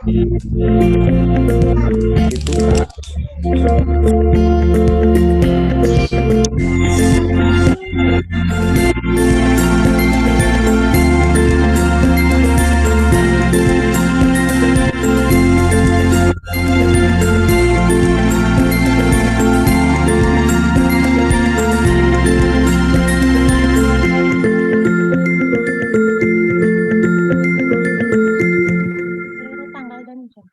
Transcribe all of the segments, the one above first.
Itu Kak. Keliru tanggal dan jam.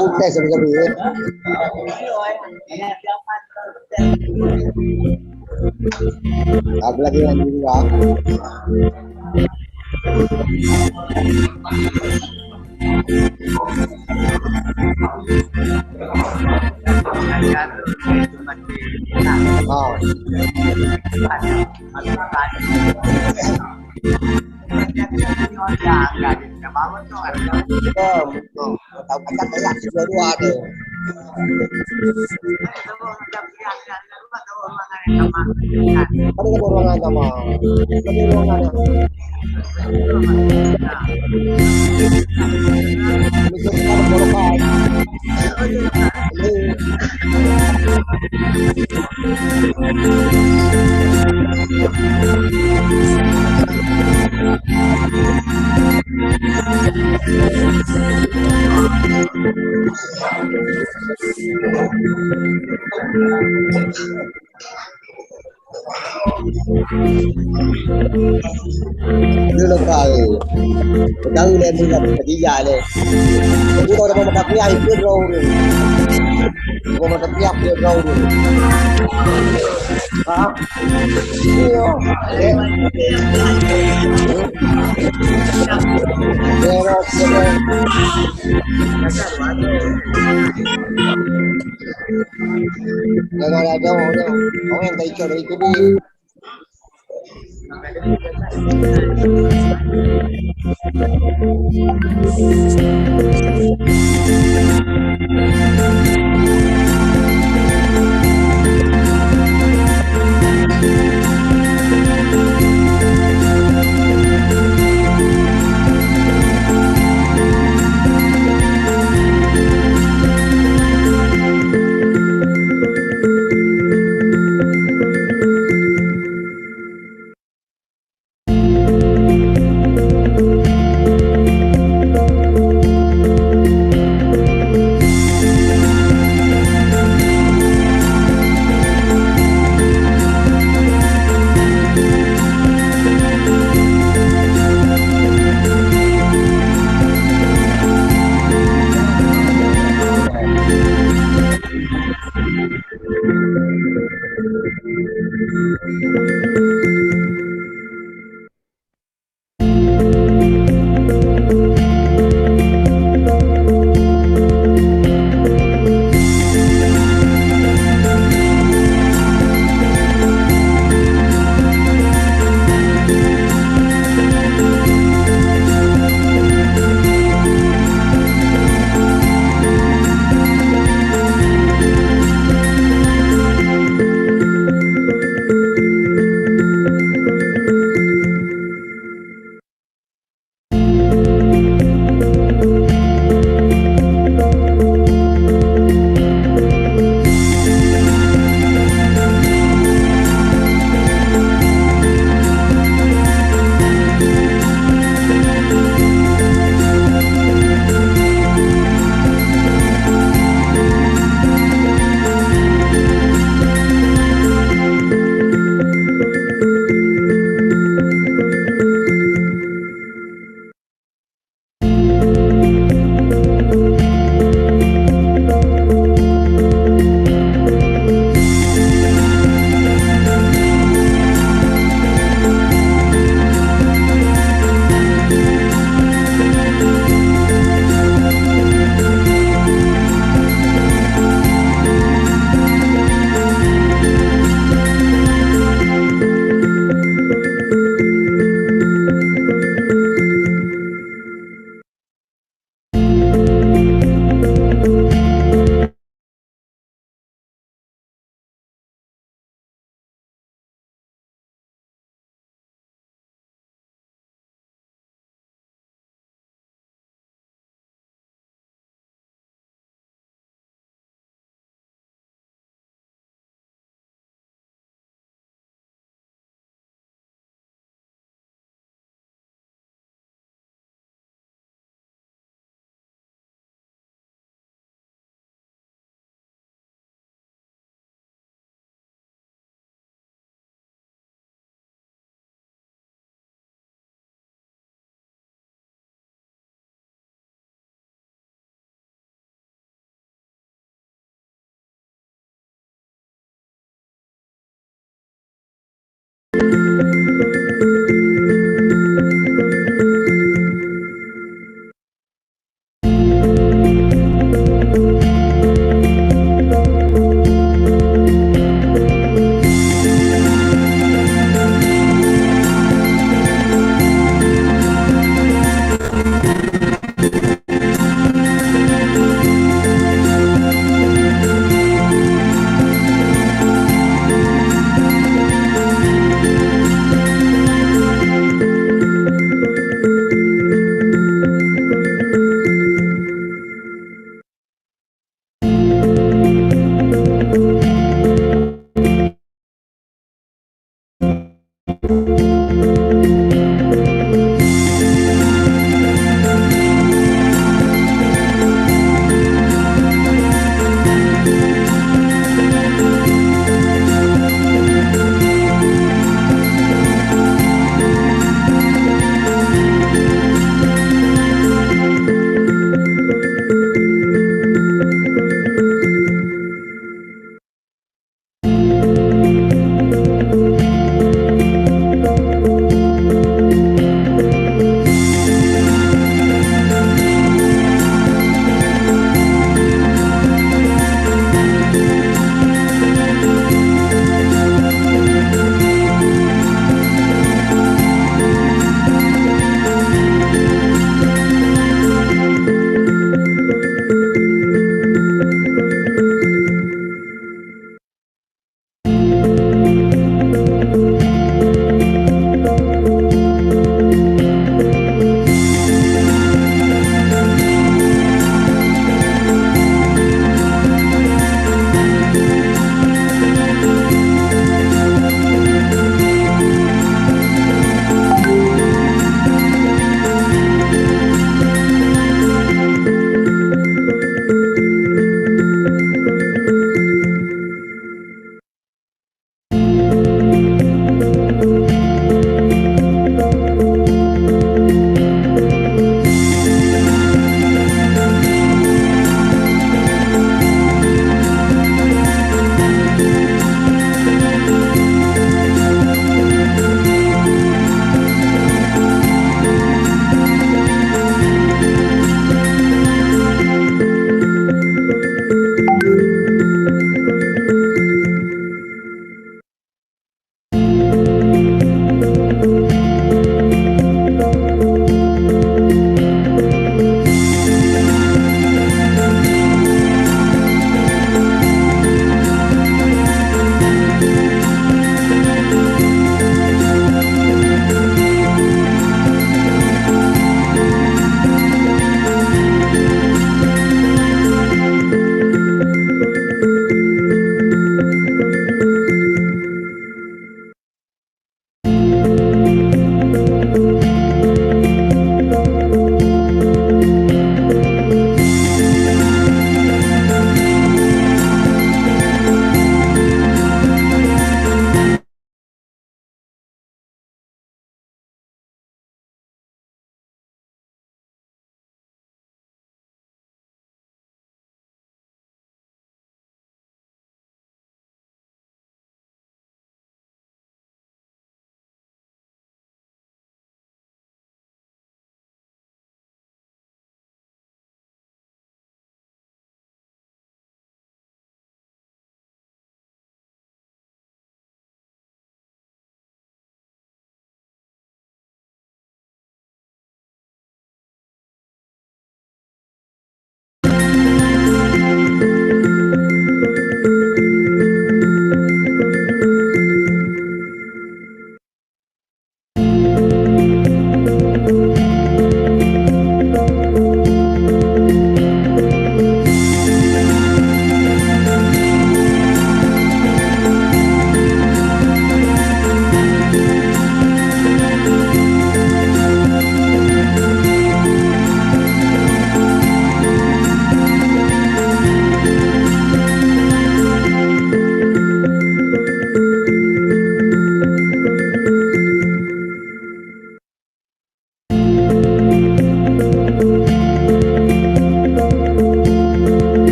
Oke, sebenarnya. Aku lagi lanjut bang. Oh. Tahu kacang kayak dua-dua ada. Ada yang ruangan sama. Ada ruangan yang. Mikir kita berborokan. Dulu kali, tahu dia minat ketiga deh. Jadi kalau mau mata pihak itu draw dulu. Mau mata pihak dia draw dulu. Ah, iyo, Zero. Jangan ada orang yang tak ikut dari itu di.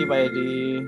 Pak Edi.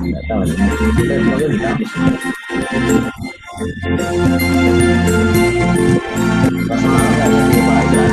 Nggak tahu. Semoga bisa. Pas malam nggak ada di Pak Israel.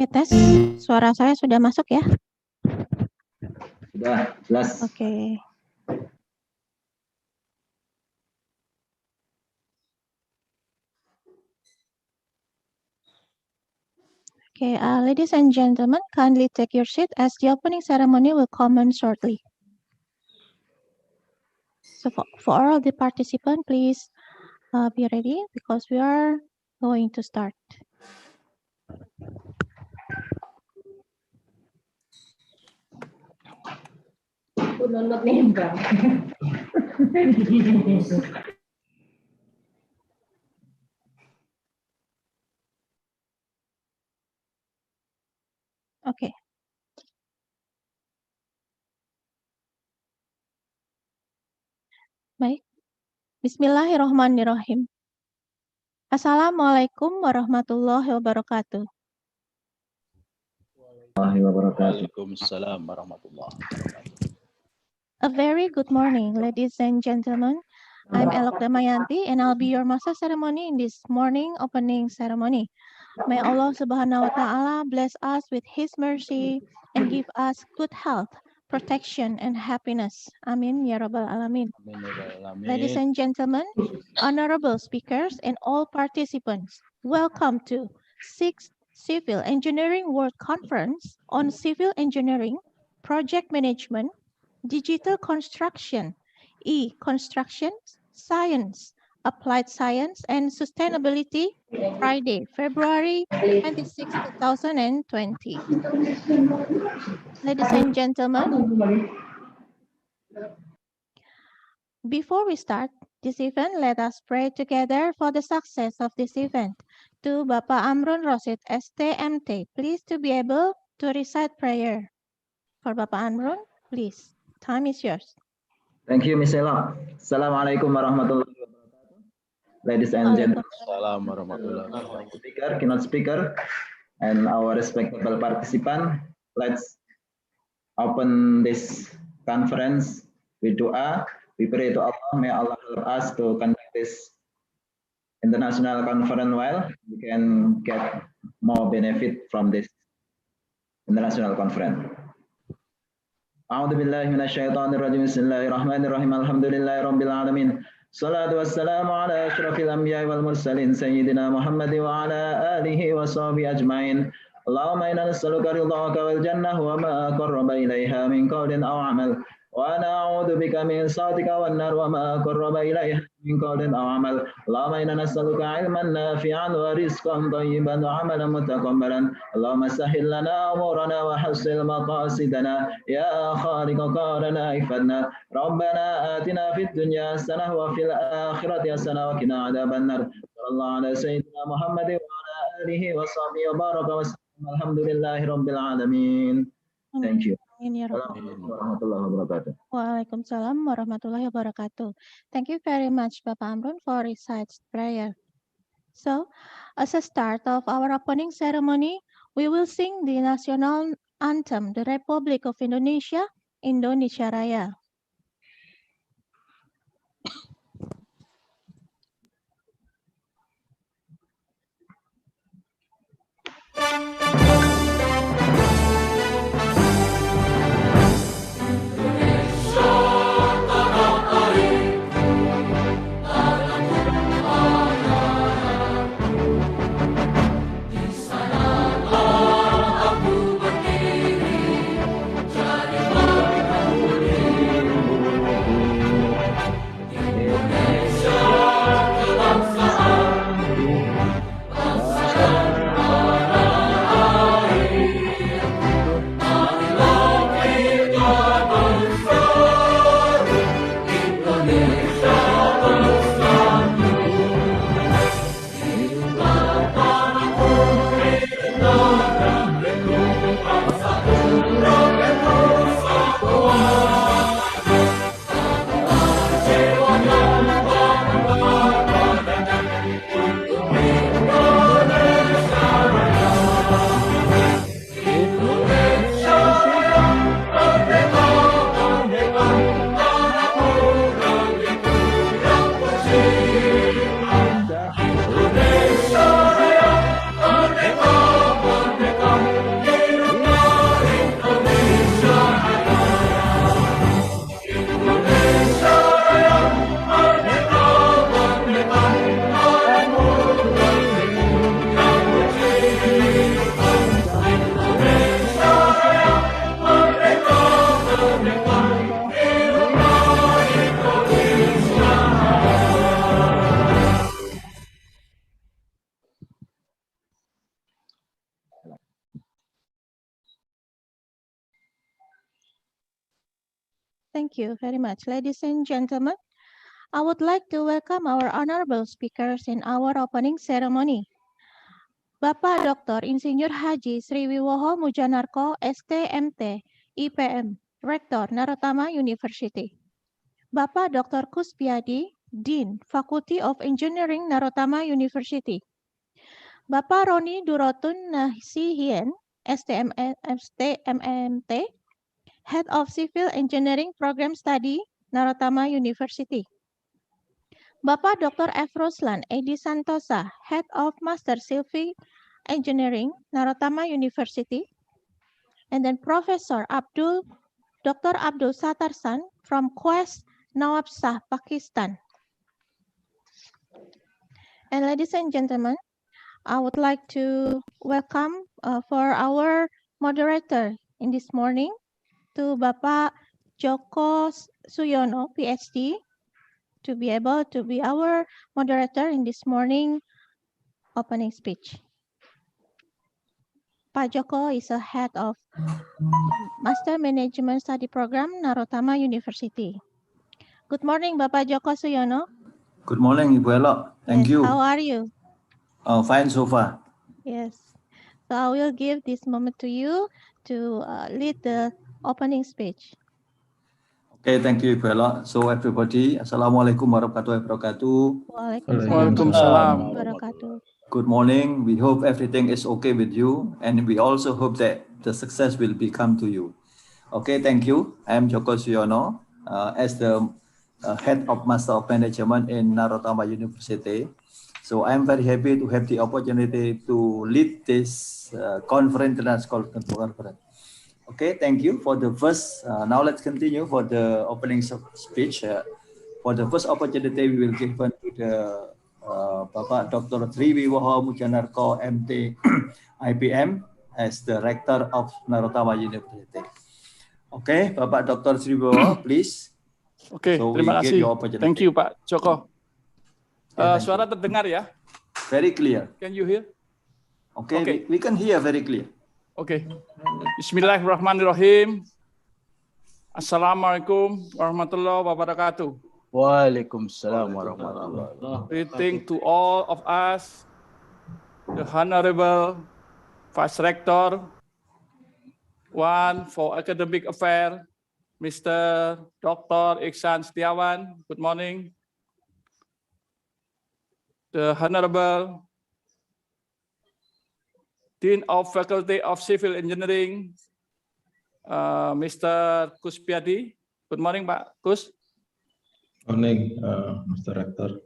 Oke, tes. Suara saya sudah masuk ya? Sudah jelas. Oke. Okay, ladies and gentlemen, kindly take your seat as the opening ceremony will commence shortly. So for all the participants, please be ready because we are going to start. Okay. Baik. Bismillahirrahmanirrahim. Assalamualaikum warahmatullahi wabarakatuh. Waalaikumsalam warahmatullahi wabarakatuh. A very good morning, ladies and gentlemen. I'm Elok Damayanti and I'll be your master ceremony in this morning opening ceremony. May Allah subhanahu wa ta'ala bless us with his mercy and give us good health, protection, and happiness. Amin ya rabbal alamin. Ladies and gentlemen, honorable speakers and all participants, welcome to 6th Civil Engineering World Conference on Civil Engineering, Project Management, Digital Construction, E-Construction, Science, Applied Science, and Sustainability, Friday, February 26, 2020. Ladies and gentlemen, before we start this event, let us pray together for the success of this event. To Bapak Amrun Rosid, STMT, please to be able to recite prayer. For Bapak Amrun, please. Time is yours. Thank you, Miss Ella. Assalamualaikum warahmatullahi wabarakatuh. Ladies and gentlemen, Assalamualaikum warahmatullahi wabarakatuh. speaker, keynote speaker, and our respectable participant, let's open this conference with dua. We pray to Allah, may Allah help us to conduct this international conference well. We can get more benefit from this international conference. A'udzu billahi minasyaitonir rajim. Bismillahirrahmanirrahim. Alhamdulillahirabbil alamin. Salatu wassalamu ala asyrafil anbiya'i wal mursalin sayyidina Muhammad wa ala alihi wa sahbihi ajmain. Allahumma inna nas'aluka ridhaka wal jannah wa ma qarraba ilaiha min qawlin aw amal. Wa na'udzu bika min sakhatika wan nar wa ma qarraba ilaiha min qawlin aw amal. Allahumma inna nas'aluka ilman nafi'an wa rizqan thayyiban wa amalan mutaqabbalan. Allahumma sahhil lana umurana wa hassil maqasidana ya khaliqa qarana ifadna. Rabbana atina fid dunya hasanah wa fil akhirati hasanah wa qina adzabannar. Sallallahu ala sayyidina Muhammad wa ala alihi wa sahbihi wa baraka wa sallam. Alhamdulillahirabbil alamin. Thank you. Assalamualaikum warahmatullahi wabarakatuh. Waalaikumsalam warahmatullahi wabarakatuh. Thank you very much, Bapak Amrun, for reciting prayer. So, as a start of our opening ceremony, we will sing the national anthem, the Republic of Indonesia, Indonesia Raya. Thank you very much. Ladies and gentlemen, I would like to welcome our honorable speakers in our opening ceremony. Bapak Dr. Insinyur Haji Sri Wiwoho Mujanarko, STMT, IPM, Rektor Narotama University. Bapak Dr. Kuspiadi, Dean, Faculty of Engineering Narotama University. Bapak Roni Durotun Nahsihien, STMMT, Head of Civil Engineering Program Study, Narotama University. Bapak Dr. F. Ruslan Edi Santosa, Head of Master Civil Engineering, Narotama University. And then Professor Dr. Abdul Satarsan from Quest, Nawab Shah, Pakistan. And ladies and gentlemen, I would like to welcome for our moderator in this morning to Bapak Joko Suyono, PhD, to be able to be our moderator in this morning opening speech. Pak Joko is a head of Master Management Study Program, Narotama University. Good morning, Bapak Joko Suyono. Good morning, Ibu Elo. Thank you. How are you? Fine so far. Yes. So I will give this moment to you to lead the opening speech. Okay, thank you, Ibu Elo. So everybody, Assalamualaikum warahmatullahi wabarakatuh. Waalaikumsalam wabarakatuh. Good morning. We hope everything is okay with you, and we also hope that the success will become to you. Okay, thank you. I am Joko Suyono, as the head of Master of Management in Narotama University. So I am very happy to have the opportunity to lead this international conference. Okay, thank you for the first. Now let's continue for the opening speech. For the first opportunity, we will give to the Bapak Dr. Triwiwoho Mujanarko MT IPM as the rector of Narotama University. Okay, Bapak Dr. Triwiwoho, please. Oke, So terima we give you kasih. opportunity. Thank you, Pak Joko. Yeah, Suara terdengar ya? Very clear. Can you hear? Okay, Okay. we can hear very clear. Oke. Bismillahirrahmanirrahim. Assalamualaikum warahmatullahi wabarakatuh. Waalaikumsalam warahmatullahi wabarakatuh. Greeting to all of us, the Honorable Vice Rector, one for Academic Affairs, Mr. Dr. Iksan Setiawan. Good morning. The Honorable Dean of Faculty of Civil Engineering, Mr. Kuspiadi. Good morning, Pak Kus. Morning, Mr. Rector.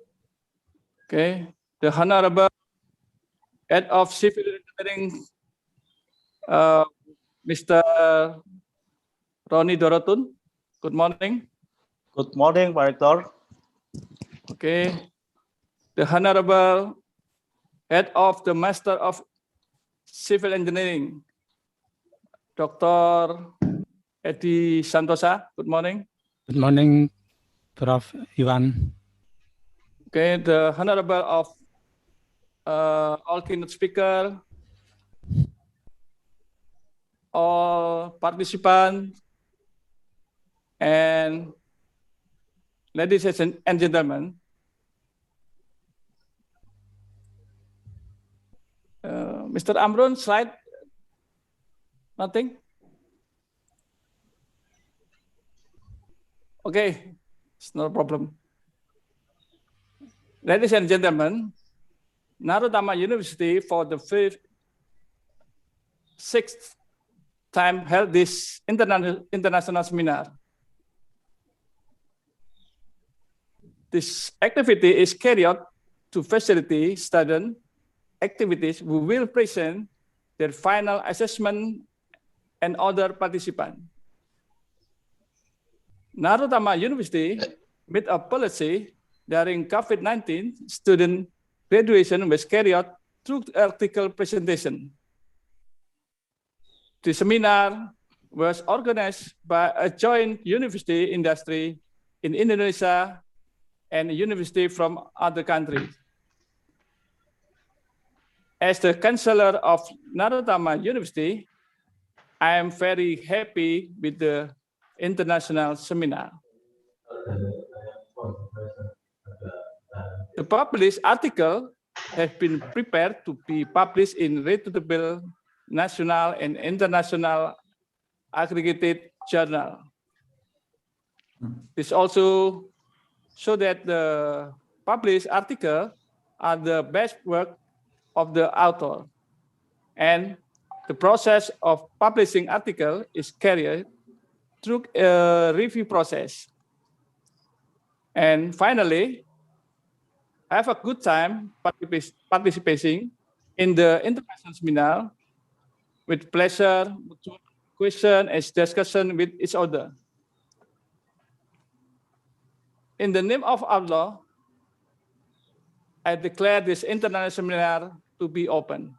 Okay. The Honorable Head of Civil Engineering, Mr. Roni Dorotun. Good morning. Good morning, Pak Rector. Okay. The Honorable Head of the Master of Civil Engineering, Dr. Edi Santosa. Good morning. Good morning, Prof. Iwan. Okay, the Honorable of all keynote speaker, all participants, and ladies and gentlemen. Mr. Amron, slide. Nothing? Okay, it's no problem. Ladies and gentlemen, Narotama University for the sixth time held this international seminar. This activity is carried out to facilitate student activities who will present their final assessment and other participants. Narotama University made a policy during COVID-19 student graduation was carried out through article presentation. The seminar was organized by a joint university industry in Indonesia and a university from other countries. As the Chancellor of Narotama University, I am very happy with the international seminar. The published article has been prepared to be published in reputable national and international aggregated journal. This also shows that the published article are the best work of the author, and the process of publishing article is carried through a review process. And finally, I have a good time participating in the international seminar with pleasure, question and discussion with each other. In the name of Allah, I declare this international seminar to be open.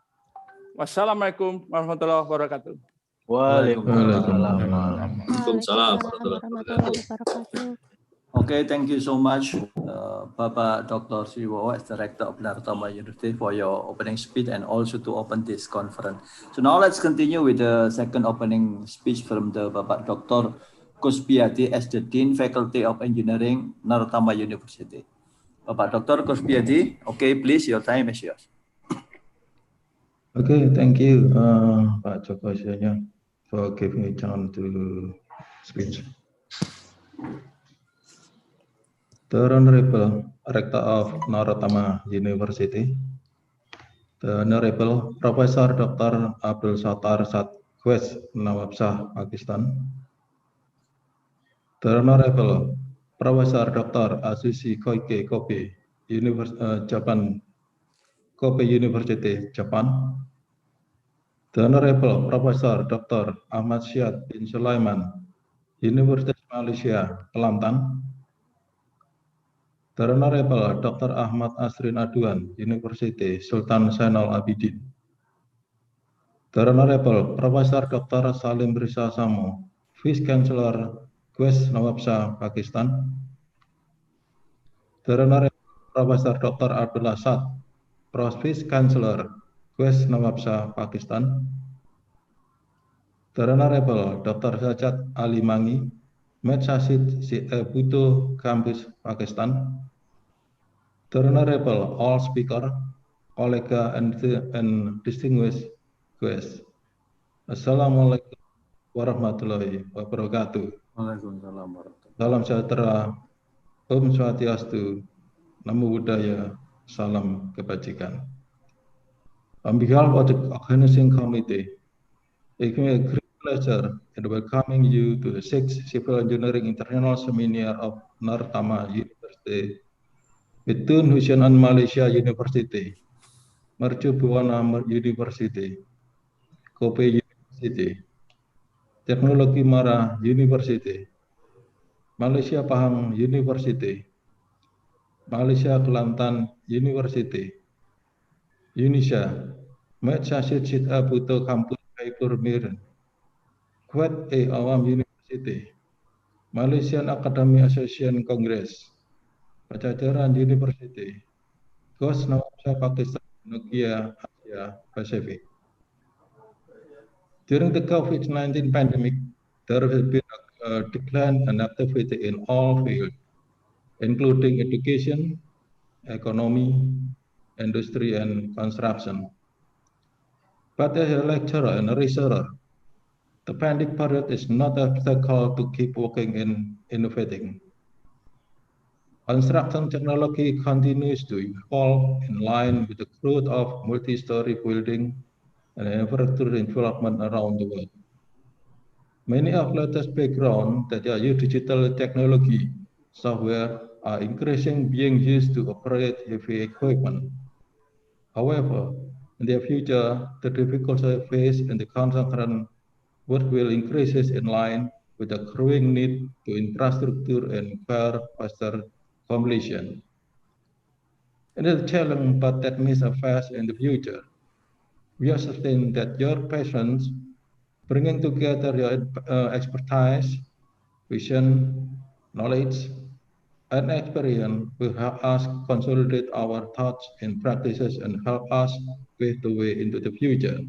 Wassalamualaikum warahmatullahi wabarakatuh. Waalaikumsalam. Waalaikumsalam warahmatullahi wabarakatuh. Okay, thank you so much, Bapak Dr. Triwiwoho, as the Rector of Narotama University, for your opening speech and also to open this conference. So now let's continue with the second opening speech from the Bapak Dr. Kuspiadi as the Dean Faculty of Engineering, Narotama University. Bapak Dr. Kuspiadi, okay, please, your time is yours. Okay, thank you, Pak Joko Suyono, for giving me chance to speak. The Honorable Rector of Narottama University, the Honorable Professor Dr. Abdul Sattar Sadquest, Nawab Shah, Pakistan, the Honorable Professor Dr. Asushi Koike Kobe, Japan, Kobe University, Japan, the Honorable Professor Dr. Ahmad Syed bin Sulaiman, Universitas Malaysia, Kelantan, the Honorable Dr. Ahmad Asrin Aduan, University Sultan Zainal Abidin, the Honorable Professor Dr. Salim Risa Samo, Vice Chancellor Quest Nawab Shah, Pakistan, the Honorable Professor Dr. Abdullah Sad, Vice Chancellor Quest Nawab Shah, Pakistan, the Honorable Dr. Sajat Ali Mangi, Medsasid Buto Campus, Pakistan, the Honorable all speaker, kolega and distinguished guests. Assalamualaikum warahmatullahi wabarakatuh. Waalaikumsalam warahmatullahi Salam sejahtera, Om Swastiastu, Namo Buddhaya, Salam Kebajikan. On behalf of the organizing committee, it gives me a great pleasure in welcoming you to the 6th Civil Engineering International Seminar of Narottama University with Tun Hussein and Malaysia University, Mercu Buana University, Kobe University, Teknologi Mara University, Malaysia Pahang University, Malaysia Kelantan University, Indonesia, Medsasid Sid Abuto Kampus Kaipur Miren, Kuwait Awam University, Malaysian Academy Association Congress, Pajajaran University, Ghost Nawab Shah Pakistan, Nokia Asia Pacific. During the COVID-19 pandemic, there has been a decline in activity in all fields, including education, economy, industry, and construction. But as a lecturer and a researcher, the pandemic period is not an obstacle to keep working and innovating. Construction technology continues to evolve in line with the growth of multi-story building and infrastructure development around the world. Many of latest background that use digital technology software are increasingly being used to operate heavy equipment. However, in the future, the difficulties faced in the construction work will increase in line with the growing need to infrastructure and require faster completion. It is a challenge, but that means a fast in the future. We are certain that your passions, bringing together your expertise, vision, knowledge, and experience will help us consolidate our thoughts and practices and help us pave the way into the future.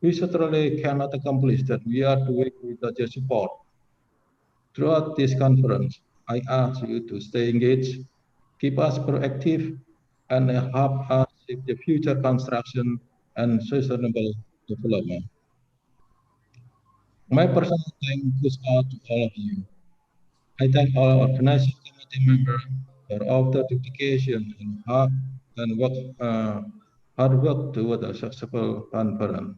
We certainly cannot accomplish that we are doing without your support. Throughout this conference, I ask you to stay engaged, keep us proactive, and help us shape the future construction and sustainable development. My personal thanks goes out to all of you. I thank all organizing committee members for all the dedication and hard work toward a successful conference.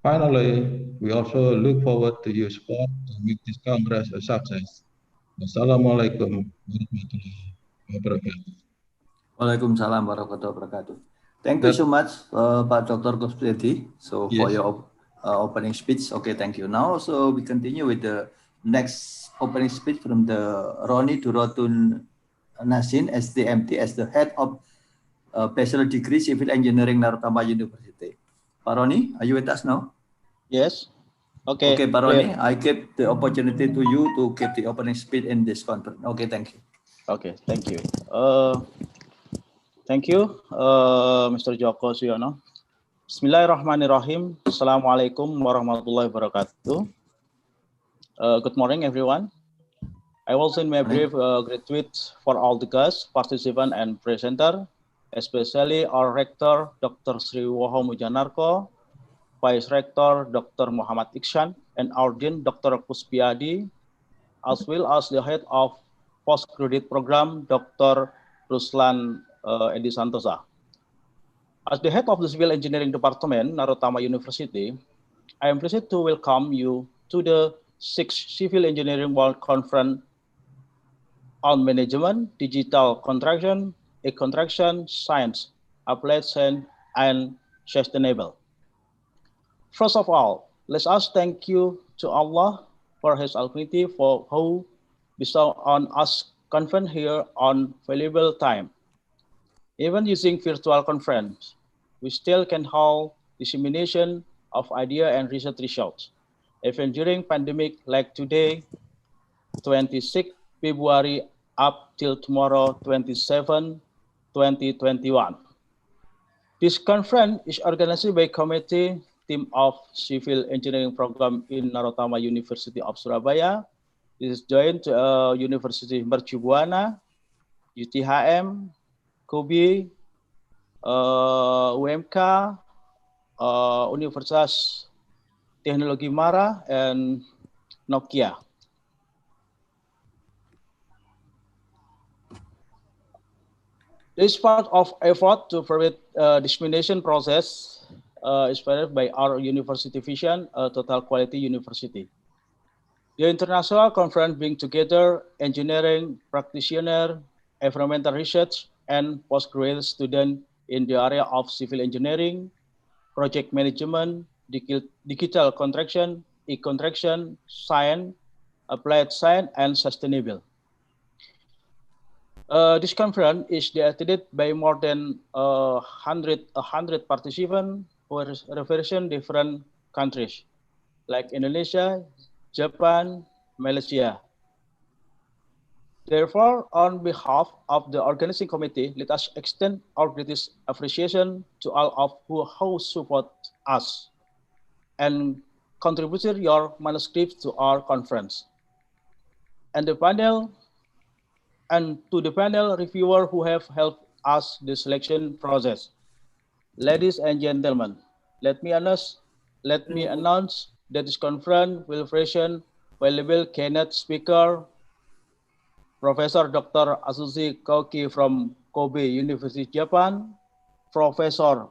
Finally, we also look forward to your support to make this Congress a success. Wassalamualaikum warahmatullahi wabarakatuh. Waalaikumsalam warahmatullahi wabarakatuh. Thank you so much, Pak Dr. Kuspriyadi, for your opening speech. Okay, thank you. Now, so we continue with the next opening speech from the Roni Durotun Nasin, SDMT, as the head of Bachelor Degree Civil Engineering Narottama University. Pak Roni, are you with us now? Yes. Okay. Okay, Pak Roni, I give the opportunity to you to give the opening speech in this conference. Okay, thank you. Okay, thank you. Thank you, Mr. Joko Suyono. Bismillahirrahmanirrahim. Assalamualaikum warahmatullahi wabarakatuh. Good morning, everyone. I will send my brief gratitude for all the guests, participants, and presenter, especially our Rector, Dr. Sri Woho Mujanarko, Vice Rector, Dr. Muhammad Iksan, and our Dean, Dr. Kuspriyadi, as well as the head of Postgraduate Program, Dr. Ruslan Edi Santosa. As the head of the Civil Engineering Department, Narotama University, I am pleased to welcome you to the 6th Civil Engineering World Conference on Management, Digital Construction, E-Construction, Science, Applied Science, and Sustainable. First of all, let us thank you to Allah for His Almighty for who bestowed on us conference here on valuable time. Even using virtual conference, we still can hold dissemination of idea and research results. Even during pandemic like today, 26 February up till tomorrow, 27, 2021. This conference is organized by committee team of Civil Engineering Program in Narotama University of Surabaya. This is joined to University Mercu Buana, UTHM, Kobe, UMK, Universitas Teknologi Mara, and Nokia. This part of effort to prevent dissemination process is provided by our university vision, Total Quality University. The international conference brings together engineering practitioner, environmental research, and postgraduate students in the area of civil engineering, project management, digital construction, e-construction, science, applied science, and sustainable. This conference is attended by more than 100 participants who represent different countries like Indonesia, Japan, Malaysia. Therefore, on behalf of the organizing committee, let us extend our greatest appreciation to all of who support us and contributed your manuscripts to our conference. And to the panel reviewer who have helped us the selection process. Ladies and gentlemen, let me announce that this conference will feature valuable keynote speaker, Professor Dr. Asushi Koki from Kobe University, Japan, Professor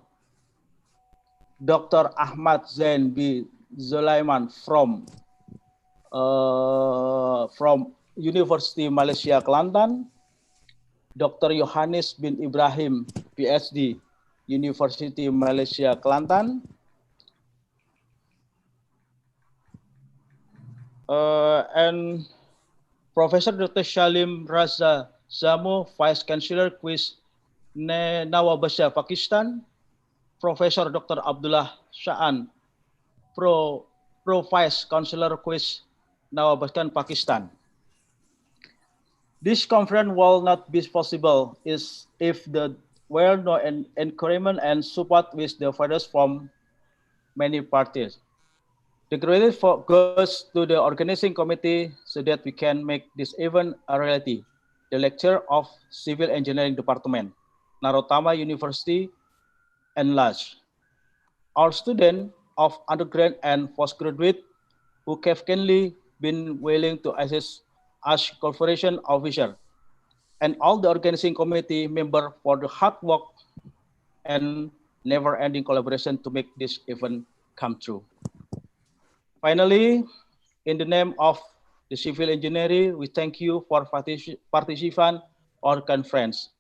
Dr. Ahmad Zain B. Zulaiman from University Malaysia, Kelantan, Dr. Yohanes bin Ibrahim, PhD, University Malaysia, Kelantan, and Professor Dr. Shalim Raza Zamo, Vice Chancellor, Quiz Nawabshah, Pakistan, Professor Dr. Abdullah Sha'an, Pro Vice Chancellor, Quiz Nawabshah, Pakistan. This conference will not be possible if there were no encouragement and support with the fighters from many parties. The credit goes to the organizing committee so that we can make this event a reality. The lecture of Civil Engineering Department, Narotama University, and large. Our students of undergrad and postgraduate who have kindly been willing to assist as corporation officer, and all the organizing committee member for the hard work and never-ending collaboration to make this event come true. Finally, in the name of the civil engineering, we thank you for participation or conference.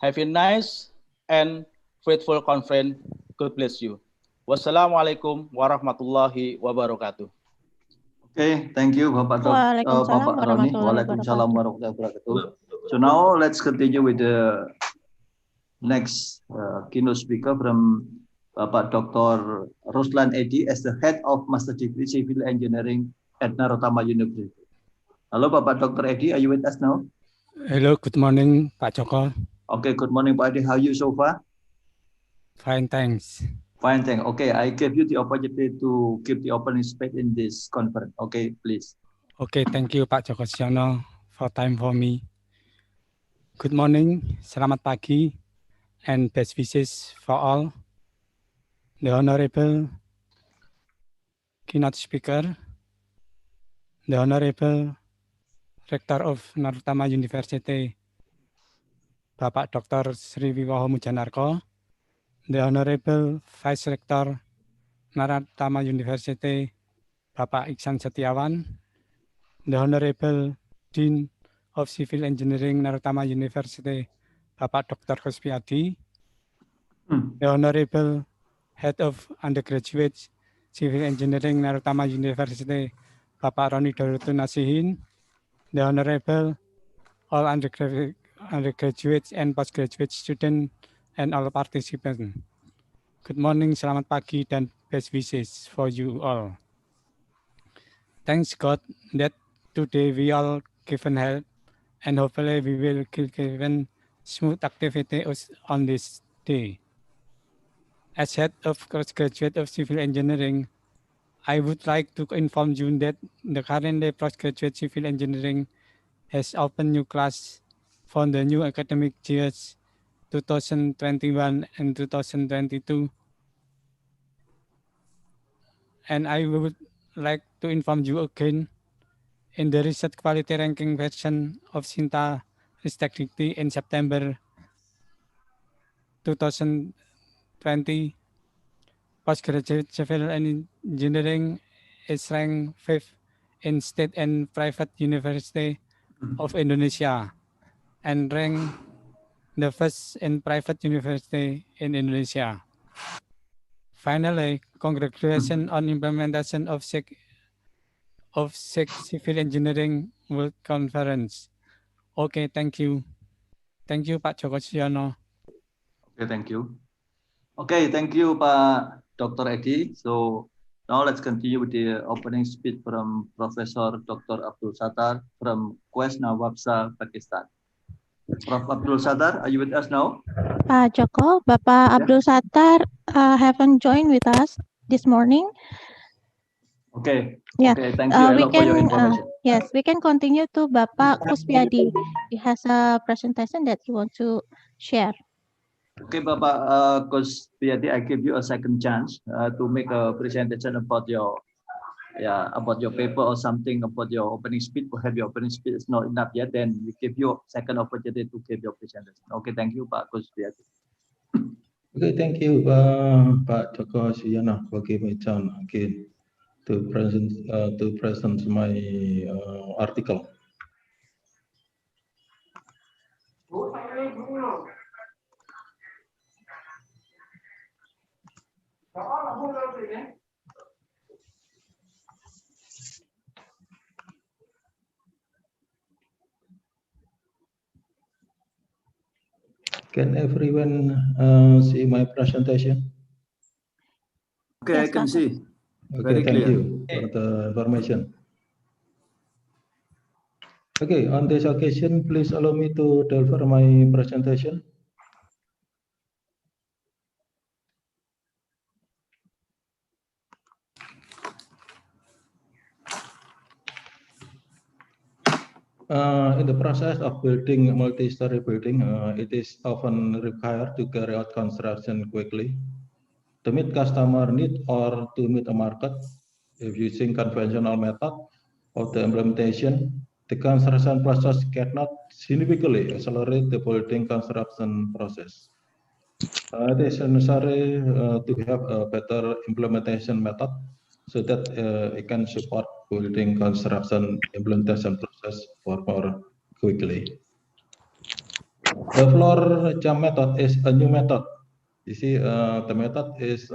Have a nice and faithful conference. God bless you. Wassalamualaikum warahmatullahi wabarakatuh. Okay, thank you, Bapak Roni. Waalaikumsalam warahmatullahi wabarakatuh. So now let's continue with the next keynote speaker from Bapak Dr. Ruslan Edi as the head of Master Degree Civil Engineering at Narotama University. Hello, Bapak Dr. Edi, are you with us now? Hello, good morning, Pak Joko. Okay, good morning, Pak Edi. How are you so far? Fine, thanks. Fine, thanks. Okay, I gave you the opportunity to give the opening speech in this conference. Okay, please. Okay, thank you, Pak Joko Siono, for time for me. Good morning, selamat pagi, and best wishes for all. The Honorable keynote speaker, the Honorable Rector of Narutama University, Bapak Dr. Sri Wiwaho Mujanarko, the Honorable Vice Rector Narutama University, Bapak Iksan Setiawan, the Honorable Dean of Civil Engineering Narutama University, Bapak Dr. Kuspiadi, the Honorable Head of Undergraduate Civil Engineering Narutama University, Bapak Roni Dorotun Nasihin, the Honorable all undergraduates and postgraduate students and all participants. Good morning, selamat pagi, dan best wishes for you all. Thanks God that today we all given health, and hopefully we will given smooth activity on this day. As head of postgraduate of civil engineering, I would like to inform you that the current postgraduate civil engineering has opened new class for the new academic years 2021 and 2022. And I would like to inform you again, in the research quality ranking version of Sinta Ristekdikti in September 2020, postgraduate civil engineering is ranked 5th in state and private university of Indonesia and ranked the first in private university in Indonesia. Finally, congratulations on implementation of SIG Civil Engineering World Conference. Okay, thank you. Thank you, Pak Joko Siono. Okay, thank you. Okay, thank you, Pak Dr. Edi. So now let's continue with the opening speech from Professor Dr. Abdul Sattar from Quest Nawabshah, Pakistan. Prof. Abdul Sattar, are you with us now? Pak Joko, Bapak Abdul Sattar haven't joined with us this morning. Okay. Yeah, okay, thank you we for your can information. yes, we can continue to Bapak Kuspiadi. He has a presentation that he wants to share. Okay, Bapak Kuspiadi, I give you a second chance to make a presentation about your paper or something about your opening speech. Perhaps your opening speech is not enough yet, then we give you second opportunity to give your presentation. Okay, thank you, Pak Kuspiadi. Okay, thank you, Pak Joko Siono, for giving me chance again to present my article. Can everyone see my presentation? Okay, Yes, I can Bapak. see. Okay, Very thank clear. you for the information. Okay, on this occasion, please allow me to deliver my presentation. In the process of building a multi-story building, it is often required to carry out construction quickly to meet customer need or to meet a market. If using conventional method of the implementation, the construction process cannot significantly accelerate the building construction process. It is necessary to have a better implementation method so that it can support building construction implementation process more quickly. The floor jump method is a new method. You see, the method is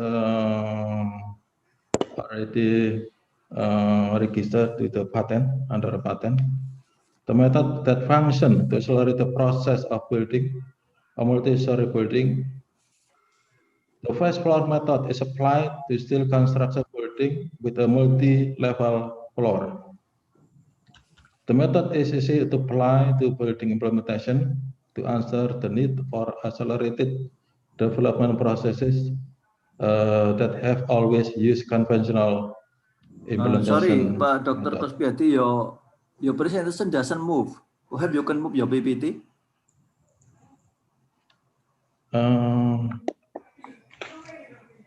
already registered with the patent, under a patent. The method that function to accelerate the process of building a multi-story building. The first floor method is applied to steel construction building with a multi-level floor. The method is easy to apply to building implementation to answer the need for accelerated development processes that have always used conventional Sorry, implementation. Pak Dr. Kuspiadi, your presentation doesn't move. Perhaps you can move your PPT.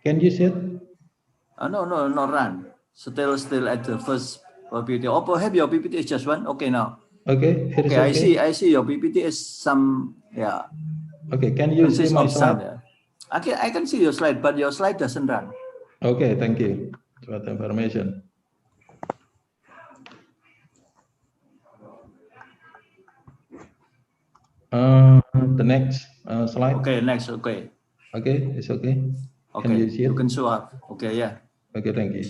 Can you see it? No, not run. Still at the first PPT. Or perhaps your PPT is just one. Okay, now. Okay, it is Okay, okay. I see your PPT is some, yeah. Okay, can you see consists my of some, slide? yeah. I can see your slide, but your slide doesn't run. Okay, thank you for the information. The next slide. Okay, next, okay. Okay, it's okay. Okay, Can you see it? you can show up. Okay, yeah. Okay, thank you.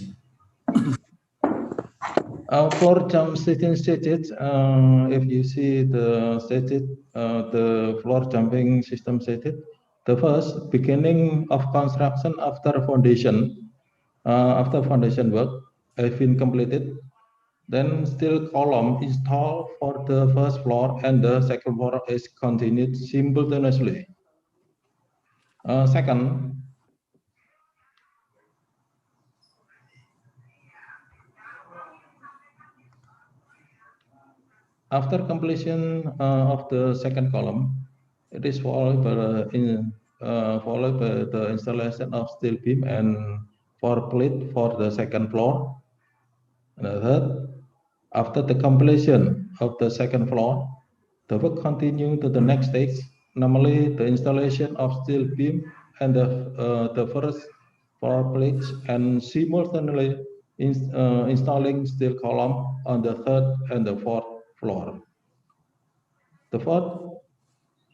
Floor jump sitting stages. If you see the stated, the floor jumping system stated, the first beginning of construction after foundation work has been completed. Then steel column installed for the first floor and the second floor is continued simultaneously. Second, after completion of the second column, it is followed by the installation of steel beam and floor plate for the second floor. And third, after the completion of the second floor, the work continues to the next stage, namely the installation of steel beam and the first floor plates, and simultaneously installing steel column on the third and the fourth floor. The fourth,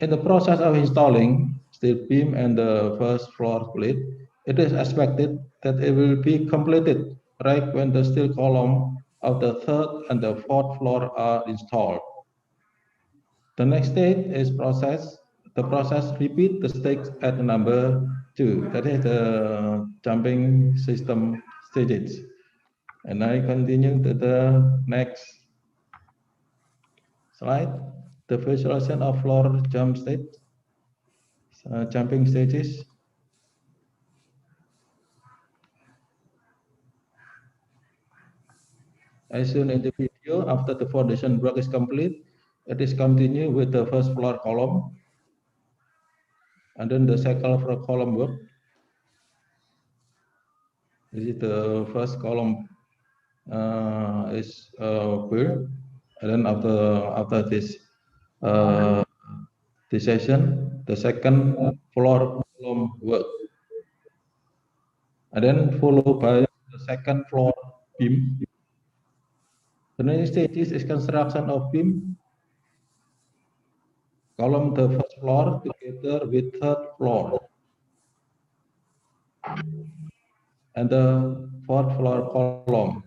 in the process of installing steel beam and the first floor plate, it is expected that it will be completed right when the steel column of the third and the fourth floor are installed. The next stage is process. The process repeat the stage at number 2. That is the jumping system stages. And I continue to the next slide. The visualization of floor jump stage, jumping stages. As shown in the video, after the foundation work is complete, it is continued with the first floor column, and then the second floor column work. This is the first column is built, and then after this session, the second floor column work, and then followed by the second floor beam. The next stage is construction of beam column the first floor together with third floor and the fourth floor column,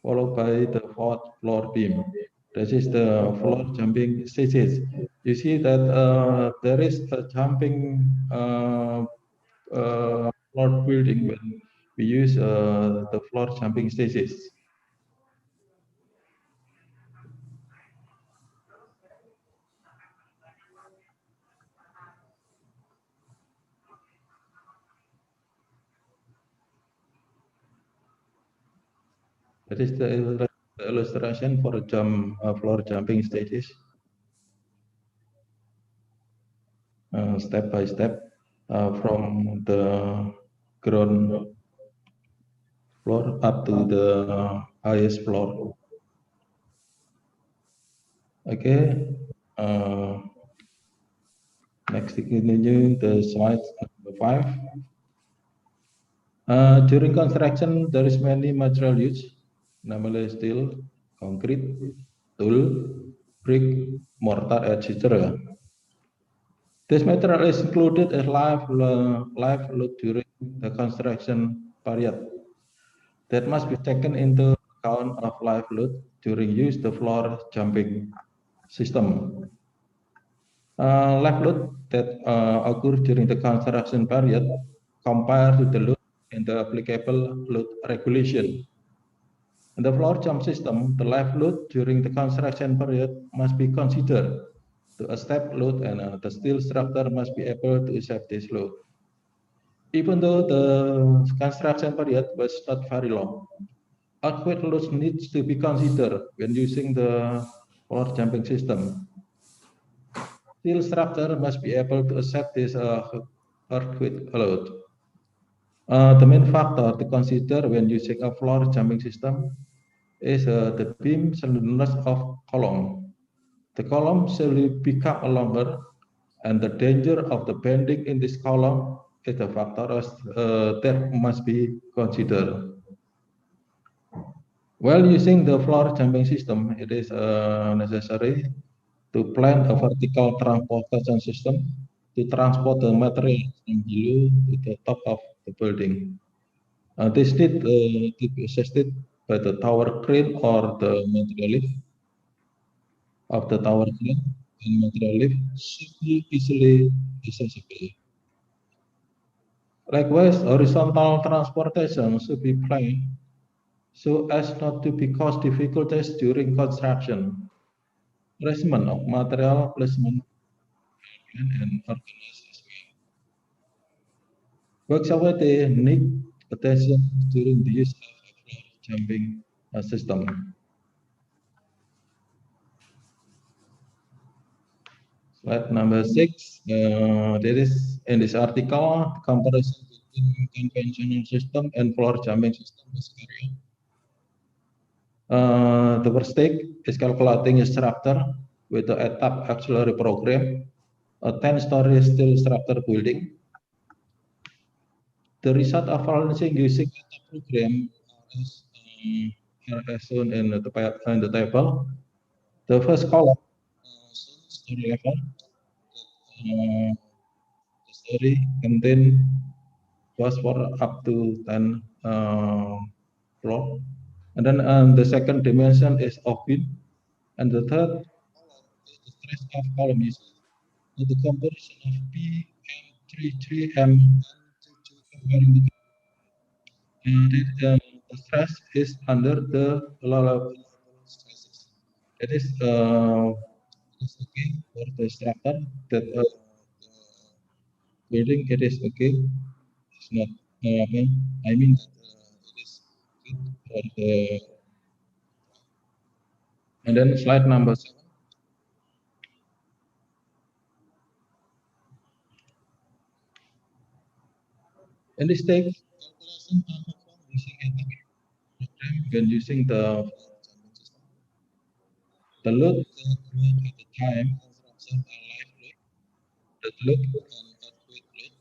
followed by the fourth floor beam. This is the floor jumping stages. You see that there is a jumping floor building when we use the floor jumping stages. That is the illustration for floor jumping stages. Step by step from the ground floor up to the highest floor. Okay. Next, continue the slide number 5. During construction, there is many material used, namely steel, concrete, tool, brick, mortar, etc. This material is included as live load during the construction period. That must be taken into account of live load during use the floor jumping system. Live load that occur during the construction period compared to the load in the applicable load regulation. In the floor jump system, the live load during the construction period must be considered to accept load, and the steel structure must be able to accept this load. Even though the construction period was not very long, earthquake loads needs to be considered when using the floor jumping system. Steel structure must be able to accept this earthquake load. The main factor to consider when using a floor jumping system is the beam slenderness of column. The column slowly become longer, and the danger of the bending in this column is a factor that must be considered. While using the floor jumping system, it is necessary to plan a vertical transportation system to transport the material from below to the top of the building. This need to be assisted by the tower crane or the material lift of the tower crane and material lift should be easily accessible. Likewise, horizontal transportation should be planned so as not to cause difficulties during construction. Placement of material placement and organization as well. Workshop need attention during the use of floor jumping system. Slide number 6. There is in this article comparison between conventional system and floor jumping system is carried out. The first step is calculating a structure with the etape auxiliary program, a 10-story steel structure building. The result of balancing using etape program is as shown in the table. The first column story level. The story contain was for up to 10 floor. And then the second dimension is of wind. And the third is the stress of column is the comparison of PM33M comparing the stress is under the level stresses. It is okay for the structure that building it is okay. It's not. I mean that it is good for the. And then slide number 7. In this stage, calculation are performed using a program when using the system. The load at the time construction a live load, the load and earthquake load.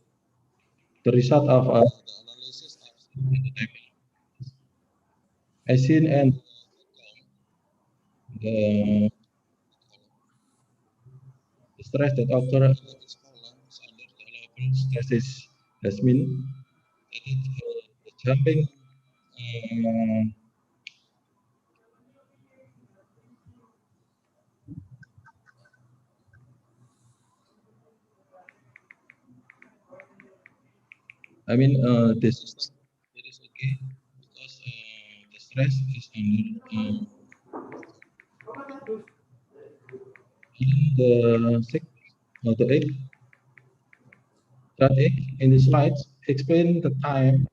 The result of the analysis are seen in the table. As seen and the stress that occur in this column is under the allowable stresses. That means the jumping I mean this system it is okay because the stress is under the 6 or the 8. That 8 in the slides explain the time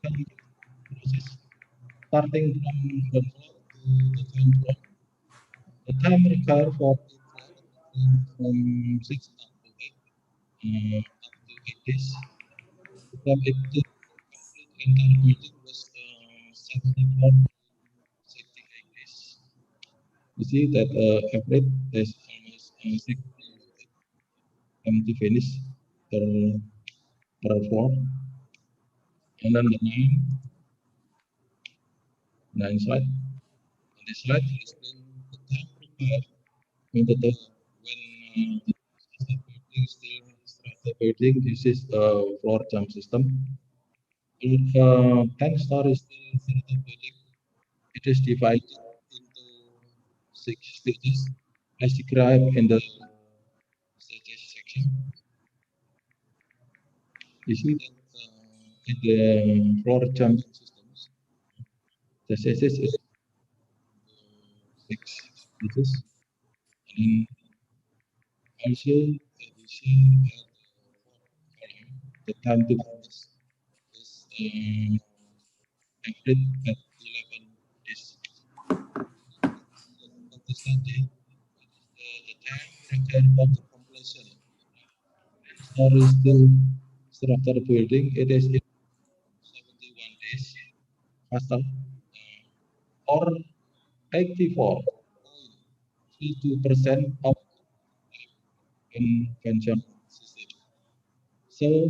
process starting from the floor to the 10 floor. The time required for from 6 up to 8 days. From 8 to complete entire building was 74 68 days. You see that average is almost 6 to finish per floor. And then the 9 slide. On this slide, we explain the time required when the building uses a floor jump system. If 10-story steel building, it is divided into 6 stages as described in the stages section. You see that in the floor jump systems, the stages is 6 stages. And also, you see the time to finish is average at 11 days. Consistently, the time required for the completion story steel structure building it is 71 days faster or 84.32% of conventional system. So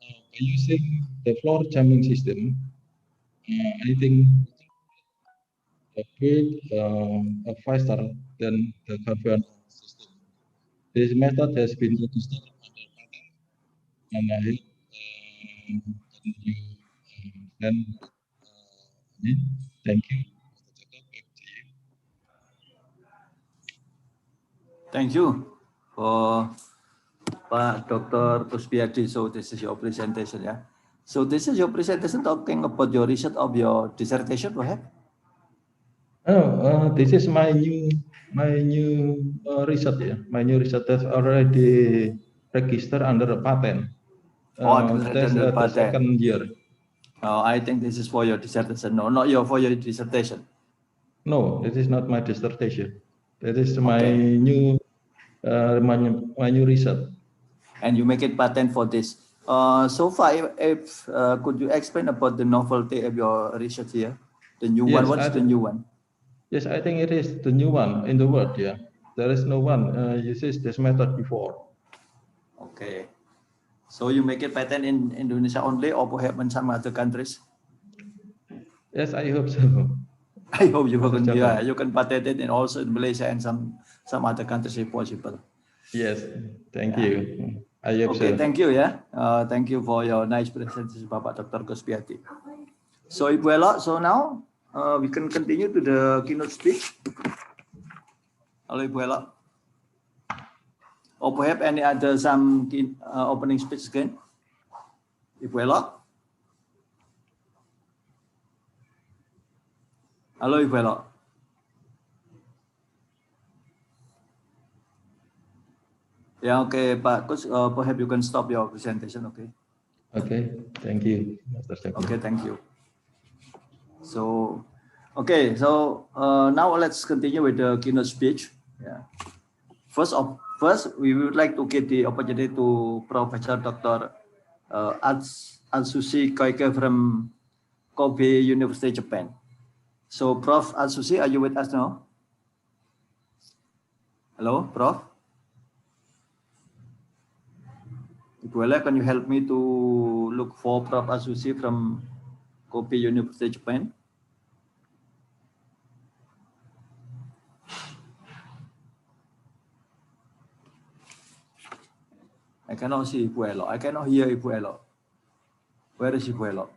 by using the floor jamming system, I think build faster than the conventional system. This method has been registered under patent, and I hope you then thank you. Thank you for Pak Dr. Kusbiadi. So this is your presentation, yeah. So this is your presentation talking about your research of your dissertation, perhaps? Oh, this is my new research. Yeah, my new research that's already registered under a patent. That's the second year. I think this is for your dissertation. No, not for your dissertation. No, this is not my dissertation. That is my new my new research. And you make it patent for this. So far, if could you explain about the novelty of your research here? The new one. What's the new one? Yes, I think it is the new one in the world. Yeah, there is no one uses this method before. Okay. So you make it patent in Indonesia only, or perhaps in some other countries? Yes, I hope so. I hope you can. Yeah, you can patent it, and also in Malaysia and some other countries if possible. Yes, thank you. I hope okay, so. Thank you. Yeah, thank you for your nice presentation, Bapak Dr. Kusbiadi. So Ibu Elok, so now we can continue to the keynote speech. Hello, Ibu Elok. Or perhaps any other some opening speech again? Ibu Elok. Hello, Ibu Elok. Yeah, okay, Pak Kus, perhaps you can stop your presentation, okay? Okay, thank you, Master Joko. Okay, thank you. So, okay, so now let's continue with the keynote speech. Yeah. First, we would like to give the opportunity to Professor Dr. Atsushi Koike from Kobe University, Japan. So, Prof. Atsushi, are you with us now? Hello, Prof. Ibuela, can you help me to look for Prof. Atsushi from Kobe University, Japan? I cannot see Ibuela. I cannot hear Ibuela. Where is Ibuela?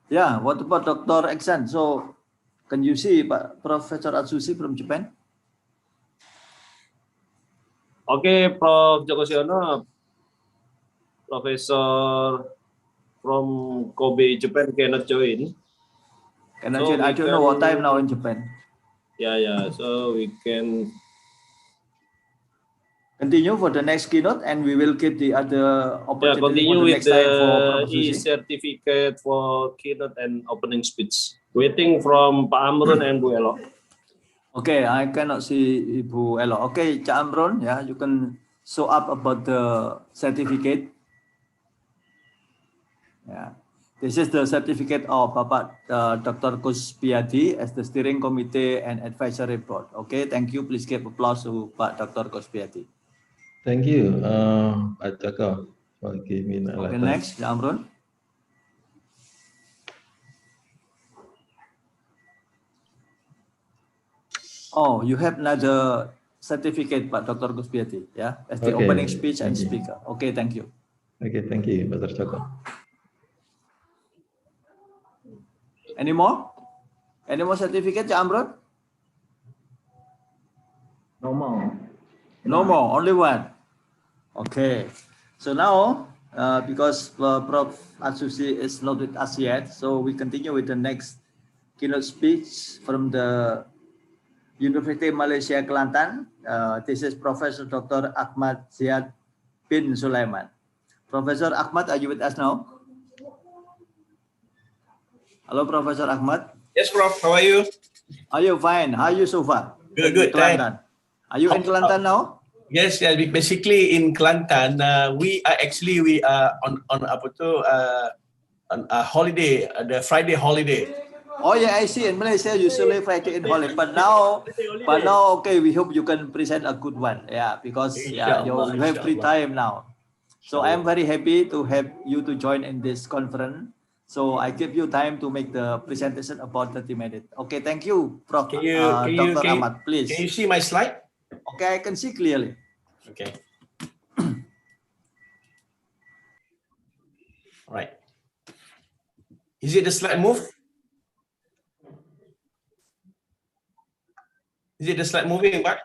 Yeah, what about Dr. Exan? So, can you see Professor Atsushi from Japan? Okay, Prof. Joko Siono, Professor from Kobe, Japan cannot join. Cannot join. I don't know what time now in Japan. Yeah. So we can continue for the next keynote, and we will give the other opportunity continue for the with next time for the e-certificate for keynote and opening speech. Waiting from Pak Amrun and Bu Elo. Okay, I cannot see Ibu Elo. Okay, Cak Amrun, yeah, you can show up about the certificate. Yeah, this is the certificate of Bapak Dr. Kusbiadi as the steering committee and advisory board. Okay, thank you. Please give applause to Pak Dr. Kusbiadi. Thank you, Pak Joko, for giving me a letter. Okay, next, Cak Amrun. Oh, you have another certificate, Pak Dr. Kusbiadi, yeah, as the opening speech and speaker. Okay, thank you. Okay, thank you, Dr. Joko. Any more? Any more certificate, Cak Amrun? No more. No more, only one. Okay. So now, because Prof. Atsushi is not with us yet, so we continue with the next keynote speech from the University Malaysia Kelantan. This is Professor Dr. Ahmad Ziad bin Sulaiman. Professor Ahmad, are you with us now? Hello, Professor Ahmad. Yes, Prof. How are you? Are you fine? How are you so far? Good. Kelantan. Are you in Kelantan now? Yes, basically in Kelantan, we are on a holiday, the Friday holiday. Oh yeah, I see. In Malaysia, usually Friday in holiday, but now, okay. We hope you can present a good one. Yeah, because yeah, you have free time now. So I'm very happy to have you to join in this conference. So I give you time to make the presentation about 30 minutes. Okay, thank you, Prof. Dr. Ahmad, please. Can you see my slide? Okay, I can see clearly. Okay. All right. Is it the slide move? Is it the slide moving, Pak?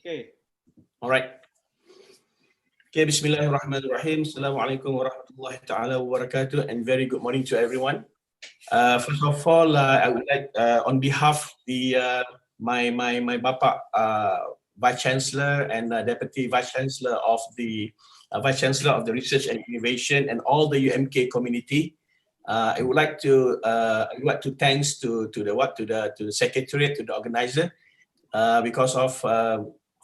Okay. All right. Okay, Bismillahirrahmanirrahim. Assalamualaikum warahmatullahi ta'ala wabarakatuh, and very good morning to everyone. First of all, I would like, on behalf the my Bapa Vice Chancellor and Deputy Vice Chancellor of the Research and Innovation and all the UMK community, I would like to thanks to the Secretariat, to the organizer, because of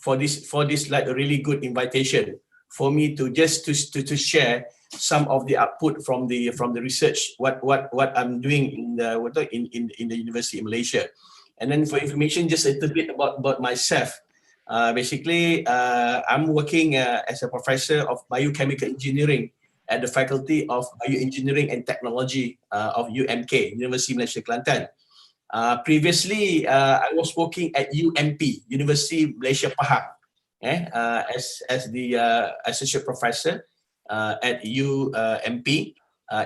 for this like a really good invitation for me to just to share some of the output from the research what I'm doing in the University in Malaysia. And then for information, just a little bit about myself. Basically, I'm working as a professor of biochemical engineering at the Faculty of Bioengineering and Technology of UMK, University Malaysia Kelantan. Previously, I was working at UMP, University Malaysia Pahang, as the associate professor at UMP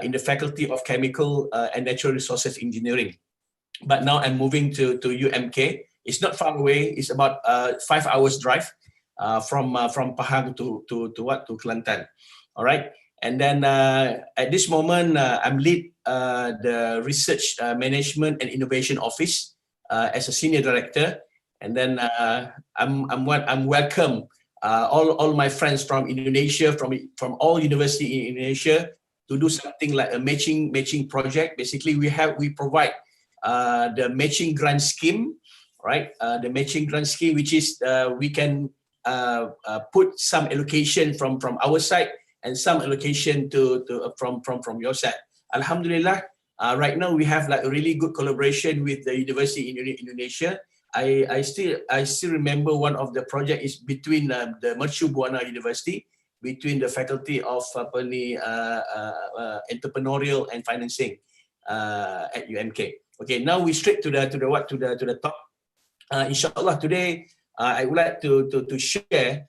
in the Faculty of Chemical and Natural Resources Engineering. But now I'm moving to UMK. It's not far away. It's about 5 hours drive from Pahang to Kelantan. All right. And then at this moment, I'm lead the Research Management and Innovation Office as a senior director. And then I'm welcome all my friends from Indonesia, from all university in Indonesia, to do something like a matching project. Basically, we provide the matching grant scheme, right? The matching grant scheme, which is we can put some allocation from our side and some allocation from your side. Alhamdulillah, right now we have like a really good collaboration with the University in Indonesia. I still remember one of the project is between the Mercu Buana University, between the Faculty of Entrepreneurial and Financing at UMK. Okay, now we straight to the top. Inshallah, today I would like to share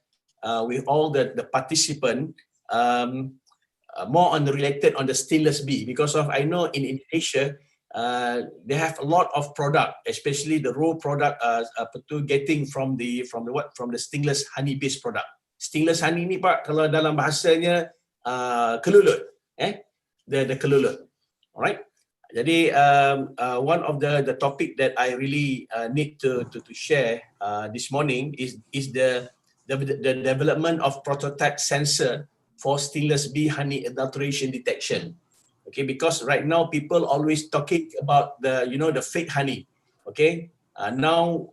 with all the participants more on the related on the stainless B, because of I know in Indonesia they have a lot of product, especially the raw product getting from the stainless honey based product. Stainless honey ni Pak, kalau dalam bahasanya kelulut, the kelulut. Alright. Jadi one of the topic that I really need to share this morning is the development of prototype sensor for stainless B honey adulteration detection. Okay, because right now people always talking about the fake honey. Okay, now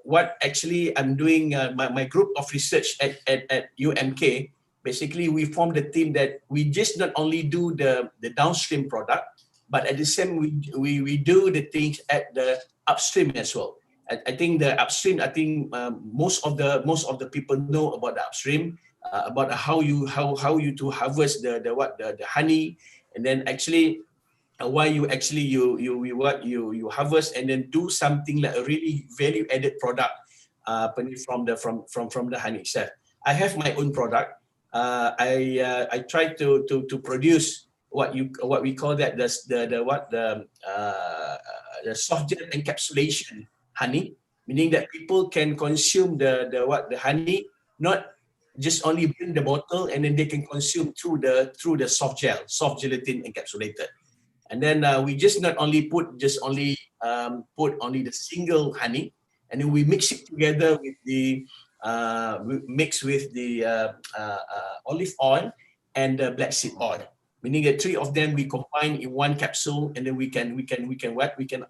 what actually I'm doing, my group of research at UMK, basically we formed a team that we just not only do the downstream product, but at the same we do the things at the upstream as well. I think the upstream, most of the people know about the upstream, about how you to harvest the honey, and then actually why you harvest and then do something like a really value added product from the honey itself. I have my own product. I try to produce what we call that the soft gel encapsulation honey, meaning that people can consume the honey, not just only bring the bottle and then they can consume through the soft gelatin encapsulated. And then we just not only put only the single honey, and then we mix it together with the olive oil and the black seed oil, meaning the three of them we combine in one capsule, and then we can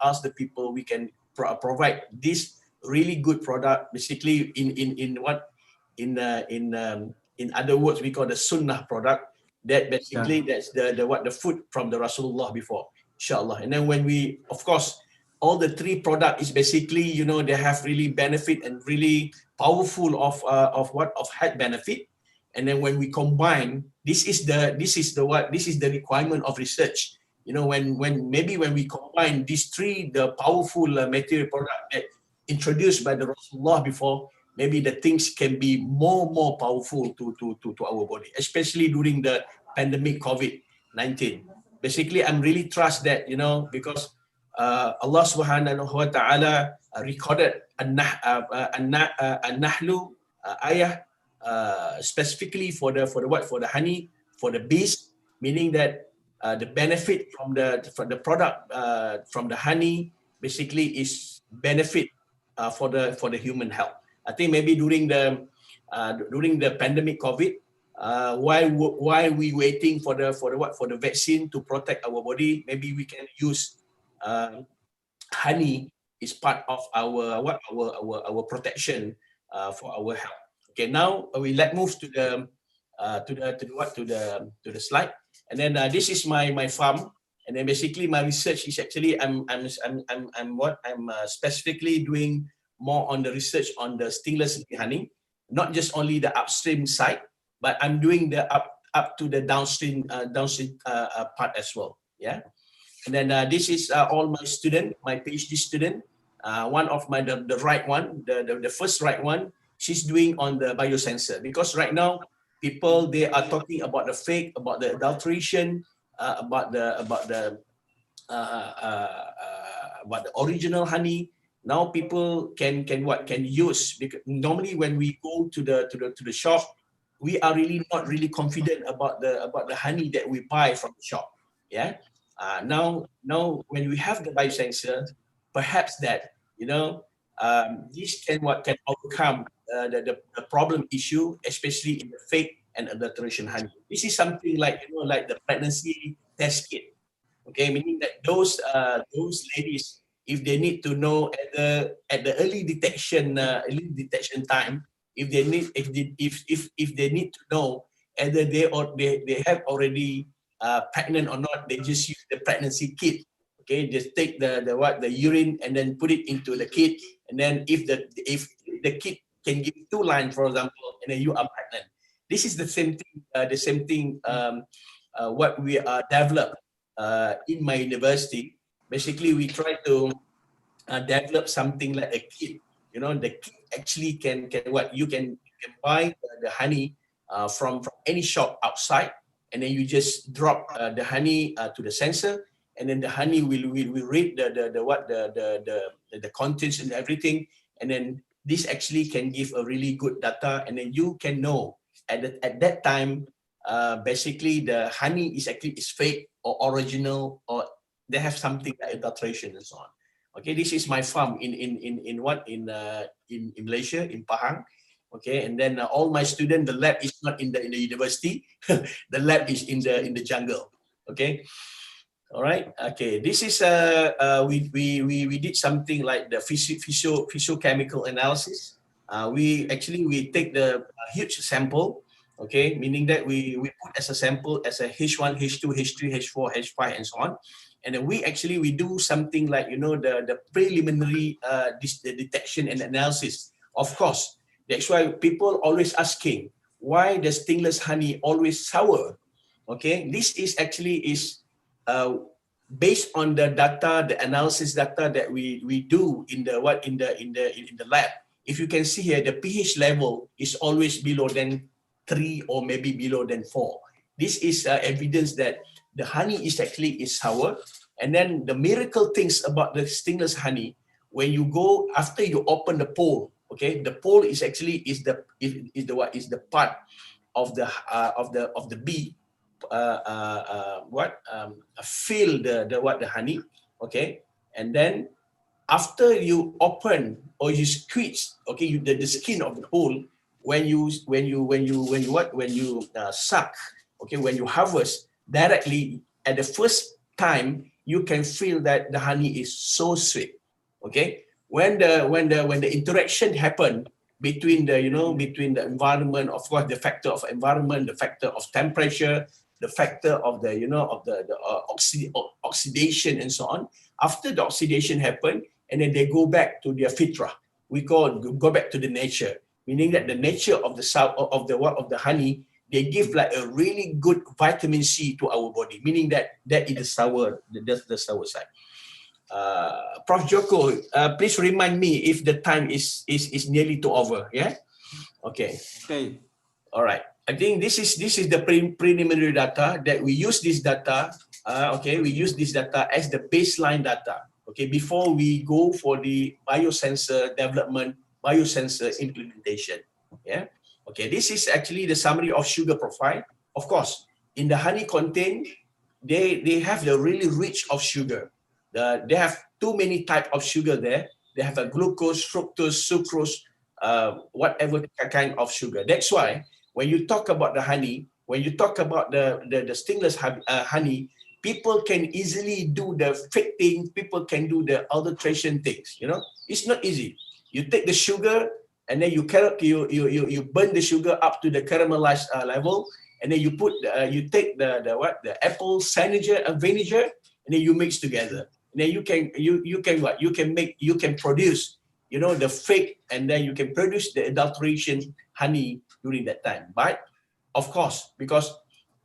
ask the people, we can provide this really good product, basically in other words we call the sunnah product, that basically that's the food from the Rasulullah before. inshallah. And then when we, of course, all the three product is basically, you know, they have really benefit and really powerful of health benefit. And then when we combine, this is the requirement of research. You know, when we combine these three, the powerful material product that introduced by the Rasulullah before, maybe the things can be more powerful to our body, especially during the pandemic COVID-19. Basically, I'm really trust that, you know, because Allah Subhanahu wa Taala recorded an-nahlu ayah specifically for the honey, for the bees, meaning that the benefit from the product from the honey basically is benefit for the human health. I think maybe during the pandemic COVID, why we waiting for the vaccine to protect our body? Maybe we can use honey is part of our protection for our health. Okay, now we move to the slide, and then this is my farm, and then basically my research is actually I'm specifically doing more on the research on the stingless honey, not just only the upstream side, but I'm doing the up to the downstream part as well. Yeah, and then this is all my student, my PhD student. One of the right one, the first right one, she's doing on the biosensor, because right now people, they are talking about the fake, about the adulteration, about the original honey. Now people can use, because normally when we go to the shop, we are really not really confident about the honey that we buy from the shop. Yeah. Now when we have the biosensor, perhaps that, you know, this can overcome the problem issue, especially in the fake and adulteration honey. This is something like, you know, like the pregnancy test kit. Okay, meaning that those ladies, if they need to know at the early detection time, if they need to know either they have already pregnant or not, they just use the pregnancy kit. Okay, just take the urine and then put it into the kit, and then if the kit can give 2 lines, for example, and then you are pregnant. This is the same thing. What we developed in my university. Basically, we try to develop something like a kit. You know, the kit actually can you can buy the honey from any shop outside, and then you just drop the honey to the sensor, and then the honey will read the contents and everything, and then this actually can give a really good data, and then you can know at that time basically the honey is fake or original, or they have something like adulteration and so on. Okay, this is my farm in Malaysia, in Pahang. Okay, and then all my students, the lab is not in the university, the lab is in the jungle. Okay. All right. Okay. This is we did something like the physiochemical analysis. We take the huge sample. Okay, meaning that we put as a sample as a H1, H2, H3, H4, H5, and so on. And then we do something like, you know, the preliminary the detection and analysis. Of course, that's why people always asking, why the stingless honey always sour? Okay, this is based on the data, the analysis data that we do in the lab. If you can see here, the pH level is always below than 3 or maybe below than 4. This is evidence that the honey is sour. And then the miracle things about the stingless honey, when you go after you open the pole, okay, the pole is the part of the bee feel the honey, okay, and then after you open or you squeeze, okay, the skin of the hole, when you suck, okay, when you harvest directly at the first time, you can feel that the honey is so sweet. Okay, when the interaction happen between the environment, of course, the factor of environment, the factor of temperature, the factor of the oxidation and so on. After the oxidation happen, and then they go back to their fitrah. We go back to the nature, meaning that the nature of the honey, they give like a really good vitamin C to our body, meaning that is the sour side. Prof. Joko, please remind me if the time is nearly to over. Yeah. Okay. Okay. All right. I think this is the preliminary data that we use this data. We use this data as the baseline data. Okay, before we go for the biosensor development, biosensor implementation. Yeah. Okay, this is actually the summary of sugar profile. Of course, in the honey content, they have the really rich of sugar. They have too many type of sugar there. They have a glucose, fructose, sucrose, whatever kind of sugar. That's why when you talk about the honey, when you talk about the stingless honey, people can easily do the fake things. People can do the adulteration things. You know, it's not easy. You take the sugar and then you burn the sugar up to the caramelized level, and then you take the apple vinegar, and then you mix together. And then you can produce, you know, the fake, and then you can produce the adulteration honey during that time. But of course, because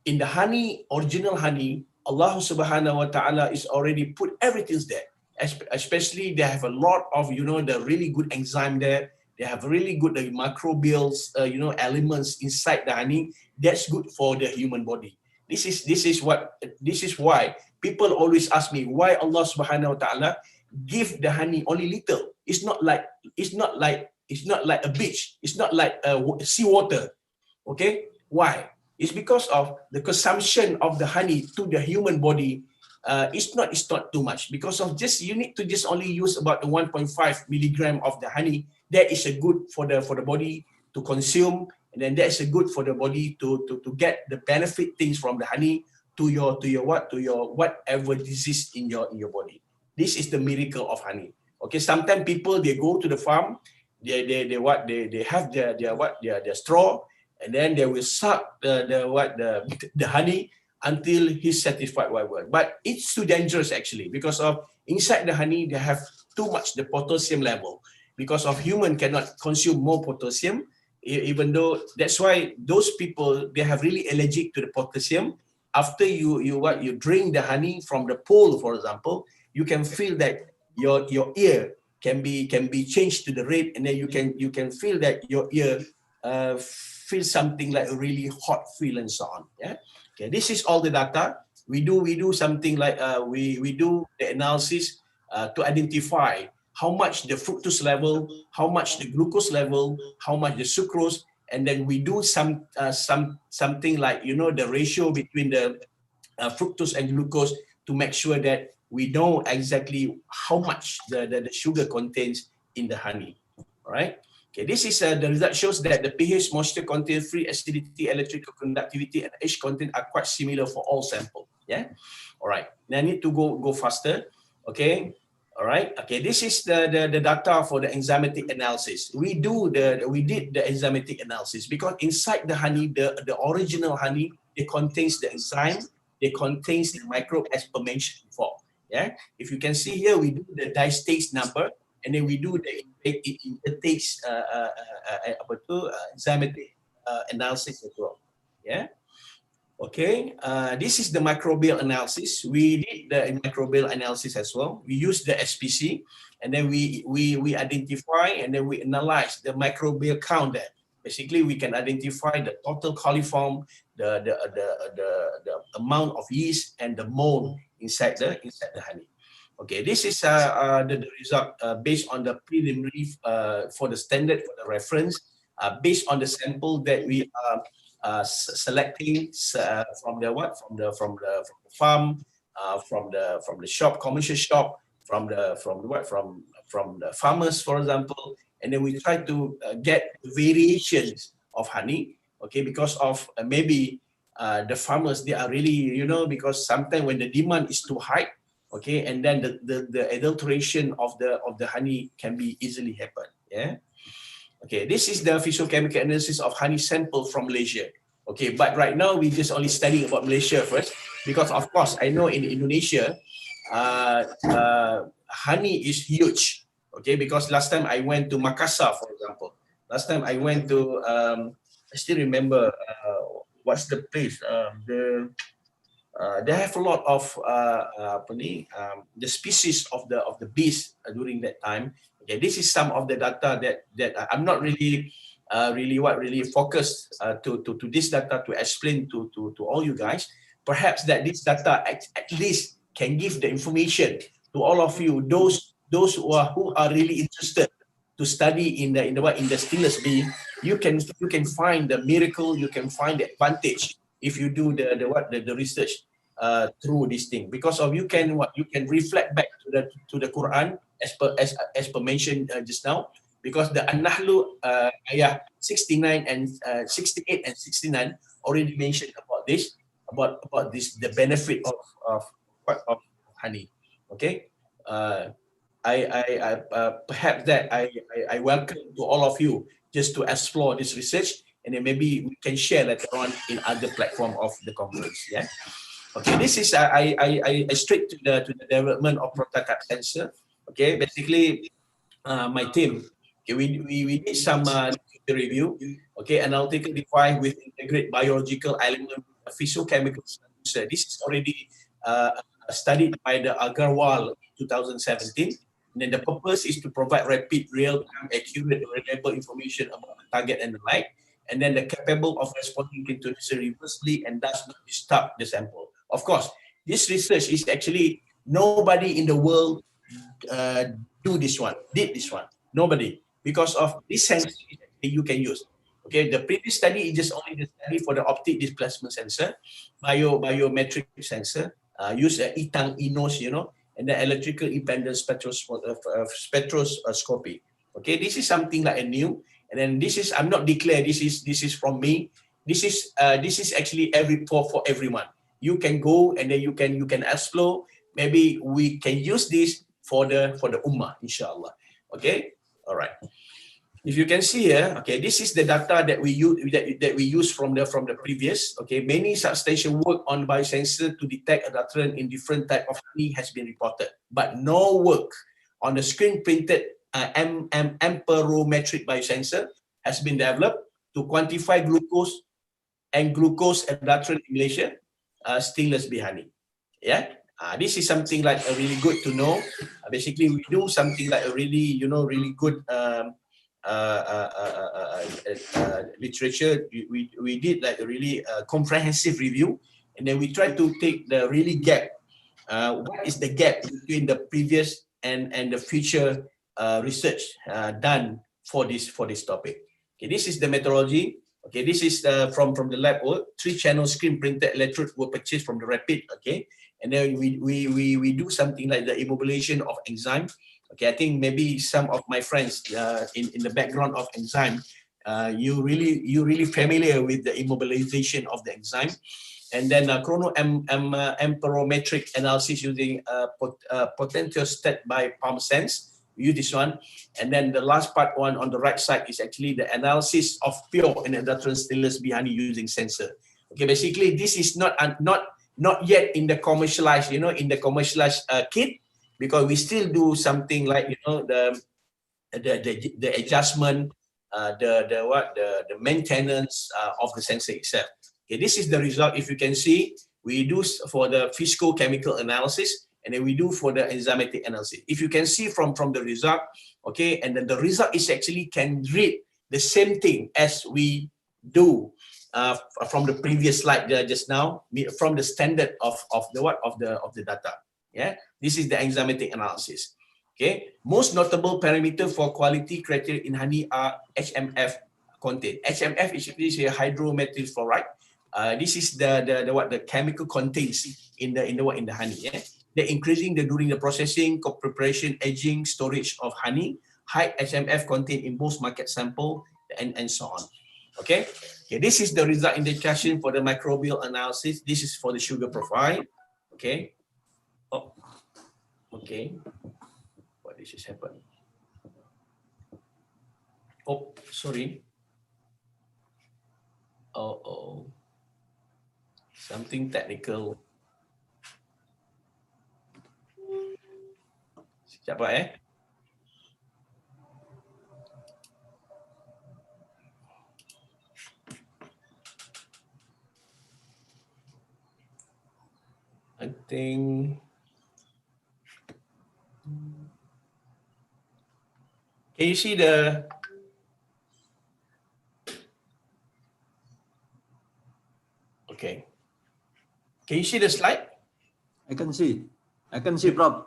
in the honey, original honey, Allah subhanahu wa ta'ala is already put everything there. Especially they have a lot of, you know, the really good enzyme there. They have really good microbials, elements inside the honey. That's good for the human body. This is why people always ask me why Allah subhanahu wa ta'ala give the honey only little. It's not like a beach. It's not like seawater. Okay? Why? It's because of the consumption of the honey to the human body. It's not too much. Because of just, you need to just only use about 1.5 milligram of the honey. That is a good for the body to consume, and then that is a good for the body to get the benefit things from the honey to your whatever disease in your body. This is the miracle of honey. Okay, sometimes people, they go to the farm, they have their straw, and then they will suck the honey until he's satisfied. But it's too dangerous actually, because of inside the honey they have too much the potassium level. Because of human cannot consume more potassium, even though that's why those people, they have really allergic to the potassium. After you drink the honey from the pool, for example, you can feel that your ear can be changed to the red, and then you can feel that your ear feel something like a really hot feel and so on. Yeah. Okay. This is all the data. We do something like we do the analysis to identify how much the fructose level, how much the glucose level, how much the sucrose, and then we do something like, you know, the ratio between the fructose and glucose to make sure that we know exactly how much the sugar contains in the honey. All right. Okay. This is the result shows that the pH, moisture content, free acidity, electrical conductivity, and H content are quite similar for all samples. Yeah. All right. Now I need to go faster. Okay. All right. Okay. This is the data for the enzymatic analysis. We did the enzymatic analysis because inside the honey, the original honey, it contains the enzyme, it contains the microbe as per mentioned before. Yeah. If you can see here, we do the diastase number, and then we do the intake enzymatic analysis as well. Yeah. Okay, this is the microbial analysis. We did the microbial analysis as well. We used the SPC, and then we identify, and then we analyze the microbial count there. Basically, we can identify the total coliform, the amount of yeast, and the mold inside the honey. Okay, this is the result based on the preliminary for the standard for the reference, based on the sample that we are selecting from the farm, from the shop, commercial shop, from the farmers, for example, and then we try to get variations of honey. Okay, because of maybe the farmers, they are really, you know, because sometimes when the demand is too high, okay, and then the adulteration of the honey can be easily happen. Yeah. Okay, this is the physiochemical analysis of honey sample from Malaysia. Okay, but right now we just only studying about Malaysia first, because of course I know in Indonesia, honey is huge. Okay, because last time I went to Makassar, for example. Last time I went to, I still remember what's the place? They have a lot of the species of the bees during that time. Okay, this is some of the data that I'm not really really focused to this data to explain to all you guys. Perhaps that this data at least can give the information to all of you, those who are really interested to study in the stingless bee. You can find the miracle, you can find the advantage if you do the research through this thing, because of you can reflect back to the Quran as per mentioned just now, because the An-Nahlu ayah 69 and 68 and 69 already mentioned about this, the benefit of honey. Okay, I perhaps that I welcome to all of you just to explore this research, and then maybe we can share later on in other platform of the conference. Yeah. Okay, this is I straight to the development of protocol cancer. Okay, basically my team. Okay, we did some review. Okay, analytical device with integrate biological element, physiochemical solution. This is already studied by the Agarwal in 2017. And then the purpose is to provide rapid, real-time, accurate, reliable information about the target and the like, and then they're capable of responding continuously reversely and does not disturb the sample. Of course, this research is actually nobody in the world did this one. Nobody, because of this sensor you can use. Okay, the previous study is just only the study for the optic displacement sensor, biometric sensor, use Itang Inos, and the electrical impedance spectroscopy. Okay, this is something like a new, and then this is, I'm not declare this is from me. This is actually for everyone. You can go and then you can explore. Maybe we can use this for the ummah, inshallah. Okay, all right. If you can see here, okay, this is the data that we use from the previous. Okay, many substantial work on biosensor to detect adulterant in different type of honey has been reported, but no work on the screen printed amperometric biosensor has been developed to quantify glucose adulterant in Malaysia, stingless bee honey. Yeah. This is something like a really good to know. Basically, we do something like a really, really good literature. We did like a really comprehensive review, and then we tried to take the really gap. What is the gap between the previous and the future research done for this topic? Okay, this is the methodology. Okay, this is from the lab work. 3-channel screen printed electrode were purchased from the Rapid. Okay, and then we do something like the immobilization of enzyme. Okay, I think maybe some of my friends in the background of enzyme, you really familiar with the immobilization of the enzyme, and then amperometric analysis using potentiostat by palm sense. We use this one, and then the last part one on the right side is actually the analysis of pure and adulterant stingless bee honey using sensor. Okay, basically this is not yet in the commercialized, kit, because we still do something like the adjustment, the maintenance of the sensor itself. Okay, this is the result. If you can see, we do for the physicochemical analysis, and then we do for the enzymatic analysis. If you can see from the result, okay, and then the result is actually can read the same thing as we do from the previous slide just now, from the standard of the data. Yeah, this is the enzymatic analysis. Okay, most notable parameter for quality criteria in honey are HMF content. HMF is a hydromethyl fluoride. This is the chemical contains in the honey. Yeah, they're increasing during the processing, preparation, aging, storage of honey. High HMF content in both market sample and so on. Okay, this is the result indication for the microbial analysis. This is for the sugar profile. Okay. Oh, okay. What this is happening? Oh, sorry. Oh. Something technical. Sekejap I think can you see the okay. Can you see the slide? I can see. I can see, Prof.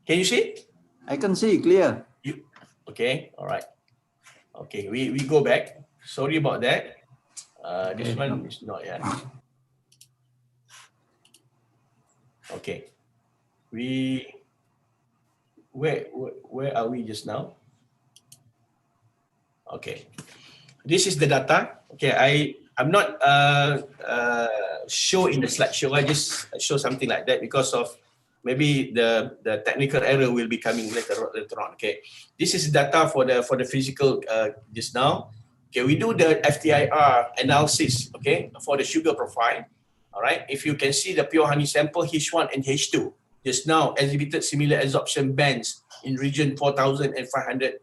Can you see? I can see clear. Okay, all right. Okay, we go back. Sorry about that. This one is not yet. Okay. Where are we just now? Okay. This is the data. Okay, I'm not show in the slideshow. I just show something like that because of maybe the technical error will be coming later on. Okay, this is data for the physical just now. Okay, we do the FTIR analysis. Okay, for the sugar profile. All right, if you can see the pure honey sample H1 and H2 just now exhibited similar absorption bands in region 4,500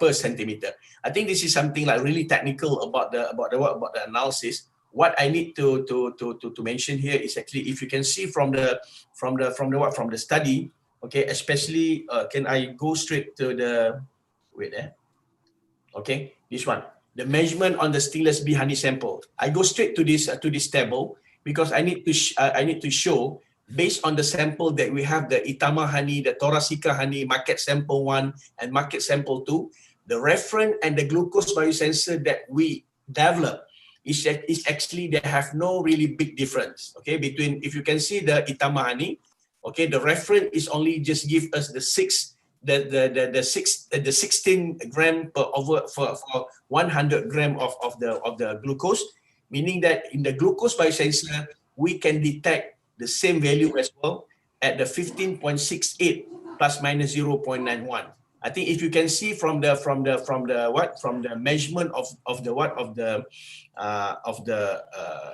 per centimeter. I think this is something like really technical about the analysis. What I need to mention here is actually if you can see from the study, okay, especially can I go straight to the okay, this one, the measurement on the stingless bee honey sample. I go straight to this table because I need to show based on the sample that we have, the Itama honey, the Thoracica honey, market sample 1 and market sample 2, the reference and the glucose biosensor that we develop is actually, they have no really big difference, okay, between, if you can see the Itama honey, okay, the reference is only just give us the 16 gram per over for 100 gram of the glucose, meaning that in the glucose biosensor, we can detect the same value as well at the 15.68 plus minus 0.91. I think if you can see from the measurement of the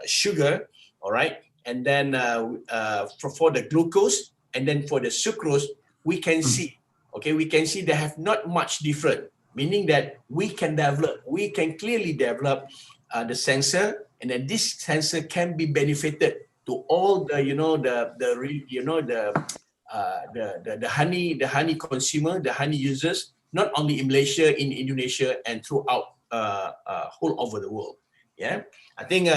sugar, all right, and then for the glucose and then for the sucrose, we can see, okay, we can see they have not much different, meaning that we can clearly develop the sensor, and then this sensor can be benefited to all the honey consumer, the honey users, not only in Malaysia, in Indonesia, and throughout whole over the world. Yeah, I think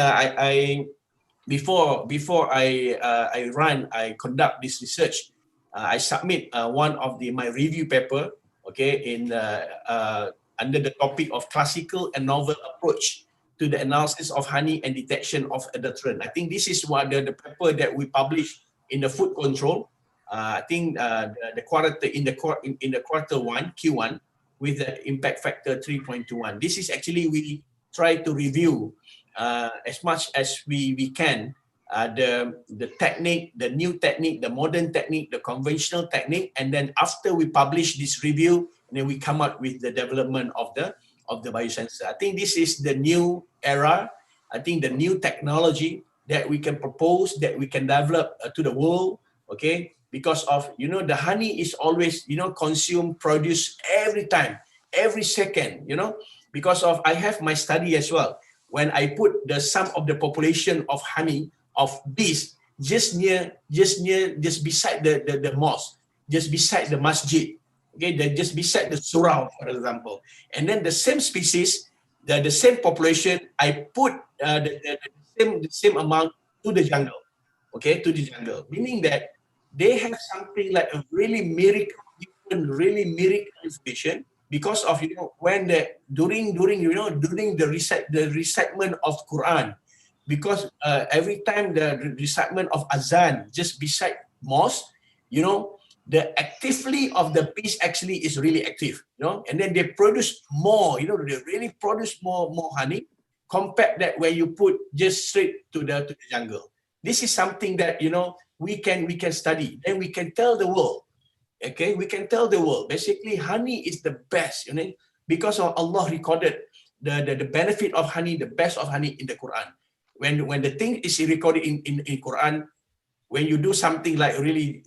before I conduct this research, I submit one of my review paper, okay, in under the topic of classical and novel approach to the analysis of honey and detection of adulterant. I think this is what the paper that we published in the food control. I think the quarter in the quarter 1 Q1 with the impact factor 3.21. This is actually, we try to review as much as we can the technique, the new technique, the modern technique, the conventional technique, and then after we publish this review, and then we come up with the development of the biosensor. I think this is the new era. I think the new technology that we can propose, that we can develop to the world, okay? Because of, the honey is always, consumed, produced every time, every second, because of, I have my study as well. When I put the sum of the population of honey, of bees, just beside the mosque, just beside the masjid, okay, just beside the surau, for example, and then the same species, the same population, I put the same amount to the jungle, okay, to the jungle, meaning that they have something like a really miracle information, because of when during the recitement of Quran, because every time the recitement of azan just beside mosque, the activity of the bees actually is really active, and then they produce more, they really produce more honey compared that where you put just straight to the jungle. This is something that we can study, and we can tell the world. Okay, we can tell the world basically honey is the best, because of Allah recorded the benefit of honey, the best of honey in the Quran. when the thing is recorded in Quran, when you do something like really,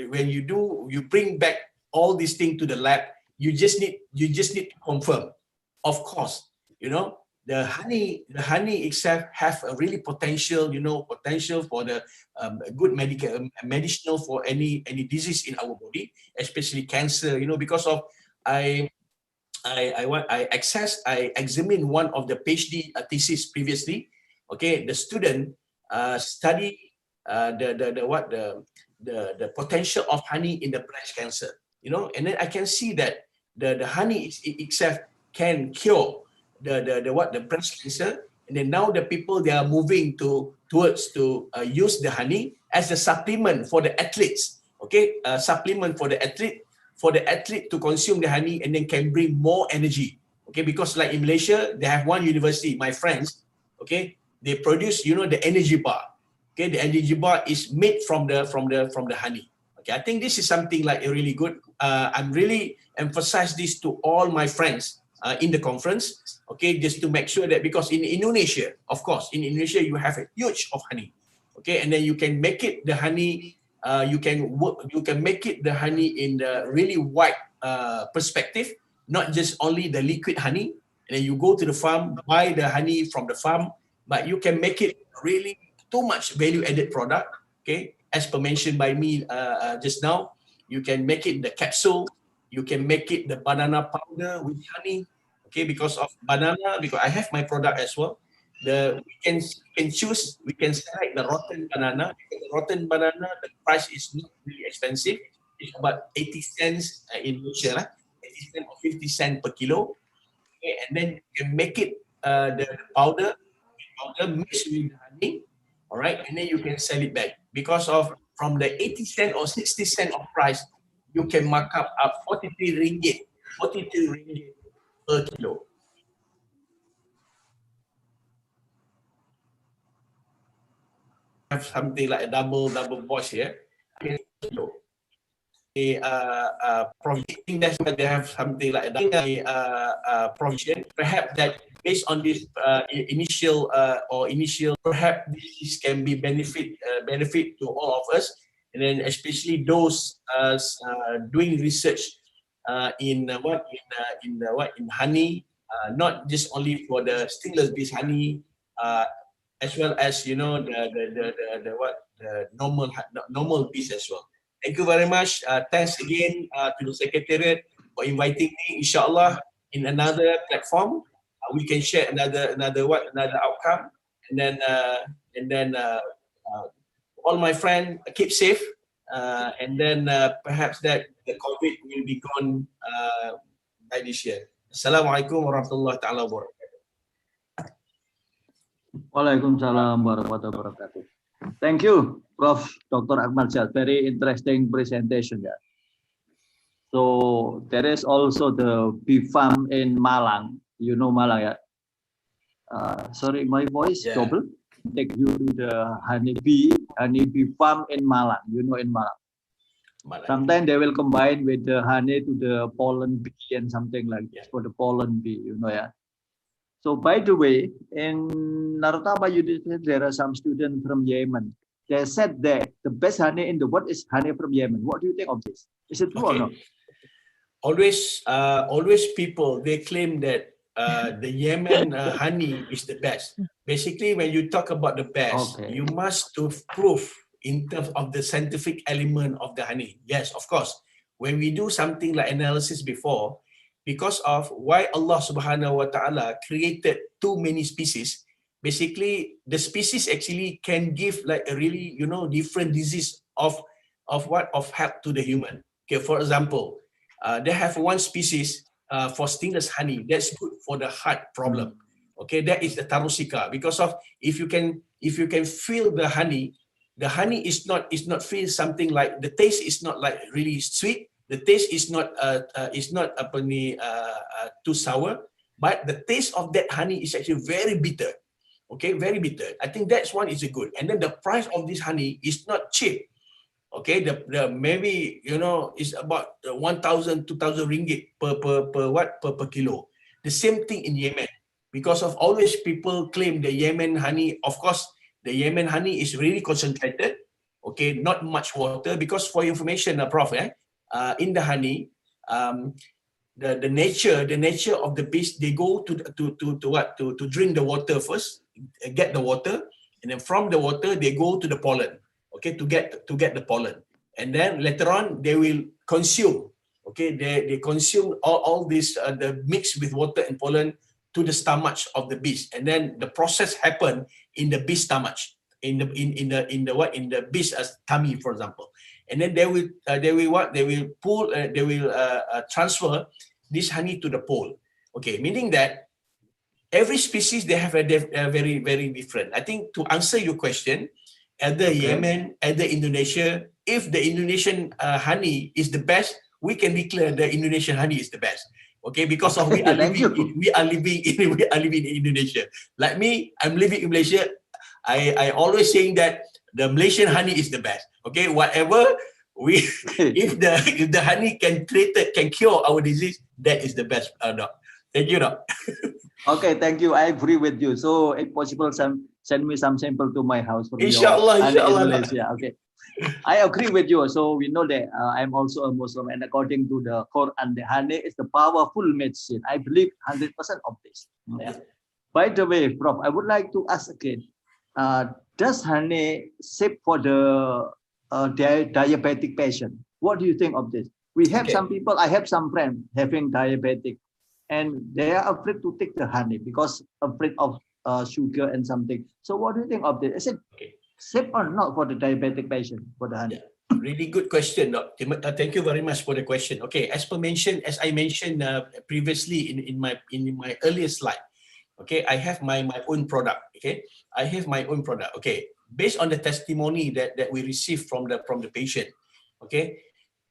when you bring back all these things to the lab, you just need to confirm. Of course, you know, the honey itself have a really potential, you know, potential for the good medicinal for any disease in our body, especially cancer, you know, because of I examined one of the PhD thesis previously. Okay, the student study the potential of honey in the breast cancer, you know, and then I can see that the honey itself can cure the breast cancer, and then now the people, they are moving towards use the honey as a supplement for the athletes. Okay, supplement for the athlete to consume the honey and then can bring more energy. Okay, because like in Malaysia, they have one university, my friends, okay, they produce, you know, the energy bar. Okay, the energy bar is made from the honey. Okay, I think this is something like really good. I'm really emphasize this to all my friends in the conference. Okay, just to make sure that, because in Indonesia, of course, in Indonesia you have a huge of honey. Okay, and then you can make it the honey. You can make it the honey in the really wide perspective, not just only the liquid honey. And then you go to the farm, buy the honey from the farm, but you can make it really too much value-added product. Okay, as per mentioned by me just now, you can make it the capsule, you can make it the banana powder with honey. Okay, because of banana, because I have my product as well. We can choose, we can select the rotten banana. Because the rotten banana, the price is not really expensive. It's about 80 cents in Malaysia, 80 cents or 50 cents per kilo. Okay, and then you can make it the powder mixed with honey. All right, and then you can sell it back. Because of from the 80 cent or 60 cent of price, you can mark up 43 ringgit per kilo. Have something like a double boss here. Provision, that's why they have something like a provision. Perhaps that based on this initial, perhaps this can be benefit to all of us, and then especially those doing research in honey, not just only for the stingless bees honey, as well as, you know, the normal bees as well. Thank you very much. Thanks again to the Secretariat for inviting me. Inshallah, in another platform, we can share another outcome. And then all my friends, keep safe. And then perhaps that the COVID will be gone by this year. Assalamualaikum warahmatullahi wabarakatuh. Waalaikumsalam warahmatullahi wabarakatuh. Thank you, Prof. Dr. Ahmad Syed. Very interesting presentation. Yeah. So there is also the bee farm in Malang. You know Malang, yeah? Sorry, my voice double. Take you to the honeybee farm in Malang. You know, in Malang. Sometimes they will combine with the honey to the pollen bee and something like that for the pollen bee. You know, yeah. So by the way, in Narutama University, there are some students from Yemen. They said that the best honey in the world is honey from Yemen. What do you think of this? Is it true or not? Always people, they claim that the Yemen honey is the best. Basically, when you talk about the best, you must to prove in terms of the scientific element of the honey. Yes, of course. When we do something like analysis before, because of why Allah Subhanahu wa Ta'ala created too many species, basically the species actually can give like a really, you know, different disease of help to the human. Okay, for example, they have one species for stingless honey that's good for the heart problem. Okay, that is the tarusika. Because of if you can feel the honey is not feel something like, the taste is not like really sweet. The taste is not too sour, but the taste of that honey is actually very bitter. Okay, very bitter. I think that's one is good. And then the price of this honey is not cheap. Okay, the maybe, you know, is about 1,000, 2,000 ringgit per kilo. The same thing in Yemen. because of always people claim the Yemen honey. Of course, the Yemen honey is really concentrated, okay, not much water, because for your information, Prof, in the honey, the nature of the bees, they go to drink the water first, get the water, and then from the water they go to the pollen, okay, to get the pollen, and then later on they will consume, okay, they consume all this the mix with water and pollen to the stomach of the bees, and then the process happen in the bee's stomach, in the bee's tummy, for example, and then they will transfer this honey to the pole, okay, meaning that every species, they have a very, very different. I think to answer your question, either Yemen, either Indonesia, if the Indonesian honey is the best, we can declare the Indonesian honey is the best. Okay, because of we are living in Indonesia. Like me, I'm living in Malaysia. I always saying that the Malaysian honey is the best. Okay, whatever if the honey can cure our disease, that is the best. Doc. Thank you, Doc. Okay, thank you. I agree with you. So, if possible, send me some sample to my house from Inshallah. Malaysia. Okay, I agree with you. So we know that I'm also a Muslim, and according to the Quran, the honey is the powerful medicine. I believe 100% of this. Yeah. By the way, Prof, I would like to ask again: does honey safe for the diabetic patient? What do you think of this? We have some people. I have some friends having diabetic, and they are afraid to take the honey because afraid of sugar and something. So what do you think of this? Is it safe or not for the diabetic patient for the honey? Yeah, really good question, Doc. Thank you very much for the question. Okay, as I mentioned previously in my earlier slide. Okay, I have my own product. Okay, I have my own product. Okay, based on the testimony that we received from the patient. Okay,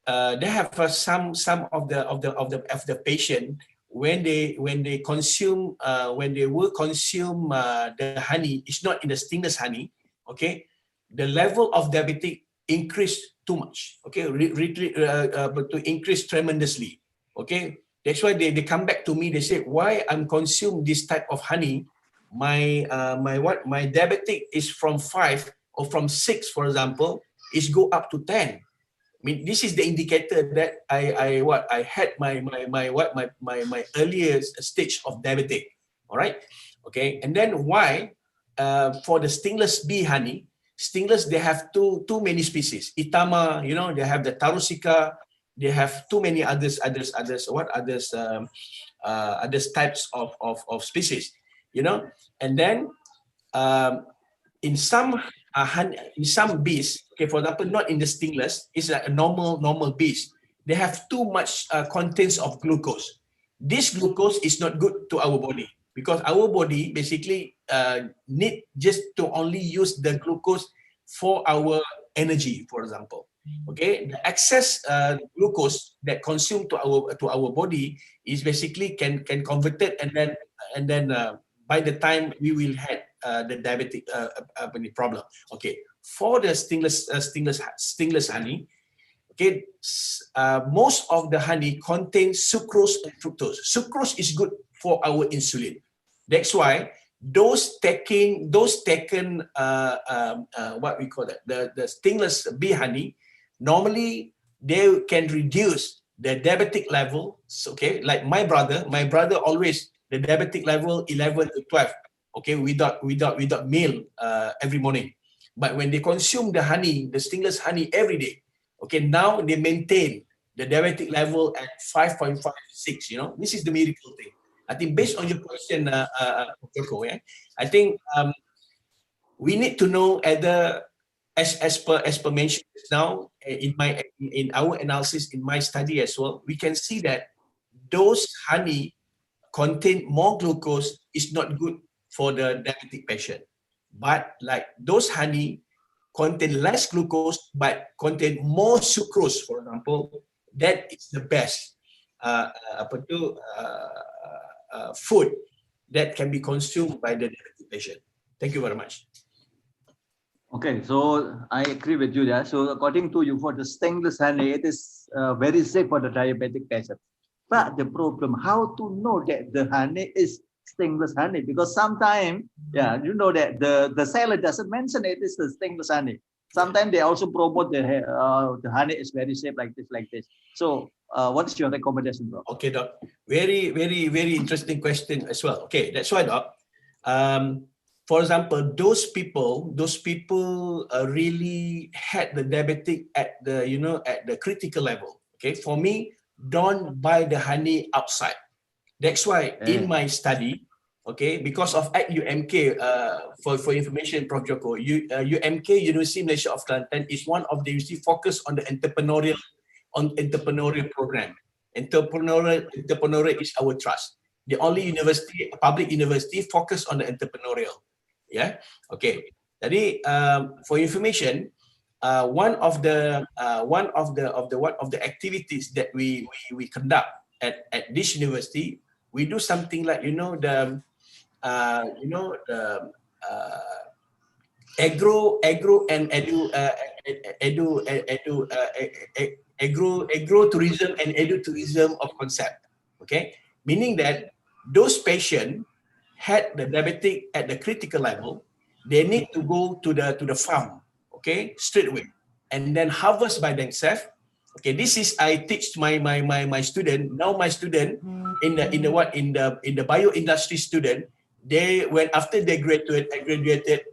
they have some of the patient when they consume the honey, it's not in the stingless honey. Okay, the level of diabetic increased too much. Okay, to increase tremendously. Okay, that's why they come back to me. They say, why I'm consume this type of honey? My diabetic is from 5 or from 6, for example, is go up to 10. I mean, this is the indicator that I had my earliest stage of diabetic. All right, okay, and then why? For the stingless bee honey, stingless, they have too many species. Itama, you know, they have the Tarusica, they have too many others types of species, you know. And then in some bees, okay, for example, not in the stingless, it's like a normal bees. They have too much contents of glucose. This glucose is not good to our body, because our body basically need just to only use the glucose for our energy, for example. Okay, the excess glucose that consumed to our body is basically can convert it, and then by the time we will have the diabetic problem. Okay, for the stingless honey, okay, most of the honey contains sucrose and fructose. Sucrose is good for our insulin. That's why those taken what we call that, the stingless bee honey, normally they can reduce the diabetic level. Okay, like my brother always the diabetic level 11 to 12. Okay, without meal every morning. But when they consume the honey, the stingless honey every day, okay, now they maintain the diabetic level at 5.56. You know, this is the miracle thing. I think based on your question, Joko, I think we need to know either as per mentioned now in our analysis, in my study as well, we can see that those honey contain more glucose is not good for the diabetic patient. But like those honey contain less glucose but contain more sucrose, for example, that is the best food that can be consumed by the diabetic patient. Thank you very much. Okay, so I agree with you there. So according to you, for the stingless honey, it is very safe for the diabetic patient. But the problem, how to know that the honey is stingless honey, because sometimes, yeah, you know that the seller doesn't mention it is the stingless honey. Sometimes they also promote the honey is very safe like this. So what is your recommendation, bro? Okay, Doc. Very, very, very interesting question as well. Okay, that's why, Doc. For example, those people really had the diabetic at the at the critical level. Okay, for me, don't buy the honey outside. That's why in my study, okay, because of at UMK, for information, Prof. Joko, UMK University Malaysia of Kelantan is one of the university focused on the entrepreneurial program. Entrepreneurial is our trust. The only university, public university, focused on the entrepreneurial. Yeah. Okay. Jadi, for information, one of the activities that we conduct at this university, we do something like agro and agro tourism and edu tourism of concept. Okay, meaning that those patients had the diabetic at the critical level, they need to go to the farm, okay, straight away, and then harvest by themselves. Okay, this is I teach my student. Now my student in the bio industry student, they after they graduated,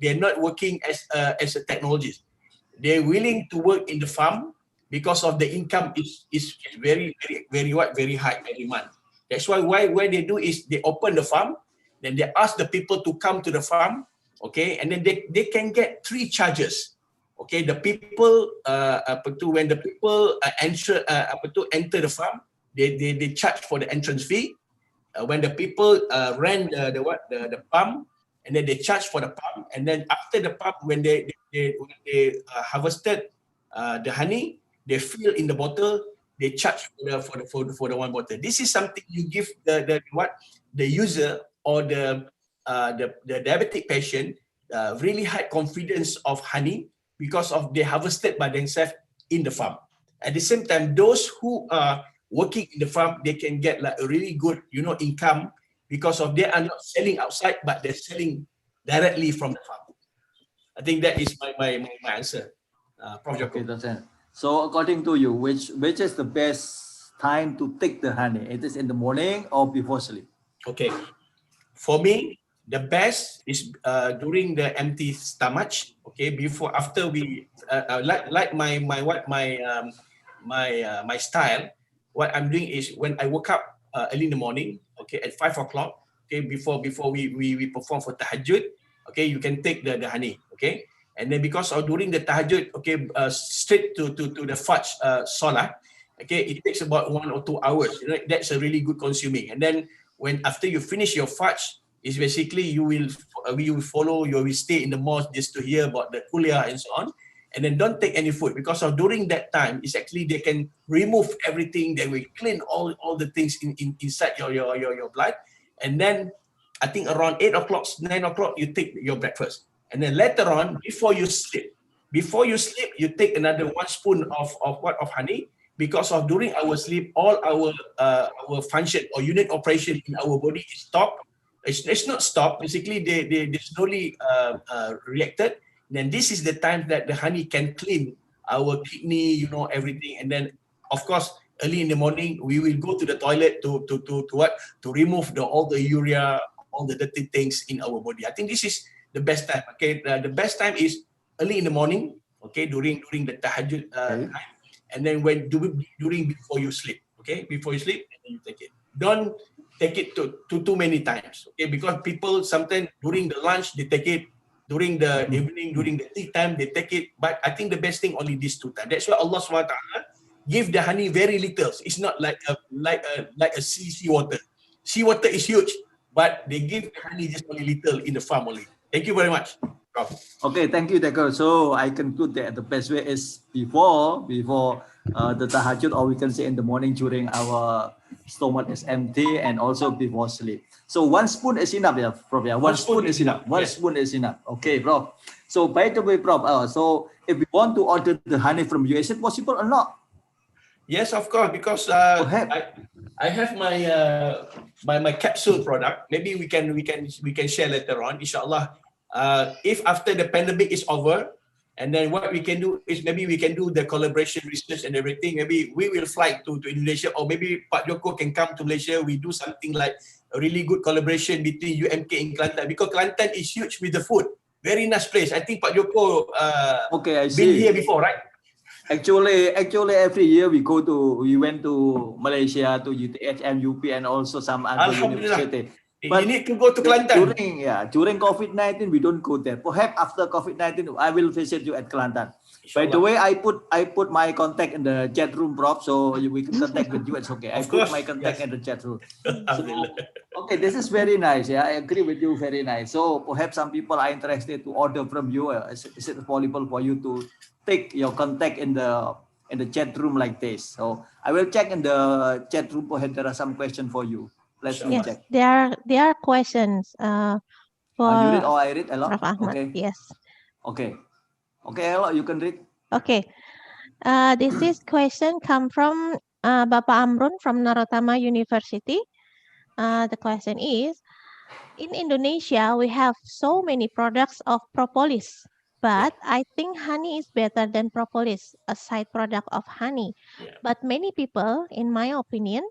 they're not working as a technologist. They're willing to work in the farm because of the income is very high every month. That's why they do is they open the farm, then they ask the people to come to the farm, okay, and then they can get 3 charges. Okay, the people when the people enter the farm, they charge for the entrance fee. When the people rent the pump, and then they charge for the pump, and then after the pump, when they harvested the honey, they fill in the bottle, they charge for the one bottle. This is something you give the user or the diabetic patient really high confidence of honey because of they harvested by themselves in the farm. At the same time, those who are working in the farm, they can get like a really good income because of they are not selling outside, but they're selling directly from the farm. I think that is my answer, Prof. Joko. Okay, so according to you, which is the best time to take the honey? It is in the morning or before sleep? Okay, for me, the best is during the empty stomach. Okay, after we like my style. What I'm doing is when I woke up early in the morning, okay, at 5 o'clock, okay, before we perform for tahajjud, okay, you can take the honey, okay, and then because of during the tahajjud, okay, straight to the fajr salah, okay, it takes about 1 or 2 hours. That's a really good consuming. And then when after you finish your fajr, is basically you will stay in the mosque just to hear about the kuliah and so on. And then don't take any food because of during that time is actually they can remove everything. They will clean all the things inside your blood. And then I think around 8 o'clock, 9 o'clock, you take your breakfast. And then later on, before you sleep, you take another 1 spoon of honey because of during our sleep, all our function or unit operation in our body is stopped. It's not stopped. Basically, they slowly reacted. Then this is the time that the honey can clean our kidney, everything. And then, of course, early in the morning, we will go to the toilet to remove all the urea, all the dirty things in our body. I think this is the best time. Okay, the best time is early in the morning. Okay, during the tahajjud time, and then before you sleep. Okay, before you sleep, and then you take it. Don't take it too many times. Okay, because people sometimes during the lunch they take it. During the evening, during the tea time, they take it. But I think the best thing only these 2 times. That's why Allah SWT give the honey very little. It's not like a sea water. Sea water is huge, but they give the honey just only little in the farm only. Thank you very much, Prof. Okay, thank you, Decker. So I conclude that the best way is before the tahajjud, or we can say in the morning during our stomach is empty, and also before sleep. So 1 spoon is enough, yeah, Prof. Yeah, 1 spoon is enough. 1 spoon is enough. Okay, Prof. So by the way, Prof, so if we want to order the honey from you, is it possible or not? Yes, of course, because I have my my capsule product. Maybe we can share later on, inshallah. If after the pandemic is over, and then what we can do is maybe we can do the collaboration research and everything. Maybe we will fly to Indonesia, or maybe Pak Joko can come to Malaysia. We do something like a really good collaboration between UMK and Kelantan, because Kelantan is huge with the food. Very nice place. I think Pak Joko okay, I been see. here before, right? Actually, every year we went to Malaysia, to UTH and UP, and also some other university. But you need to go to Kelantan. During COVID-19, we don't go there. Perhaps after COVID-19, I will visit you at Kelantan. Inshallah. By the way, I put my contact in the chat room, Prof, so we can contact with you. It's okay. I put my contact in the chat room. So, okay, this is very nice. Yeah, I agree with you. Very nice. So perhaps some people are interested to order from you. Is it possible for you to take your contact in the chat room like this? So I will check in the chat room. Perhaps there are some questions for you. Let's check. There are questions for you read or I read? Hello? Prof. Ahmad. Okay. Yes. Okay. Okay, hello, you can read. Okay. This is question come from Bapak Amrun from Narotama University. The question is, in Indonesia, we have so many products of propolis, but I think honey is better than propolis, a side product of honey. But many people, in my opinion,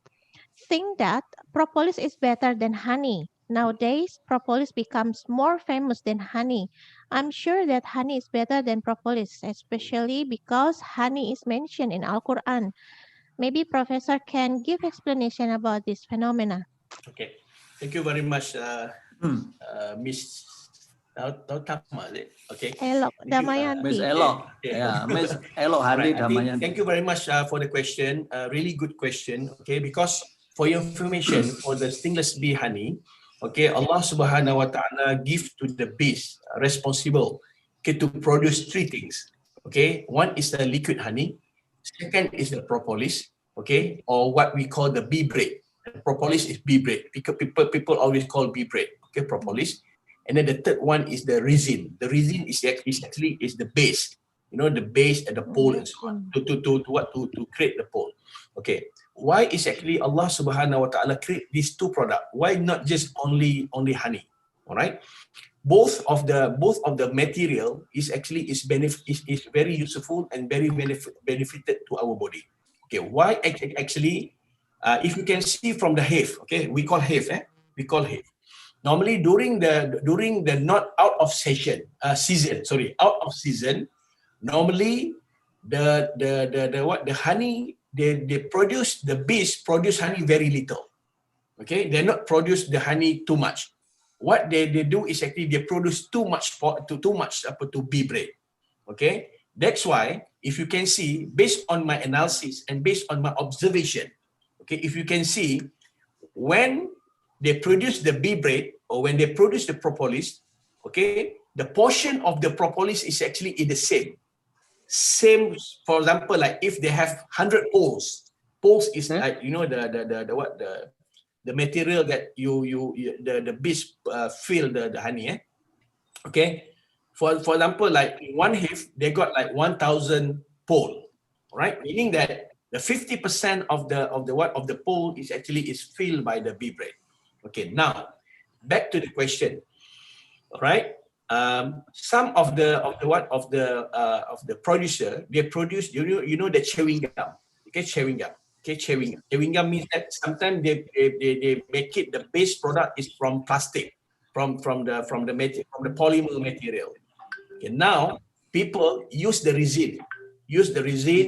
think that propolis is better than honey. Nowadays, propolis becomes more famous than honey. I'm sure that honey is better than propolis, especially because honey is mentioned in Al-Quran. Maybe Professor can give explanation about this phenomena. Okay, thank you very much, Miss Okay. Elok Damayanti. Miss Elok. Yeah, Miss Elok Hadi Damayanti. Thank you very much for the question. Really good question. Okay, because for your information, for the stingless bee honey, okay, Allah Subhanahu Wa Taala give to the bees responsible, okay, to produce three things. Okay, one is the liquid honey, second is the propolis, okay, or what we call the bee bread. The propolis is bee bread because people always call bee bread. Okay, propolis. And then the third one is the resin. The resin is actually the base, you know, the base and the pole and so on to create the pole. Okay, why is actually Allah Subhanahu Wa Taala create these two products? Why not just only honey? All right, both of the material is actually is very useful and very benefited to our body. Okay, why actually? If you can see from the hive, okay, we call hive. Normally during the not out of season, normally the honey they produce, the bees produce honey very little. Okay, they not produce the honey too much. What they do is actually they produce too much to bee bread. Okay, that's why if you can see, based on my analysis and based on my observation, okay, if you can see, when they produce the bee bread or when they produce the propolis, okay, the portion of the propolis is actually in the same. For example, like if they have 100 poles is like, you know, the material that the bees fill the honey. Okay, for example, like in one hive they got like 1,000 pole, right? Meaning that the 50% of the pole is filled by the bee bread. Okay, now back to the question. All right, some of the producer, they produce, you know the chewing gum. Okay, chewing gum. Okay, chewing gum means that sometimes they make it, the base product is from plastic, from the polymer material. Okay, now people use the resin,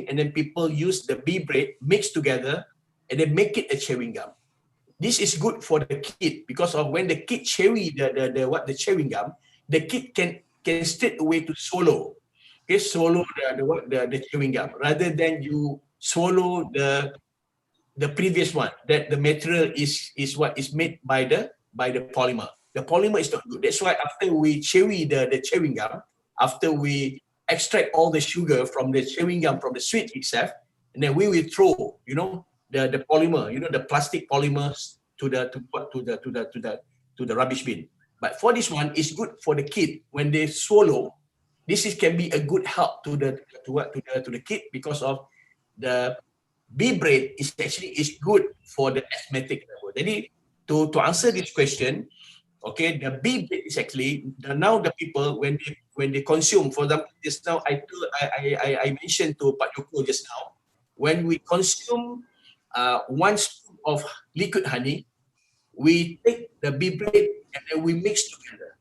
and then people use the bee bread mixed together and then make it a chewing gum. This is good for the kid because of when the kid chewy the chewing gum, the kid can straight away to swallow. Okay, swallow the chewing gum rather than you swallow the previous one, that the material is what is made by the polymer. The polymer is not good. That's why after we chewy the chewing gum, after we extract all the sugar from the chewing gum from the sweet itself, and then we will throw, you know, the polymer, you know, the plastic polymers to the rubbish bin. But for this one, it's good for the kid when they swallow. This can be a good help to the kid because of the bee bread is good for the asthmatic level. Jadi to answer this question, okay, the bee bread is actually now the people when they consume. For example, just now I mentioned to Pak Joko just now, when we consume 1 spoon of liquid honey, we take the bee bread and then we mix together.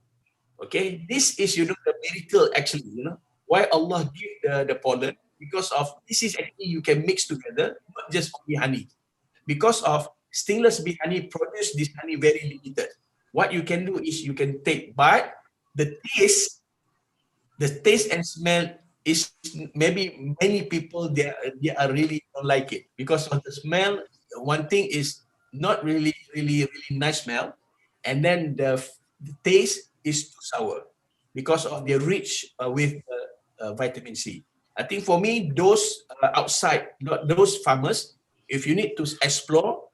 Okay, this is the miracle actually. Why Allah give the pollen, because of this is actually you can mix together, not just only honey. Because of stingless bee honey produce this honey very limited. What you can do is you can take, but the taste and smell is maybe many people they are really don't like it because of the smell. One thing is not really nice smell, and then the taste is too sour because of the rich with vitamin C. I think for me, those outside, those farmers, if you need to explore,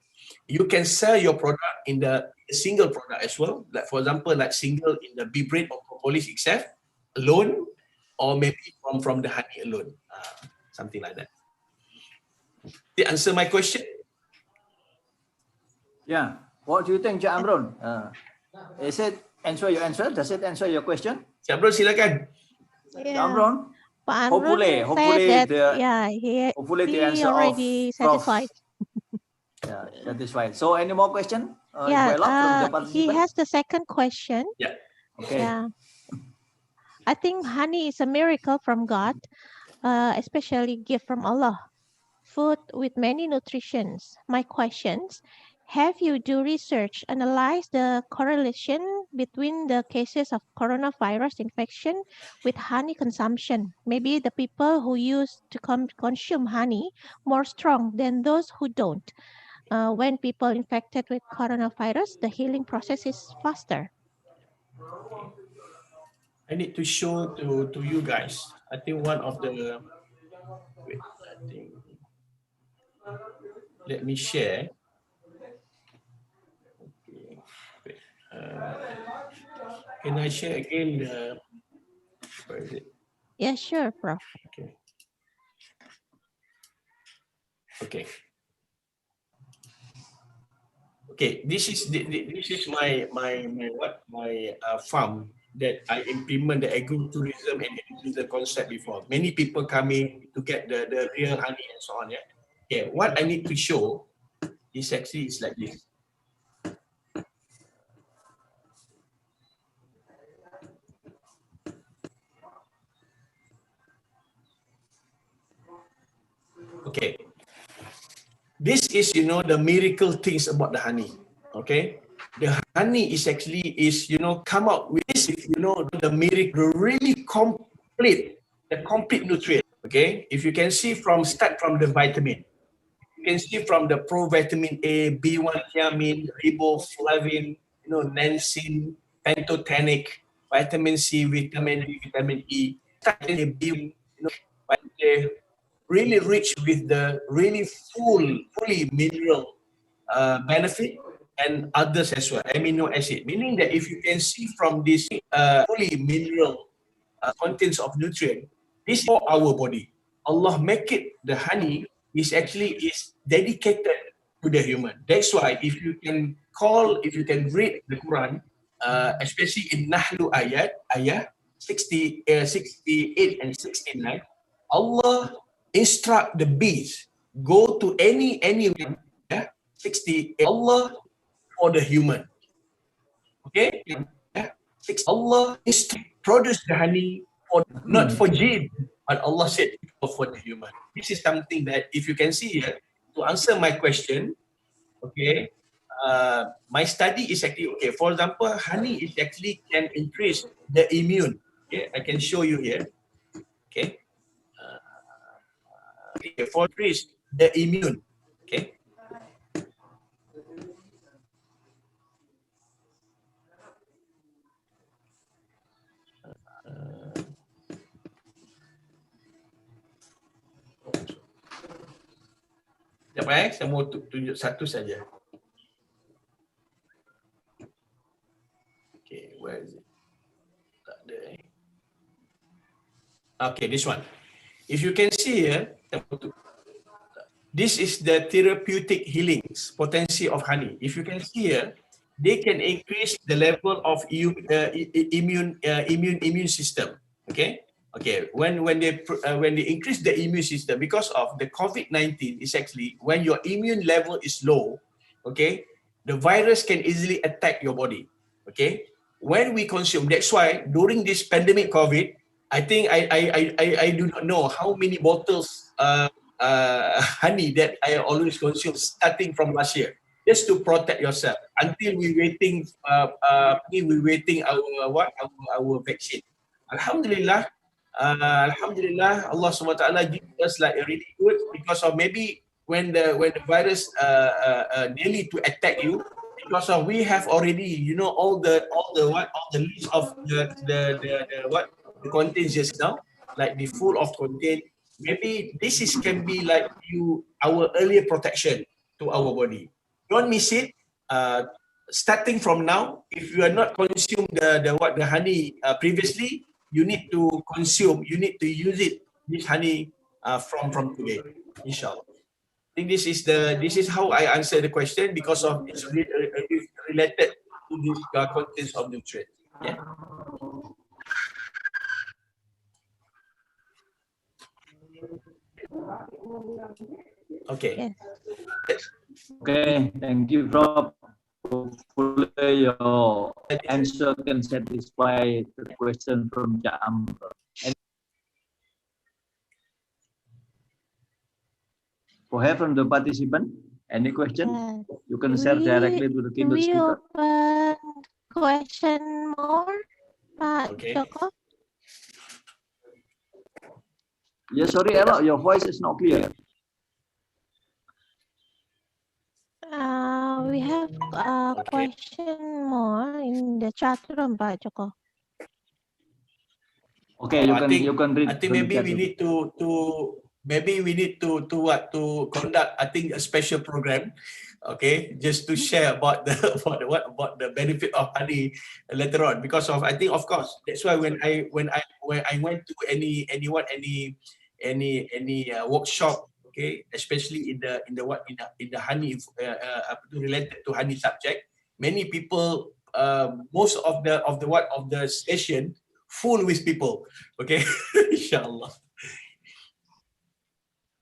you can sell your product in the single product as well. Like for example, like single in the bee bread or propolis itself alone, or maybe from the honey alone, something like that. Did I answer my question? Yeah. What do you think, Cik Amron? Is it answer your answer? Does it answer your question? Cik Amron, silakan. Cik Amron? Pak Amron Hopefully said that, the hopefully the answer already of Prof. satisfied. Yeah, satisfied. So any more question? Yeah, from the he participant? has the second question. Yeah. Okay. Yeah. I think honey is a miracle from God, especially gift from Allah. Food with many nutritions. My questions: have you do research, analyze the correlation between the cases of coronavirus infection with honey consumption? Maybe the people who used to consume honey more strong than those who don't. When people infected with coronavirus, the healing process is faster. I need to show to you guys. I think one of the let me share. Okay. Can I share again where is it? Yeah, sure, Prof. Okay. Okay. Okay. This is my farm that I implement the agritourism and the concept before. Many people coming to get the real honey and so on. Yeah. Okay. What I need to show is actually is like this. Okay. This is, the miracle things about the honey. Okay. The honey is actually come out with this, the miracle, really complete, the complete nutrient. Okay. If you can see start from the vitamin, you can see from the provitamin A, B1 thiamine, riboflavin, niacin, pantothenic, vitamin C, vitamin D, vitamin E, B, really rich with the really fully mineral benefit and others as well, amino acid, meaning that if you can see from this fully mineral contents of nutrient, this is for our body. Allah make it, the honey is dedicated to the human. That's why if you can read the Quran, especially in Nahlu ayat 68 and 69, Allah instruct the bees go to anyone. 60 Allah for the human. Okay. Allah produce the honey not for jinn, but Allah said for the human. This is something that if you can see here, to answer my question, okay, my study is actually, okay, for example, honey is actually can increase the immune. Okay, I can show you here. Okay. For increase the immune. Okay. Sekejap saya mau tunjuk satu saja. Okay, where is it? Tak ada. Okay, this one. If you can see here, This is the therapeutic healings potency of honey. If you can see here, they can increase the level of immune system. Okay. When they increase the immune system, because of the COVID-19 is actually when your immune level is low. Okay, the virus can easily attack your body. Okay, when we consume, that's why during this pandemic COVID, I think I do not know how many bottles honey that I always consume starting from last year, just to protect yourself until we waiting our vaccine. Alhamdulillah, Allah SWT give us like a really good, because of maybe when the virus nearly to attack you, because of we have already all the list of the contents just now, like the full of content. Maybe this can be like our earlier protection to our body. Don't miss it. Starting from now, if you are not consume the honey previously, you need to consume. You need to use this honey from today, inshallah. I think this is how I answer the question, because of it's related to the contents of nutrients. Yeah. Okay. Yes. Okay, thank you, Prof. Hopefully your answer can satisfy the question from Jam. From the participant, any question? You can share directly to the keynote speaker. Open question more, Pak Joko? Yeah, sorry, Ella, your voice is not clear. We have a question more in the chat room, Pak Joko. Okay, you can read. I think maybe we need to conduct, I think, a special program, okay, just to share about the benefit of honey later on, because of, I think, of course, that's why when I went to any workshop, okay, especially in the honey related to honey subject, many people, most of the session full with people, okay. Inshallah.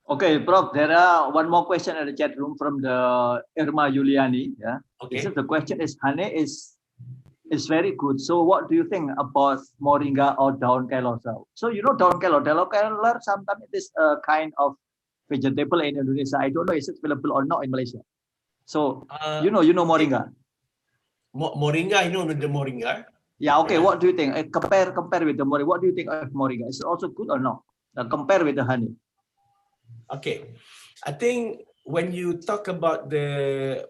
Okay, Prof, there are one more question in the chat room from the Irma Yuliani. Yeah. Okay. The question is, honey is very good. So what do you think about moringa or daun kelor? So you know daun kelor. Daun kelor sometimes it is a kind of vegetable in Indonesia. I don't know if it's available or not in Malaysia. So you know moringa. Moringa, I know the moringa. Yeah. Okay. What do you think? Compare with the moringa. What do you think of moringa? Is it also good or not? Compare with the honey. Okay, I think when you talk about the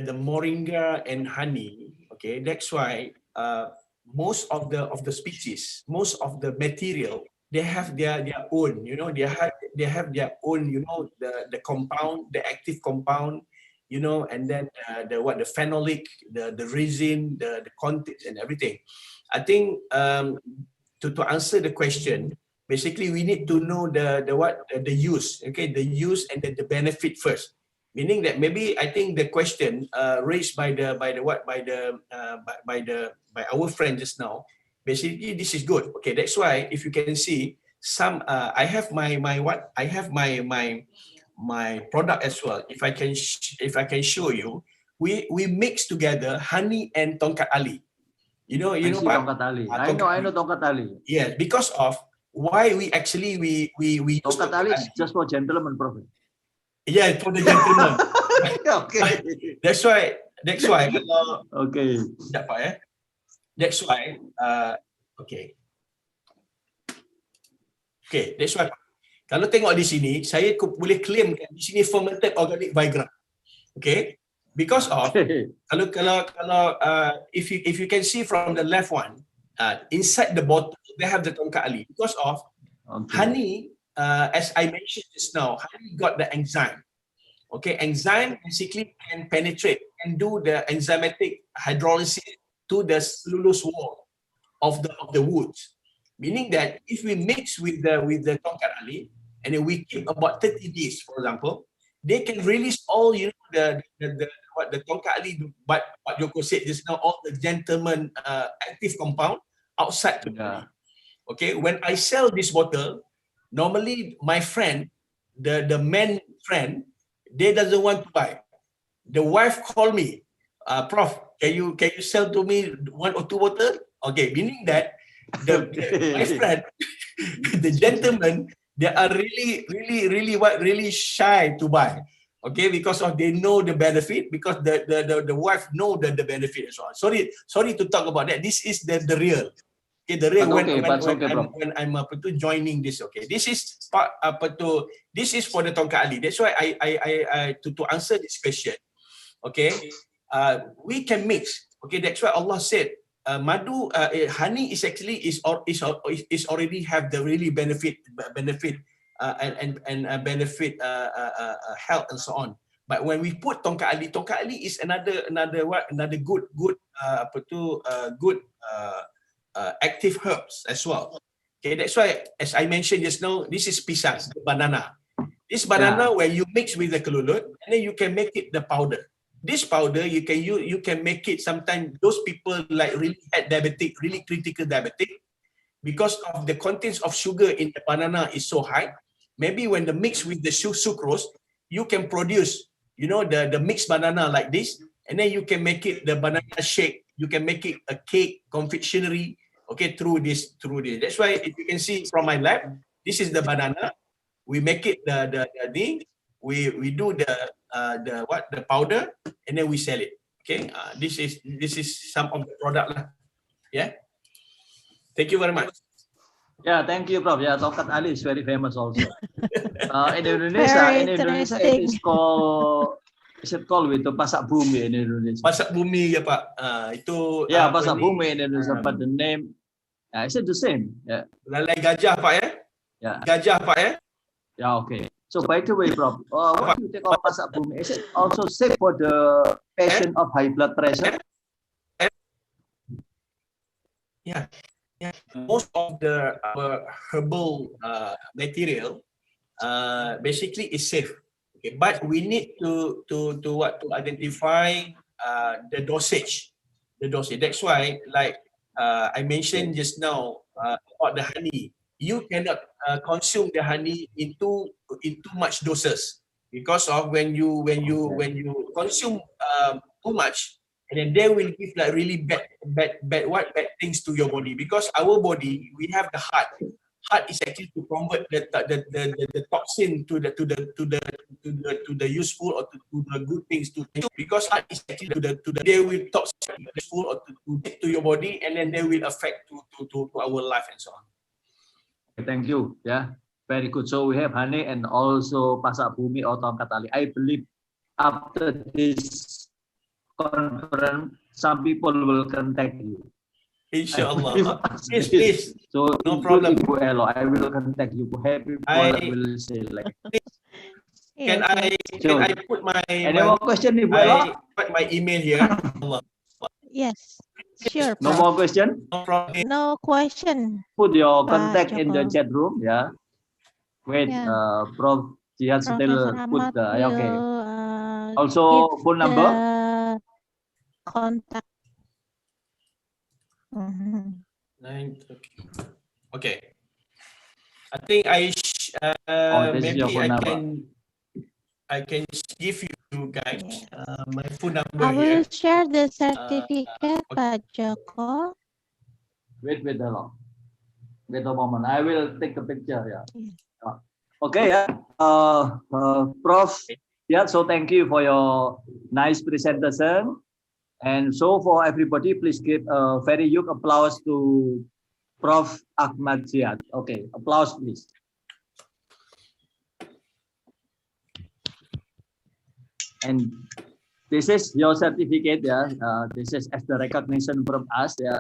moringa and honey, okay, that's why most of the species, most of the material, they have their own, they have their own, the compound, the active compound, and then the phenolic, the resin, the contents and everything. I think to answer the question, basically we need to know the use, okay, the use and the benefit first. Meaning that maybe I think the question raised by our friend just now, basically this is good. Okay, that's why if you can see some, I have my product as well. If I can show you, we mix together honey and tongkat ali. You know tongkat ali. I know tongkat ali. Yeah, because of why we actually we tongkat ali is just for gentlemen, Prof. Yeah, for the gentleman. Okay. That's why. Okay. That's why. Okay. That's why. Kalau tengok di sini, saya boleh claim di sini fermented organic Viagra. Okay. Because of kalau if you can see from the left one, inside the bottle they have the tongkat ali. Because of honey, as I mentioned just now, honey got the enzyme. Okay, enzyme basically can penetrate and do the enzymatic hydrolysis to the cellulose wall of the woods. Meaning that if we mix with the tongkat ali and then we keep about 30 days, for example, they can release all, you know, what the tongkat ali, but what Joko said just now, all the gentleman active compound outside the body. Okay, when I sell this bottle, normally my friend, the man friend, they doesn't want to buy. The wife call me, Prof, can you sell to me 1 or 2 bottles? Okay, meaning that my friend, the gentlemen, they are really shy to buy. Okay, because of they know the benefit, because the wife know the benefit as well. Sorry to talk about that. This is the real. Okay, the real when I'm joining this. Okay, this is part this is for the tongkat ali. That's why I to answer this question. Okay, we can mix. Okay, that's why Allah said madu, honey is actually is already have the really benefit and benefit health and so on. But when we put tongkat ali is another good good active herbs as well. Okay, that's why as I mentioned just now, this is pisang, the banana. This banana when you mix with the kelulut, and then you can make it the powder. This powder you can make it. Sometimes those people like really had diabetic, really critical diabetic, because of the contents of sugar in the banana is so high. Maybe when the mix with the sucrose, you can produce, you know, the mixed banana like this, and then you can make it the banana shake. You can make it a cake, confectionery. Okay, through this. That's why if you can see from my lab, this is the banana. We make it the thing. We do the powder, and then we sell it. Okay, this is some of the product lah. Yeah. Thank you very much. Yeah, thank you, Prof. Yeah, tongkat ali is very famous also. In Indonesia, it is called. Is it called with the pasak bumi in Indonesia? Pasak bumi ya Pak. Itu. Yeah, pasak bumi in Indonesia, but the name, is it the same? Yeah. Lalai gajah Pak ya? Yeah. Gajah Pak ya? Yeah, okay. So by the way, Prof, what do you think of pasak bumi? Is it also safe for the patient of high blood pressure? Yeah. Most of the herbal material basically is safe. Okay, but we need to identify the dosage. That's why, like I mentioned just now about the honey. You cannot consume the honey into much doses, because of when you consume too much, and then they will give like really bad things to your body, because our body, we have the heart is actually to convert the toxin to the useful or to the good things because heart is actually they will toxin useful or to your body, and then they will affect to our life and so on. Thank you. Yeah, very good. So we have honey and also pasak bumi or tongkat ali. I believe after this conference, some people will contact you. Inshallah. Yes, please. So no problem. Ibu Elo, I will contact you. Happy I will say like. Can I put my any more question, Ibu Elo? Put my email here. Yes. Sure. No more question? No question. Put your contact in the chat room, yeah. Wait, Prof. Jihad still put the okay. Also phone number. Contact. Okay. I think maybe I can give you guys my phone number. I will share the certificate, Pak Joko. Wait a moment. I will take a picture. Yeah. Okay. Yeah. Prof. Yeah. So thank you for your nice presentation. And so for everybody, please give a very huge applause to Prof. Ahmad Jihad. Okay, applause please. And this is your certificate, yeah. This is as the recognition from us, yeah.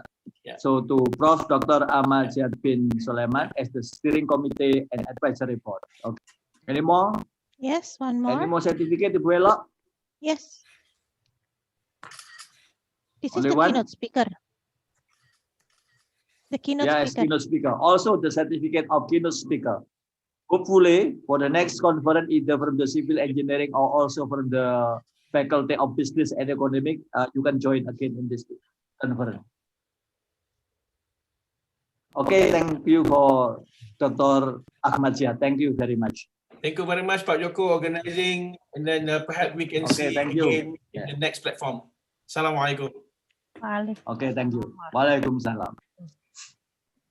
So to Prof. Dr. Ahmad Jihad bin Sulaiman as the steering committee and advisory board. Okay. Any more? Yes, one more. Any more certificate, Ibu Elo? Yes. This Only is the one? keynote speaker. The keynote speaker. Yes, keynote speaker. Also the certificate of keynote speaker. hopefully for the next conference, either from the civil engineering or also from the faculty of business and economic, you can join again in this conference. Okay, thank you for Dr. Ahmad Syah. Thank you very much. Thank you very much, Pak Joko, organizing, and then perhaps we can see again in the next platform. Assalamualaikum. Okay, thank you. Waalaikumsalam.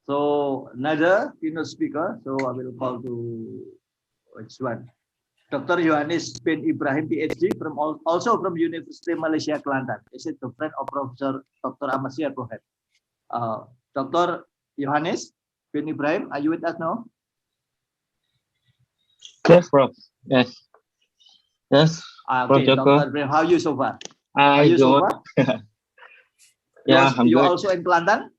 So another keynote speaker. So I will call to which one? Dr. Yohanes bin Ibrahim, PhD, from also from University Malaysia Kelantan. Is it the friend of Professor Dr. Ahmad Syah? Go ahead. Dr. Yohanes bin Ibrahim, are you with us now? Yes, Prof. Yes. Yes. Okay, Dr. Ibrahim, how are you so far? Are you so far? Yeah, I'm you good. also in Kelantan?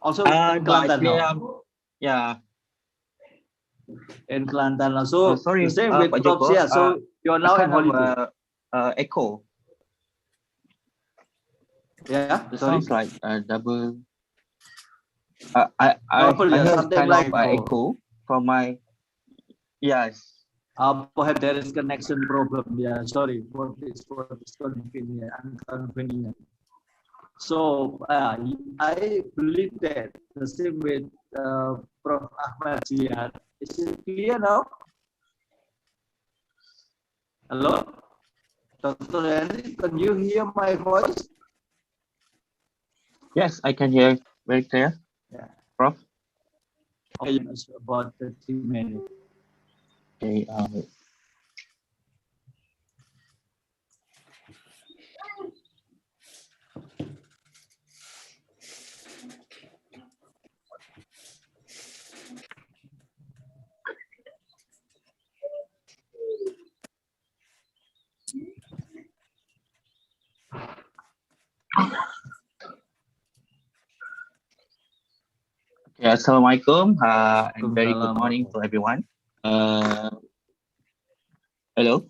Also in Kelantan now? Yeah. In Kelantan also. Sorry, the same with Pak Prof. Joko. Syah. So you are now in holiday. Echo. Yeah, It sorry. sounds like double. Double, I yeah, heard something kind like of echo from my. Yes. Perhaps there is connection problem. Yeah, sorry for this inconvenience. So I believe that the same with Prof. Ahmad Syah. Is it clear now? Hello, Dr. Henry, can you hear my voice? Yes, I can hear very clear. Yeah. Prof. Okay, about 30 minutes. Okay. Yeah, Assalamualaikum and very good morning to everyone. Hello,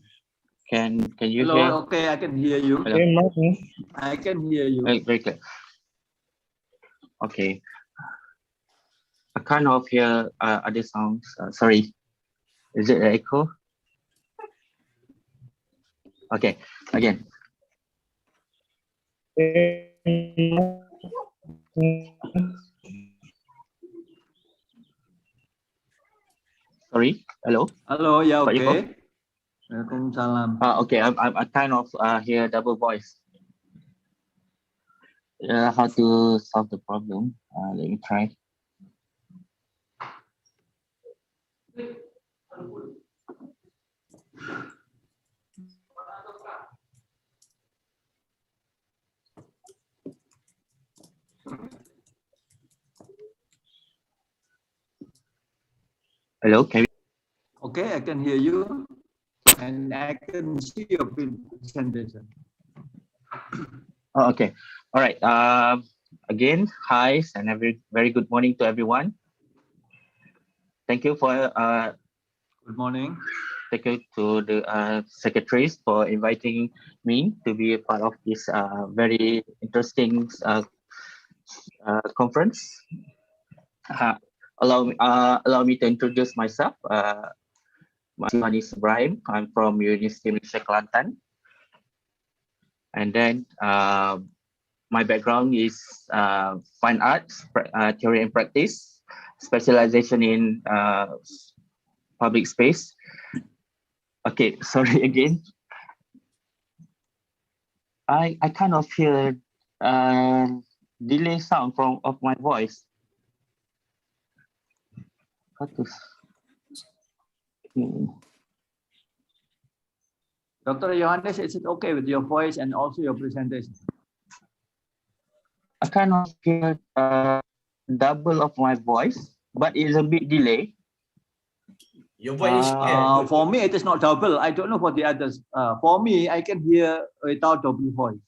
can you Hello, hear? okay, I can hear you. Hello. I can hear you. Very clear. Okay. I kind of hear other sounds. Sorry, is it an echo? Okay, again. Sorry, hello. Hello, yeah, Pak Joko? okay. Waalaikumsalam. Okay, I kind of hear double voice. How to solve the problem? Let me try. Hello, can you? Okay, I can hear you, and I can see your presentation. Oh, okay. All right. Again, hi and very good morning to everyone. Thank you for good morning. Thank you to the secretaries for inviting me to be a part of this very interesting conference. Allow me to introduce myself. My name is Ibrahim. I'm from University Malaysia Kelantan. And then my background is fine arts, theory and practice, specialization in public space. Okay, sorry again. I kind of hear delay sound of my voice. Dr. Yohanes, is it okay with your voice and also your presentation? I kind of hear double of my voice, but it's a bit delay. Your voice is clear. For me, it is not double. I don't know for the others. For me, I can hear without double voice.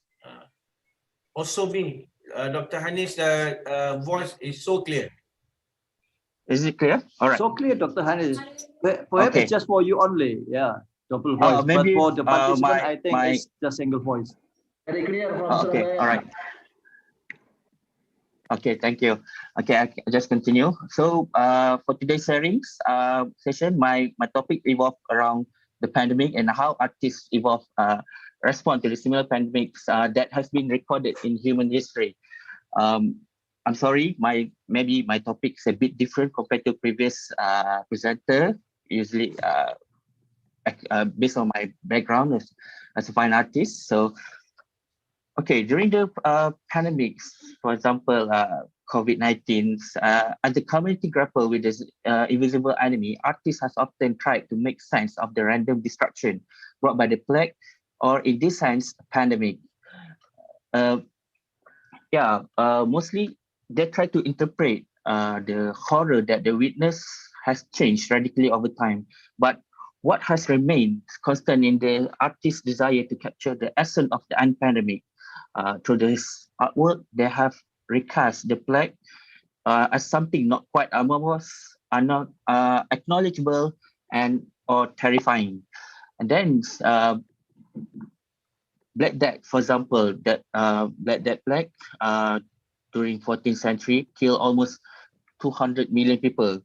Also me, Dr. Hanis' voice is so clear. Is it clear? All right. So clear, Dr. Hanis. Perhaps Okay. it's just for you only. Yeah, double voice. Maybe, but for the participant, I think my... it's just single voice. Very clear from okay, all right. Okay, thank you. Okay, I just continue. So for today's session, my topic evolved around the pandemic and how artists respond to the similar pandemics that has been recorded in human history. I'm sorry, maybe my topic is a bit different compared to previous presenter. Usually, based on my background as a fine artist. So, okay, during the pandemics, for example, COVID-19, as the community grapple with this invisible enemy, artists has often tried to make sense of the random destruction brought by the plague, or in this sense, pandemic. Mostly they try to interpret the horror that the witness has changed radically over time. But what has remained constant in the artist's desire to capture the essence of the pandemic through this artwork, they have recast the plague as something not quite amorphous, not acknowledgeable, or terrifying. And then Black Death, for example, that Black Death plague during 14th century killed almost 200 million people.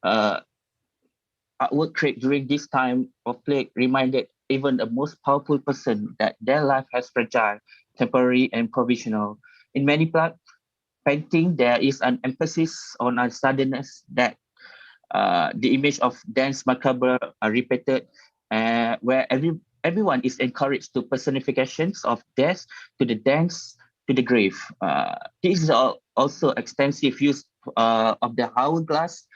Artwork created during this time of plague reminded even the most powerful person that their life has fragile, temporary, and provisional. In many painting, there is an emphasis on a suddenness that the image of dance macabre are repeated, where everyone is encouraged to personifications of death, to the dance, to the grave. This is also extensive use of the hourglass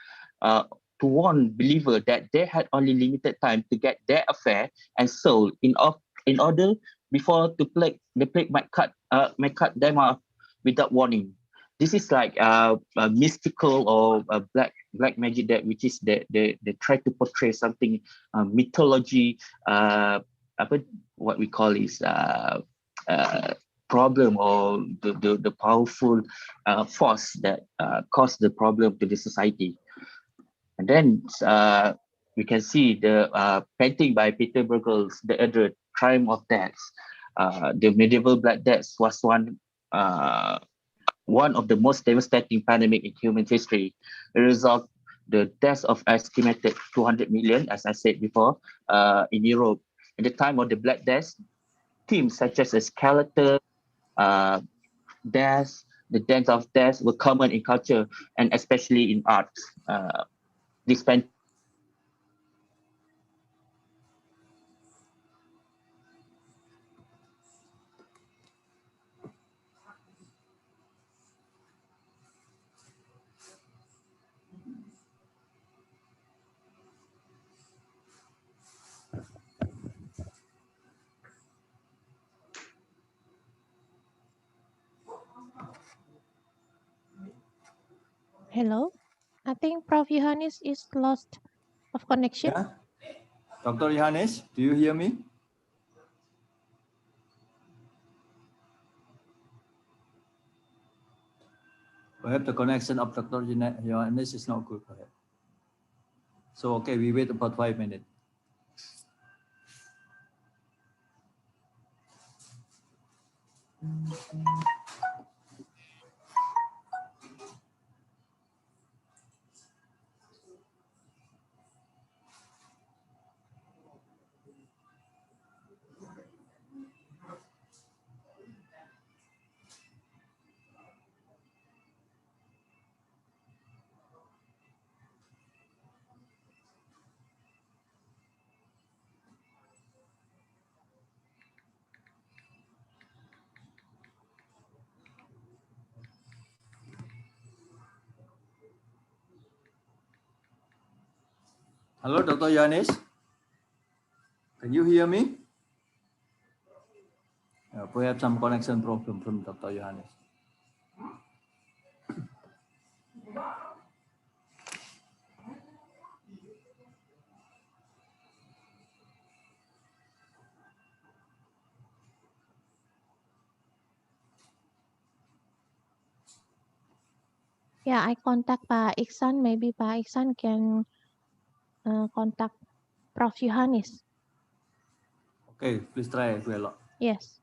to warn believer that they had only limited time to get their affair and soul in order before the plague might cut them off without warning. This is like a mystical or a black magic that which is that they try to portray something mythology, what we call is problem or the powerful force that caused the problem to the society. And then we can see the painting by Peter Bruegel's The Triumph of Death. The medieval Black Death was one of the most devastating pandemic in human history. The result, the deaths of estimated 200 million, as I said before, in Europe. At the time of the Black Death, themes such as the skeleton, death, the dance of death were common in culture and especially in art. This painting Hello, I think Prof. Johannes is lost of connection. Yeah. Dr. Johannes, do you hear me? Perhaps the connection of Dr. Johannes is not good. Perhaps. So, okay, we wait about 5 minutes. Hello, Dr. Johannes. Can you hear me? Perhaps some connection problem from Dr. Johannes. Yeah, I contact Pak Iksan. Maybe Pak Iksan can contact Prof. Johannes. Okay, please try as well. Yes.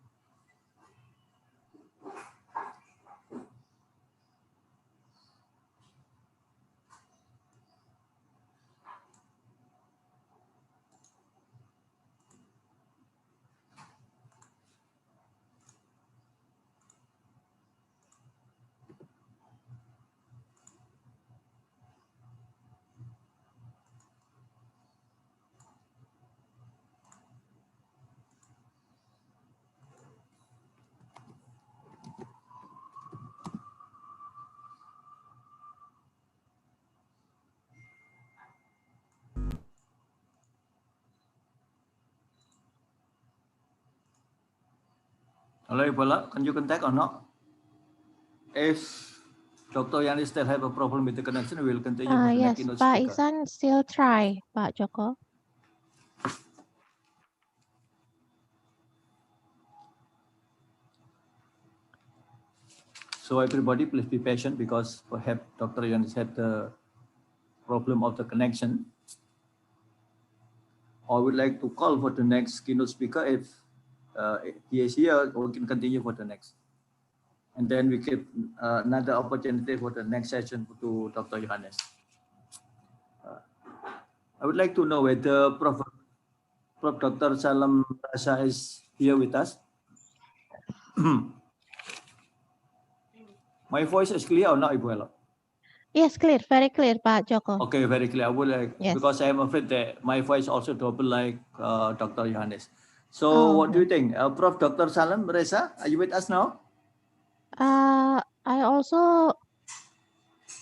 Hello, Ibola, can you contact or not? If Dr. Yani still have a problem with the connection, we will continue with the next Yes, keynote Pak speaker. Isan still try, Pak Joko. So everybody, please be patient because perhaps Dr. Yanis had the problem of the connection. I would like to call for the next keynote speaker. If he is here, we can continue for the next. And then we give another opportunity for the next session to Dr. Johannes. I would like to know whether Prof. Dr. Salam Rasa is here with us. My voice is clear or not, Ibu Ella? Yes, clear, very clear, Pak Joko. Okay, very clear. I would like, Yes. because I am afraid that my voice also double like Dr. Johannes. So Oh, what do you think? Prof. Dr. Salam Reza, are you with us now? I also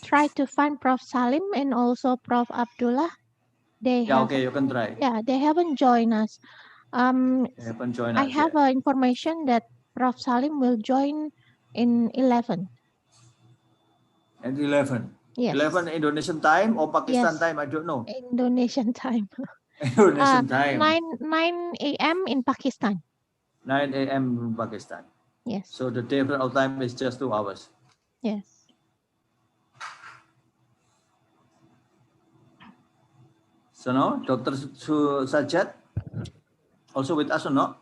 try to find Prof. Salim and also Prof. Abdullah. They Yeah, have, okay, you can try. yeah, they haven't joined us. They haven't joined I us have yet. information that Prof. Salim will join in 11. And 11. Yes. 11 Indonesian time or Pakistan Yes. time? I don't know. Indonesian time. Indonesian time. 9 a.m. in Pakistan. 9 a.m. in Pakistan. Yes. So the difference of time is just 2 hours. Yes. So now, Dr. Sajjad also with us or not?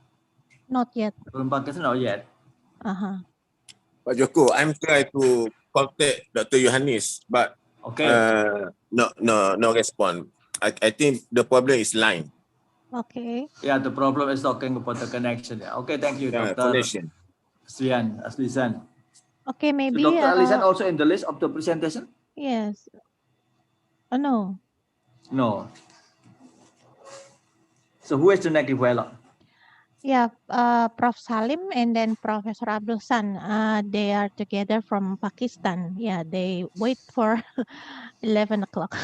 Not yet. From Pakistan, not yet. Pak Joko, I'm trying to contact Dr. Johannes, but Okay. No response. I think the problem is line. Okay. Yeah, the problem is talking about the connection. Yeah. Okay, thank you, Yeah, Dr. connection. Aslisan. Okay, So maybe. Dr. Alisan also in the list of the presentation? Yes. No. No. So who is the next developer? Yeah, Prof. Salim and then Professor Abdul San. They are together from Pakistan. Yeah, they wait for 11 o'clock.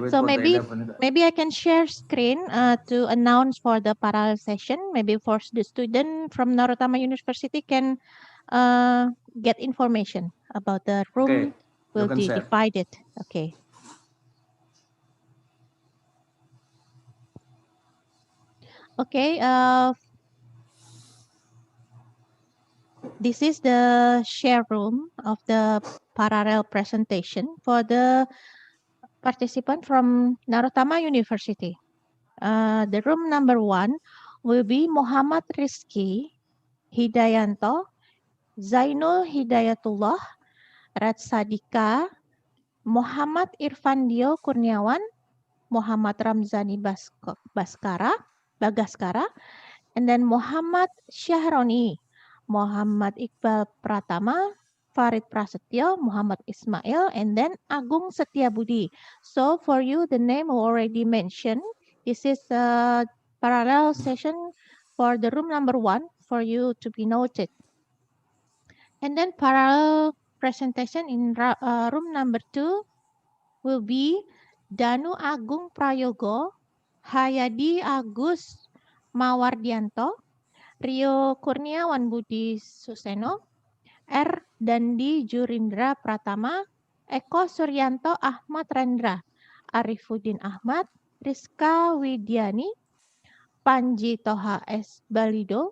So maybe I can share screen to announce for the parallel session. Maybe for the student from Narotama University can get information about the room. Will be divided. Okay. Okay. This is the share room of the parallel presentation for the participant from Narotama University. The room number 1 will be Muhammad Rizki Hidayanto, Zainul Hidayatullah, Ratsadika, Muhammad Irfandio Kurniawan, Muhammad Ramzani Bagaskara, and then Muhammad Syahroni, Muhammad Iqbal Pratama, Farid Prasetyo, Muhammad Ismail, and then Agung Setiabudi. So for you, the name already mentioned. This is a parallel session for the room number 1 for you to be noted. And then parallel presentation in room number 2 will be Danu Agung Prayogo, Hayadi Agus Mawardianto, Rio Kurniawan Budi Suseno, R. Dandi Jurindra Pratama, Eko Suryanto Ahmad Rendra, Arifuddin Ahmad, Rizka Widiani, Panji Toha S. Balido,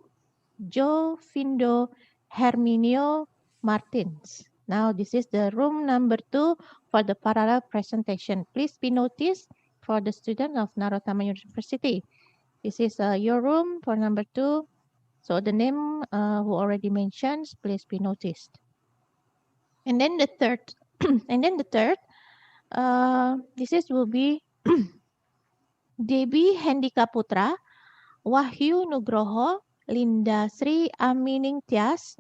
Jo Vindo Herminio Martins. Now this is the room number 2 for the parallel presentation. Please be noticed for the student of Narotama University. This is your room for number 2. So the name who already mentioned, please be noticed. And then the third, this will be Debbie Hendika Putra, Wahyu Nugroho, Linda Sri Amining Tias,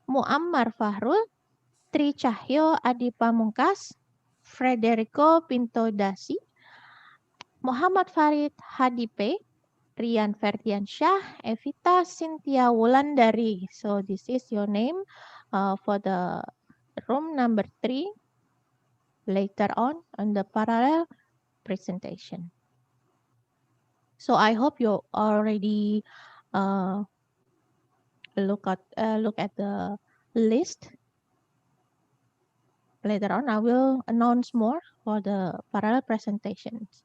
Muammar Fahrul, Tri Cahyo Adi Pamungkas, Frederico Pinto Dasi, Muhammad Farid Hadipe, Rian Ferdiansyah, Evita Cynthia Wulandari. So this is your name for the room number 3 later on the parallel presentation. So I hope you already look at the list. Later on, I will announce more for the parallel presentations.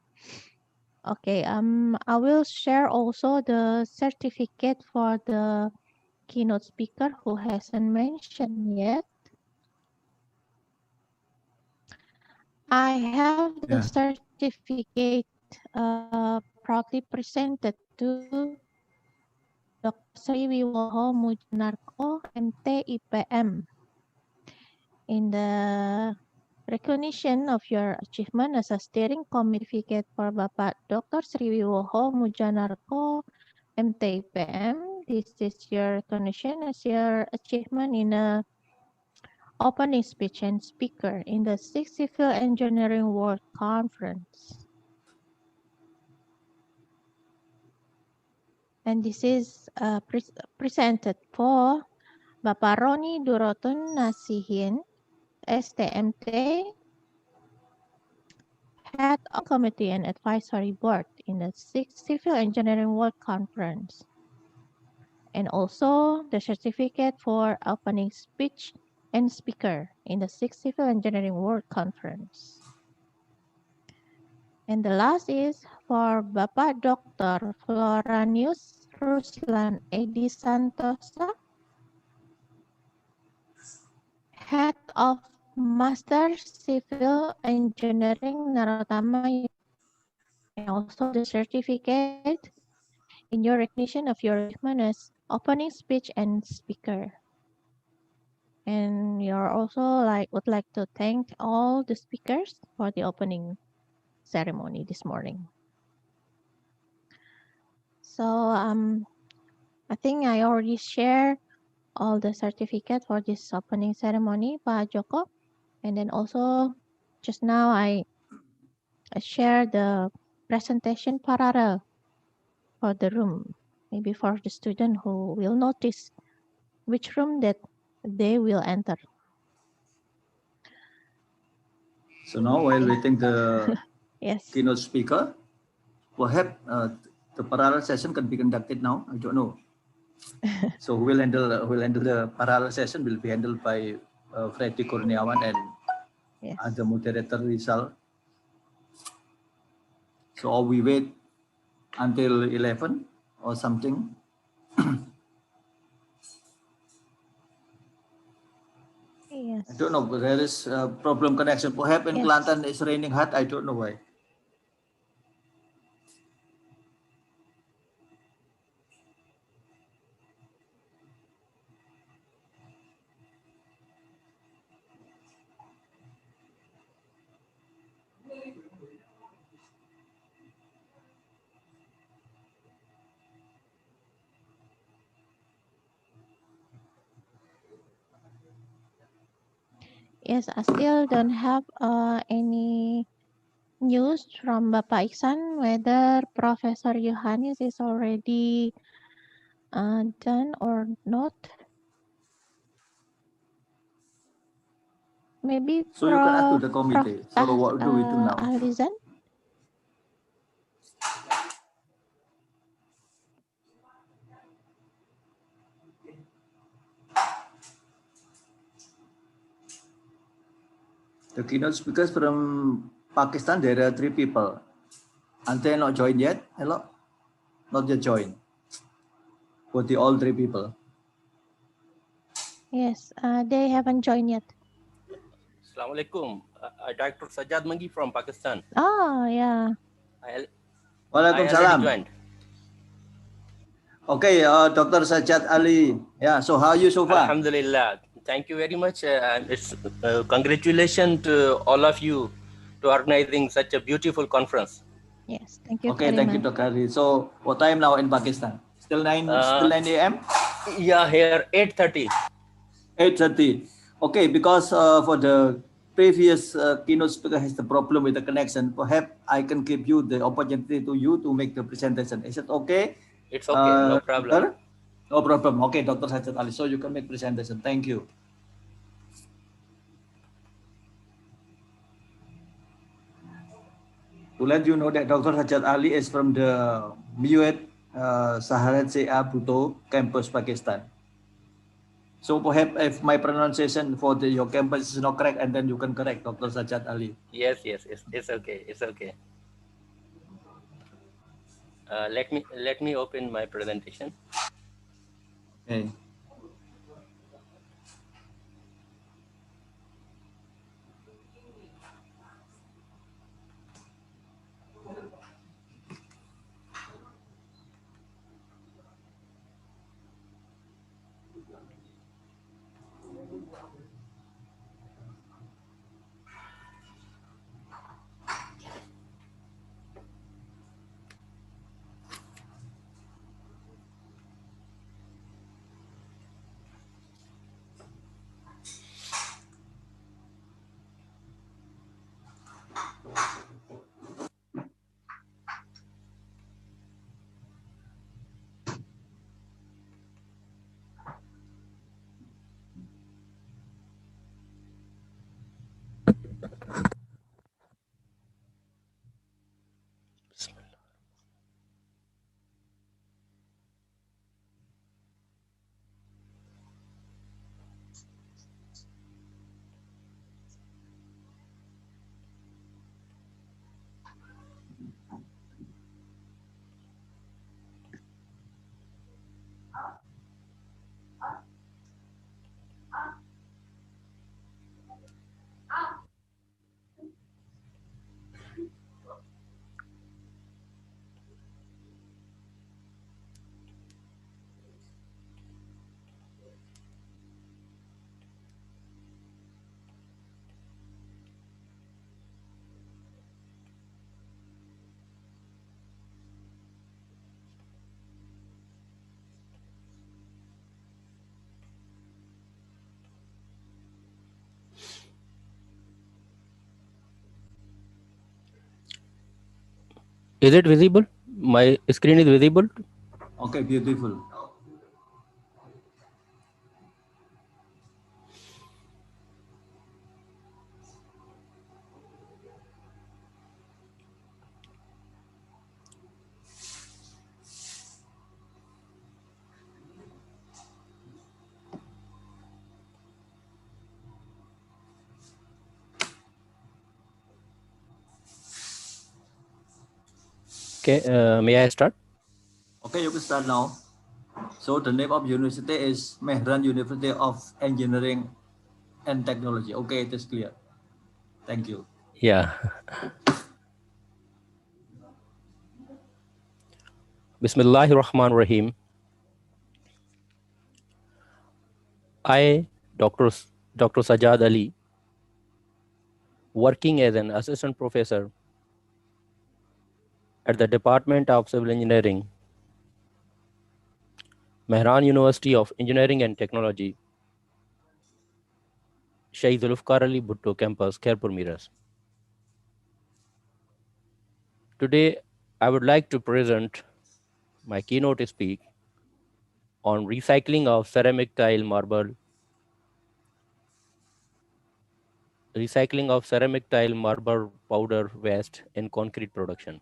Okay, I will share also the certificate for the keynote speaker who hasn't mentioned yet. I have the certificate proudly presented to Dr. Sri Wiwoho Mujanarko, MT IPM. In the recognition of your achievement as a steering committee certificate for Bapak Dr. Sri Wiwoho Mujanarko, MT IPM, this is your recognition as your achievement in a opening speech and speaker in the 6th Civil Engineering World Conference. And this is presented for Bapak Roni Durotun Nasihin, STMT, Head of Committee and Advisory Board in the 6th Civil Engineering World Conference. And also the certificate for opening speech and speaker in the 6th Civil Engineering World Conference. And the last is for Bapak Dr. Floranius Ruslan Edi Santosa, Head of Master Civil Engineering Narotama, and also the certificate in your recognition of your achievement as opening speech and speaker. And you're also would like to thank all the speakers for the opening ceremony this morning. So I think I already shared all the certificate for this opening ceremony, Pak Joko. And then also just now I share the presentation parallel for the room, maybe for the student who will notice which room that they will enter. So now while waiting the keynote speaker, perhaps the parallel session can be conducted now. I don't know. So who will handle the parallel session will be handled by Freddy Kurniawan and the moderator Rizal. So we wait until 11 or something. Yes. I don't know, but there is a problem connection. Perhaps in Kelantan it's raining hard. I don't know why. Yes, I still don't have any news from Bapak Iksan whether Professor Yohanes is already done or not. Maybe so you can add to the committee. So what do we do now? Alizan? The keynote speakers from Pakistan, there are 3 people. And they not joined yet? Hello? Not yet joined. For the all 3 people. Yes, they haven't joined yet. Assalamualaikum. Dr. Sajjad Mangi from Pakistan. Oh, yeah. Waalaikumsalam. Okay, Dr. Sajjad Ali. Yeah, so how are you so far? Alhamdulillah. Thank you very much. It's congratulations to all of you to organizing such a beautiful conference. Yes, thank you. Okay, thank you, Dr. Ali. So what time now in Pakistan? Still 9 a.m.? Yeah, here 8:30. 8:30. Okay, because for the previous keynote speaker has the problem with the connection, perhaps I can give you the opportunity to make the presentation. Is it okay? It's okay, no problem. Doctor? No problem. Okay, Dr. Sajjad Ali. So you can make presentation. Thank you. To let you know that Dr. Sajjad Ali is from the MUET Saharat CA Bhutto campus, Pakistan. So perhaps if my pronunciation for your campus is not correct, and then you can correct, Dr. Sajjad Ali. Yes, it's okay. It's okay. Let me open my presentation. Okay. Is it visible? My screen is visible? Okay, beautiful. Okay, may I start? Okay, you can start now. So the name of university is Mehran University of Engineering and Technology. Okay, it is clear. Thank you. Yeah. Bismillahirrahmanirrahim. I, Dr. Sajjad Ali, working as an assistant professor at the Department of Civil Engineering, Mehran University of Engineering and Technology, Shaykh Zulfikar Ali Bhutto campus, Khairpur, Miras. Today, I would like to present my keynote speak on recycling of ceramic tile marble, powder waste in concrete production.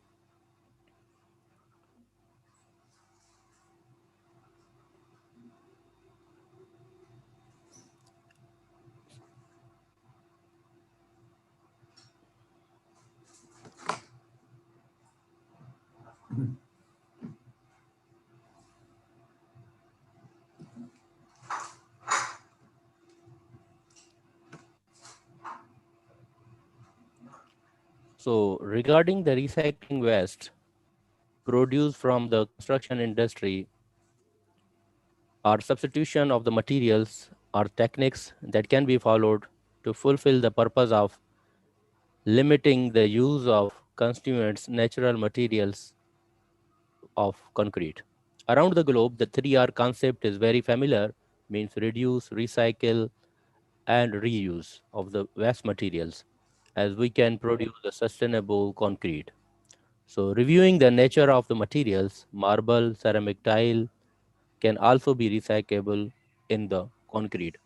So regarding the recycling waste produced from the construction industry, or substitution of the materials are techniques that can be followed to fulfill the purpose of limiting the use of constituents natural materials of concrete. Around the globe, the 3R concept is very familiar, means reduce, recycle, and reuse of the waste materials, as we can produce a sustainable concrete. So reviewing the nature of the materials, marble, ceramic tile can also be recyclable in the concrete.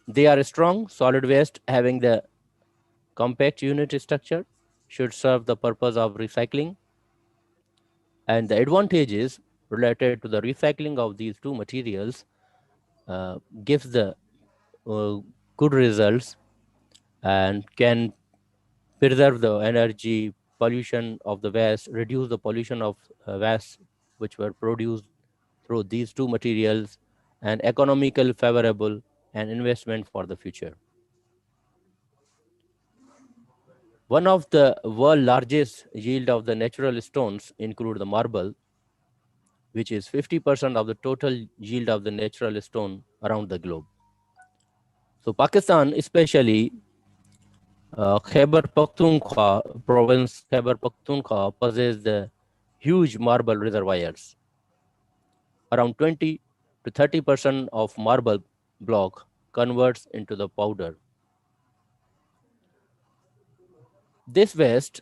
They are strong, solid waste having the compact unit structure, should serve the purpose of recycling. And the advantage is related to the recycling of these two materials gives the good results and can preserve the energy pollution of the waste, reduce the pollution of waste which were produced through these two materials, and economical favorable and investment for the future. One of the world's largest yield of the natural stones include the marble, which is 50% of the total yield of the natural stone around the globe. So Pakistan, especially Khyber Pakhtunkhwa province, Khyber Pakhtunkhwa possesses the huge marble reservoirs. Around 20 to 30% of marble block converts into the powder. This waste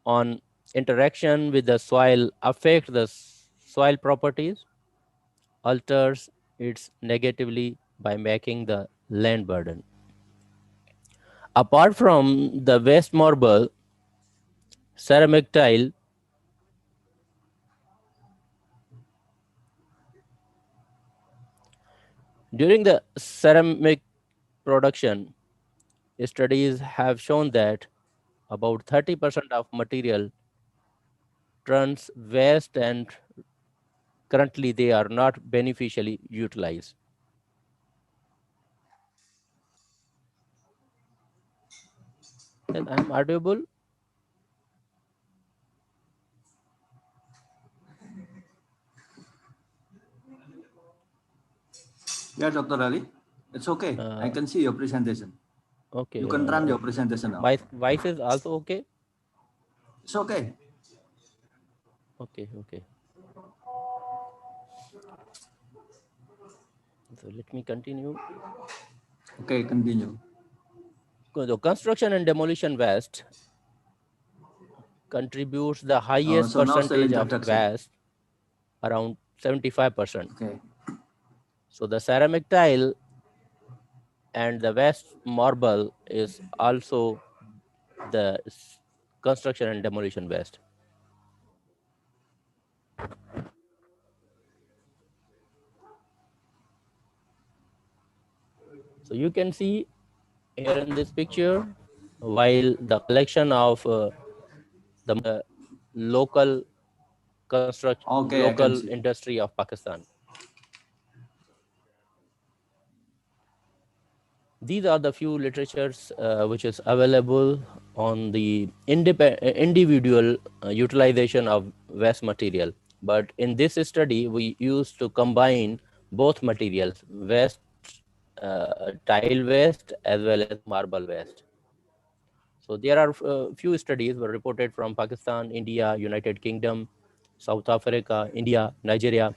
on interaction with the soil affect the soil properties, alters it negatively by making the land burden. Apart from the waste marble, ceramic tile during the ceramic production, studies have shown that about 30% of material turns waste and currently they are not beneficially utilized. And I'm audible? Yeah, Dr. Ali, it's okay. I can see your presentation. Okay. You can run your presentation now. My voice is also okay? It's okay. Okay, okay. So let me continue. Okay, continue. The construction and demolition waste contributes the highest so now still percentage of introduction. waste, around 75%. Okay. So the ceramic tile and the waste marble is also the construction and demolition waste. So you can see here in this picture, while the collection of the local construction, local industry of Pakistan. These are the few literatures which is available on the individual utilization of waste material. But in this study, we used to combine both materials, waste, tile waste as well as marble waste. So there are few studies were reported from Pakistan, India, United Kingdom, South Africa, India, Nigeria.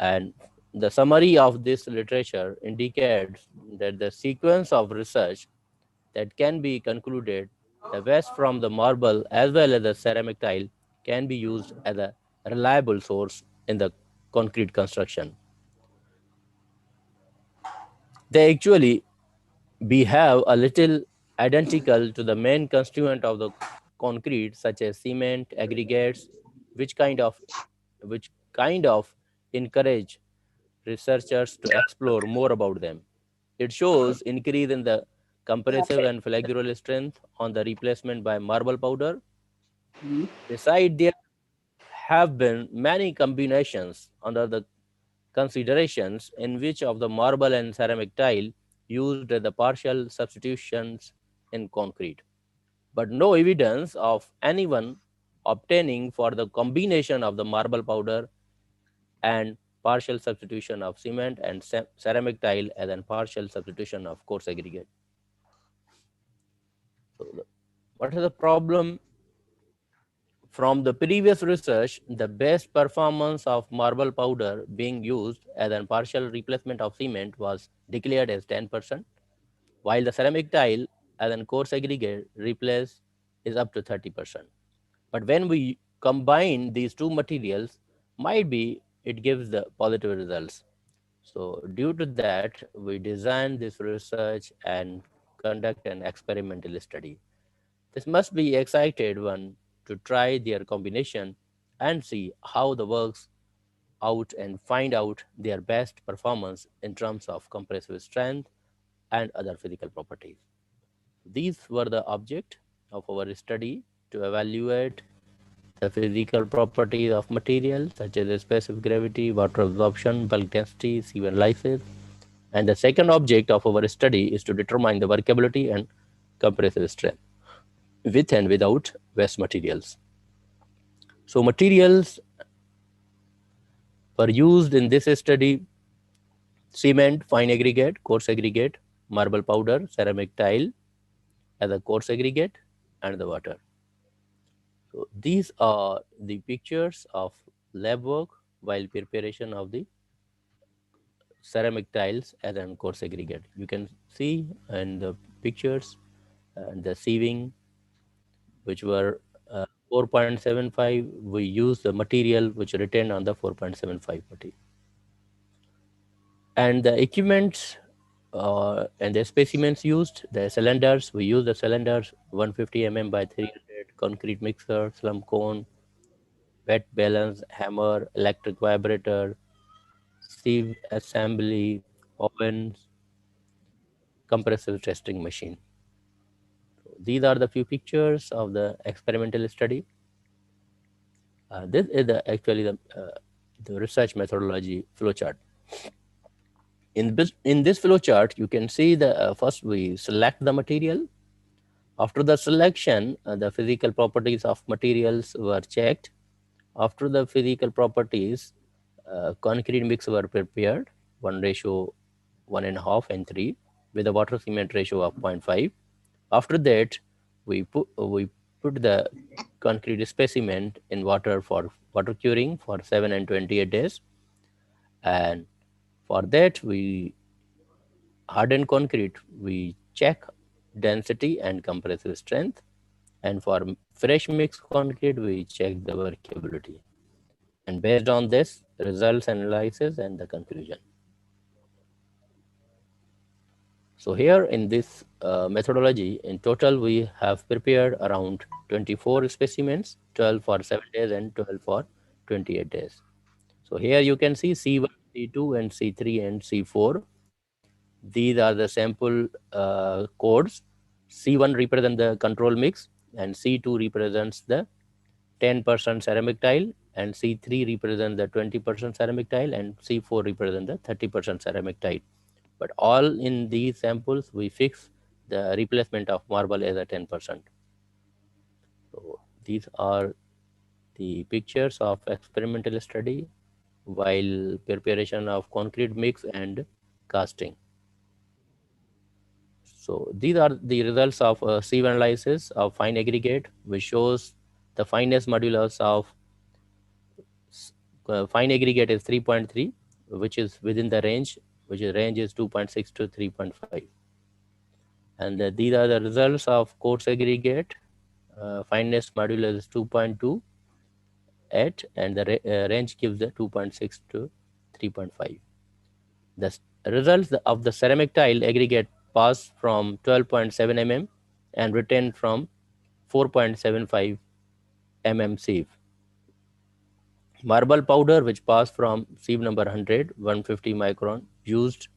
And the summary of this literature indicates that the sequence of research that can be concluded, the waste from the marble as well as the ceramic tile can be used as a reliable source in the concrete construction. They actually behave a little identical to the main constituent of the concrete, such as cement, aggregates, which kind of encourage researchers to explore more about them. It shows increase in the compressive and flexural strength on the replacement by marble powder. Besides, there have been many combinations under the considerations in which of the marble and ceramic tile used as the partial substitutions in concrete, but no evidence of anyone obtaining for the combination of the marble powder and partial substitution of cement and ceramic tile as a partial substitution of coarse aggregate. So what is the problem? From the previous research, the best performance of marble powder being used as a partial replacement of cement was declared as 10%, while the ceramic tile as a coarse aggregate replace is up to 30%. But when we combine these two materials, might be it gives the positive results. So due to that, we designed this research and conduct an experimental study. This must be excited one to try their combination and see how the works out and find out their best performance in terms of compressive strength and other physical properties. These were the object of our study, to evaluate the physical properties of materials such as specific gravity, water absorption, bulk density, seawater lysis. And the second object of our study is to determine the workability and compressive strength with and without waste materials. So materials were used in this study: cement, fine aggregate, coarse aggregate, marble powder, ceramic tile as a coarse aggregate, and the water. So these are the pictures of lab work while preparation of the ceramic tiles as an coarse aggregate. You can see in the pictures the sieving, which were 4.75. We use the material which retained on the 4.75 material. And the equipments and the specimens used, the cylinders, we use the cylinders 150 mm by 300, concrete mixer, slump cone, wet balance, hammer, electric vibrator, sieve assembly, ovens, compressive testing machine. So these are the few pictures of the experimental study. This is actually the research methodology flowchart. In this flowchart, you can see the first we select the material. After the selection, the physical properties of materials were checked. After the physical properties, concrete mix were prepared, 1:1.5 and 3, with a water cement ratio of 0.5. After that, we put the concrete specimen in water for water curing for 7 and 28 days. And for that, we harden concrete, we check density and compressive strength. And for fresh mixed concrete, we check the workability. And based on this, results, analysis, and the conclusion. So here in this methodology, in total, we have prepared around 24 specimens, 12 for 7 days and 12 for 28 days. So here you can see C1, C2, and C3 and C4. These are the sample codes. C1 represents the control mix, and C2 represents the 10% ceramic tile, and C3 represents the 20% ceramic tile, and C4 represents the 30% ceramic tile. But all in these samples, we fix the replacement of marble as a 10%. So these are the pictures of experimental study while preparation of concrete mix and casting. So these are the results of sieve analysis of fine aggregate, which shows the fineness modulus of fine aggregate is 3.3, which is within the range, which is range is 2.6 to 3.5. And these are the results of coarse aggregate. Fineness modulus is 2.2 at, and the range gives the 2.6 to 3.5. The results of the ceramic tile aggregate pass from 12.7 mm and retained from 4.75 mm sieve. Marble powder, which passed from sieve number 100, 150 micron, used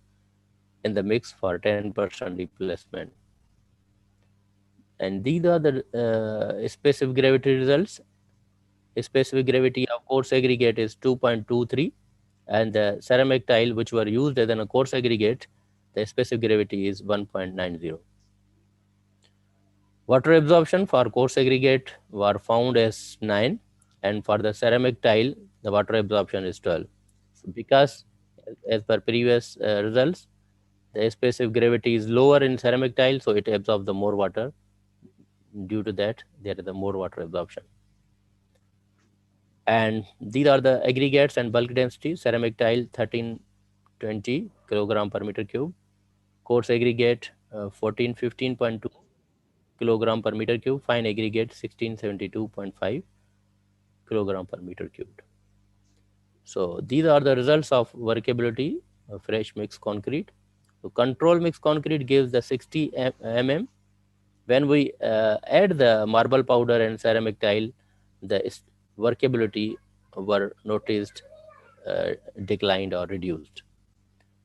in the mix for 10% replacement. And these are the specific gravity results. Specific gravity of coarse aggregate is 2.23, and the ceramic tile, which were used as a coarse aggregate, the specific gravity is 1.90. Water absorption for coarse aggregate were found as 9, and for the ceramic tile, the water absorption is 12. So because as per previous results, the specific gravity is lower in ceramic tile, so it absorbs the more water. Due to that, there is a more water absorption. And these are the aggregates and bulk density. Ceramic tile 1320 kilogram per meter cube. Coarse aggregate 1415.2 kilogram per meter cube. Fine aggregate 1672.5 kilogram per meter cubed. So these are the results of workability of fresh mixed concrete. So control mixed concrete gives the 60 mm. When we add the marble powder and ceramic tile, the workability were noticed declined or reduced.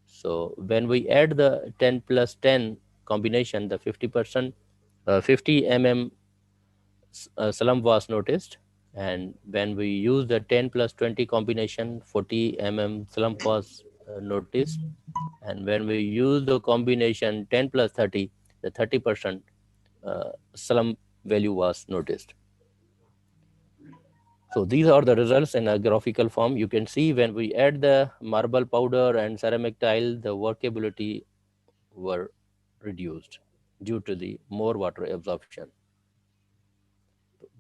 So when we add the 10 plus 10 combination, the 50%, 50 mm slump was noticed. And when we use the 10 plus 20 combination, 40 mm slump was noticed. And when we use the combination 10 plus 30, the 30% slump value was noticed. So these are the results in a graphical form. You can see when we add the marble powder and ceramic tile, the workability were reduced due to the more water absorption.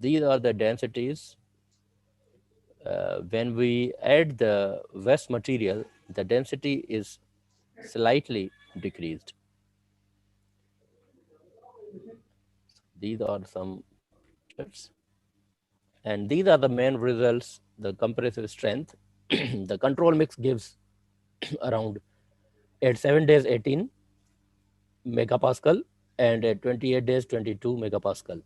These are the densities. When we add the waste material, the density is slightly decreased. These are some pictures. And these are the main results, the compressive strength. The control mix gives around at 7 days 18 megapascal and at 28 days 22 megapascal.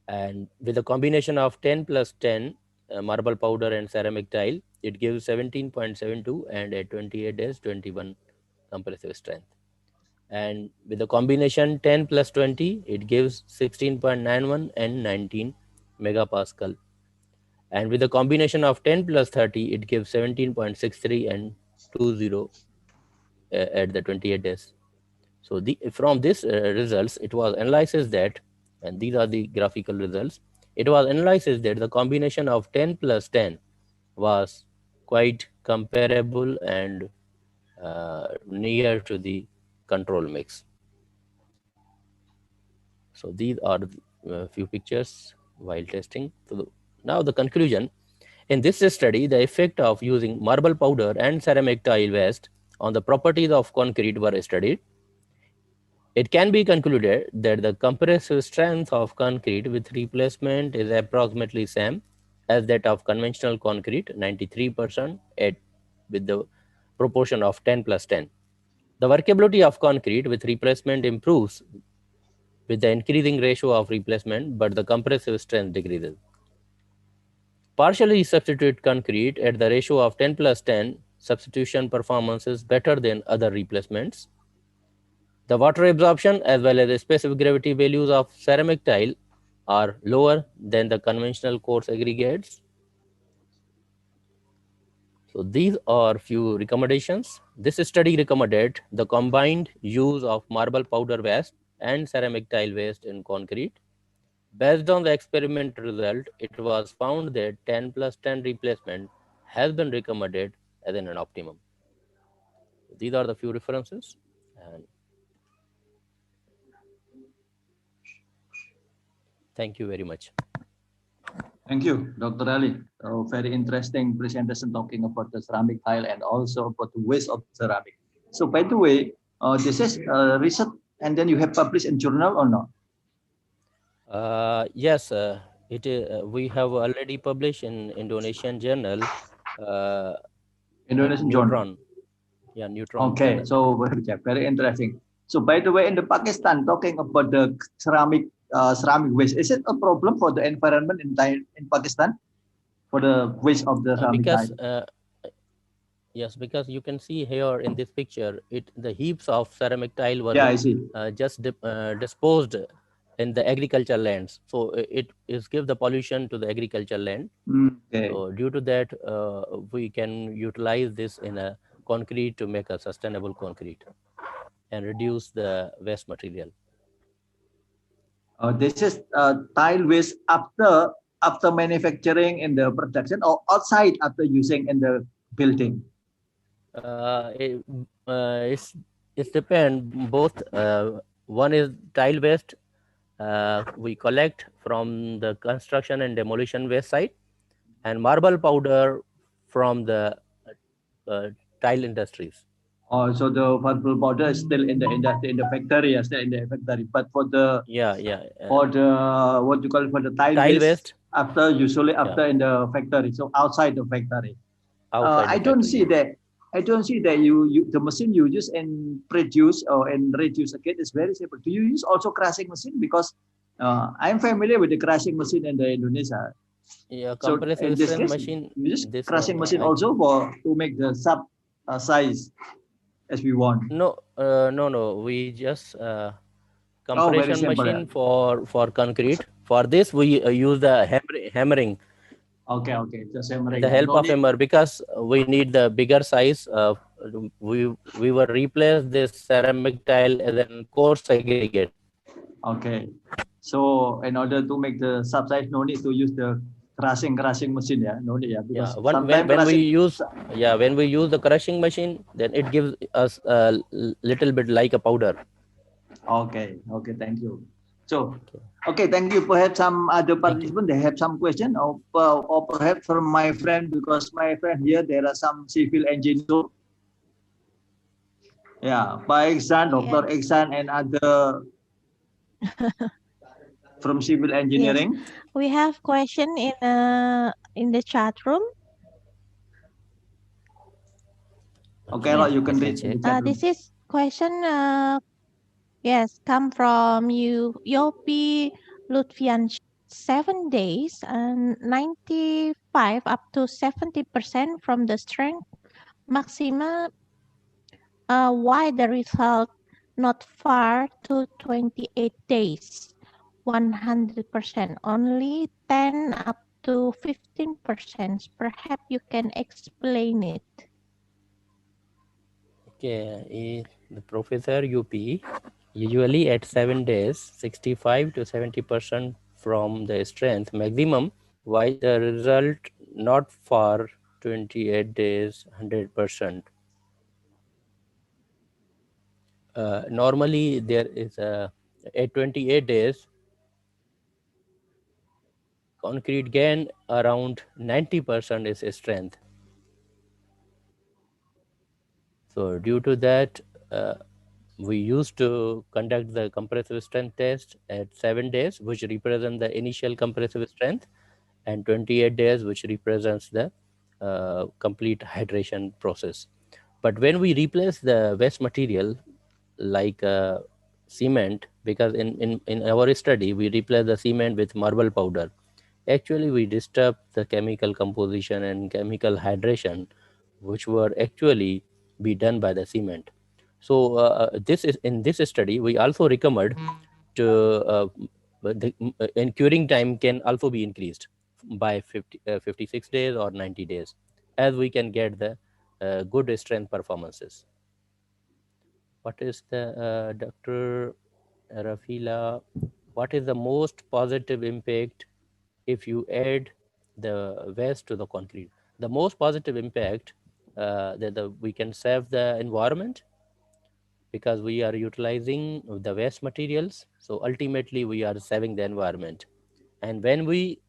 And with a combination of 10 plus 10 marble powder and ceramic tile, it gives 17.72 and at 28 days 21 compressive strength. And with the combination 10 plus 20, it gives 16.91 and 19 megapascal. And with the combination of 10 plus 30, it gives 17.63 and 20 at the 28 days. So from this results, it was analyzed that, and these are the graphical results, it was analyzed that the combination of 10 plus 10 was quite comparable and near to the control mix. So these are a few pictures while testing. So now the conclusion. In this study, the effect of using marble powder and ceramic tile waste on the properties of concrete were studied. It can be concluded that the compressive strength of concrete with replacement is approximately same as that of conventional concrete, 93% with the proportion of 10 plus 10. The workability of concrete with replacement improves with the increasing ratio of replacement, but the compressive strength decreases. Partially substitute concrete at the ratio of 10 plus 10, substitution performance is better than other replacements. The water absorption as well as the specific gravity values of ceramic tile are lower than the conventional coarse aggregates. So these are few recommendations. This study recommended the combined use of marble powder waste and ceramic tile waste in concrete. Based on the experiment result, it was found that 10 plus 10 replacement has been recommended as an optimum. These are the few references. And thank you very much. Thank you, Dr. Ali. So very interesting presentation talking about the ceramic tile and also about the waste of ceramic. So by the way, this is research and then you have published in journal or not? Yes, it is. We have already published in Indonesian journal. Indonesian Neutron. journal. Yeah, Neutron. Okay, journal. so very interesting. So by the way, in the Pakistan, talking about the ceramic waste, is it a problem for the environment in Pakistan for the waste of the ceramic tile? Yes, because you can see here in this picture, the heaps of ceramic tile were just disposed in the agricultural lands. So it is give the pollution to the agricultural land. Okay. So due to that, we can utilize this in a concrete to make a sustainable concrete and reduce the waste material. This is tile waste after manufacturing in the production or outside after using in the building. It depends both. One is tile waste we collect from the construction and demolition waste site, and marble powder from the tile industries. So the marble powder is still in the industry, in the factory, still in the factory. But for the for the what you call it, for the tile waste after usually after in the factory, so outside the factory. I don't see that. I don't see that the machine you use and produce or and reduce again is very simple. Do you use also crushing machine? Because I'm familiar with the crushing machine in the Indonesia. Yeah, So compressive in this strength case, machine. we use This crushing one machine also for to make the sub size as we want. No, no. We just very compression simple. machine for concrete. For this, we use the hammering. Okay, just hammering. The help No of need- hammer, because we need the bigger size. We will replace this ceramic tile as a coarse aggregate. Okay, so in order to make the sub size, no need to use the crushing machine. Yeah, no need. Yeah, because When we use the crushing machine, then it gives us a little bit like a powder. Okay, thank you. So, okay, thank you. Perhaps some other participants, they have some question, or perhaps from my friend, because my friend here, there are some civil engineers. Yeah, Pak Iksan, Dr. Iksan, and other from civil engineering. Yes, we have question in the chat room. Okay, you can read in the chat room. This is question. Yes, come from Yopi Lutfian. 7 days and 95 up to 70% from the strength maximum. Why the result not far to 28 days? 100%, only 10 up to 15%. Perhaps you can explain it. Okay, the professor UP, usually at 7 days, 65 to 70% from the strength maximum. Why the result not for 28 days, 100%? Normally there is at 28 days, concrete gain around 90% is strength. So due to that, we used to conduct the compressive strength test at 7 days, which represent the initial compressive strength, and 28 days, which represents the complete hydration process. But when we replace the waste material like cement, because in our study, we replace the cement with marble powder. Actually, we disturb the chemical composition and chemical hydration, which were actually be done by the cement. So this is in this study, we also recommend to in curing time can also be increased by 56 days or 90 days, as we can get the good strength performances. What is the Dr. Rafila? What is the most positive impact if you add the waste to the concrete? The most positive impact that we can save the environment, because we are utilizing the waste materials. So ultimately we are saving the environment. And when we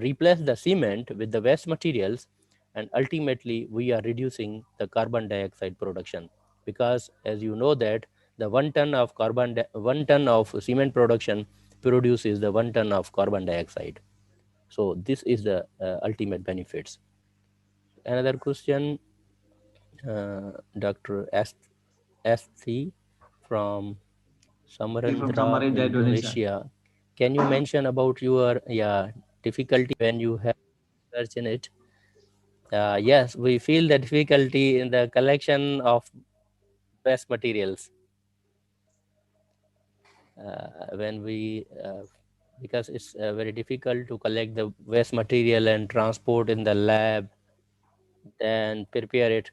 replace the cement with the waste materials, and ultimately we are reducing the carbon dioxide production, because as you know that the 1 ton of 1 ton of cement production produces the 1 ton of carbon dioxide. So this is the ultimate benefits. Another question, Dr. SC from Samarinda, Indonesia. Can you mention about your difficulty when you have research in it? Yes, we feel the difficulty in the collection of waste materials. When we because it's very difficult to collect the waste material and transport in the lab, then prepare it.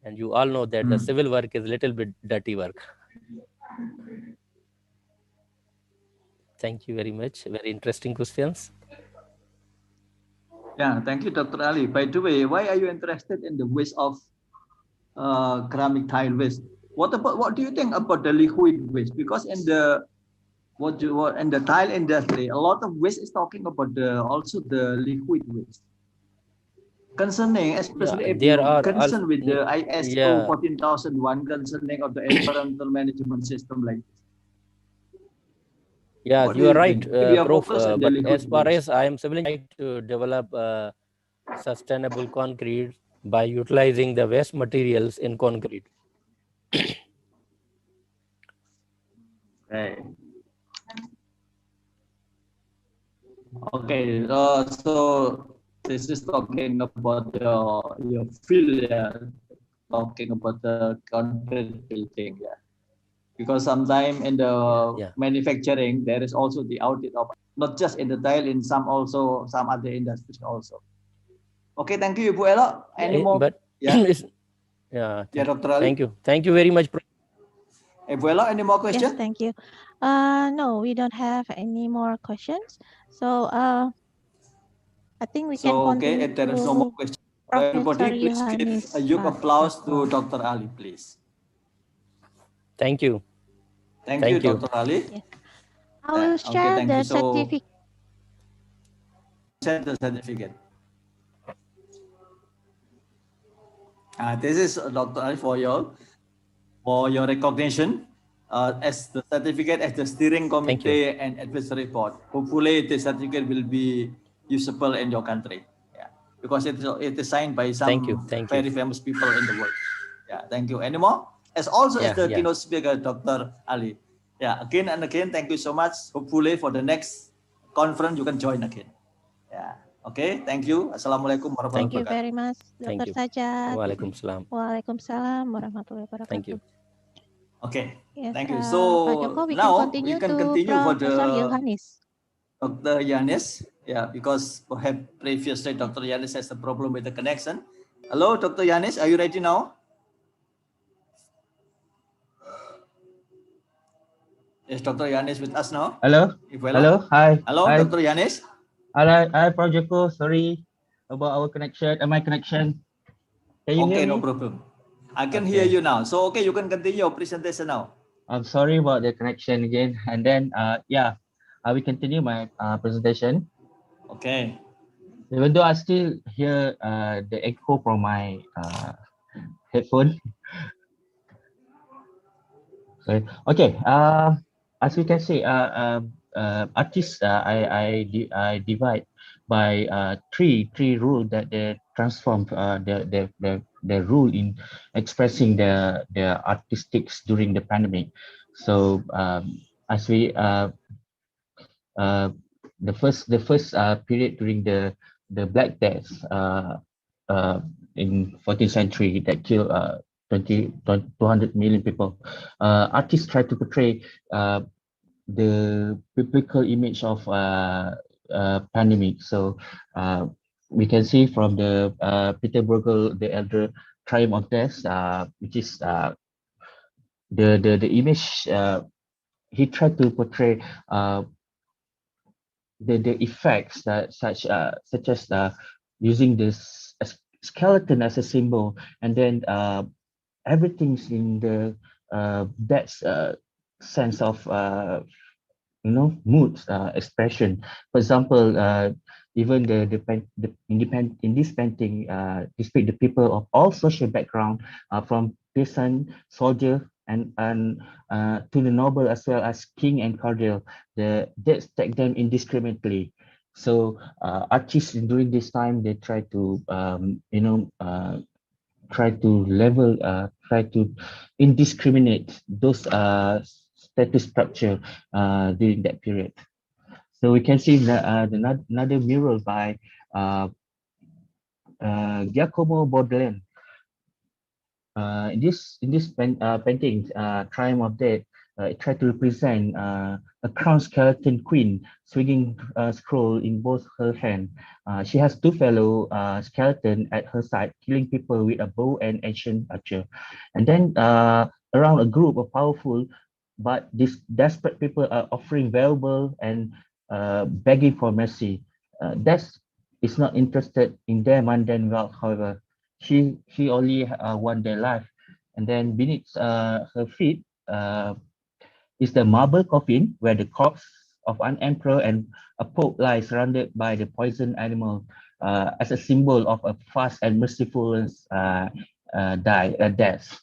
And you all know that the civil work is a little bit dirty work. Thank you very much. Very interesting questions. Yeah, thank you, Dr. Ali. By the way, why are you interested in the waste of ceramic tile waste? What do you think about the liquid waste? Because in the in the tile industry, a lot of waste is talking about also the liquid waste. Concerning, especially if you are concerned with the ISO 14001 concerning of the environmental management system like this. Yeah, you are right, Prof. But as far waste. as I am trying to develop sustainable concrete by utilizing the waste materials in concrete. Okay. Okay, so this is talking about your field, talking about the concrete building, because sometimes in the manufacturing there is also the audit of not just in the tile, in some also some other industries also. Okay, thank you, Ibu Elo. Any more? But Dr. Ali. Thank you very much. Ibu Elo, any more questions? Yes, thank you. No, we don't have any more questions. So I think we can continue. Okay, if there is no more questions, everybody please give a huge applause to Dr. Ali, please. Thank you. Thank you, Dr. Ali. Yes. I will share thank the you. So, certificate. Share the certificate. This is Dr. Ali for your recognition as the certificate as the steering committee and advisory board. Hopefully, the certificate will be usable in your country. Because it is signed by some very famous people in the world. Thank you. Any more? As also as the keynote speaker, Dr. Ali. Again and again, thank you so much. Hopefully for the next conference you can join again. Okay, thank you. Assalamualaikum warahmatullahi wabarakatuh. Thank you very much, Dr. Sajat. Waalaikumsalam. Waalaikumsalam warahmatullahi wabarakatuh. Thank you. Okay, yes, thank you. Pak So Joko, we now can continue we can to continue for Professor the Yohanes. Dr. Yanis, because perhaps previously Dr. Yanis has a problem with the connection. Hello, Dr. Yanis, are you ready now? Is Dr. Yanis with us now? Hello. Hello. Hi. Hello, Hi. Dr. Yanis. Hi, Prof. Joko. Sorry about our connection. My connection. Can you hear me? No problem. I can hear you now. So, okay, you can continue your presentation now. I'm sorry about the connection again. And then, I will continue my presentation. Okay. Even though I still hear the echo from my headphone. Sorry. Okay. As we can see, artists I divide by three rules that they transform their rule in expressing their artistics during the pandemic. So as we the first period during the Black Death in 14th century that killed 200 million people. Artists try to portray the biblical image of pandemic. So we can see from the Peter Bruegel, the Elder Triumph of Death, which is the image he tried to portray the effects that such as using this skeleton as a symbol, and then everything's in the that sense of mood expression. For example, even in this painting depict the people of all social background, from peasant, soldier, and to the noble, as well as king and cardinal. The deaths take them indiscriminately. So artists during this time, they try to try to indiscriminate those status structure during that period. So we can see another mural by Giacomo Baudelaire. In this painting, Triumph of Death, it tried to represent a crowned skeleton queen swinging a scroll in both her hands. She has two fellow skeletons at her side, killing people with a bow and ancient archer. And then around a group of powerful but these desperate people are offering valuable and begging for mercy. Death is not interested in their mundane wealth, however. She only won their life. And then beneath her feet is the marble coffin where the corpse of an emperor and a pope lie surrounded by the poisoned animal as a symbol of a fast and merciful death.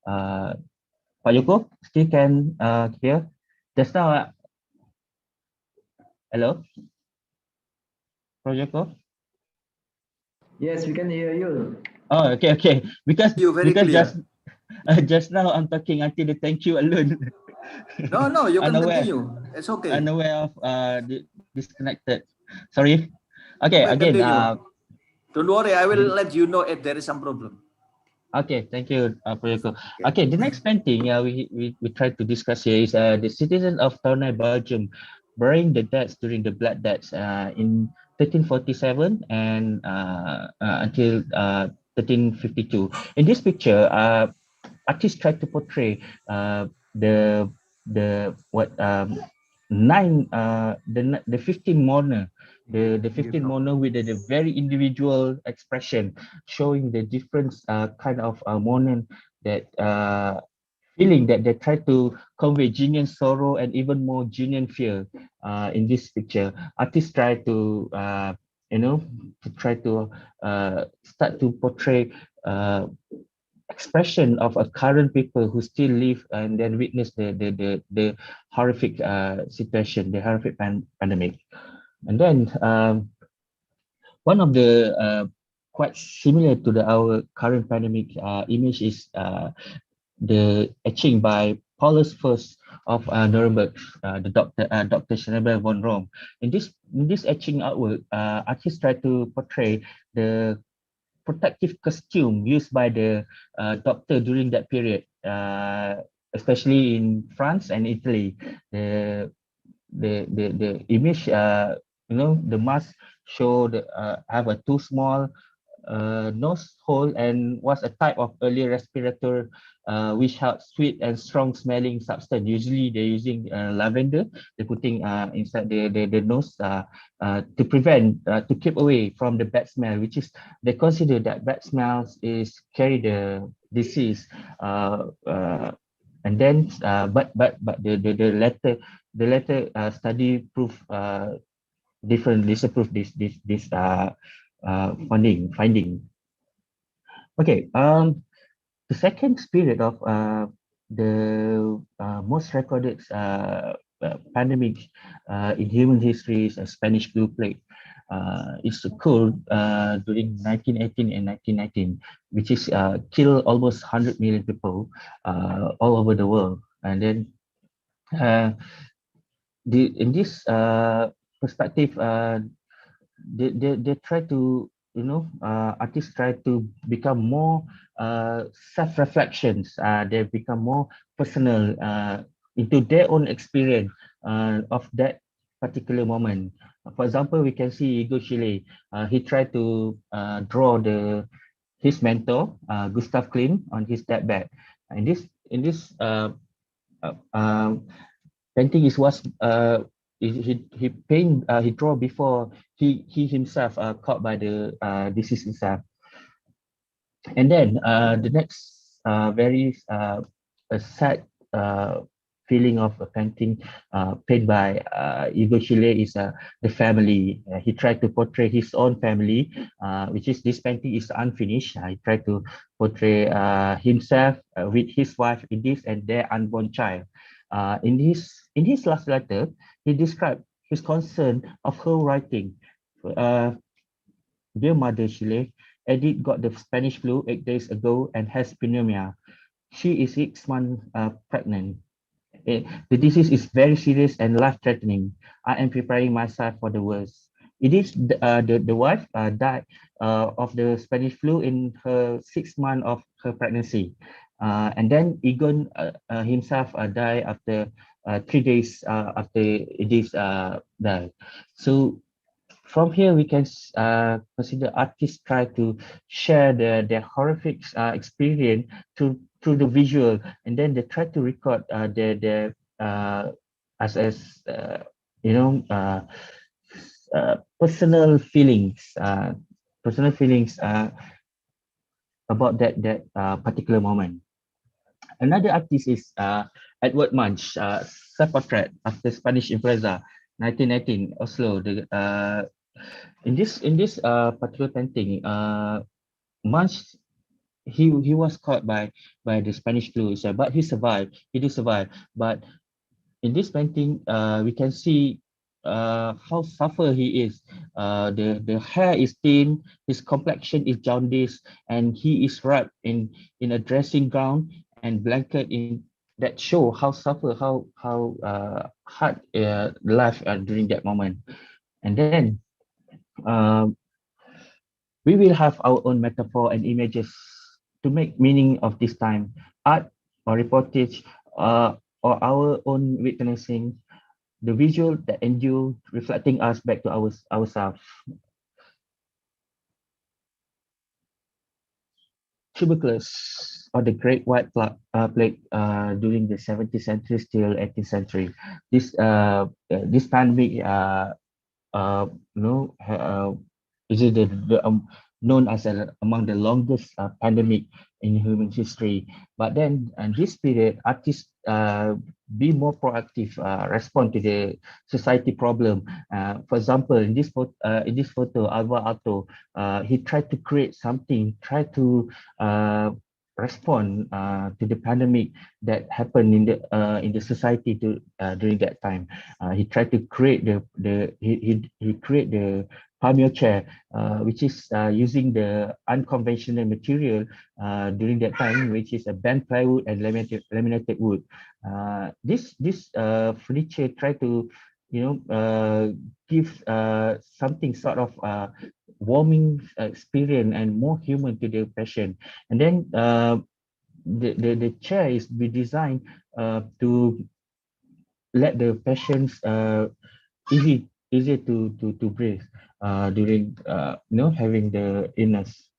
Pak Joko, still can hear? Just now, hello? Pak Joko? Yes, we can hear you. Oh, okay. Because clear. just now I'm talking until the thank you alone. No, you can continue. It's okay. Unaware of disconnected. Sorry. Okay, again. Continue. Don't worry, I will let you know if there is some problem. Okay, thank you, Proyeko. Okay, the next painting we tried to discuss here is the citizen of Tournai, Belgium, burying the deaths during the Blood Deaths in 1347 and until 1352. In this picture, artists tried to portray the what the 15 mourner, the 15 mourner with the very individual expression, showing the different kind of mourning that feeling that they try to convey genuine sorrow and even more genuine fear in this picture. Artists try to to try to start to portray expression of a current people who still live and then witness the horrific situation, the horrific pandemic. And then one of the quite similar to our current pandemic image is the etching by Paulus First of Nuremberg, the Dr. Schneeberg von Rome. In this etching artwork, artists try to portray the protective costume used by the doctor during that period, especially in France and Italy. The image, the mask show have a too small nose hole and was a type of early respirator which had sweet and strong smelling substance. Usually they're using lavender. They're putting inside the nose to prevent, to keep away from the bad smell, which is they consider that bad smells is carry the disease. And then but the latter study proof disapprove this finding. Okay, the second spirit of the most recorded pandemic in human history is a Spanish flu plague. It's occurred during 1918 and 1919, which is killed almost 100 million people all over the world. And then in this perspective, they try to, artists try to become more self-reflections. They become more personal into their own experience of that particular moment. For example, we can see Igor Chile. He tried to draw his mentor, Gustav Klimt, on his deathbed. In this painting was he draw before he himself caught by the disease himself. And then the next very sad feeling of a painting painted by Igor Chile is the family. He tried to portray his own family, which is this painting is unfinished. He tried to portray himself with his wife Edith and their unborn child. In his last letter, he described his concern of her writing. Dear Mother Chile, Edith got the Spanish flu 8 days ago and has pneumonia. She is 6 months pregnant. The disease is very serious and life-threatening. I am preparing myself for the worst. Edith, the wife, died of the Spanish flu in her 6th month of her pregnancy. And then Egon himself died after 3 days after Edith died. So from here, we can consider artists try to share their horrific experience through the visual, and then they try to record their personal feelings, about that particular moment. Another artist is Edward Munch, self-portrait after Spanish influenza, 1919, Oslo. In this particular painting, Munch he was caught by the Spanish flu, but he survived. He did survive. But in this painting, we can see how suffer he is. The hair is thin, his complexion is jaundiced, and he is wrapped in a dressing gown and blanket in that show how suffer, how hard life during that moment. And then we will have our own metaphor and images to make meaning of this time, art or reportage, or our own witnessing, the visual that endure, reflecting us back to ourselves. Tuberculosis or the Great White Plague during the 17th century till 18th century. This pandemic, is it known as among the longest pandemic in human history. But then, in this period, artists be more proactive, respond to the society problem. For example, in this photo, Alvar Aalto, he tried to create something, try to respond to the pandemic that happened in the society during that time. He tried to create he create the palmier chair, which is using the unconventional material during that time, which is a bent plywood and laminated wood. This furniture try to give something sort of warming experience and more human to the patient. And then the chair is be designed to let the patients easy to breathe during having the illness.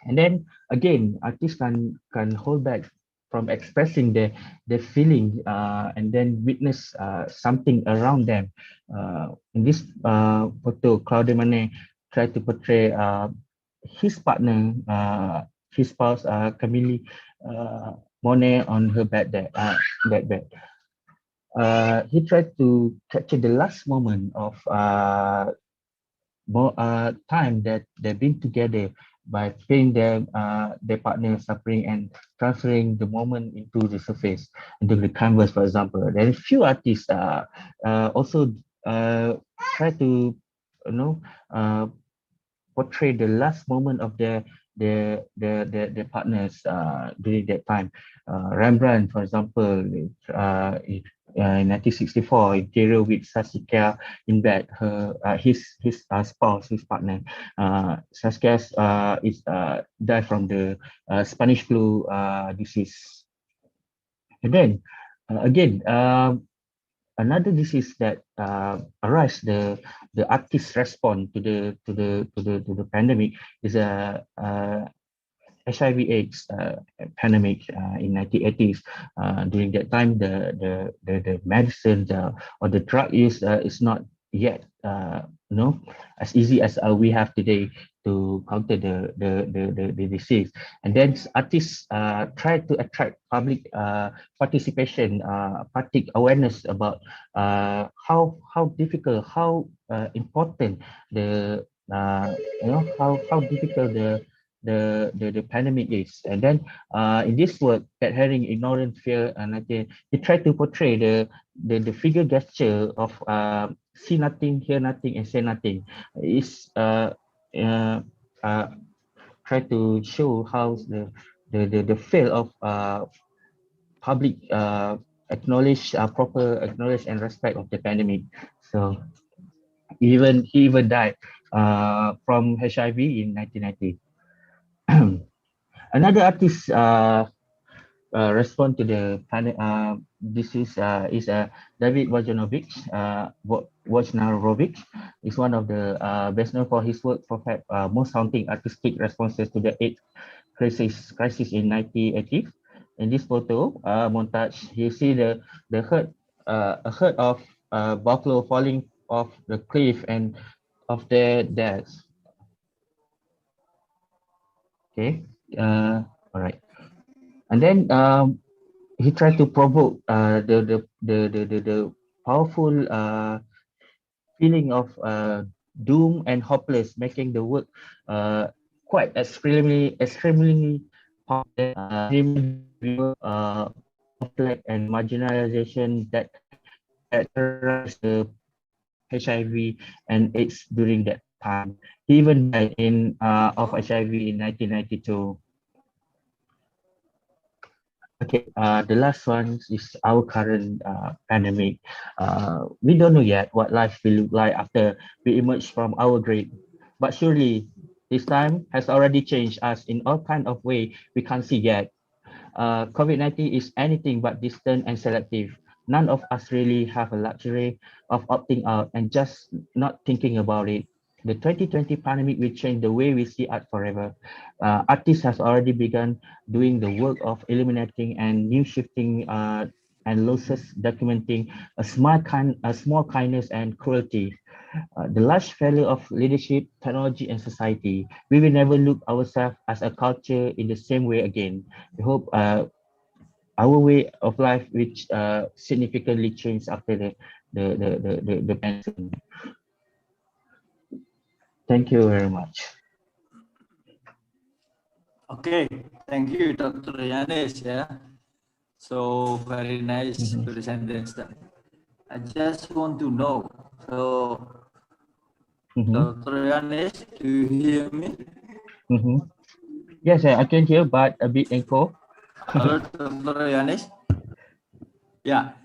And then again, artists can hold back from expressing their feeling and then witness something around them. In this photo, Claude Monet tried to portray his partner, his spouse, Camille Monet on her bed. He tried to capture the last moment of time that they've been together by playing their partner suffering and transferring the moment into the surface, into the canvas, for example. There are few artists also try to portray the last moment of their partners during that time. Rembrandt, for example, in 1964, interior with Saskia in bed, his spouse, his partner. Saskia is died from the Spanish flu disease. And then again, another disease that arise the artist's response to the pandemic is a HIV/AIDS pandemic in 1980s. During that time, the medicine or the drug use is not yet as easy as we have today to counter the disease. And then artists try to attract public participation, public awareness about how difficult, how important how difficult the pandemic is. And then in this work, Cat Herring, Ignorance, Fear, and he tried to portray the figure gesture of see nothing, hear nothing, and say nothing. Is try to show how the fail of public proper acknowledge and respect of the pandemic. So he even died from HIV in 1990. Another artist respond to the disease is David Wojnarowicz. Wojnarowicz is one of the best known for his work for most haunting artistic responses to the AIDS crisis in 1980. In this photo montage, you see a herd of buffalo falling off the cliff and of their deaths. Okay, all right. And then he tried to provoke the powerful feeling of doom and hopeless, making the work quite extremely conflict and marginalization that characterized the HIV and AIDS during that time. He even died of HIV in 1992. Okay, the last one is our current pandemic. We don't know yet what life will look like after we emerge from our grave, but surely this time has already changed us in all kind of way we can't see yet. COVID-19 is anything but distant and selective. None of us really have a luxury of opting out and just not thinking about it. The 2020 pandemic will change the way we see art forever. Artists has already begun doing the work of eliminating and new shifting and losses, documenting a small kindness and cruelty. The large failure of leadership, technology, and society. We will never look ourselves as a culture in the same way again. We hope our way of life, which significantly changed after the pandemic. Thank you very much. Okay, thank you, Dr. Yanis. Yeah, so very nice presentation. I just want to know. So, Dr. Yanis, do you hear me? Yes, I can hear, but a bit echo. Hello, Dr. Yanis. Yeah.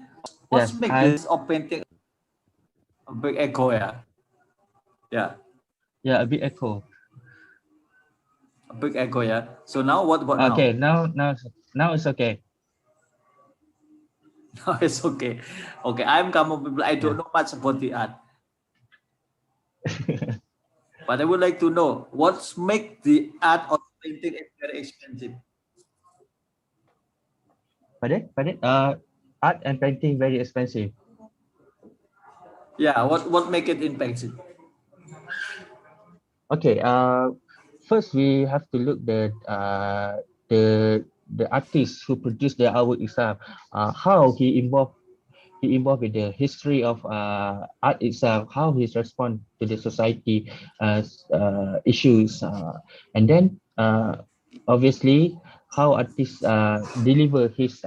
What's Yes, make this of painting a big echo? Yeah. Yeah. Yeah, a bit echo. A big echo. Yeah. So now what about now? Okay, now it's okay. Now it's okay. Okay, I'm Kamu people. I don't know much about the art. But I would like to know what's make the art of painting very expensive. Pardon? Art and painting very expensive. Yeah, what make it expensive? Okay, first we have to look at the artist who produced the artwork itself, how he involved with the history of art itself, how he's respond to the society issues, and then obviously how artists deliver his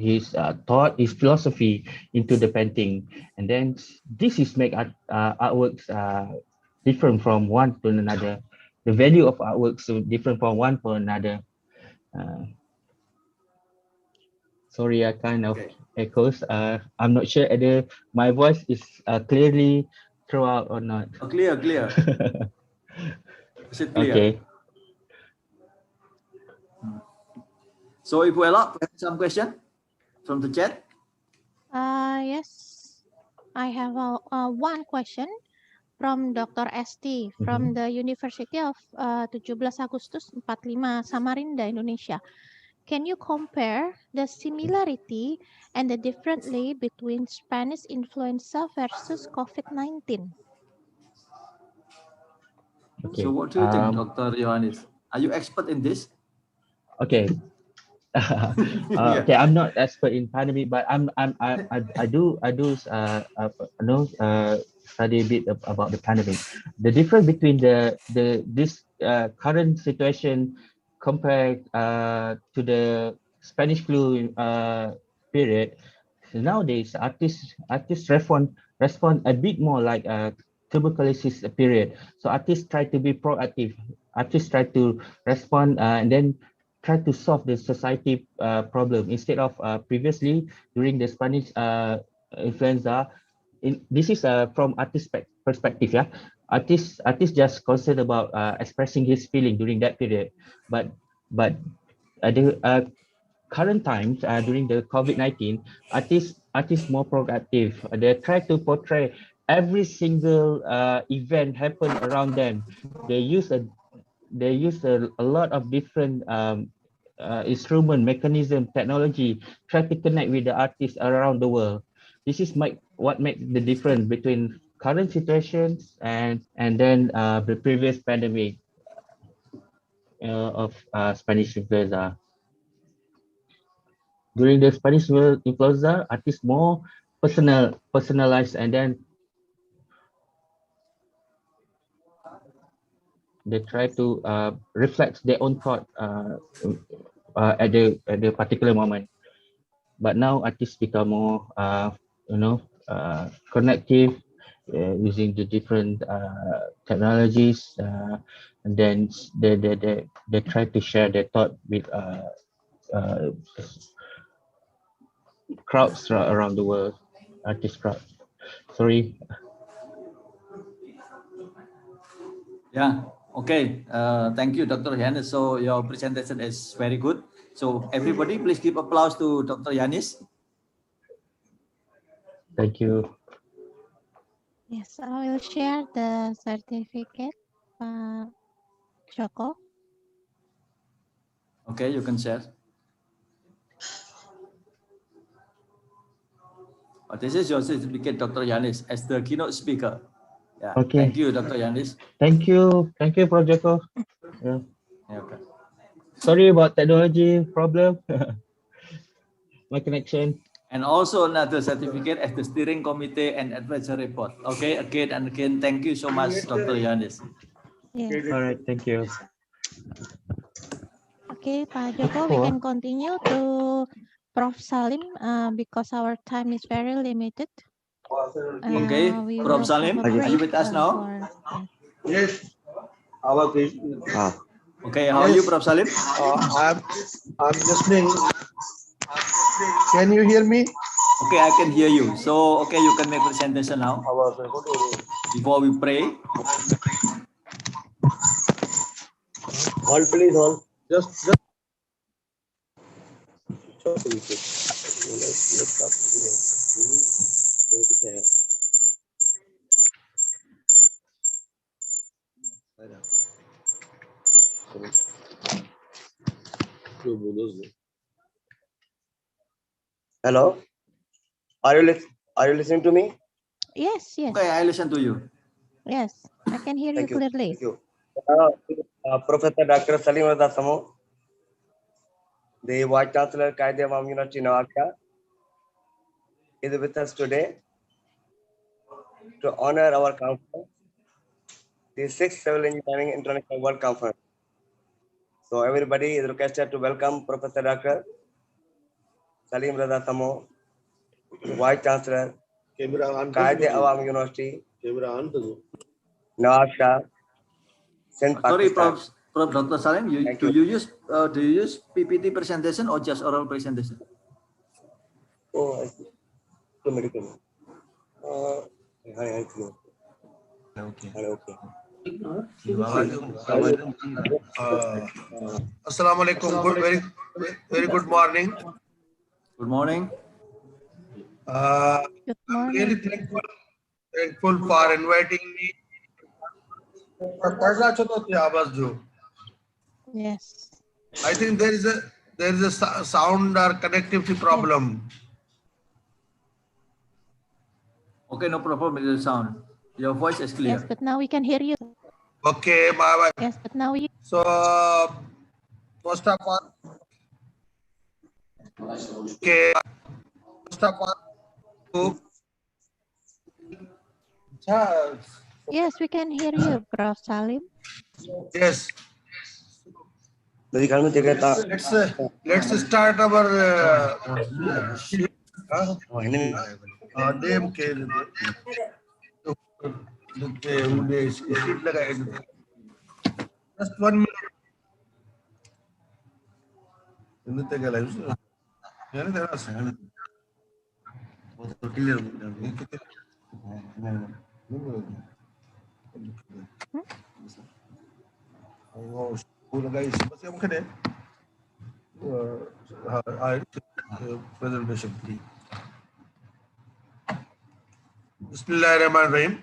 his thought, his philosophy into the painting, and then this is make artworks different from one to another. The value of artworks so different from one to another. Sorry, I kind of echoes. I'm not sure whether my voice is clearly throughout or not. Oh, clear. Is it clear? Okay. So if we allow some question from the chat. Yes, I have one question from Dr. ST from the University of 17 Agustus 45 Samarinda, Indonesia. Can you compare the similarity and the differently between Spanish influenza versus COVID-19? Okay. So what do you think, Dr. Yohanes? Are you expert in this? Okay. Okay, I'm not expert in pandemic, but I do study a bit about the pandemic. The difference between this current situation compared to the Spanish flu period. Nowadays, artists respond a bit more like a tuberculosis period. So artists try to be proactive. Artists try to respond and then try to solve the society problem instead of previously during the Spanish influenza. This is from artist perspective, yeah. Artist just concerned about expressing his feeling during that period, but the current times during the COVID-19, artists more proactive. They try to portray every single event happen around them. They use a lot of different instrument, mechanism, technology, try to connect with the artists around the world. This is what makes the difference between current situations and then the previous pandemic of Spanish influenza. During the Spanish influenza, artists more personalized, and then they try to reflect their own thought at the particular moment. But now artists become more connective using the different technologies and then they try to share their thought with uh, crowds around the world, artist crowd. Sorry. Yeah. Okay. Thank you, Dr. Yanis. So your presentation is very good. So everybody, please give applause to Dr. Yanis. Thank you. Yes, I will share the certificate, Joko. Okay, you can share. This is your certificate, Dr. Yanis, as the keynote speaker. Yeah. Okay. Thank you, Dr. Yanis. Thank you, Prof. Joko. Yeah. Okay. Sorry about technology problem. My connection. And also another certificate as the steering committee and advisory board. Okay, again and again, thank you so much, Dr. Yanis. Yes. All right, thank you. Okay, Pak Joko, we can continue to Prof. Salim because our time is very limited. Okay, We Prof. will Salim, have a are you break with us now? Yes, our Okay, how are you, Prof. Salim? I'm listening. Can you hear me? Okay, I can hear you. So, okay, you can make presentation now. Before we pray. Hold, please, hold. Just. Hello. Are you listening to me? Yes, yes. Okay, I listen to you. Yes, I can hear you Thank you. clearly. Thank you. Professor Dr. Salim Radasamo, the Vice Chancellor Kaide Awam University Nawabshah, is with us today to honor our conference, the 6th Civil Engineering International World Conference. So everybody is requested to welcome Professor Dr. Salim Radasamo, Vice Chancellor, Kaide Awam University, Nawabshah, Sindh, Sorry, Pakistan. Prof. Dr. Salim, do you use PPT presentation or just oral presentation? Oh, I see. Medical. Okay. Assalamualaikum. Very good morning. Good morning. Good I'm morning. really thankful for inviting me. Yes. I think there is a sound or connectivity problem. Okay, no problem with the sound. Your voice is clear. Yes, but now we can hear you. Okay, my. Yes, but now we. So first of all, okay, first of all, Yes, we can hear you, Prof. Salim. yes. Let's start our just 1 minute. Presentation. Bismillahirrahmanirrahim.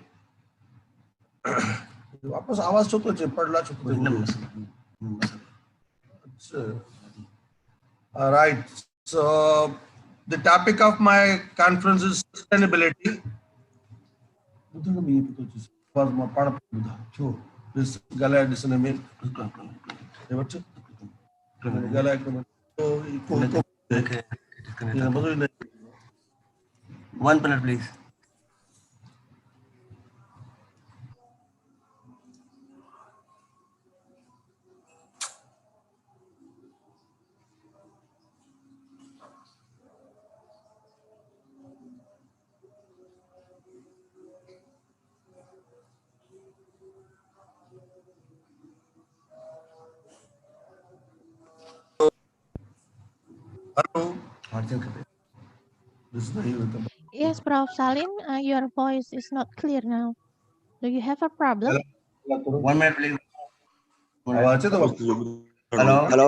वापस आवाज छोटो छे पडला छोटो all right, so the topic of my conference is sustainability. This gala disseminate. One minute, please. Yes, Prof. Salim, your voice is not clear now. Do you have a problem? 1 minute, please. Hello. Hello.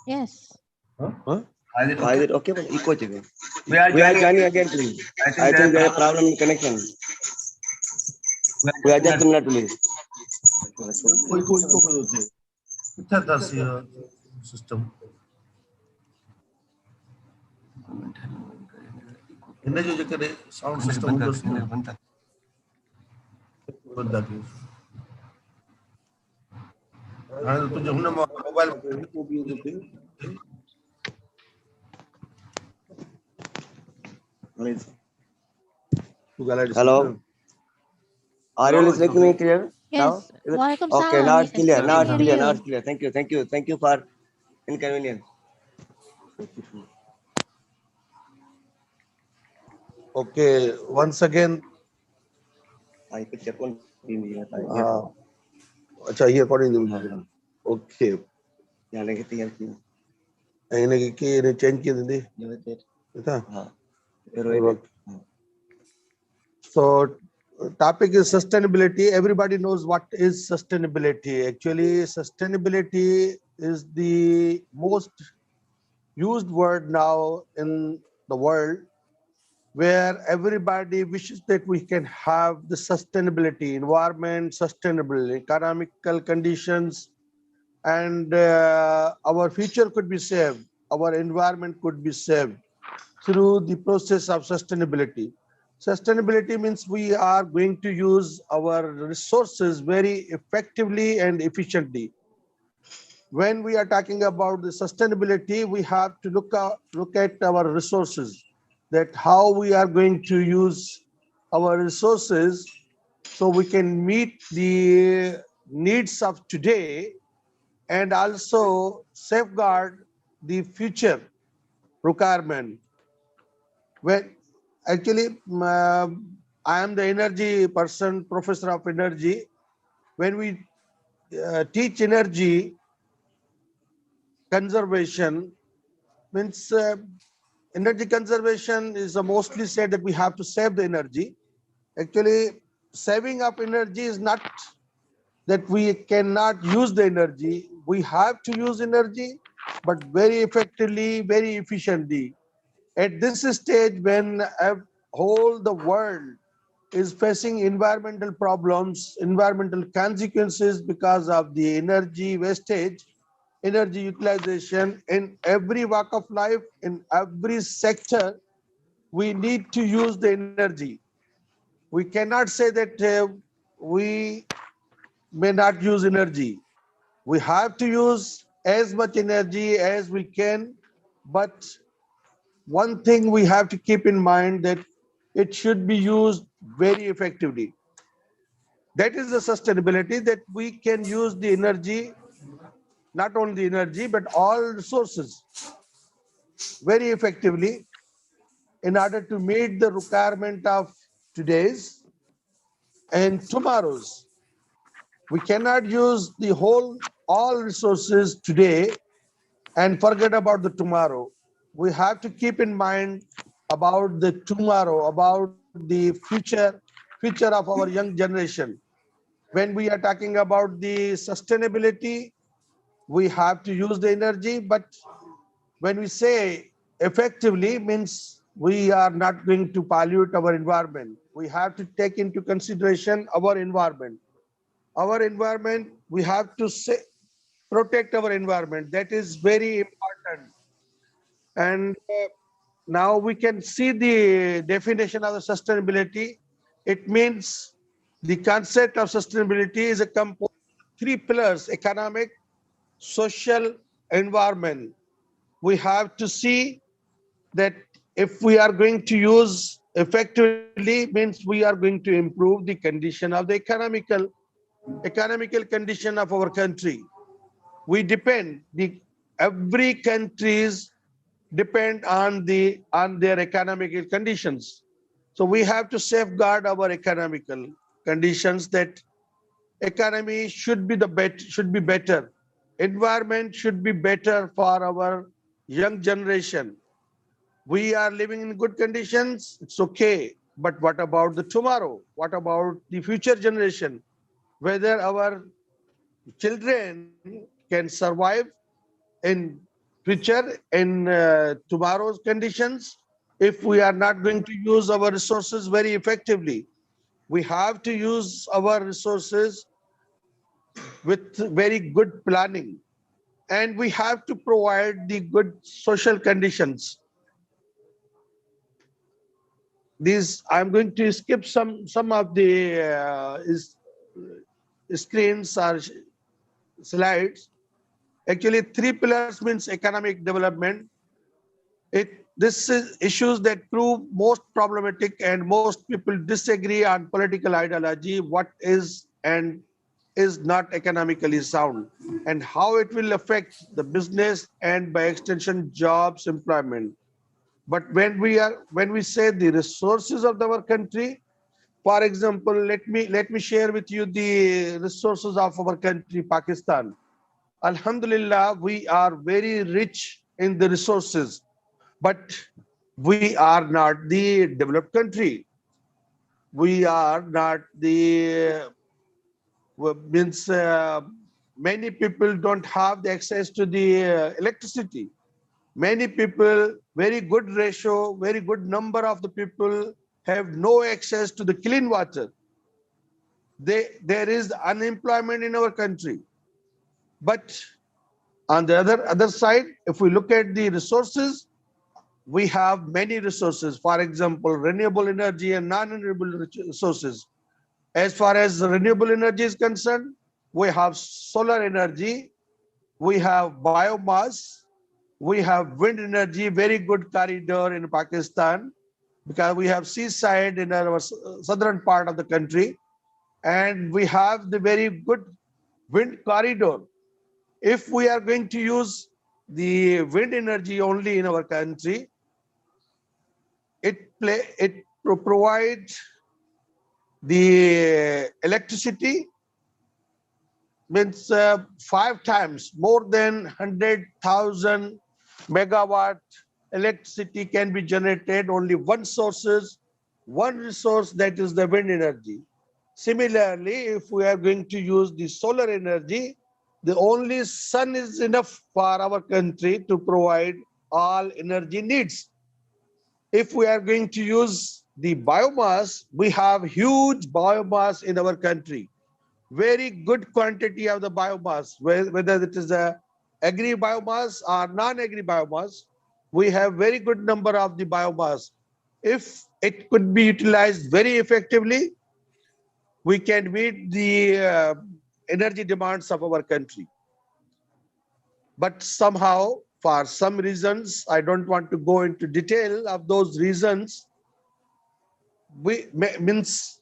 Yes. Why is it okay? But echo chege. We are joining again, please. I think there is a problem in connection. We are just a minute, please. System. Ini जो जगह sound system होगा बंदा की हाँ तो जो हमने mobile Hello. Are you listening to me clear now? Yes. Welcome, Okay, Salam. now it's Yes, clear. we Now can it's hear clear. Now you. it's clear. Thank you. Thank you. Thank you for inconvenience. Okay, once again. I could check on TV. अच्छा ये according to okay. यहाँ लेके तैयार किया. इन्हें change किया दे. इतना. हाँ. So topic is sustainability. Everybody knows what is sustainability. Actually, sustainability is the most used word now in the world, where everybody wishes that we can have the sustainability, environment sustainable, economical conditions, and our future could be saved, our environment could be saved through the process of sustainability. Sustainability means we are going to use our resources very effectively and efficiently. When we are talking about the sustainability, we have to look at our resources, that how we are going to use our resources so we can meet the needs of today and also safeguard the future requirement. When actually I am the energy person, professor of energy. When we teach energy conservation, means energy conservation is mostly said that we have to save the energy. Actually, saving up energy is not that we cannot use the energy. We have to use energy, but very effectively, very efficiently. At this stage, when whole the world is facing environmental problems, environmental consequences because of the energy wastage, energy utilization in every walk of life, in every sector, we need to use the energy. We cannot say that we may not use energy. We have to use as much energy as we can, but one thing we have to keep in mind that it should be used very effectively. That is the sustainability, that we can use the energy, not only the energy, but all resources very effectively in order to meet the requirement of today's and tomorrow's. We cannot use the all resources today and forget about the tomorrow. We have to keep in mind about the tomorrow, about the future of our young generation. When we are talking about the sustainability, we have to use the energy, but when we say effectively, means we are not going to pollute our environment. We have to take into consideration our environment. Our environment, we have to protect our environment. That is very important. And now we can see the definition of the sustainability. It means the concept of sustainability is a composed of three pillars: economic, social, environment. We have to see that if we are going to use effectively, means we are going to improve the condition of the economical condition of our country. We depend, every countries depend on their economical conditions. So we have to safeguard our economical conditions, that economy should be better. environment should be better for our young generation. We are living in good conditions, it's okay. But what about the tomorrow? What about the future generation? Whether our children can survive in future, in tomorrow's conditions, if we are not going to use our resources very effectively. We have to use our resources with very good planning, and we have to provide the good social conditions. These, I'm going to skip some of the screens or slides. Actually, 3 pillars means economic development. This is issues that prove most problematic, and most people disagree on political ideology, what is and is not economically sound, and how it will affect the business and by extension jobs, employment. But when we say the resources of our country, for example, let me share with you the resources of our country, Pakistan. Alhamdulillah, we are very rich in the resources, but we are not the developed country. We are not the means many people don't have the access to the electricity. Many people, very good ratio, very good number of the people have no access to the clean water. There is unemployment in our country. But on the other side, if we look at the resources, we have many resources. For example, renewable energy and non-renewable resources. As far as renewable energy is concerned, we have solar energy, we have biomass, we have wind energy, very good corridor in Pakistan, because we have seaside in our southern part of the country, and we have the very good wind corridor. If we are going to use the wind energy only in our country, it provides the electricity, means 5 times more than 100,000 megawatt electricity can be generated. Only one resource, that is the wind energy. Similarly, if we are going to use the solar energy, the only sun is enough for our country to provide all energy needs. If we are going to use the biomass, we have huge biomass in our country. Very good quantity of the biomass, whether it is a agri biomass or non-agri biomass, we have very good number of the biomass. If it could be utilized very effectively, we can meet the energy demands of our country. But somehow, for some reasons, I don't want to go into detail of those reasons, it needs,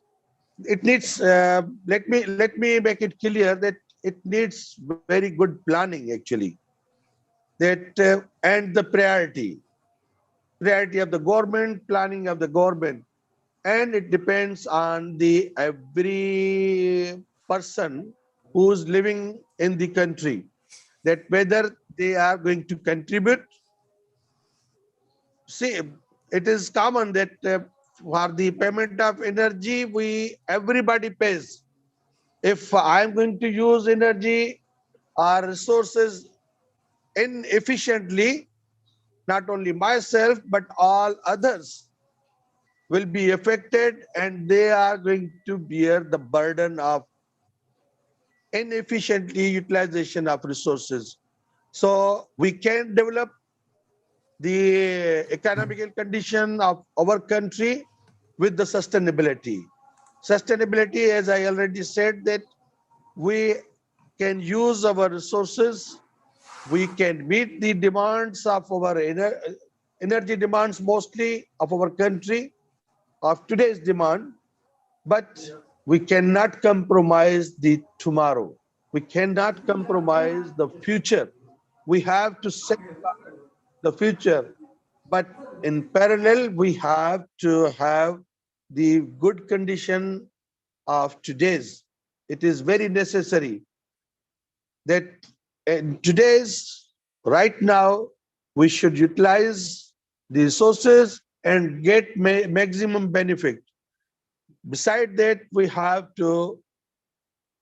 let me make it clear that it needs very good planning actually, that and the priority of the government, planning of the government, and it depends on the every person who's living in the country, that whether they are going to contribute. See, it is common that for the payment of energy, everybody pays. If I'm going to use energy or resources inefficiently, not only myself, but all others will be affected, and they are going to bear the burden of inefficiently utilization of resources. So we can develop the economical condition of our country with the sustainability. Sustainability, as I already said, that we can use our resources, we can meet the demands of our energy demands, mostly of our country, of today's demand, but we cannot compromise the tomorrow. We cannot compromise the future. We have to safeguard the future, but in parallel, we have to have the good condition of today's. It is very necessary that right now, we should utilize the resources and get maximum benefit. Besides that, we have to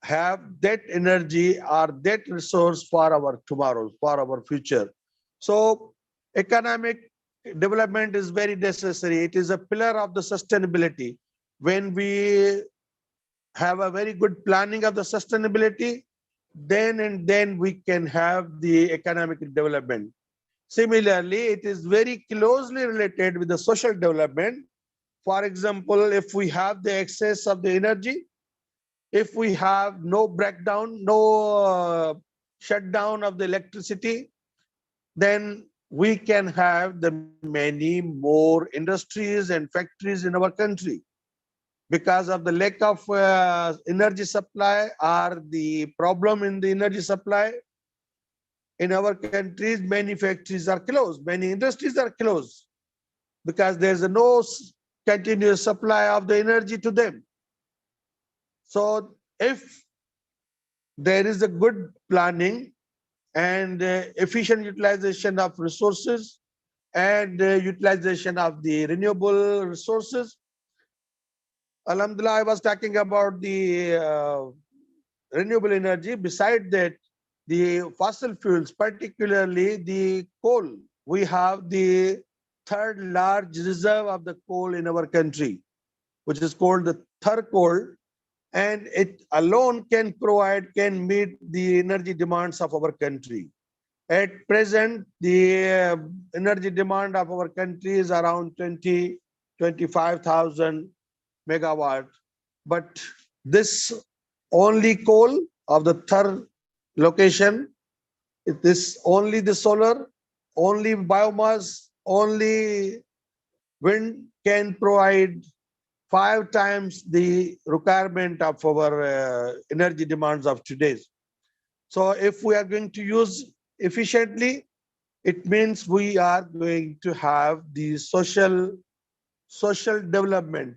have that energy or that resource for our tomorrow, for our future. So economic development is very necessary. It is a pillar of the sustainability. When we have a very good planning of the sustainability, then we can have the economic development. Similarly, it is very closely related with the social development. For example, if we have the excess of the energy, if we have no breakdown, no shutdown of the electricity, then we can have the many more industries and factories in our country. Because of the lack of energy supply or the problem in the energy supply, in our countries, many factories are closed, many industries are closed, because there's no continuous supply of the energy to them. So if there is a good planning and efficient utilization of resources and utilization of the renewable resources, Alhamdulillah, I was talking about the renewable energy. Beside that, the fossil fuels, particularly the coal. We have the third large reserve of the coal in our country, which is called the third coal, and it alone can meet the energy demands of our country. At present, the energy demand of our country is around 25,000 megawatt. But this only coal of the third location, it is only the solar, only biomass, only wind can provide 5 times the requirement of our energy demands of today. So if we are going to use efficiently, it means we are going to have the social development.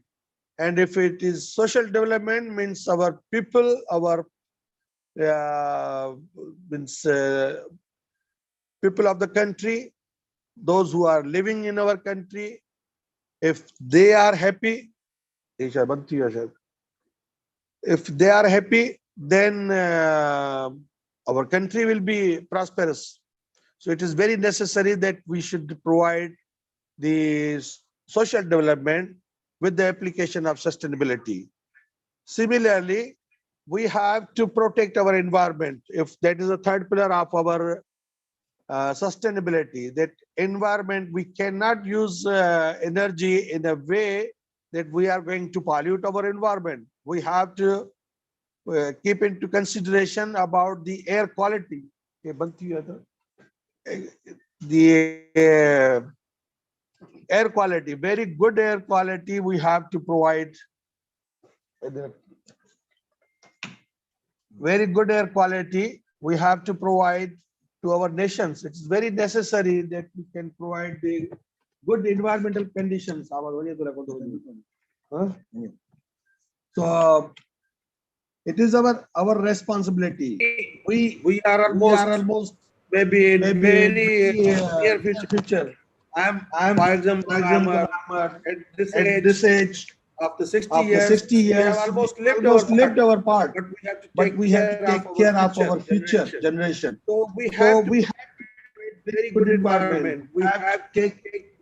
And if it is social development, means our people, our people of the country, those who are living in our country, if they are happy, if they are happy, then our country will be prosperous. So it is very necessary that we should provide the social development with the application of sustainability. Similarly, we have to protect our environment. If that is the third pillar of our sustainability, that environment, we cannot use energy in a way that we are going to pollute our environment. We have to keep into consideration about the air quality. The air quality, very good air quality we have to provide. Very good air quality we have to provide to our nations. It's very necessary that we can provide the good environmental conditions. So it is our responsibility. We are almost maybe in very near future. I'm for example, I'm at this age of the 60 years, we have almost lived our part, but we have to take care of our future generation. So we have to very good environment. We have to take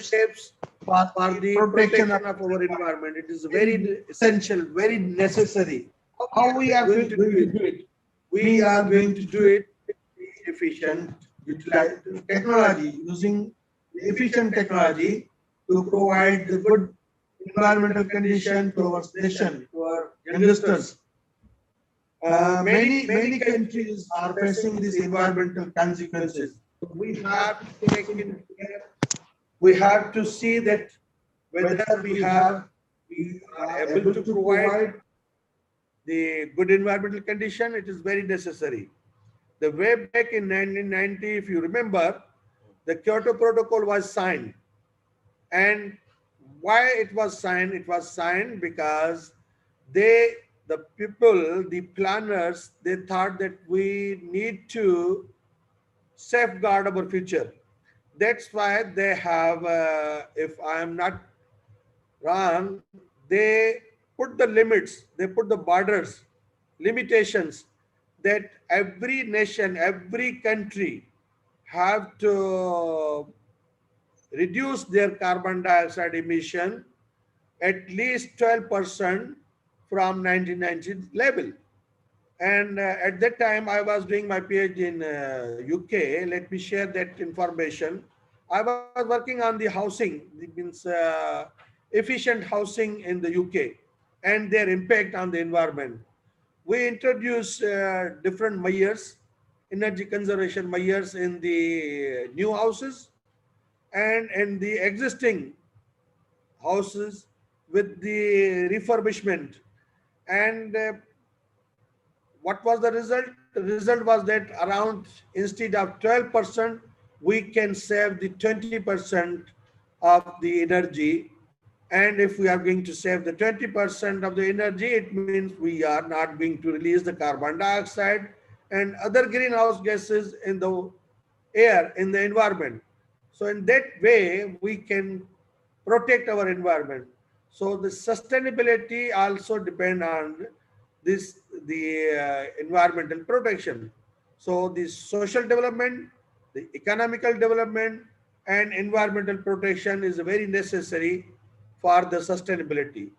steps for the protection of our environment. It is very essential, very necessary. How we are going to do it? We are going to do it efficient, utilize technology, using efficient technology to provide the good environmental condition to our nation, to our youngsters. Many countries are facing these environmental consequences. We have to take into care. We have to see that whether we are able to provide the good environmental condition. It is very necessary. The way back in 1990, if you remember, the Kyoto Protocol was signed. And why it was signed? It was signed because they the people, the planners, they thought that we need to safeguard our future. That's why they have, if I am not wrong, they put the limits, they put the borders, limitations, that every nation, every country have to reduce their carbon dioxide emission at least 12% from 1990 level. And at that time, I was doing my PhD in UK. Let me share that information. I was working on the housing, it means efficient housing in the UK and their impact on the environment. We introduced different measures, energy conservation measures in the new houses and in the existing houses with the refurbishment. And what was the result? The result was that around, instead of 12%, we can save the 20% of the energy. And if we are going to save the 20% of the energy, it means we are not going to release the carbon dioxide and other greenhouse gases in the air, in the environment. So in that way, we can protect our environment. So the sustainability also depend on this, the environmental protection. So the social development, the economical development, and environmental protection is very necessary for the sustainability.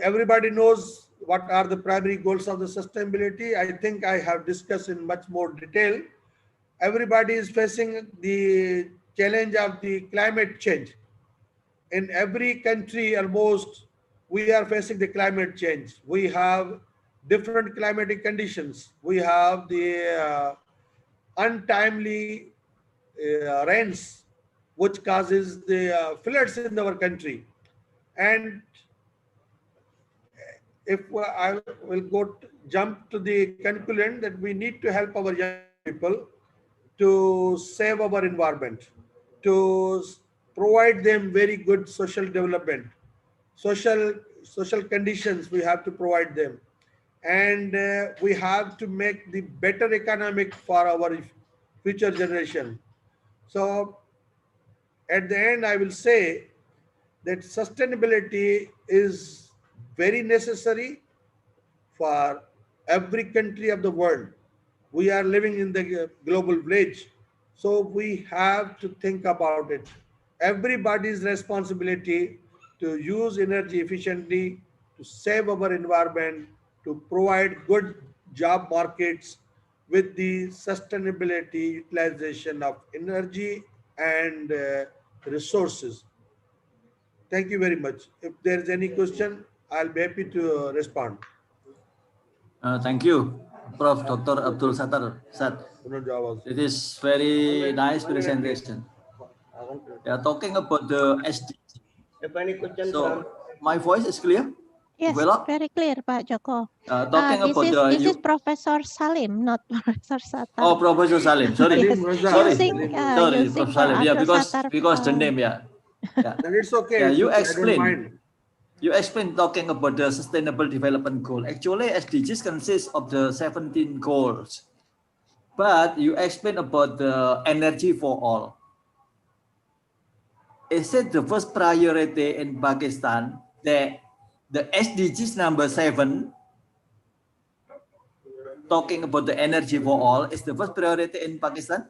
Everybody knows what are the primary goals of the sustainability. I think I have discussed in much more detail. Everybody is facing the challenge of the climate change. In every country, almost, we are facing the climate change. We have different climatic conditions. We have the untimely rains, which causes the floods in our country. And if I will jump to the conclusion that we need to help our young people to save our environment, to provide them very good social development, social conditions we have to provide them. And we have to make the better economic for our future generation. So at the end, I will say that sustainability is very necessary for every country of the world. We are living in the global village, so we have to think about it. Everybody's responsibility to use energy efficiently, to save our environment, to provide good job markets with the sustainability utilization of energy and resources. Thank you very much. If there is any question, I'll be happy to respond. Thank you, Prof. Dr. Abdul Sattar. It is very nice presentation. We are talking about the SDG. So my voice is clear? Yes, Well, very clear, Pak Joko. talking about This is Professor Salim, not Professor Sattar. Oh, Professor Salim. Sorry, Yes. sorry, Using Prof. Salim. Yeah, Sattar, because the name, yeah. Yeah. Then it's okay. Yeah, you I don't explain. mind. You explain talking about the Sustainable Development Goal. Actually, SDGs consists of the 17 goals, but you explain about the energy for all. Is it the first priority in Pakistan that the SDGs number 7, talking about the energy for all, is the first priority in Pakistan?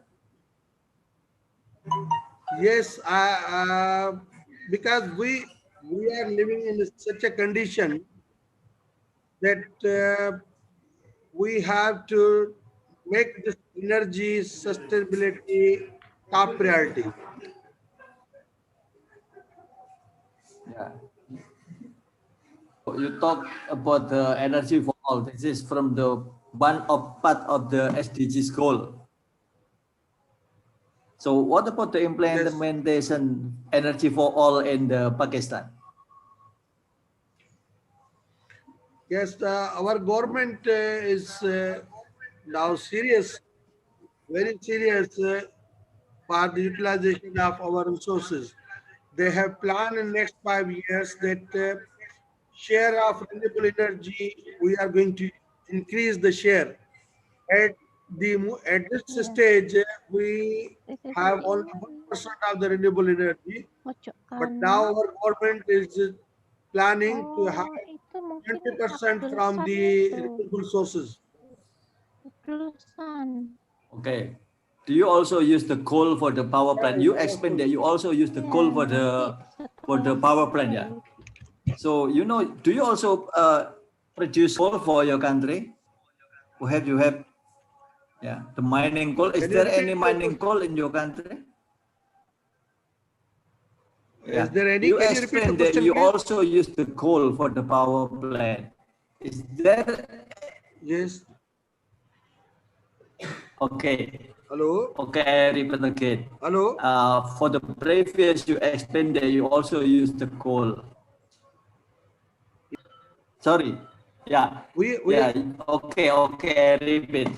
Yes, because we are living in such a condition that we have to make this energy sustainability top priority. Yeah. You talk about the energy for all. This is from the part of the SDGs goal. So what about the implementation energy for all in the Pakistan? Yes, our government is now serious, very serious for the utilization of our resources. They have planned in the next 5 years that share of renewable energy, we are going to increase the share. At this stage, we have only 1% of the renewable energy, but now our government is planning to have 20% from the renewable sources. Okay. Do you also use the coal for the power plant? You explained that you also use the coal for the power plant, yeah. So do you also produce coal for your country? Or you have the mining coal? Is there any mining coal in your country? Is there any? You Can you repeat the explained that question, you please? also use the coal for the power plant. Is there? Yes. Okay. Hello. Okay, I repeat again. Hello. For the previous, you explained that you also use the coal. Sorry. Yeah. Okay. I repeat.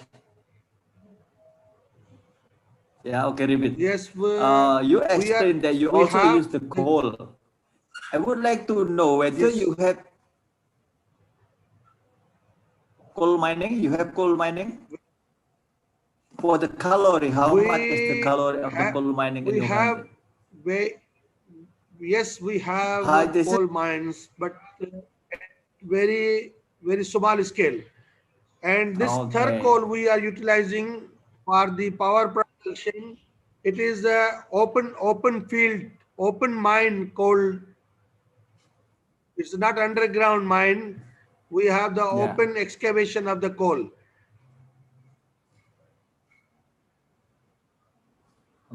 Yeah. Okay. Repeat. Yes. You explained that you also use the coal. I would like to know whether you have coal mining. You have coal mining. For the calorie, how much is the calorie of the coal mining in your country? Yes, we have This coal mines, but at very small scale. And this third coal we are utilizing for the power production. It is a open field, open mine coal. It's not underground mine. We have the open excavation of the coal.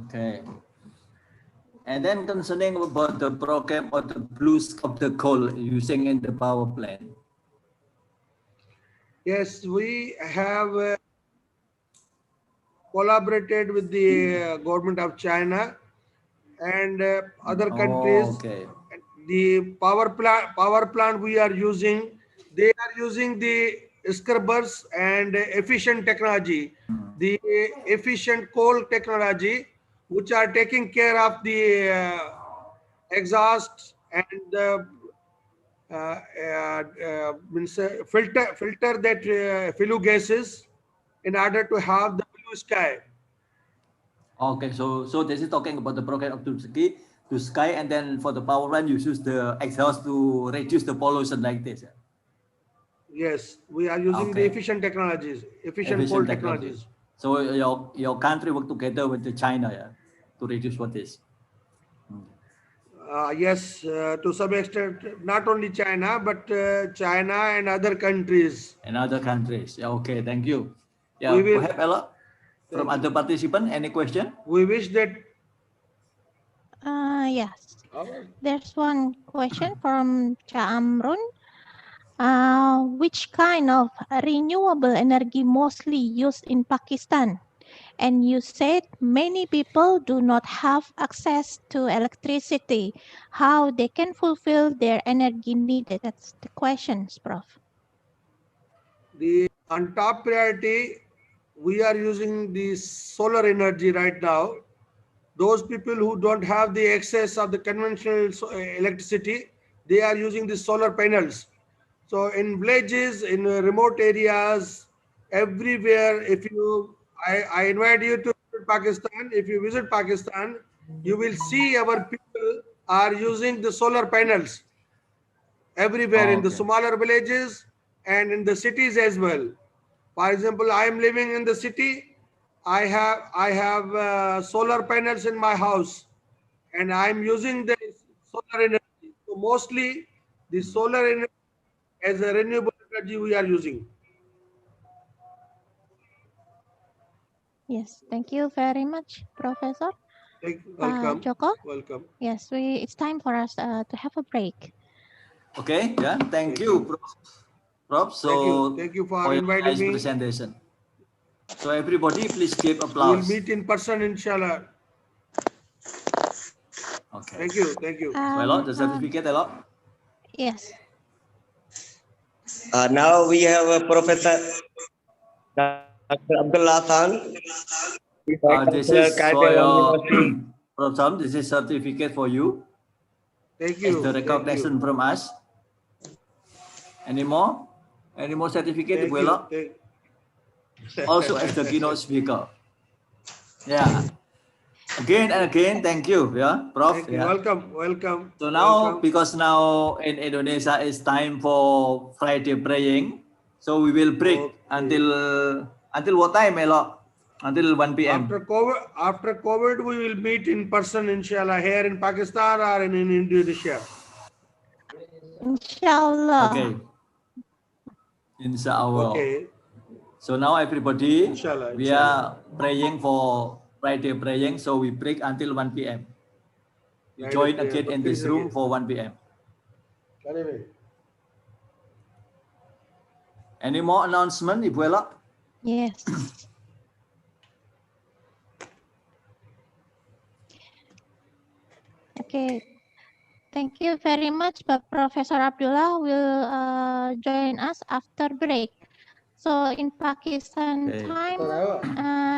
Okay. And then concerning about the program or the blues of the coal using in the power plant. Yes, we have collaborated with the government of China and other countries. Okay. The power plant we are using, they are using the scrubbers and efficient technology, the efficient coal technology, which are taking care of the exhaust and the filter that flue gases in order to have the blue sky. Okay, so this is talking about the program of to sky, and then for the power plant you use the exhaust to reduce the pollution like this. Yes, we are using the efficient technologies, efficient coal technologies. So your country work together with the China, to reduce what is. Yes, to some extent, not only China, but China and other countries. And other countries. Yeah, okay, thank you. Yeah, We will have a lot from other participants. Any question? We wish that. Yes. There's one question from Cha Amrun. Which kind of renewable energy mostly used in Pakistan? And you said many people do not have access to electricity. How they can fulfill their energy needed? That's the questions, Prof. On top priority, we are using the solar energy right now. Those people who don't have the access of the conventional electricity, they are using the solar panels. So in villages, in remote areas, everywhere, I invite you to Pakistan. If you visit Pakistan, you will see our people are using the solar panels everywhere in the smaller villages and in the cities as well. For example, I am living in the city. I have solar panels in my house, and I am using the solar energy. So mostly, the solar energy as a renewable energy we are using. Yes, thank you very much, Professor. Welcome. Joko? Welcome. Yes, it's time for us to have a break. Okay, yeah, thank you, Prof. So thank you for inviting nice me. presentation. So everybody, please give applause. We'll meet in person, inshallah. Okay. Thank you. So, the certificate, Elo? Yes. Now we have a Professor Dr. Abdullah Khan. This is for your Prof. This is certificate for you. Thank you. It's the recognition from us. Any more? Any more certificate, Thank Ibu you. Elok? Also as the keynote speaker. Yeah. Again and again, thank you, yeah, Prof. Thank you. Yeah. Welcome, welcome. So now, welcome. because now in Indonesia it's time for Friday praying, so we will break until what time, Elok? Until 1 p.m. After COVID, we will meet in person, inshallah, here in Pakistan or in Indonesia. Inshallah. Okay. Inshallah. Okay. So now everybody, Inshallah, we are praying for Friday praying, so we break until 1 p.m. You Friday join prayer, again but in this please room again. for 1 p.m. Any more announcement, Ibu Elok? Yes. Okay. Thank you very much, but Professor Abdullah will join us after break. So in Pakistan Okay. time,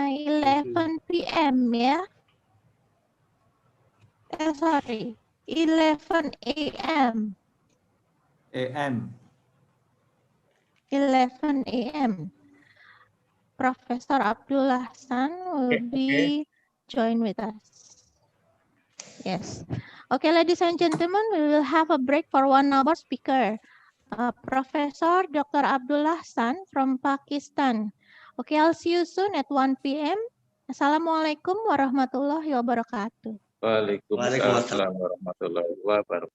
11 p.m. Yeah. Sorry, 11 a.m. AM. 11 a.m. Professor Abdullah Hassan will be join with us. Yes. Okay, ladies and gentlemen, we will have a break for 1 hour speaker. Professor Dr. Abdullah Hassan from Pakistan. Okay, I'll see you soon at 1 p.m. Assalamualaikum warahmatullahi wabarakatuh. Waalaikumsalam warahmatullahi wabarakatuh.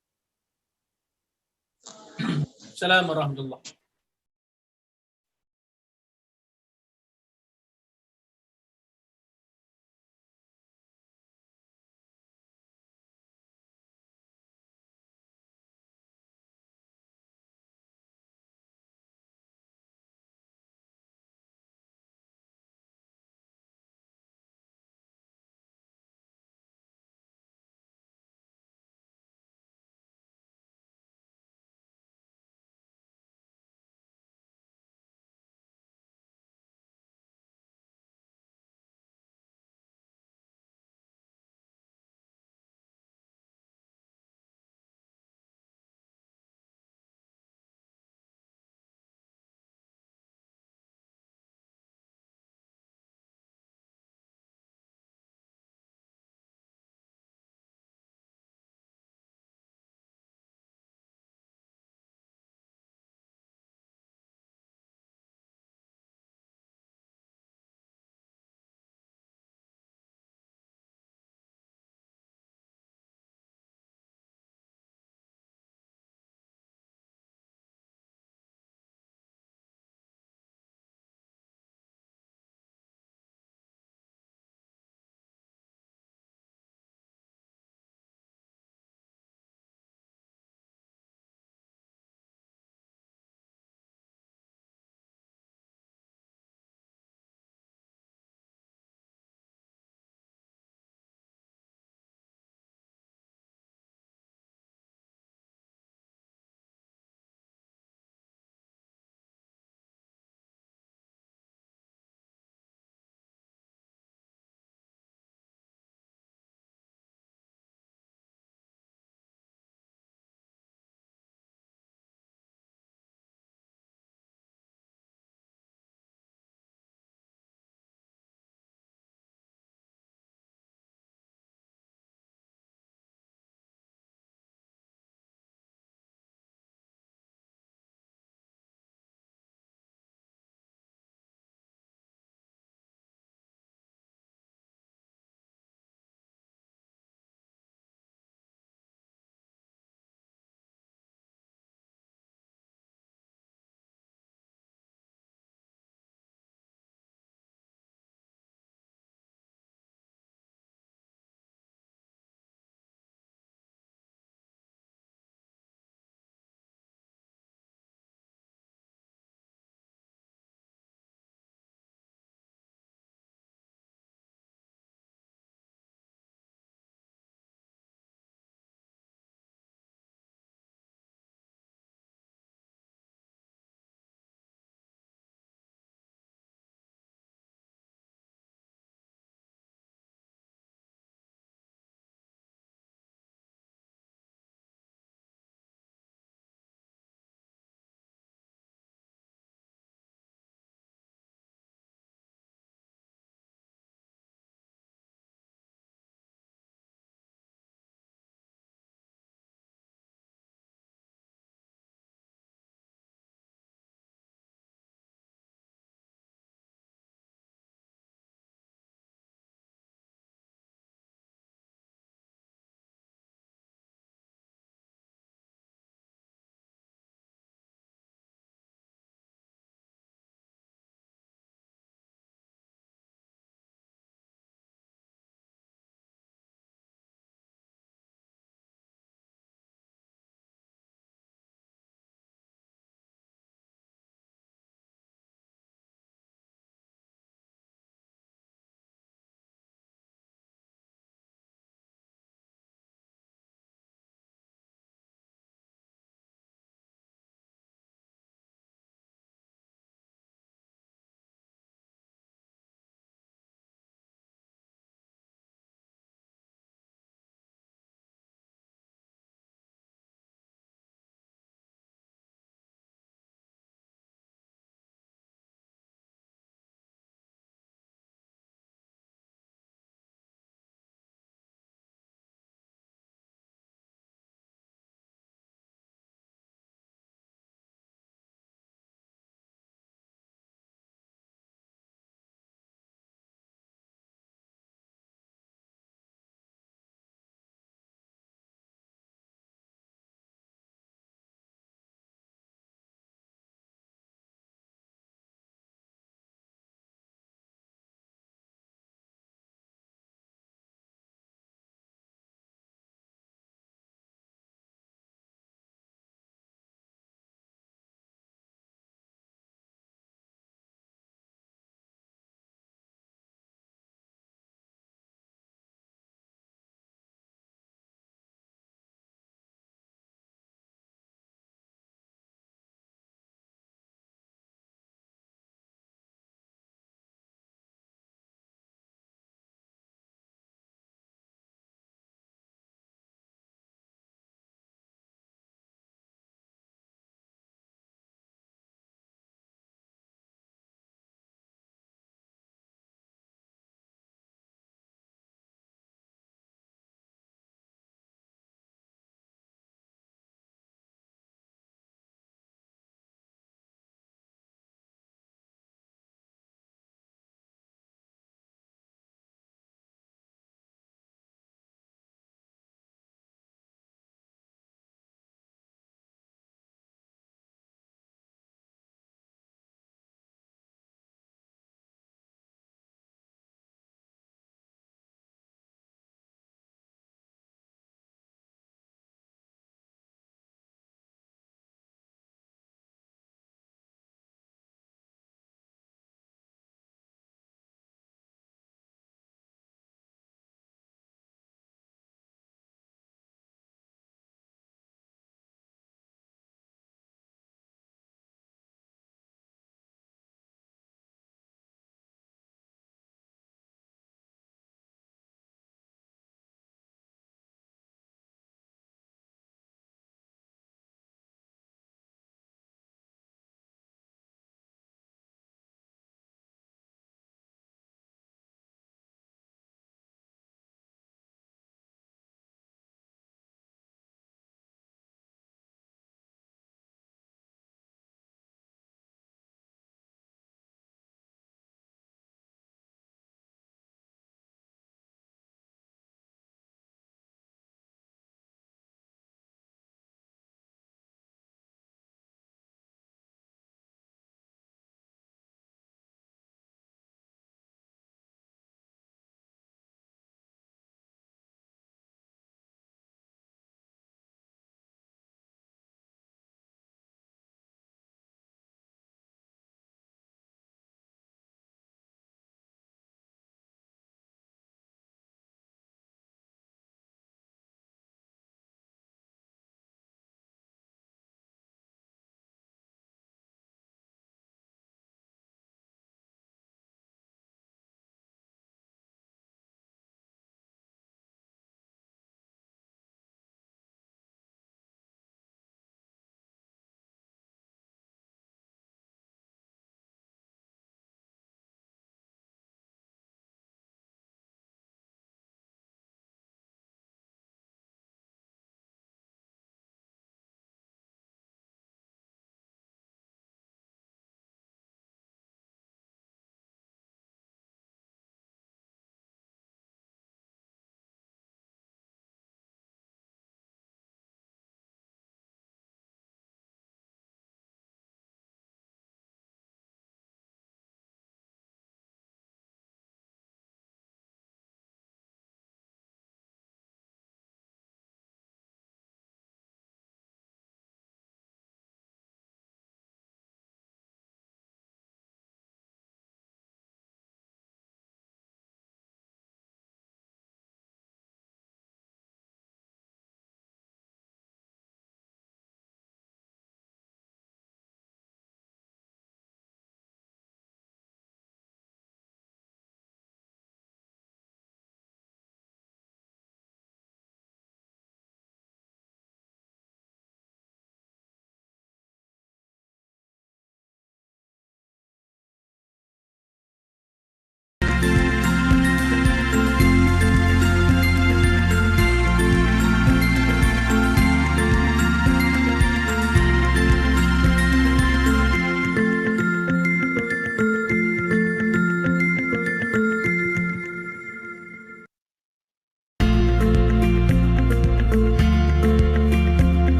Assalamualaikum warahmatullahi.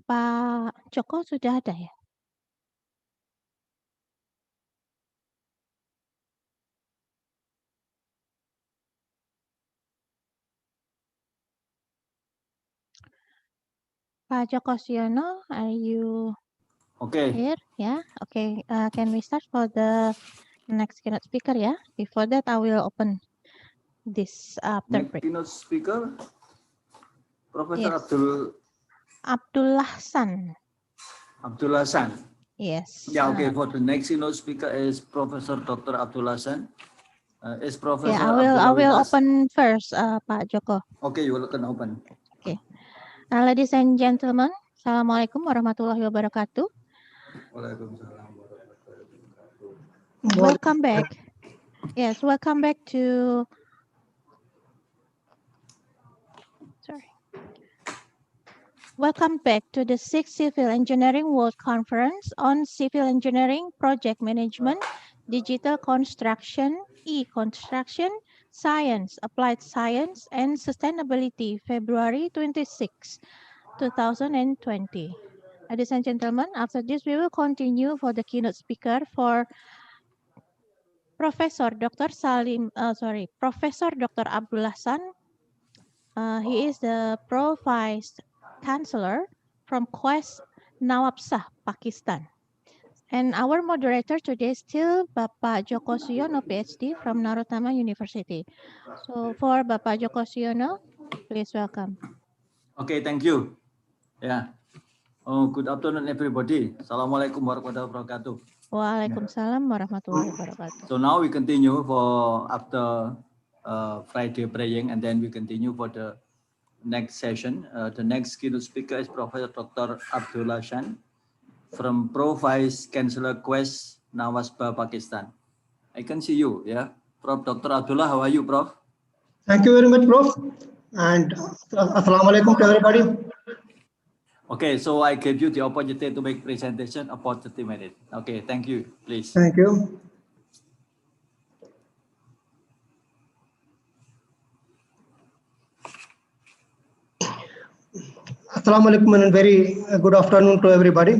Pak Joko sudah ada ya? Pak Joko Siono, are you Okay. here? Yeah. Okay. Can we start for the next keynote speaker? Yeah. Before that, I will open this after Next break. keynote speaker, Professor Yes. Abdullah San. Yes. Yeah, okay. For the next keynote speaker is Professor Dr. Abdullah San. Is Professor Yeah, I Abdullah with will us? open first, Pak Joko. Okay, you can open. Okay. Ladies and gentlemen, Assalamualaikum warahmatullahi wabarakatuh. Welcome back. Yes, welcome back to Welcome back to the 6th Civil Engineering World Conference on Civil Engineering, Project Management, Digital Construction, E-Construction, Science, Applied Science, and Sustainability, February 26, 2020. Ladies and gentlemen, after this, we will continue for the keynote speaker for Professor Dr. Abdullah San. He is the Pro Vice Chancellor from Quest Nawabshah, Pakistan. And our moderator today is still Bapak Joko Siono, PhD from Narotama University. So for Bapak Joko Siono, please welcome. Okay, thank you. Yeah. Oh, good afternoon, everybody. Assalamualaikum warahmatullahi wabarakatuh. Waalaikumsalam warahmatullahi wabarakatuh. So now we continue for after Friday praying, and then we continue for the next session. The next keynote speaker is Professor Dr. Abdullah San from Pro Vice Chancellor Quest Nawabshah, Pakistan. I can see you, yeah. Prof. Dr. Abdullah, how are you, Prof? Thank you very much, Prof. And Assalamu alaikum to everybody. Okay, so I gave you the opportunity to make presentation about 30 minutes. Okay, thank you, please. Thank you. Assalamu alaikum and very good afternoon to everybody.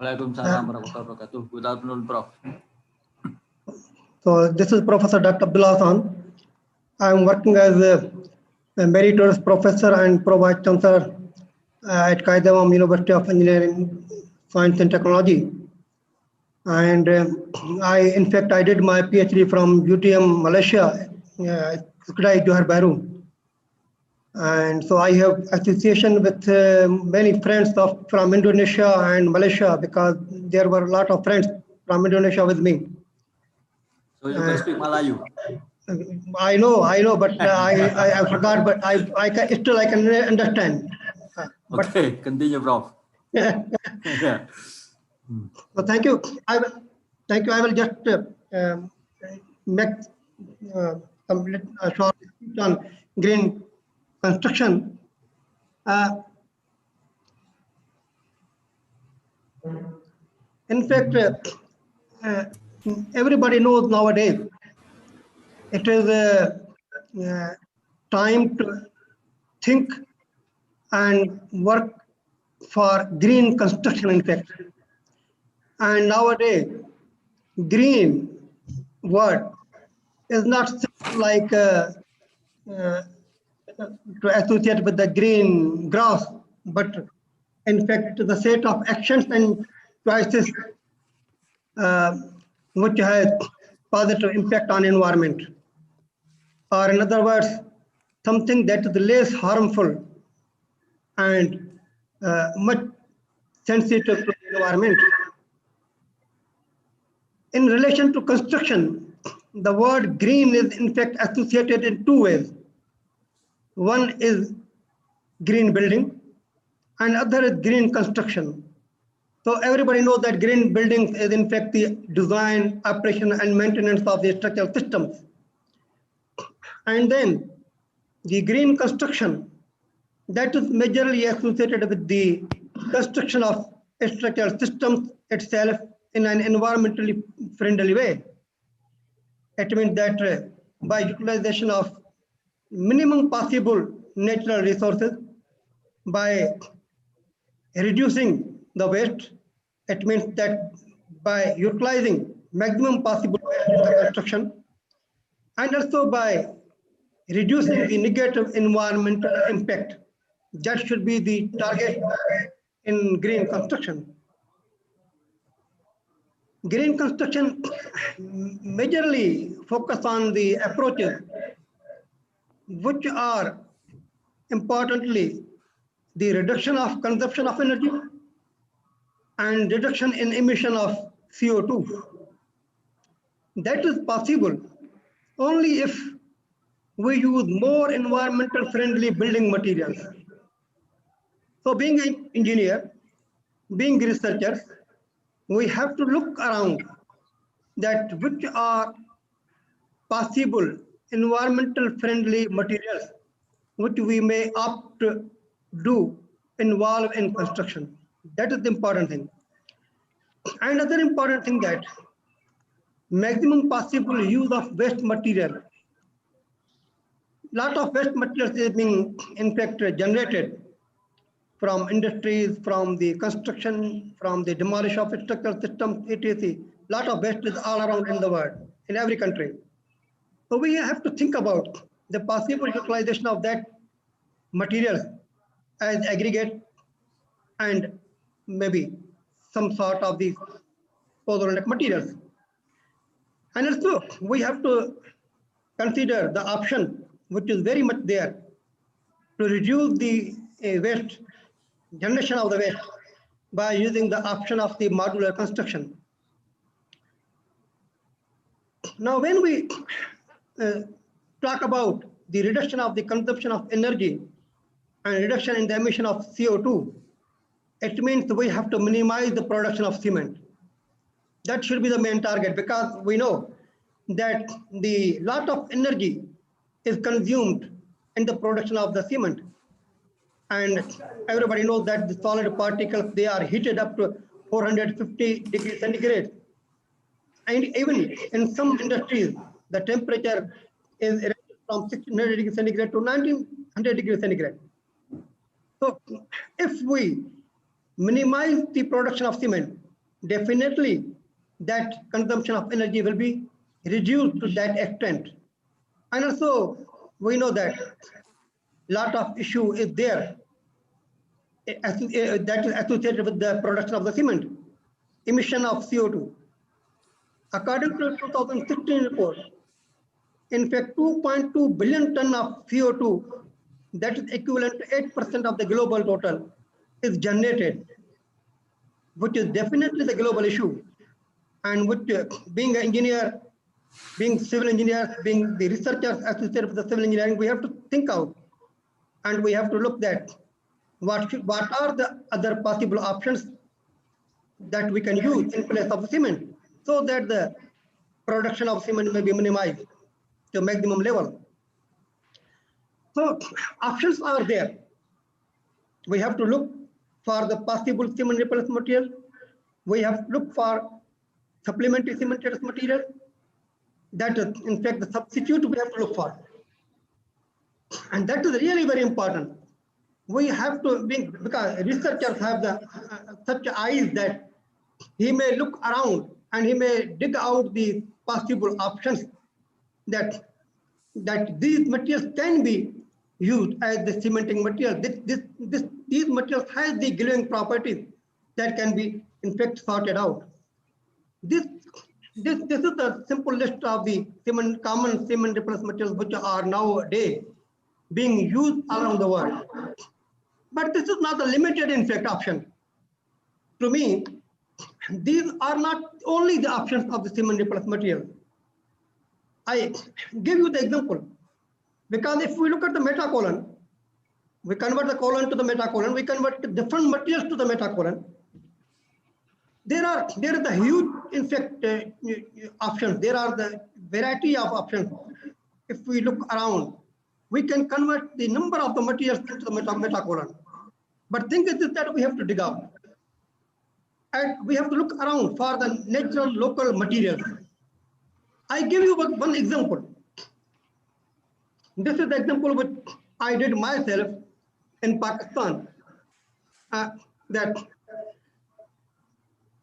Waalaikumsalam warahmatullahi wabarakatuh. Good afternoon, Prof. So this is Professor Dr. Abdullah San. I am working as a emeritus professor and pro vice chancellor at Qaeda University of Engineering, Science and Technology. And in fact, I did my PhD from UTM, Malaysia, Kedai Johor Bahru. And so I have association with many friends from Indonesia and Malaysia, because there were a lot of friends from Indonesia with me. So you can speak Malayu. I know, but I forgot, but I can understand. Okay, continue, Prof. Yeah. So thank you. I will just make a short speech on green construction. In fact, everybody knows nowadays it is time to think and work for green construction, in fact. And nowadays, green word is not like to associate with the green grass, but in fact, it is a set of actions and choices which has positive impact on environment. Or in other words, something that is less harmful and much sensitive to the environment. In relation to construction, the word green is in fact associated in two ways. One is green building and other is green construction. So everybody knows that green buildings is in fact the design, operation and maintenance of the structural systems. And then the green construction, that is majorly associated with the construction of structural systems itself in an environmentally friendly way. It means that by utilization of minimum possible natural resources, by reducing the waste. It means that by utilizing maximum possible waste in the construction, and also by reducing the negative environmental impact. That should be the target in green construction. Green construction majorly focus on the approaches which are importantly the reduction of consumption of energy and reduction in emission of CO2. That is possible only if we use more environmental friendly building materials. So being an engineer, being researchers, we have to look around that which are possible environmental friendly materials which we may opt to do involve in construction. That is the important thing. Another important thing that maximum possible use of waste material. Lot of waste materials is being in fact generated from industries, from the construction, from the demolish of structural systems, etc. Lot of waste is all around in the world, in every country. So we have to think about the possible utilization of that materials as aggregate and maybe some sort of these polyolenic materials. And also we have to consider the option which is very much there to reduce the waste, generation of the waste by using the option of the modular construction. Now when we talk about the reduction of the consumption of energy and reduction in the emission of CO2, it means we have to minimize the production of cement. That should be the main target, because we know that the lot of energy is consumed in the production of the cement. And everybody knows that the solid particles, they are heated up to 450 degrees centigrade. And even in some industries, the temperature is from 1600 degrees centigrade to 1900 degrees centigrade. So if we minimize the production of cement, definitely that consumption of energy will be reduced to that extent. And also we know that lot of issue is there that is associated with the production of the cement, emission of CO2. According to 2016 report, in fact 2.2 billion ton of CO2, that is equivalent to 8% of the global total, is generated, which is definitely the global issue. And which being an engineer, being civil engineers, being the researchers associated with the civil engineering, we have to think out and we have to look at what are the other possible options that we can use in place of the cement, so that the production of cement may be minimized to maximum level. So options are there. We have to look for the possible cement replacement material. We have to look for supplementary cementitious material. That is, in fact, the substitute we have to look for. And that is really very important. We have to be, because researchers have the such eyes that he may look around and he may dig out the possible options that these materials can be used as the cementing material. These materials have the glowing properties that can be in fact sorted out. This is the simple list of the common cement replacement materials which are nowadays being used around the world. But this is not a limited in fact option. To me, these are not only the options of the cement replacement material. I give you the example, because if we look at the metacolon, we convert the colon to the metacolon, we convert different materials to the metacolon. There is a huge in fact options. There are the variety of options. If we look around, we can convert the number of the materials into the metacolon. But thing is that we have to dig out. And we have to look around for the natural local materials. I give you one example. This is the example which I did myself in Pakistan. that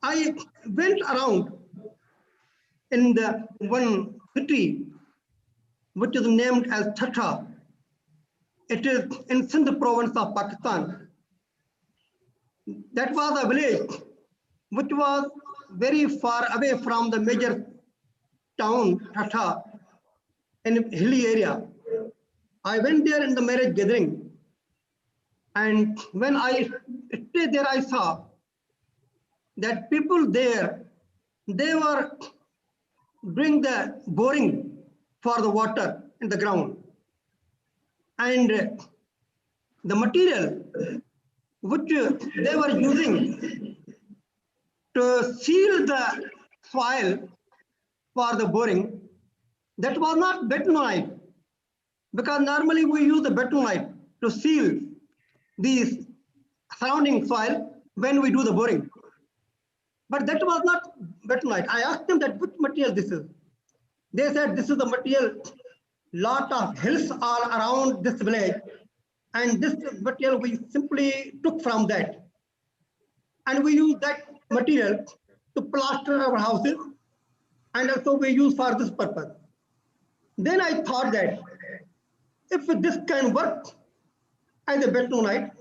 I went around in the one city which is named as Thatha. It is in Sindh province of Pakistan. That was a village which was very far away from the major town, Thatha, in a hilly area. I went there in the marriage gathering, and when I stayed there, I saw that people there, they were doing the boring for the water in the ground. And the material which they were using to seal the soil for the boring, that was not betonite, because normally we use the betonite to seal the surrounding soil when we do the boring. But that was not betonite. I asked them that which material this is. They said this is the material, lot of hills all around this village, and this material we simply took from that. And we use that material to plaster our houses, and also we use for this purpose. Then I thought that if this can work as a betonite,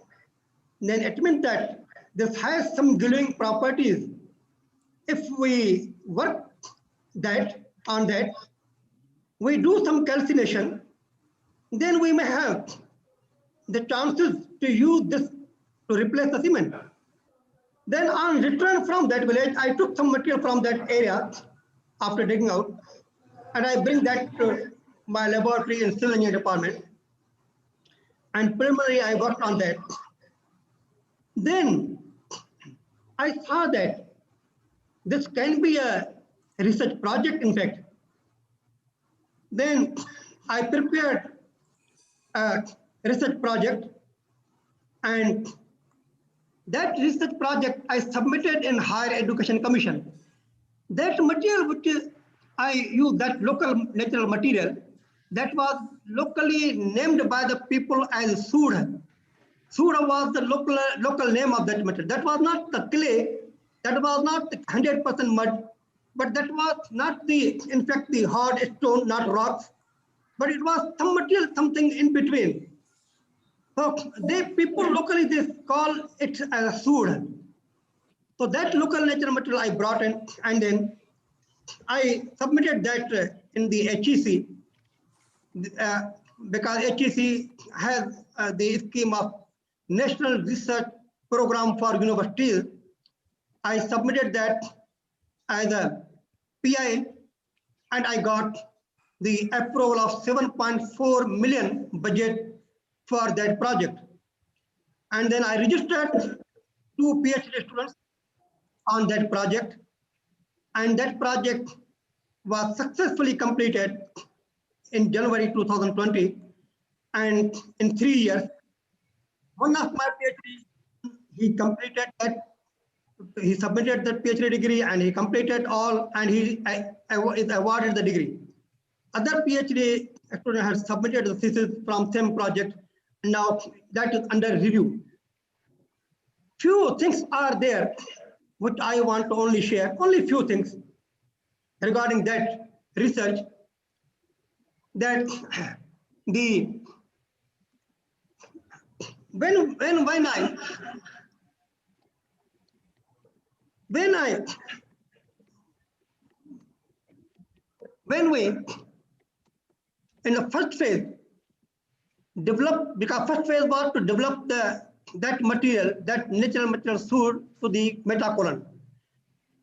then it means that this has some gluing properties. If we work on that, we do some calcination, then we may have the chances to use this to replace the cement. Then on return from that village, I took some material from that area after digging out, and I bring that to my laboratory in civil engineering department. And preliminary, I worked on that. Then I saw that this can be a research project, in fact. Then I prepared a research project, and that research project I submitted in Higher Education Commission. That material which I used, that local natural material, that was locally named by the people as Sood. Sood was the local name of that material. That was not the clay, that was not 100% mud, but that was not in fact the hard stone, not rocks, but it was some material, something in between. So people locally, they call it as Sood. So that local natural material I brought in, and then I submitted that in the HEC, because HEC has the scheme of National Research Program for Universities. I submitted that as a PI, and I got the approval of 7.4 million budget for that project. And then I registered 2 PhD students on that project, and that project was successfully completed in January 2020, and in 3 years. One of my PhD, he completed that, he submitted that PhD degree, and he completed all, and he is awarded the degree. Other PhD student has submitted the thesis from same project, and now that is under review. Few things are there which I want to only share, only few things regarding that research, that when we in the first phase develop, because first phase was to develop that material, that natural material Sood, to the metacolon.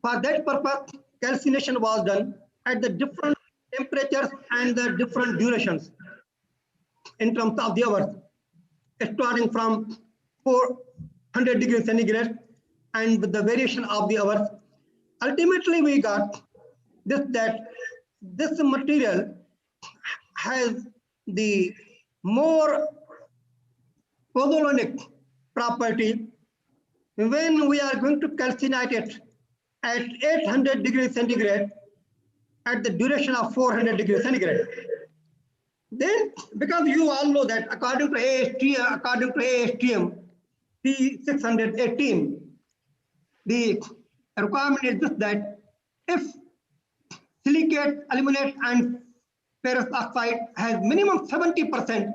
For that purpose, calcination was done at the different temperatures and the different durations in terms of the hours, starting from 400 degrees centigrade and with the variation of the hours. Ultimately, we got that this material has the more pozzolanic property when we are going to calcinate it at 800 degrees centigrade at the duration of 400 degrees centigrade. Then, because you all know that according to ASTM, P618. The requirement is just that if silicate, aluminate, and ferrous oxide has minimum 70%,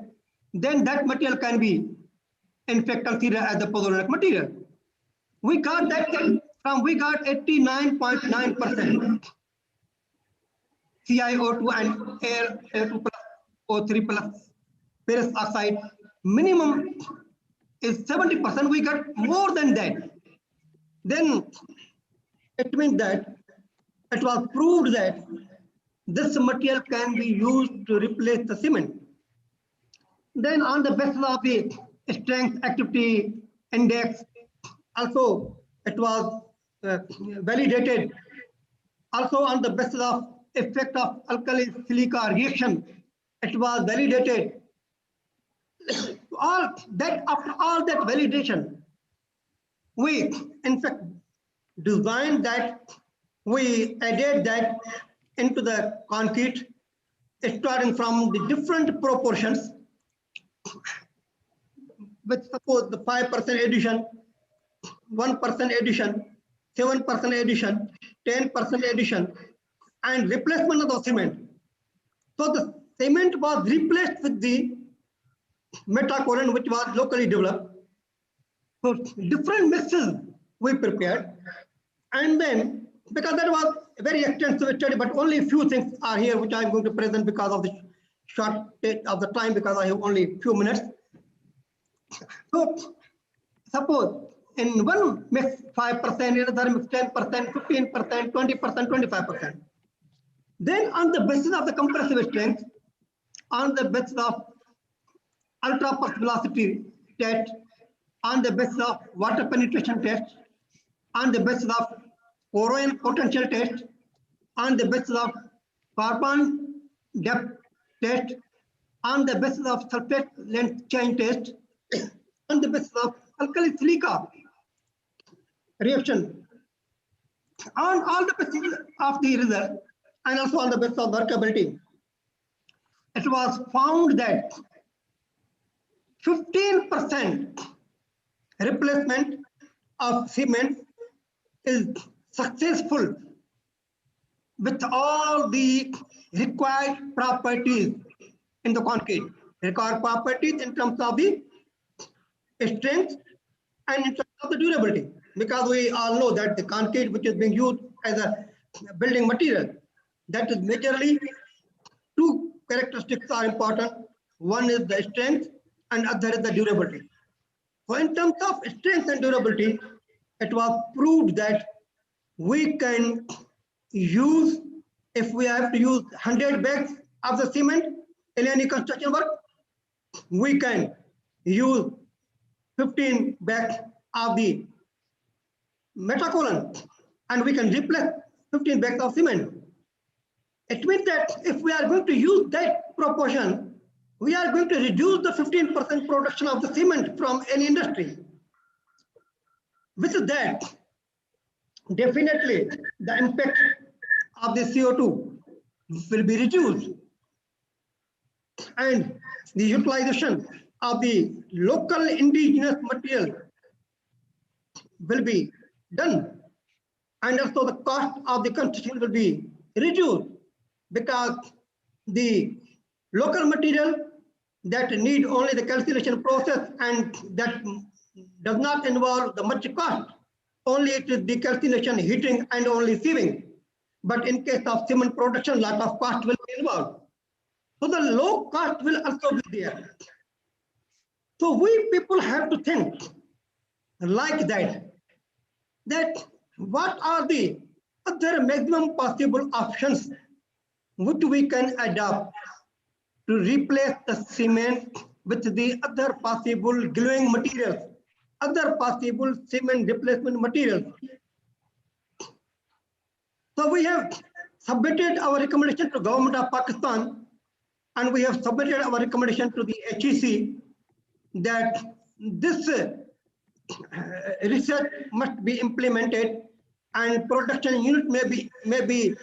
then that material can be in fact considered as a polyolenic material. We got that from, we got 89.9% CiO2 and Air2 plus O3 plus ferrous oxide. Minimum is 70%, we got more than that. Then it means that it was proved that this material can be used to replace the cement. Then on the basis of the strength activity index, also it was validated. Also on the basis of effect of alkali silica reaction, it was validated. All that, after all that validation, we in fact designed that, we added that into the concrete, starting from the different proportions, with suppose the 5% addition, 1% addition, 7% addition, 10% addition, and replacement of the cement. So the cement was replaced with the metacoolant, which was locally developed. So different mixes we prepared, and then because that was a very extensive study, but only a few things are here which I am going to present because of the shortage of the time, because I have only a few minutes. So suppose in one mix 5%, in another mix 10%, 15%, 20%, 25%. Then on the basis of the compressive strength, on the basis of ultra pulse velocity test, on the basis of water penetration test, on the basis of corrosion potential test, on the basis of carbon depth test, on the basis of sulfate length change test, on the basis of alkali silica reaction, on all the basis of the result, and also on the basis of workability, it was found that 15% replacement of cement is successful with all the required properties in the concrete. Required properties in terms of the strength and in terms of the durability, because we all know that the concrete which is being used as a building material, that is majorly two characteristics are important. One is the strength and other is the durability. So in terms of strength and durability, it was proved that we can use, if we have to use 100 bags of the cement in any construction work, we can use 15 bags of the metacoolant, and we can replace 15 bags of cement. It means that if we are going to use that proportion, we are going to reduce the 15% production of the cement from any industry. With that, definitely the impact of the CO2 will be reduced, and the utilization of the local indigenous material will be done, and also the cost of the construction will be reduced, because the local material that need only the calcination process and that does not involve the much cost, only it is the calcination, heating, and only sieving. But in case of cement production, lot of cost will be involved. So the low cost will also be there. So we people have to think like that what are the other maximum possible options which we can adopt to replace the cement with the other possible gluing materials, other possible cement replacement materials. So we have submitted our recommendation to Government of Pakistan, and we have submitted our recommendation to the HEC that this research must be implemented, and production unit may be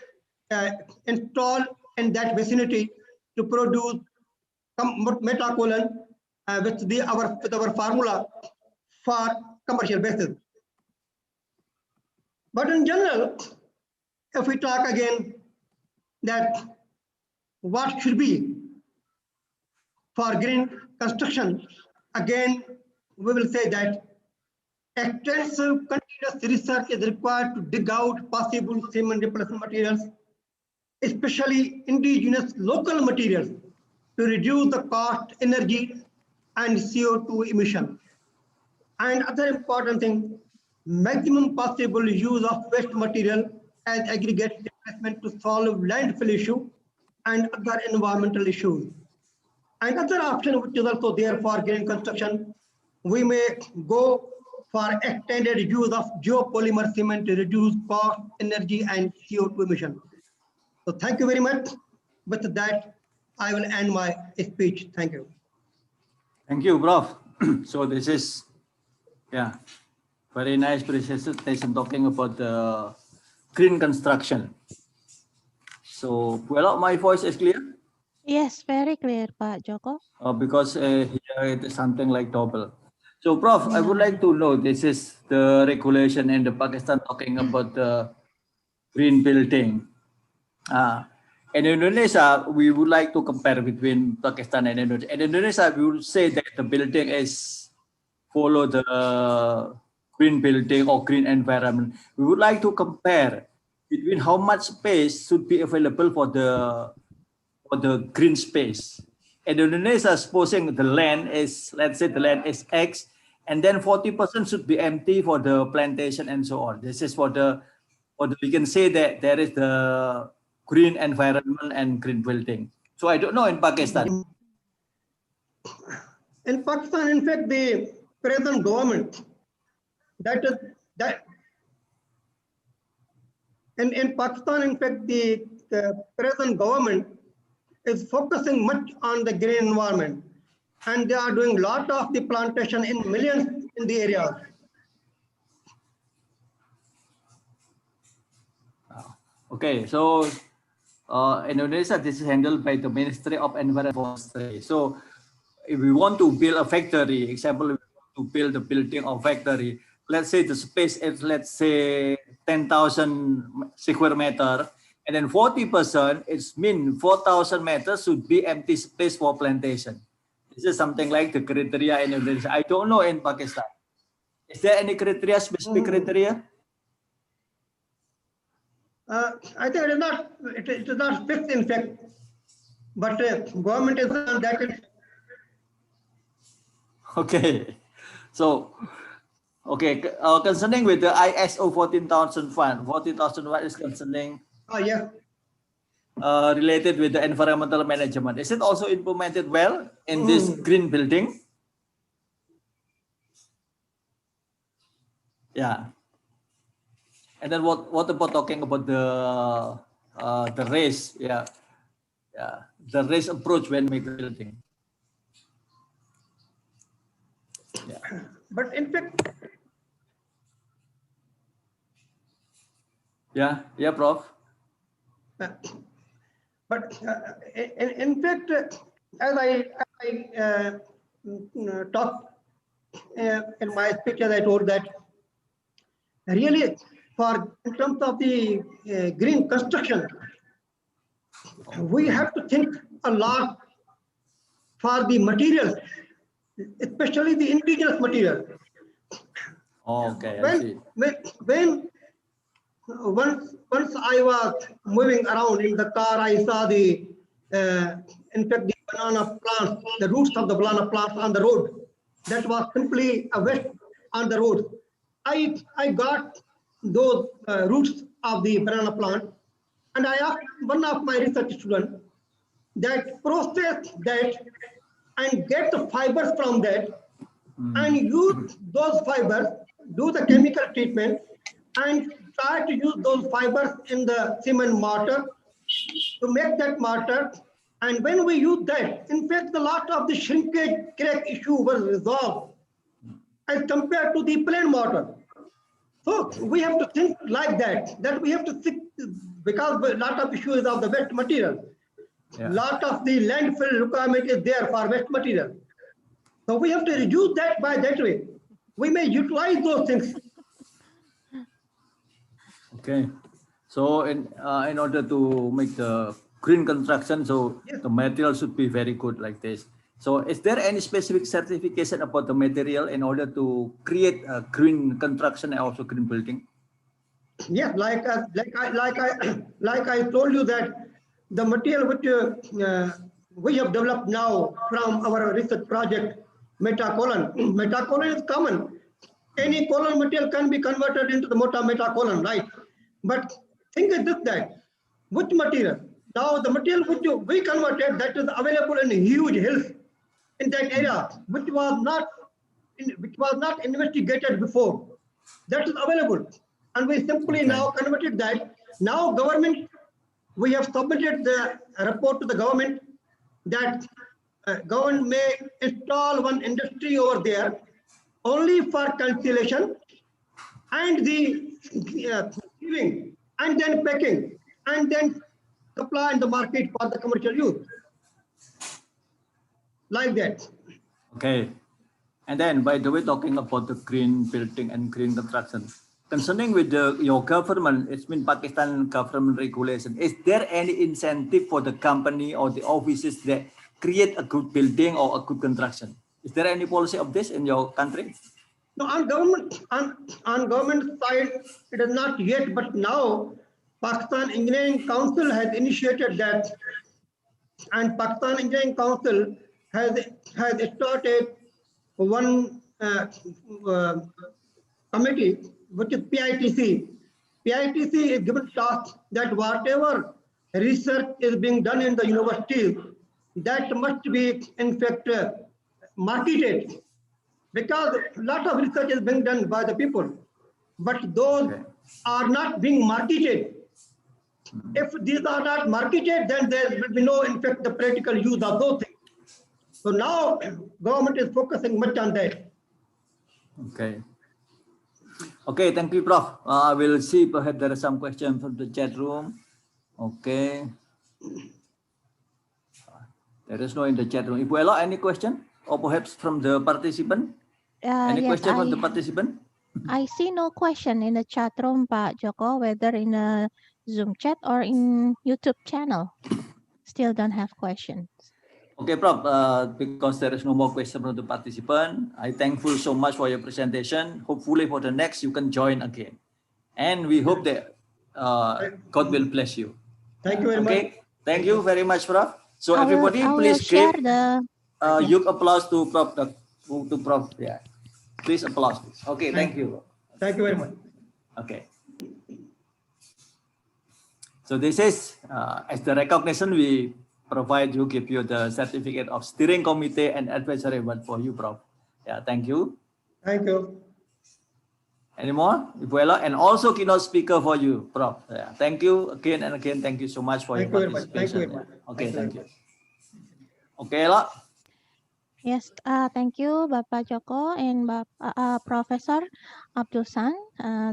installed in that vicinity to produce some metacoolant with our formula. for commercial basis. But in general, if we talk again that what should be for green construction, again, we will say that extensive continuous research is required to dig out possible cement replacement materials, especially indigenous local materials, to reduce the cost, energy, and CO2 emission. And other important thing, maximum possible use of waste material as aggregate replacement to solve landfill issue and other environmental issues. And other option which is also there for green construction, we may go for extended use of geopolymer cement to reduce cost, energy, and CO2 emission. So thank you very much. With that, I will end my speech. Thank you. Thank you, Prof. So this is, yeah, very nice presentation talking about the green construction. So, well, my voice is clear? Yes, very clear, Pak Joko. Because here it is something like double. So, Prof, I would like to know, this is the regulation in the Pakistan talking about the green building. In Indonesia, we would like to compare between Pakistan and Indonesia. In Indonesia, we would say that the building is follow the green building or green environment. We would like to compare between how much space should be available for the green space. In Indonesia, supposing the land is, let's say the land is X, and then 40% should be empty for the plantation and so on. This is for we can say that there is the green environment and green building. So I don't know in Pakistan. In Pakistan, in fact, the present government, in Pakistan, in fact, the present government is focusing much on the green environment, and they are doing a lot of the plantation in millions in the areas. Okay, so Indonesia, this is handled by the Ministry of Environment and Forestry. So if we want to build a factory, example, we want to build a building or factory, let's say the space is, let's say 10,000 square meter, and then 40%, it's mean 4,000 meters should be empty space for plantation. This is something like the criteria in Indonesia. I don't know in Pakistan. Is there any criteria, specific criteria? I think it is not fixed in fact, but government is on that. Okay, so okay, concerning with the ISO 14,001 is concerning. Yeah. Related with the environmental management. Is it also implemented well in this green building? Yeah. And then what about talking about the race? Yeah, the race approach when making building. Yeah. But in fact, yeah, Prof. But in fact, as I talked in my speech, as I told that really in terms of the green construction, we have to think a lot for the materials, especially the indigenous material. Okay, I see. Once I was moving around in the car, I saw in fact, the banana plants, the roots of the banana plants on the road. That was simply a waste on the road. I got those roots of the banana plant, and I asked one of my research students that process that and get the fibers from that and use those fibers, do the chemical treatment, and try to use those fibers in the cement mortar to make that mortar. And when we use that, in fact, a lot of the shrinkage crack issue was resolved as compared to the plain mortar. So we have to think like that we have to think, because a lot of issues of the waste material. A lot of the landfill requirement is there for waste material. So we have to reduce that by that way. we may utilize those things. Okay. So in order to make the green construction, so the material should be very good like this. So is there any specific certification about the material in order to create a green construction and also green building? Yes, like I told you that the material which we have developed now from our research project, metacolon. Metacolon is common. Any colon material can be converted into the metacolon, right? But think is this that which material? Now the material which we converted, that is available in huge hills in that area, which was not investigated before. That is available, and we simply now converted that. Now government, we have submitted the report to the government that government may install one industry over there only for cancellation and the giving and then packing and then supply in the market for the commercial use. Like that. Okay. And then, by the way, talking about the green building and green construction, concerning with your government, it's been Pakistan government regulation. Is there any incentive for the company or the offices that create a good building or a good construction? Is there any policy of this in your country? No, on government side, it is not yet, but now Pakistan Engineering Council has initiated that, and Pakistan Engineering Council has started one committee, which is PITC. PITC is given task that whatever research is being done in the universities, that must be in fact marketed, because a lot of research is being done by the people, but those are not being marketed. If these are not marketed, then there will be no, in fact, the practical use of those things. So now government is focusing much on that. Okay. Okay, thank you, Prof. I will see perhaps there are some questions from the chat room. Okay. There is no in the chat room. If we allow any question, or perhaps from the participant? Any Yes, question from the participant? I see no question in the chat room, Pak Joko, whether in a Zoom chat or in YouTube channel. Still don't have questions. Okay, Prof, because there is no more question from the participant, I thankful so much for your presentation. Hopefully for the next, you can join again. And we hope that God will bless you. Thank you very much. Thank you very much, Prof. So I will please share give the huge applause to Prof. To Prof. Yeah, please applause. Okay, thank you. Thank you very much. Okay. So this is as the recognition we provide you, give you the certificate of steering committee and advisory board for you, Prof. Yeah, thank you. Thank you. Any more? And also keynote speaker for you, Prof. Yeah, thank you again and again. Thank you so much for your participation. Okay, thank you. Okay, Ella. Yes, thank you, Bapak Joko and Professor Abdul San.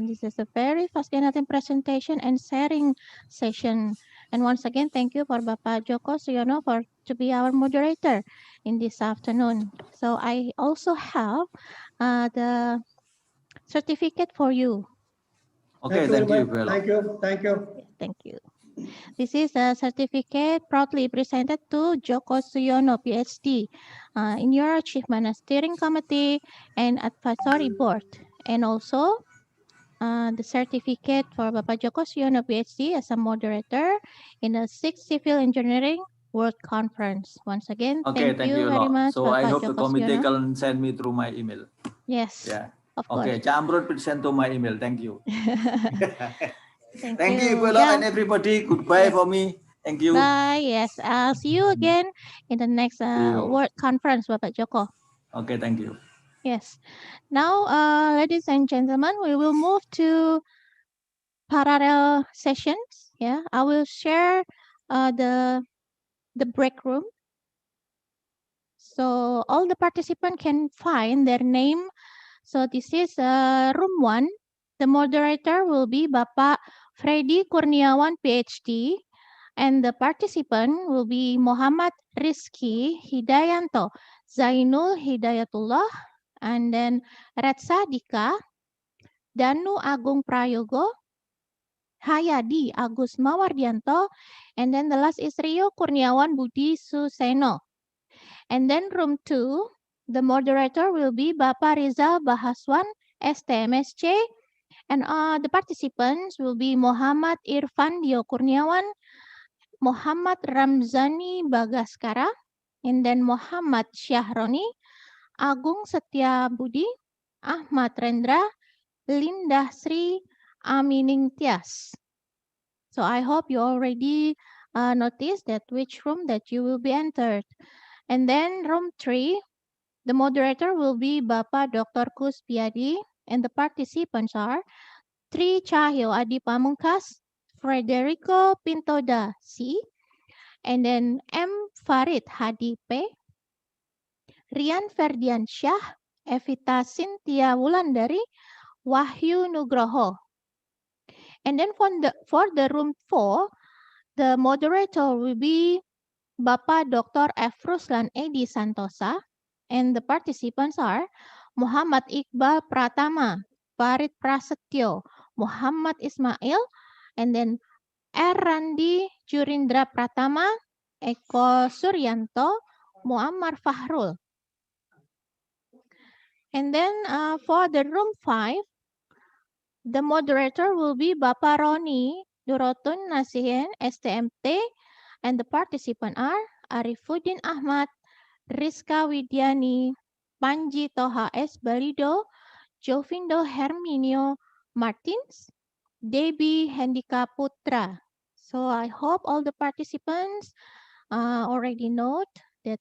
This is a very fascinating presentation and sharing session. And once again, thank you for Bapak Joko Suyono to be our moderator in this afternoon. So I also have the certificate for you. Okay, thank you. Thank you. Thank you. Thank you. This is a certificate proudly presented to Joko Suyono, PhD, in your achievement as steering committee and advisory board. And also the certificate for Bapak Joko Suyono, PhD, as a moderator in the 6th Civil Engineering World Conference. Once again, okay, thank you very much. So Bapak I hope Joko the committee Suyono. can send me through my email. Yes. Yeah. Of course. Okay, Chambrot will send to my email. Thank you. Thank you. And everybody. Goodbye for me. Thank you. Bye. Yes, I'll see you again in the next World Conference, Bapak Joko. Okay, thank you. Yes. Now, ladies and gentlemen, we will move to parallel sessions. Yeah, I will share the break room. So all the participants can find their name. So this is room 1. The moderator will be Bapak Freddy Kurniawan, PhD. And the participant will be Muhammad Rizky Hidayanto, Zainul Hidayatullah, and then Retsa Dika, Danu Agung Prayogo, Hayadi Agus Mawardianto, and then the last is Rio Kurniawan Budi Suseno. And then room 2, the moderator will be Bapak Rizal Bahaswan, STMSC, and the participants will be Muhammad Irfan Dio Kurniawan, Muhammad Ramzani Bagaskara, and then Muhammad Syahroni, Agung Setia Budi, Ahmad Rendra, Lindah Sri Amining Tias. So I hope you already noticed that which room that you will be entered. And then room 3, the moderator will be Bapak Dr. Kuspiadi, and the participants are Tri Cahyo Adi Pamungkas, Frederico Pintoda C, and then M. Farid Hadi P, Rian Ferdian Syah, Evita Cynthia Wulandari, Wahyu Nugroho. And then for the room 4, the moderator will be Bapak Dr. F. Ruslan Edi Santosa, and the participants are Muhammad Iqbal Pratama, Farid Prasetyo, Muhammad Ismail, and then R. Randi Jurindra Pratama, Eko Suryanto, Muammar Fahrul. And then for the room 5, the moderator will be Bapak Roni Durotun Nasihin, STMT, and the participants are Arifuddin Ahmad, Rizka Widiani, Panji Toha S. Balido, Jovindo Herminio Martins, Debbie Hendika Putra. So I hope all the participants already note that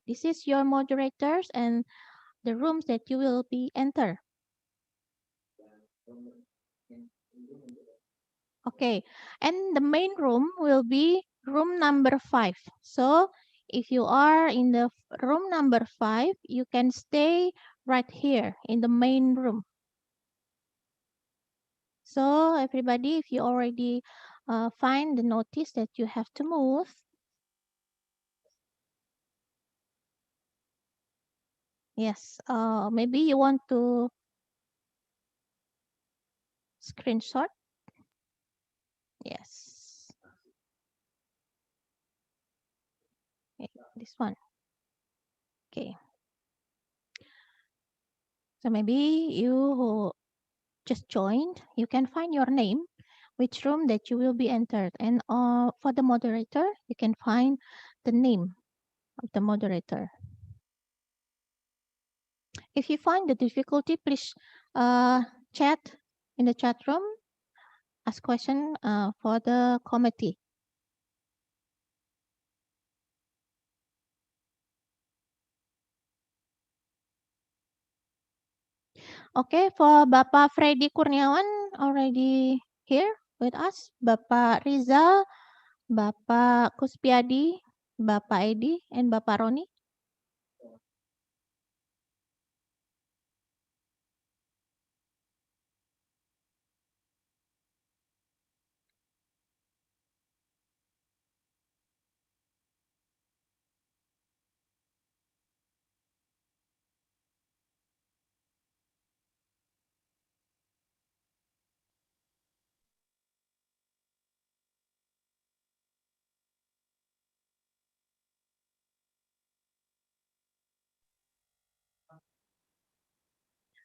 this is your moderators and the rooms that you will be enter. Okay, and the main room will be room number 5. So if you are in the room number 5, you can stay right here in the main room. So everybody, if you already find the notice that you have to move, yes, maybe you want to screenshot. Yes. Okay, this one. Okay. So maybe you who just joined, you can find your name, which room that you will be entered. And for the moderator, you can find the name of the moderator. If you find the difficulty, please chat in the chat room, ask question for the committee. Okay, for Bapak Freddy Kurniawan already here with us, Bapak Rizal, Bapak Kuspiadi, Bapak Edi, and Bapak Roni.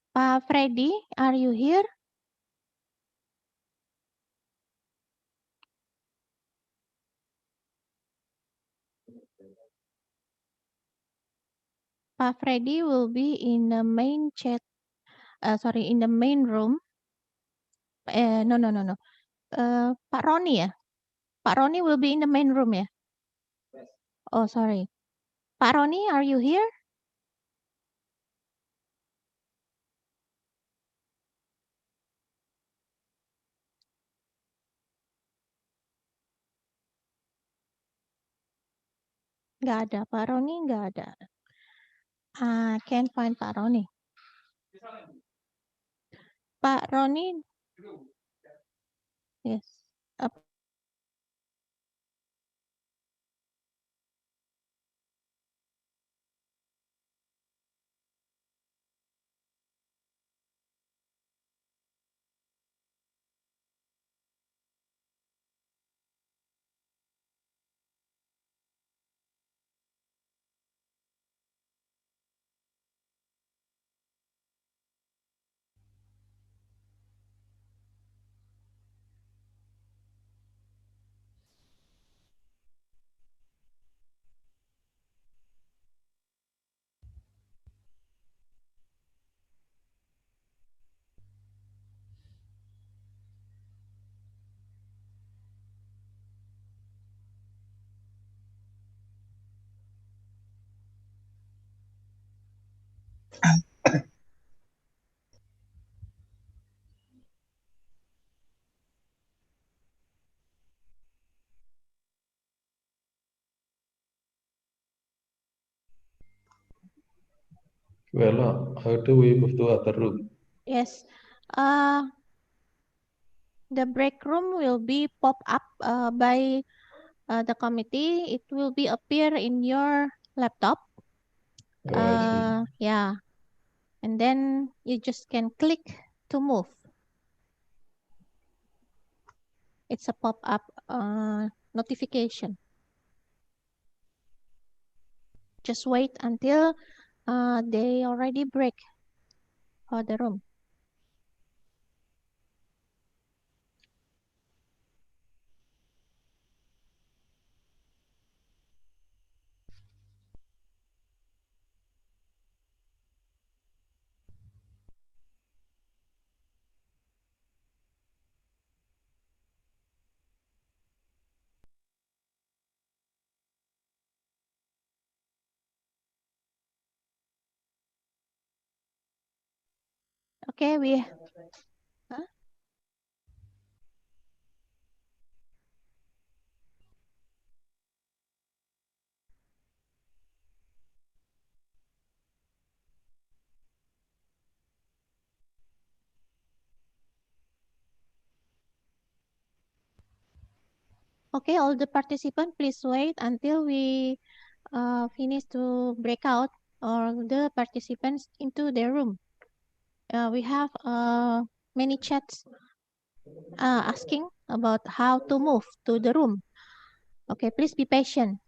Pak Freddy, are you here? Pak Freddy will be in the main chat, in the main room. No. Pak Roni ya? Pak Roni will be in the main room ya? Oh, sorry. Pak Roni, are you here? Nggak ada, Pak Roni nggak ada. Can't find Pak Roni. Pak Roni, yes. Well, how do we move to other room? Yes. The break room will be pop up by the committee. It will be appear in your laptop. Oh, I see. Yeah. And then you just can click to move. It's a pop-up notification. Just wait until they already break for the room. Okay, huh? Okay, all the participants, please wait until we finish to break out or the participants into their room. We have many chats asking about how to move to the room. Okay, please be patient.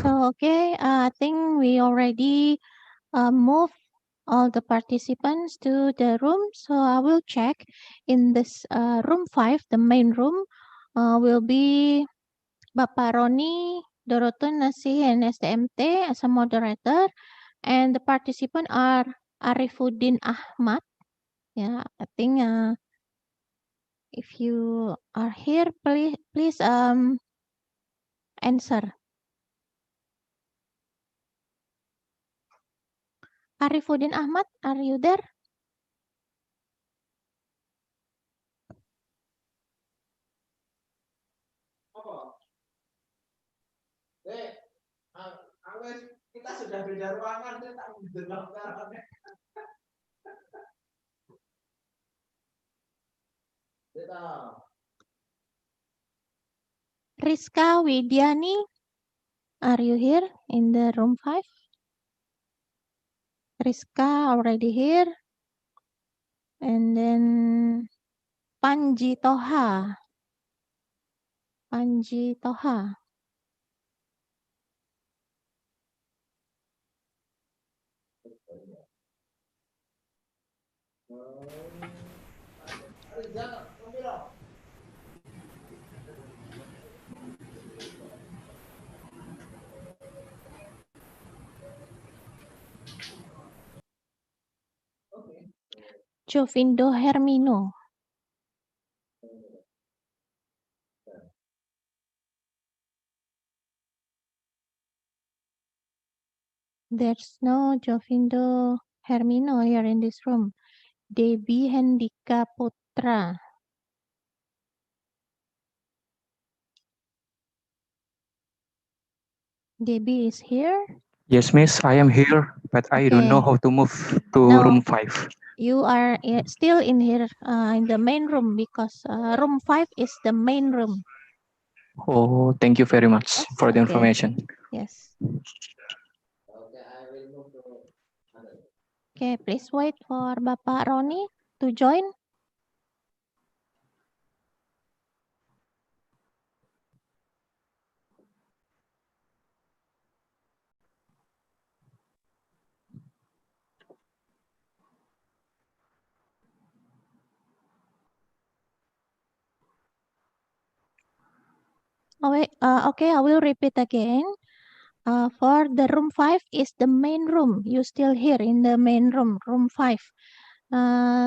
So, okay, I think we already moved all the participants to the room. So I will check in this room 5, the main room, will be Bapak Roni, Doroton Nasih, and STMT as a moderator. And the participants are Arifuddin Ahmad. Yeah, I think if you are here, please answer. Arifuddin Ahmad, are you there? Kita sudah beda ruangan, dia tak mendengar sekarang. Rizka Widiani, are you here in the room 5? Rizka already here. And then Panji Toha. Panji Toha. Jovindo Hermino. There's no Jovindo Hermino here in this room. Debbie Hendika Putra. Debbie is here. Yes, miss, I am here, but I don't know Okay. how to move to No, room 5. you are still in here in the main room because room 5 is the main room. Oh, thank you very much for the Okay. information. Yes. Okay, please wait for Bapak Roni to join. Oh, wait, okay, I will repeat again. For the room 5 is the main room. You still here in the main room, room 5.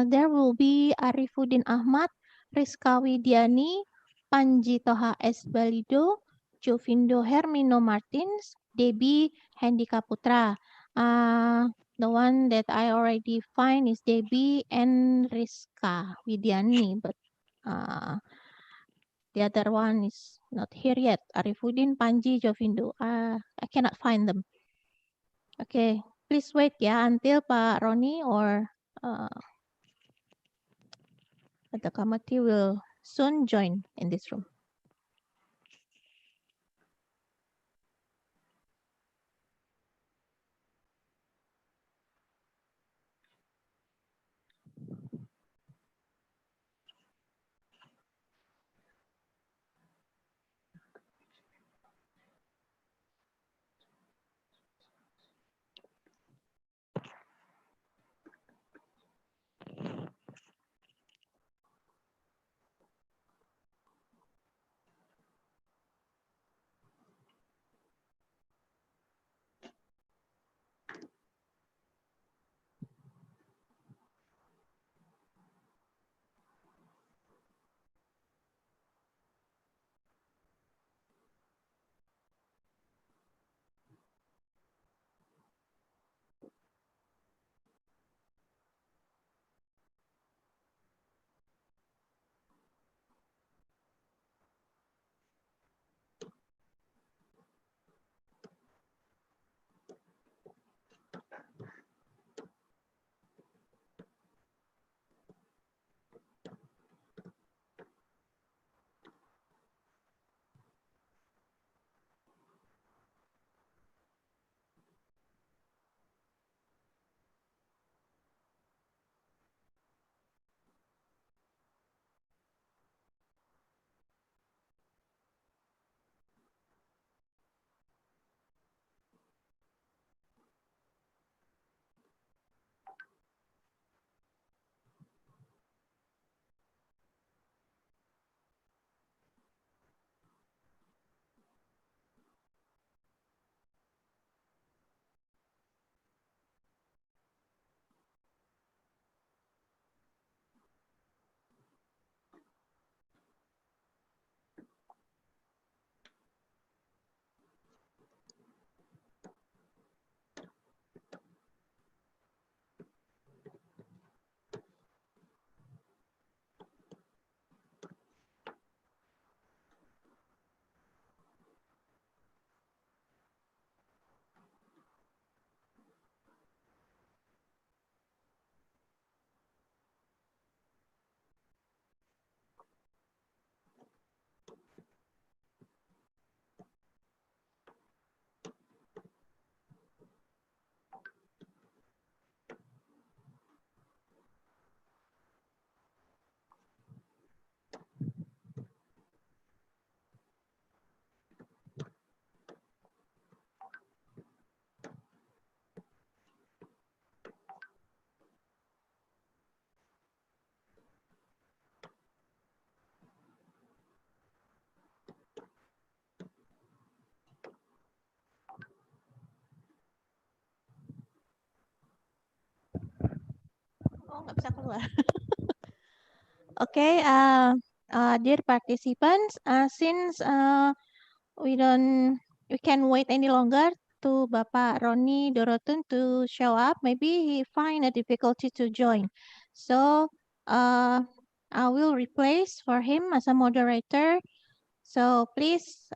There will be Arifuddin Ahmad, Rizka Widiani, Panji Toha S. Balido, Jovindo Hermino Martins, Debbie Hendika Putra. The one that I already find is Debbie and Rizka Widiani, but the other one is not here yet. Arifuddin, Panji, Jovindo. I cannot find them. Okay, please wait ya until Pak Roni or the committee will soon join in this room. bisa keluar. Okay, dear participants, since we can't wait any longer to Bapak Roni Dorotun to show up, maybe he find a difficulty to join. So I will replace for him as a moderator. So please,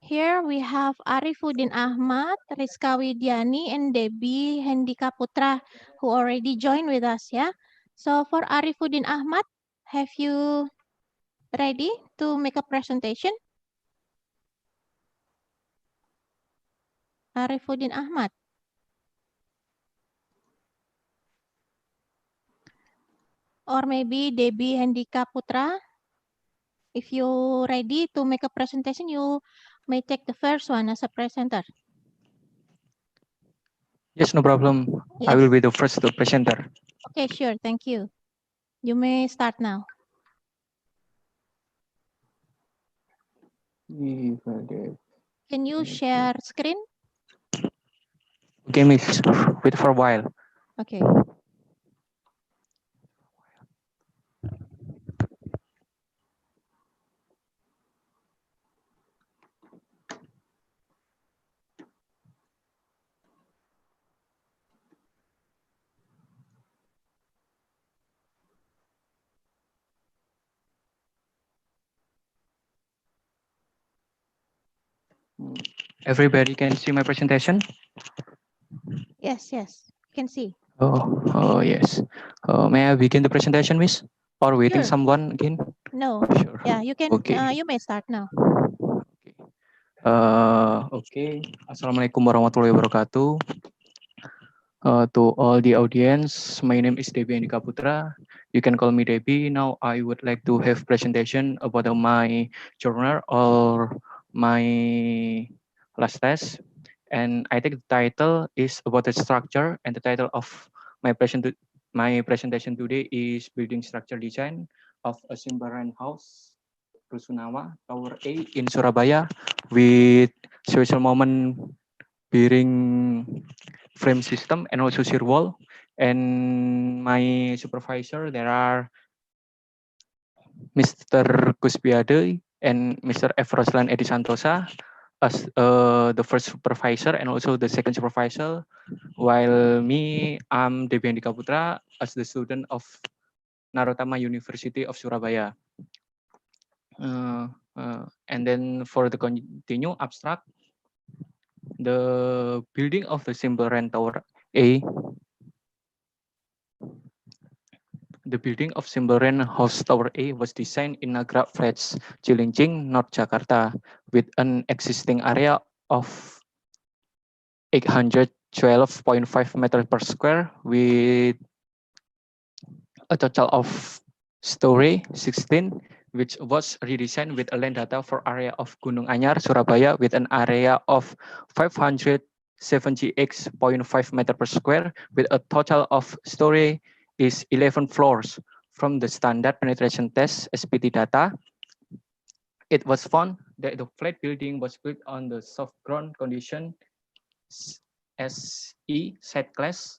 here we have Arifuddin Ahmad, Rizka Widiani, and Debbie Hendika Putra who already joined with us, yeah? So for Arifuddin Ahmad, have you ready to make a presentation? Arifuddin Ahmad. Or maybe Debbie Hendika Putra. If you ready to make a presentation, you may take the first one as a presenter. Yes, no problem. I will be the first presenter. Okay, sure. Thank you. You may start now. Can you share screen? Okay, Miss. Wait for a while. Okay. Everybody can see my presentation? Yes, can see. Oh yes. May I begin the presentation, Miss? Or waiting Sure. someone again? No. Sure. Yeah, you can. Okay. You may start now. Okay. Assalamualaikum warahmatullahi wabarakatuh. To all the audience, my name is Debbie Andika Putra. You can call me Debbie. Now I would like to have presentation about my journal or my last test. And I think the title is about the structure, and the title of my presentation today is building structure design of a Simbaran house, Rusunawa, Tower A in Surabaya, with special moment bearing frame system and also shear wall. And my supervisor, there are Mr. Kuspiade and Mr. F. Roslan Edi Santosa as the first supervisor and also the second supervisor, while me, I'm Debbie Andika Putra as the student of Narotama University of Surabaya. And then for the continue abstract, the building of the Simbaran Tower A, the building of Simbaran House Tower A was designed in Nagra Flats, Cilincing, North Jakarta, with an existing area of 812.5 meters per square, with a total of story 16, which was redesigned with a land data for area of Gunung Anyar, Surabaya, with an area of 578.5 meters per square, with a total of story is 11 floors. From the standard penetration test SPT data, it was found that the flat building was built on the soft ground condition SE set class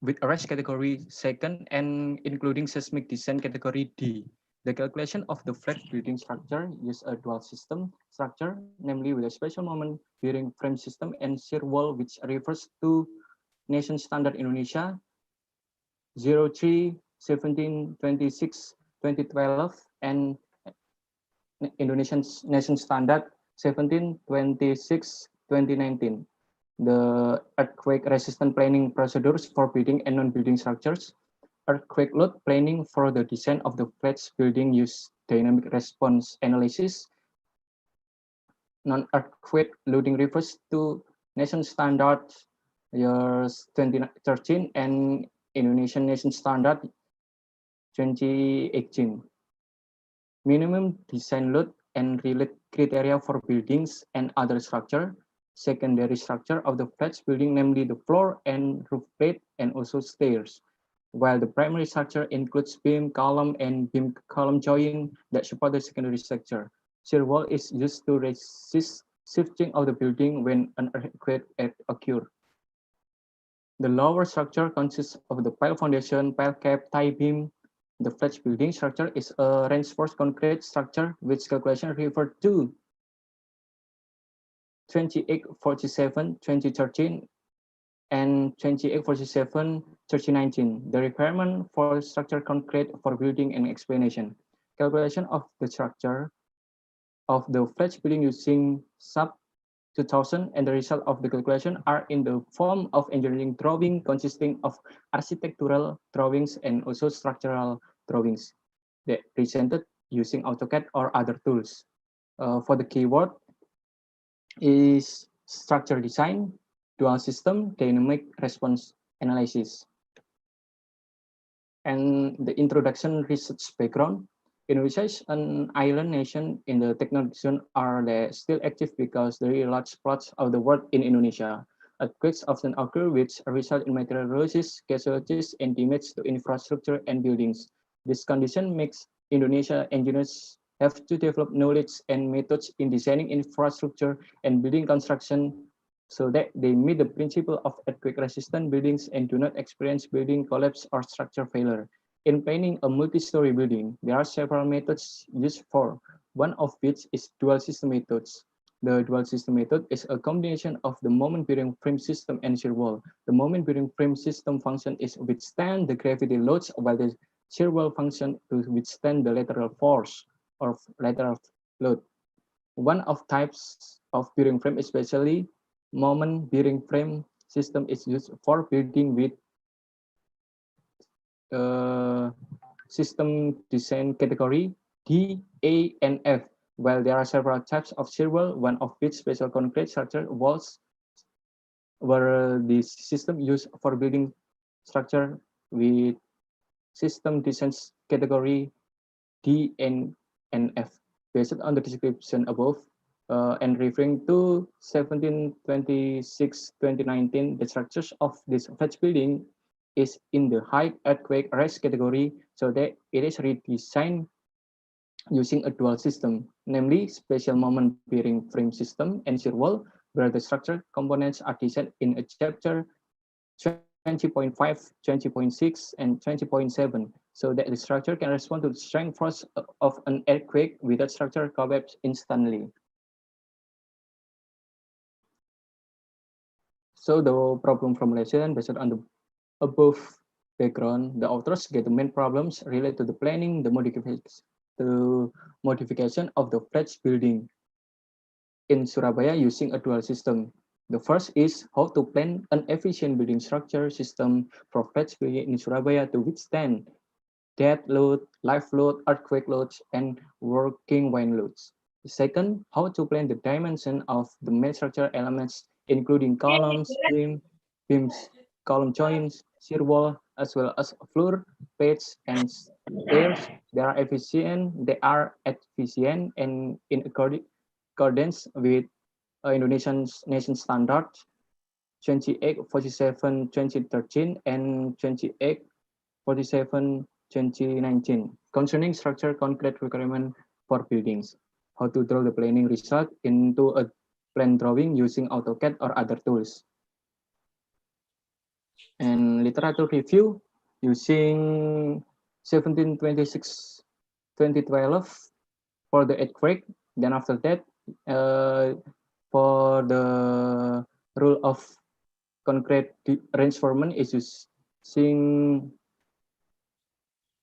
with arrest category second and including seismic descent category D. The calculation of the flat building structure uses a dual system structure, namely with a special moment bearing frame system and shear wall, which refers to nation standard Indonesia 03, 17, 26, 2012, and Indonesian nation standard 17, 26, 2019. The earthquake resistant planning procedures for building and non-building structures, earthquake load planning for the design of the flats building use dynamic response analysis, non-earthquake loading refers to nation standard years 2013 and Indonesian nation standard 2018. Minimum design load and related criteria for buildings and other structure, secondary structure of the flats building, namely the floor and roof plate and also stairs, while the primary structure includes beam, column, and beam column join that support the secondary structure. Shear wall is used to resist shifting of the building when an earthquake occurs. The lower structure consists of the pile foundation, pile cap, tie beam. The flat building structure is a reinforced concrete structure, which calculation referred to 2847, 2013, and 2847, 2019. The requirement for structure concrete for building and explanation. Calculation of the structure of the flat building using sub 2000 and the result of the calculation are in the form of engineering drawing consisting of architectural drawings and also structural drawings that presented using AutoCAD or other tools. For the keyword is structure design, dual system, dynamic response analysis. And the introduction research background. Indonesia is an island nation in the technology zone are still active because there are large parts of the world in Indonesia. Earthquakes often occur which result in material losses, casualties, and damage to infrastructure and buildings. This condition makes Indonesia engineers have to develop knowledge and methods in designing infrastructure and building construction so that they meet the principle of earthquake-resistant buildings and do not experience building collapse or structure failure. In planning a multi-story building, there are several methods used for, one of which is dual system methods. The dual system method is a combination of the moment-bearing frame system and shear wall. The moment-bearing frame system function is withstand the gravity loads, while the shear wall function to withstand the lateral force or lateral load. One of types of bearing frame, especially moment bearing frame system, is used for building with system design category D, A, and F. While there are several types of shear wall, one of which special concrete structure walls were the system used for building structure with system design category D and F. Based on the description above and referring to 1726-2019, the structures of this flat building is in the high earthquake risk category, so that it is redesigned using a dual system, namely special moment bearing frame system and shear wall, where the structure components are designed in a chapter 20.5, 20.6, and 20.7, so that the structure can respond to the strength force of an earthquake without structure collapse instantly. So the problem formulation based on the above background, the authors get the main problems related to the planning, the modification of the flat building in Surabaya using a dual system. The first is how to plan an efficient building structure system for flat building in Surabaya to withstand dead load, life load, earthquake loads, and working wind loads. The second, how to plan the dimension of the main structure elements, including columns, beams, column joints, shear wall, as well as floor, plates, and stairs. They are efficient and in accordance with Indonesian nation standard 2847 2013 and 2847 2019 concerning structure concrete requirement for buildings. How to draw the planning result into a plan drawing using AutoCAD or other tools. And literature review using 1726-2012 for the earthquake. Then after that, for the rule of concrete reinforcement is using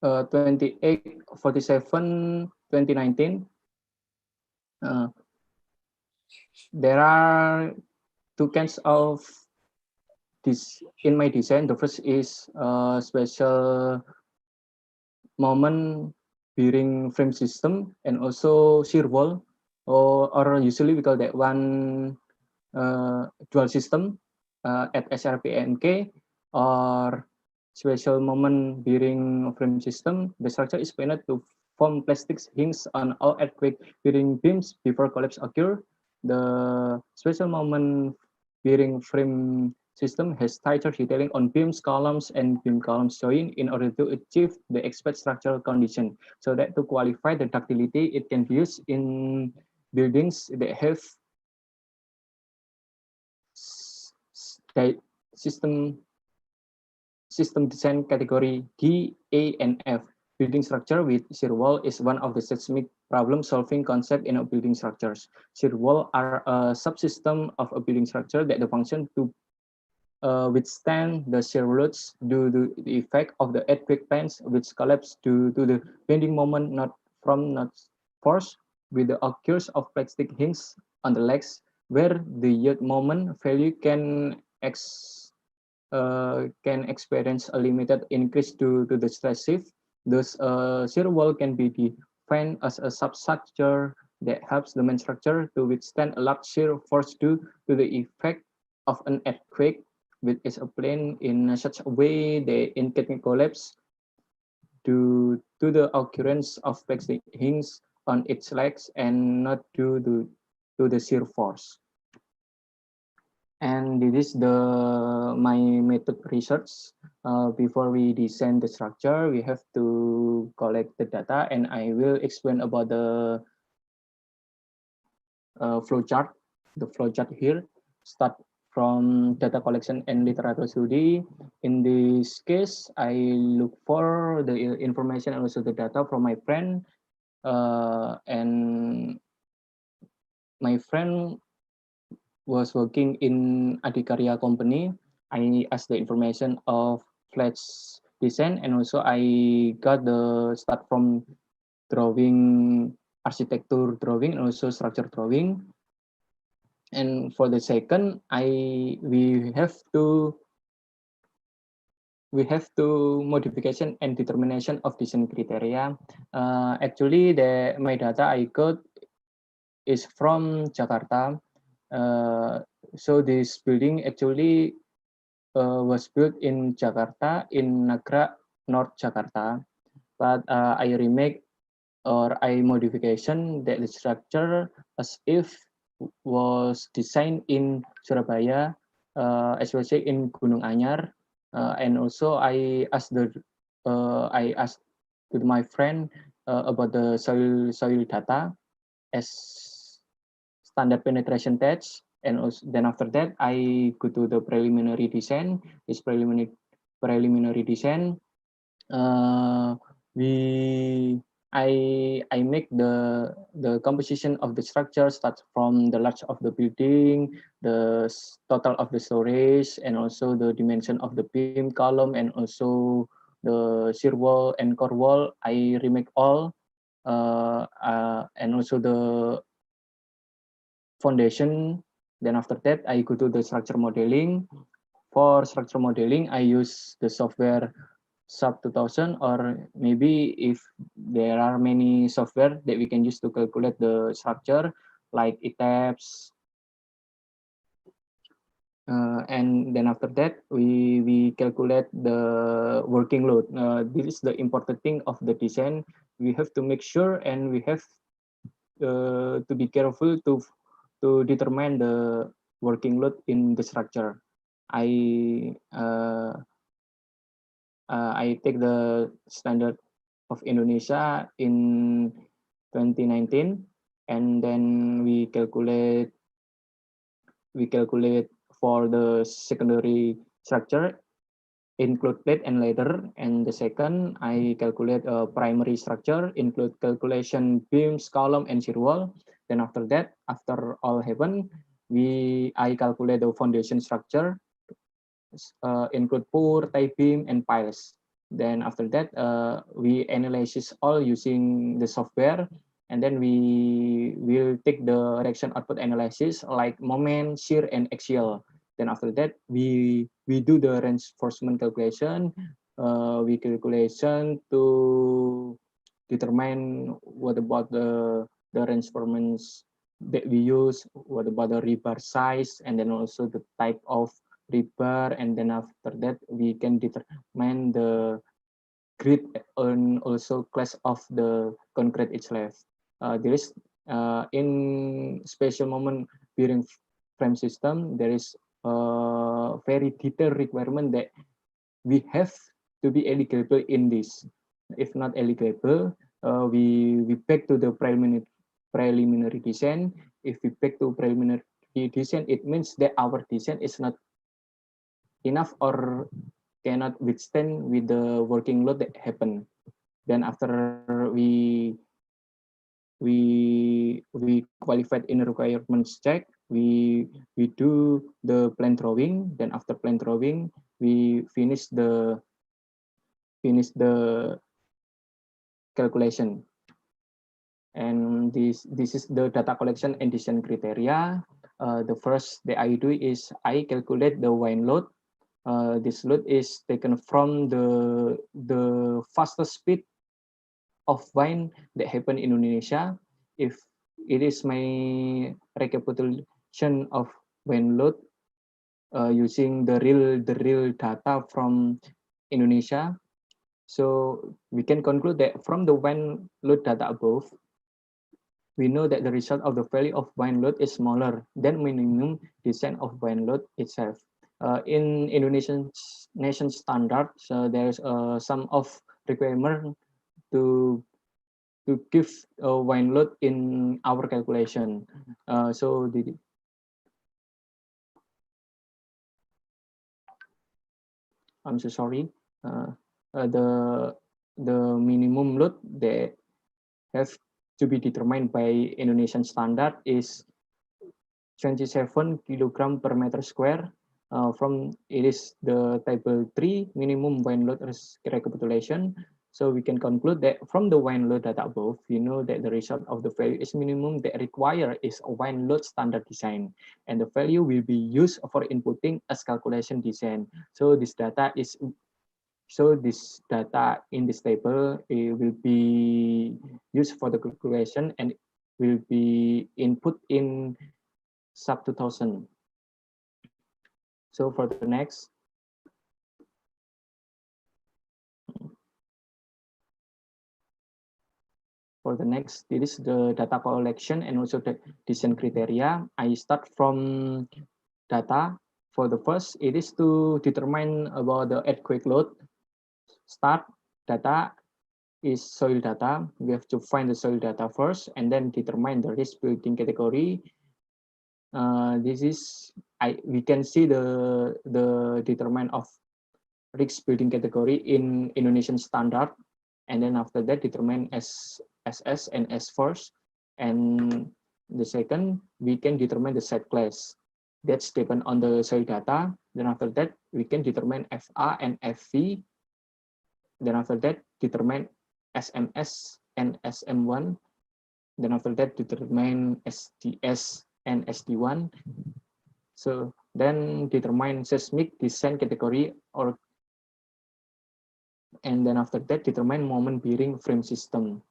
2847-2019. There are two kinds of this in my design. The first is special moment bearing frame system and also shear wall, or usually we call that one dual system at SRPNK, or special moment bearing frame system. The structure is planned to form plastic hinges on all earthquake bearing beams before collapse occur. The special moment bearing frame system has tighter detailing on beams, columns, and beam columns joint in order to achieve the expected structural condition. So that to qualify the ductility, it can be used in buildings that have system system design category D, A, and F. Building structure with shear wall is one of the seismic problem-solving concept in a building structures. Shear wall are a subsystem of a building structure that the function to withstand the shear loads due to the effect of the earthquake bands, which collapse due to the bending moment not force, with the occurs of plastic hinges on the legs, where the yield moment value can experience a limited increase due to the stress shift. Thus, shear wall can be defined as a substructure that helps the main structure to withstand a large shear force due to the effect of an earthquake, which is explained in such a way that it can collapse due to the occurrence of plastic hinges on its legs and not due to the shear force. And this is my method research. Before we design the structure, we have to collect the data, and I will explain about the flowchart. The flowchart here start from data collection and literature study. In this case, I look for the information and also the data from my friend, and my friend was working in Adikarya company. I asked the information of flat design, and also I got the start from drawing, architecture drawing, and also structure drawing. And for the second, we have to modification and determination of design criteria. Actually, my data I got is from Jakarta. So this building actually was built in Jakarta, in Nagra, North Jakarta. But I remake or I modification that the structure as if was designed in Surabaya, especially in Gunung Anyar. And also I asked with my friend about the soil data as standard penetration test, and also then after that I go to the preliminary design. This preliminary design, I make the composition of the structure start from the large of the building, the total of the storage, and also the dimension of the beam, column, and also the shear wall and core wall. I remake all, and also the foundation. Then after that, I go to the structure modeling. For structure modeling, I use the software SAP 2000, or maybe if there are many software that we can use to calculate the structure, like ETABS. And then after that, we calculate the working load. This is the important thing of the design. We have to make sure, and we have to be careful to determine the working load in the structure. I take the standard of Indonesia in 2019, and then we calculate for the secondary structure, include plate and ladder. And the second, I calculate a primary structure, include calculation beams, column, and shear wall. Then after that, after all happen, I calculate the foundation structure, include pour, tie beam, and piles. Then after that, we analyze all using the software, and then we will take the reaction output analysis like moment, shear, and axial. Then after that, we do the reinforcement calculation. We calculation to determine what about the reinforcements that we use, what about the rebar size, and then also the type of rebar, and then after that we can determine the grid and also class of the concrete itself. There is in special moment during frame system, there is a very detailed requirement that we have to be eligible in this. If not eligible, we back to the preliminary design. If we back to preliminary design, it means that our design is not enough or cannot withstand with the working load that happen. Then after we qualified in requirements check, we do the plan drawing. Then after plan drawing, we finish the calculation. And this is the data collection and decision criteria. The first that I do is I calculate the wine load. This load is taken from the fastest speed of wine that happen in Indonesia. If it is my recapitulation of wine load using the real data from Indonesia, so we can conclude that from the wine load data above, we know that the result of the value of wine load is smaller than minimum descent of wine load itself. In Indonesian nation standard, so there's some of requirement to give a wine load in our calculation. I'm so sorry. The minimum load that have to be determined by Indonesian standard is 27 kilogram per meter square. From it is the table 3 minimum wine load recapitulation. So we can conclude that from the wine load data above, we know that the result of the value is minimum that require is a wine load standard design, and the value will be used for inputting as calculation design. So this data in this table, it will be used for the calculation and will be input in sub 2000. So for the next. For the next, it is the data collection and also the decision criteria. I start from data. For the first, it is to determine about the earthquake load. Start data is soil data. We have to find the soil data first and then determine the risk building category. This is we can see the determine of risk building category in Indonesian standard, and then after that determine as SS and S first, and the second we can determine the set class. That's depend on the soil data. Then after that we can determine FA and FV. Then after that determine SMS and SM1. Then after that determine SDS and SD1. So then determine seismic descent category, or and then after that determine moment bearing frame system.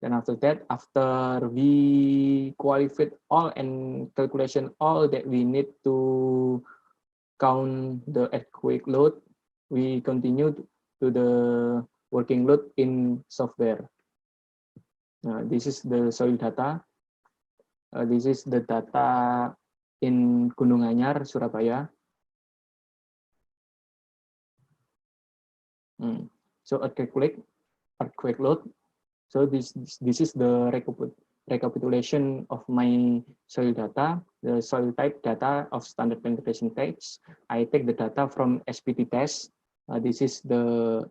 Then after that, after we qualified all and calculation all that we need to count the earthquake load, we continue to the working load in software. This is the soil data. This is the data in Gunung Anyar, Surabaya. So earthquake load. So this is the recapitulation of my soil data, the soil type data of standard penetration tests. I take the data from SPT test. This is the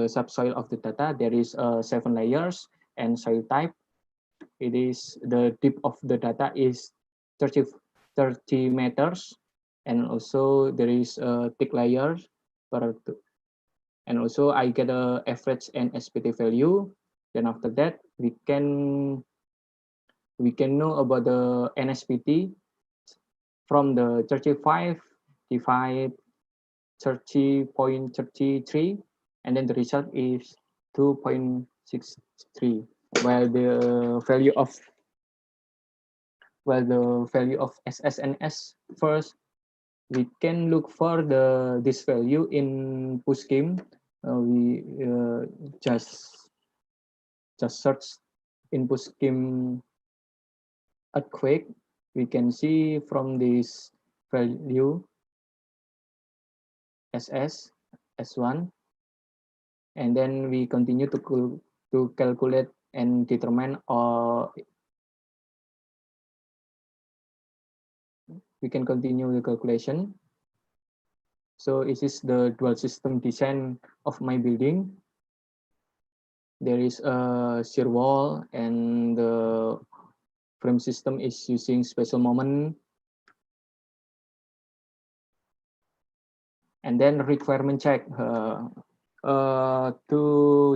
subsoil of the data. There is 7 layers and soil type. It is the depth of the data is 30 meters, and also there is a thick layer per. And also I get a average and SPT value. Then after that we can know about the NSPT from the 35 divide 30.33, and then the result is 2.63. While the value of SS and S first, we can look for this value in Puskim. We just search in Puskim earthquake. We can see from this value SS, S1, and then we continue to calculate and determine, or we can continue the calculation. So this is the dual system design of my building. There is a shear wall, and the frame system is using special moment. And then requirement check to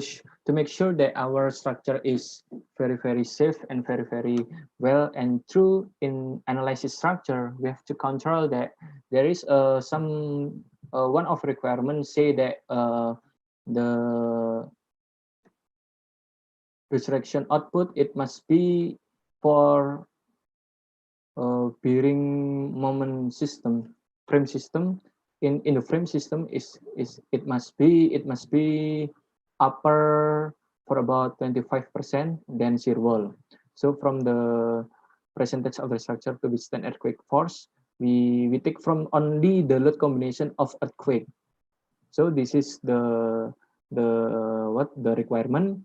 make sure that our structure is very safe and very well and true in analysis structure. We have to control that there is some one of requirements say that the resurrection output, it must be for bearing moment system, frame system. In the frame system it must be upper for about 25% than shear wall. So from the percentage of the structure to withstand earthquake force, we take from only the load combination of earthquake. So this is the requirement.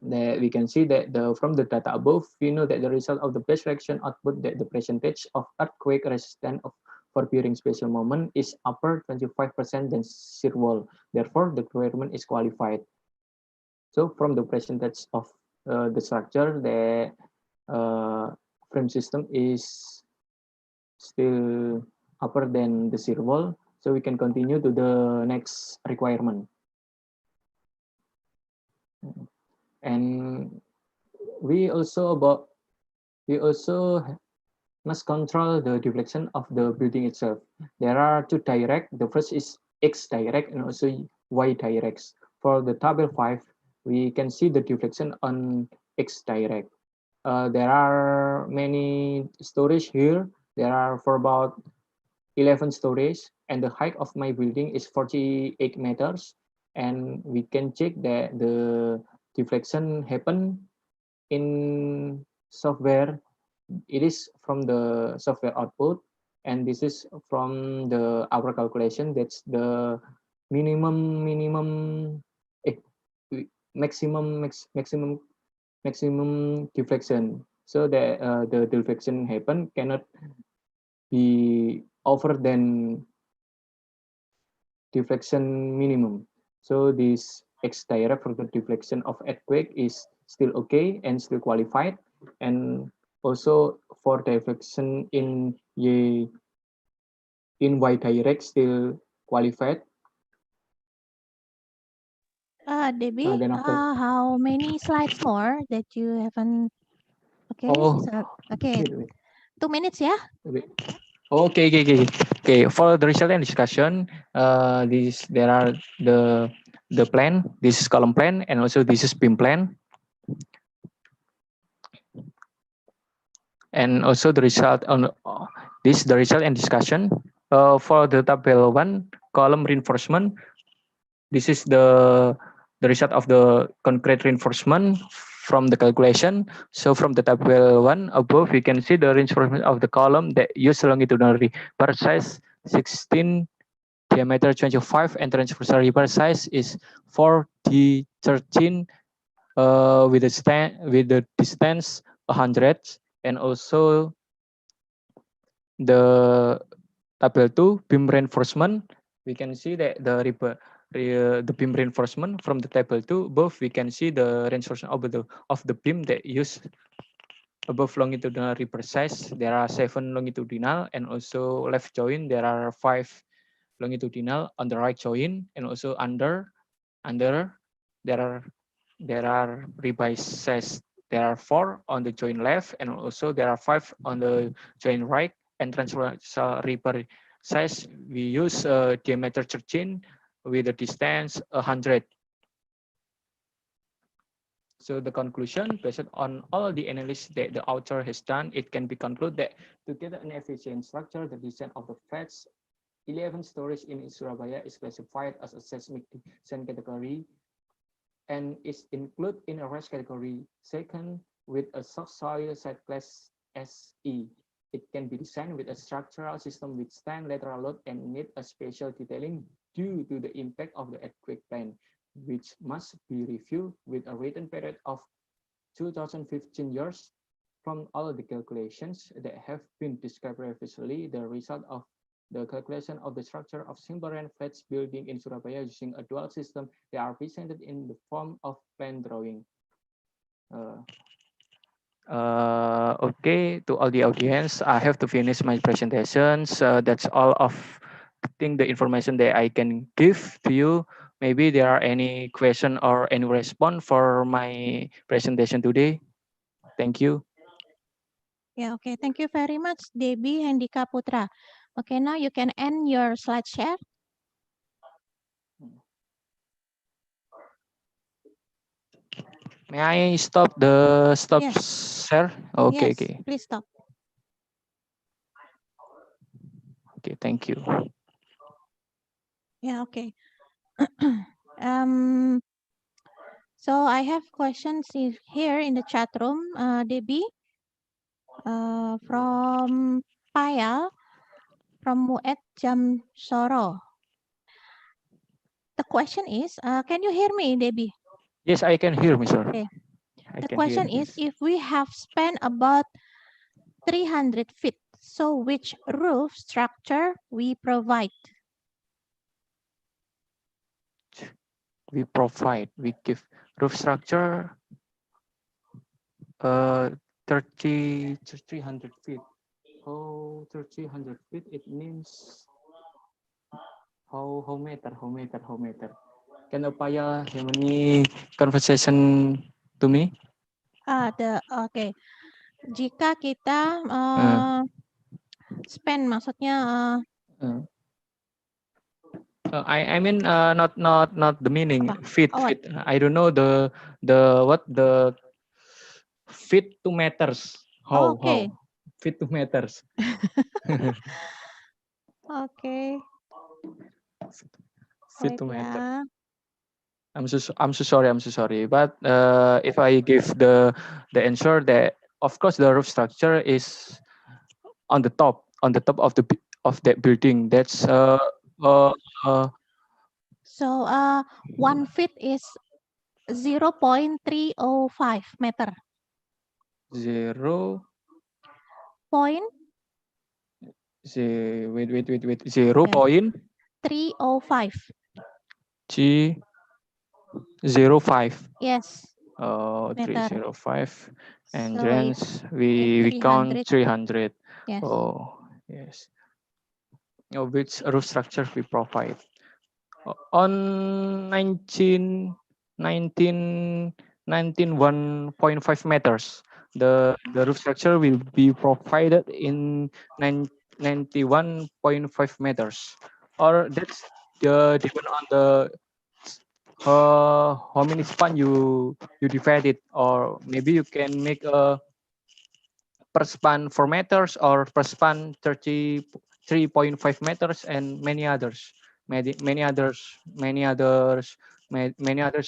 That we can see that from the data above, we know that the result of the base reaction output, that the percentage of earthquake resistance for bearing special moment is upper 25% than shear wall. Therefore, the requirement is qualified. So from the percentage of the structure, the frame system is still upper than the shear wall. So we can continue to the next requirement. And we also must control the deflection of the building itself. There are two direct. The first is X direct and also Y direct. For the table 5, we can see the deflection on X direct. There are many storage here. There are for about 11 storage, and the height of my building is 48 meters. And we can check that the deflection happen in software. It is from the software output, and this is from the our calculation. That's the maximum deflection. So that the deflection happen cannot be over than deflection minimum. So this X direct for the deflection of earthquake is still okay and still qualified. And also for deflection in Y direct still qualified. Debbie, Then after, how many slides more that you haven't? Okay, oh, so, okay, wait. 2 minutes, yeah. Okay. For the result and discussion, there are the plan. This is column plan, and also this is beam plan. And also the result on this, the result and discussion. For the table 1, column reinforcement, this is the result of the concrete reinforcement from the calculation. So from the table 1 above, we can see the reinforcement of the column that use longitudinal rebar size 16, diameter 25, and transversal rebar size is 4D13 with the distance 100. And also the table 2, beam reinforcement, we can see that the beam reinforcement from the table 2 above, we can see the reinforcement of the beam that use above longitudinal rebar size. There are 7 longitudinal, and also left joint there are 5 longitudinal on the right joint, and also under there are rebar size. There are 4 on the joint left, and also there are 5 on the joint right. And transversal rebar size, we use diameter 13 with a distance 100. So the conclusion, based on all the analysis that the author has done, it can be concluded that to get an efficient structure, the design of the flats 11 storage in Surabaya is classified as a seismic design category and is included in a rest category. Second, with a subsoil site class SE. It can be designed with a structural system withstand lateral load and need a special detailing due to the impact of the earthquake plan, which must be reviewed with a written period of 2015 years. From all the calculations that have been described previously, the result of The calculation of the structure of simple and flat building in Surabaya using a dual system, they are presented in the form of plan drawing. Okay, to all the audience, I have to finish my presentations. That's all of the information that I can give to you. Maybe there are any question or any response for my presentation today. Thank you. Yeah, okay. Thank you very much, Debbie Hendika Putra. Okay, now you can end your slide share. May I stop the Yes. share? Okay, Yes, okay. please stop. Okay, thank you. Yeah, okay. So I have questions here in the chat room, Debbie, from Paya, from Muet Jamsoro. The question is, can you hear me, Debbie? Yes, I can hear me, sir. Okay. I The can hear question is, if we have spent about 300 feet, so which roof structure we provide? We give roof structure 300 feet. Oh, 300 feet, it means how meter. Can Upaya have any conversation to me? Okay. Jika kita spend, maksudnya I mean not the meaning feet. Oh, Feet. I don't know the feet to meters. How okay. feet to meters. Okay. Feet Wait to meter. ya. I'm so sorry. But if I give the answer, that of course the roof structure is on the top of that building. That's So 1 feet is 0.305 meter. 0. Point. Wait. 0 point 305. 05. Yes. 305. And So then we count 300. Yes. Oh, yes. Which roof structure we provide? On 1.5 meters, the roof structure will be provided in 91.5 meters, or that's depend on the how many span you divide it, or maybe you can make a per span 4 meters or per span 33.5 meters, and many others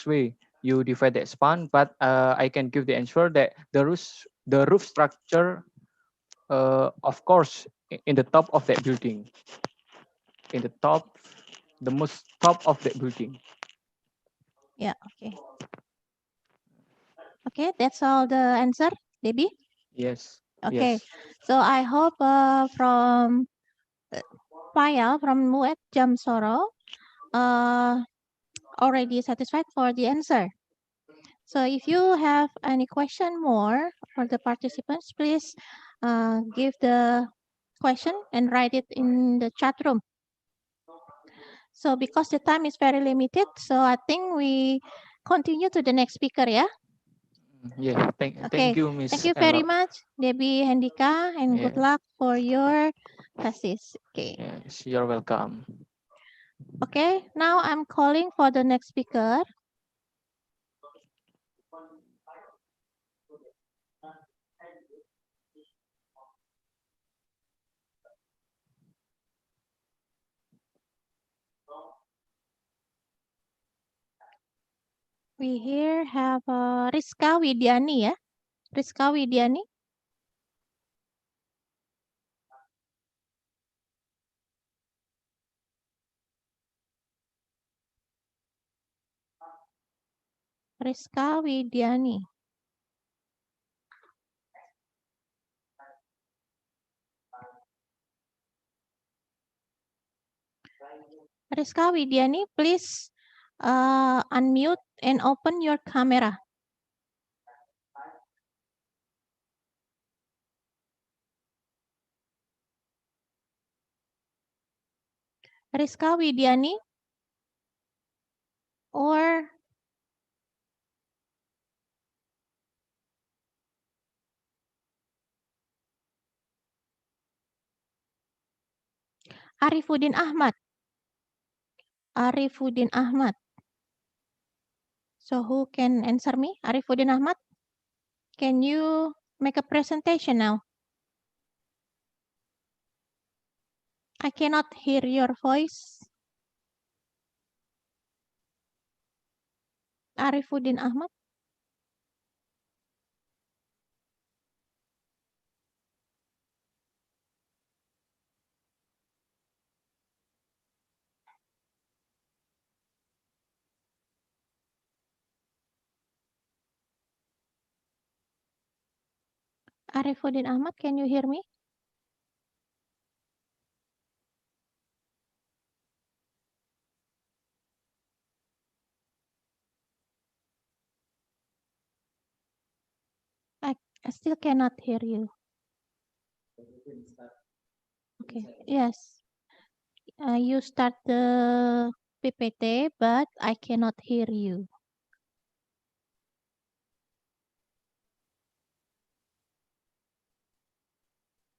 way you divide that span. But I can give the answer that the roof structure of course in the top of that building, the most top of that building. Yeah, okay. Okay, that's all the answer, Debbie? Yes. Okay. Yes. So I hope from Paya from Muet Jamsoro already satisfied for the answer. So if you have any question more for the participants, please give the question and write it in the chat room. So because the time is very limited, so I think we continue to the next speaker, yeah? Yeah, thank you, Miss Thank you very Ella. much, Debbie Hendika, and good Yeah. luck for your thesis. Okay. Yes, you're welcome. Okay, now I'm calling for the next speaker. We here have Rizka Widiani, ya. Rizka Widiani. Rizka Widiani. Rizka Widiani, please unmute and open your camera. Rizka Widiani or Arifuddin Ahmad. Arifuddin Ahmad. So who can answer me? Arifuddin Ahmad, can you make a presentation now? I cannot hear your voice. Arifuddin Ahmad. Arifuddin Ahmad, can you hear me? I still cannot hear you. Okay, yes. You start the PPT, but I cannot hear you.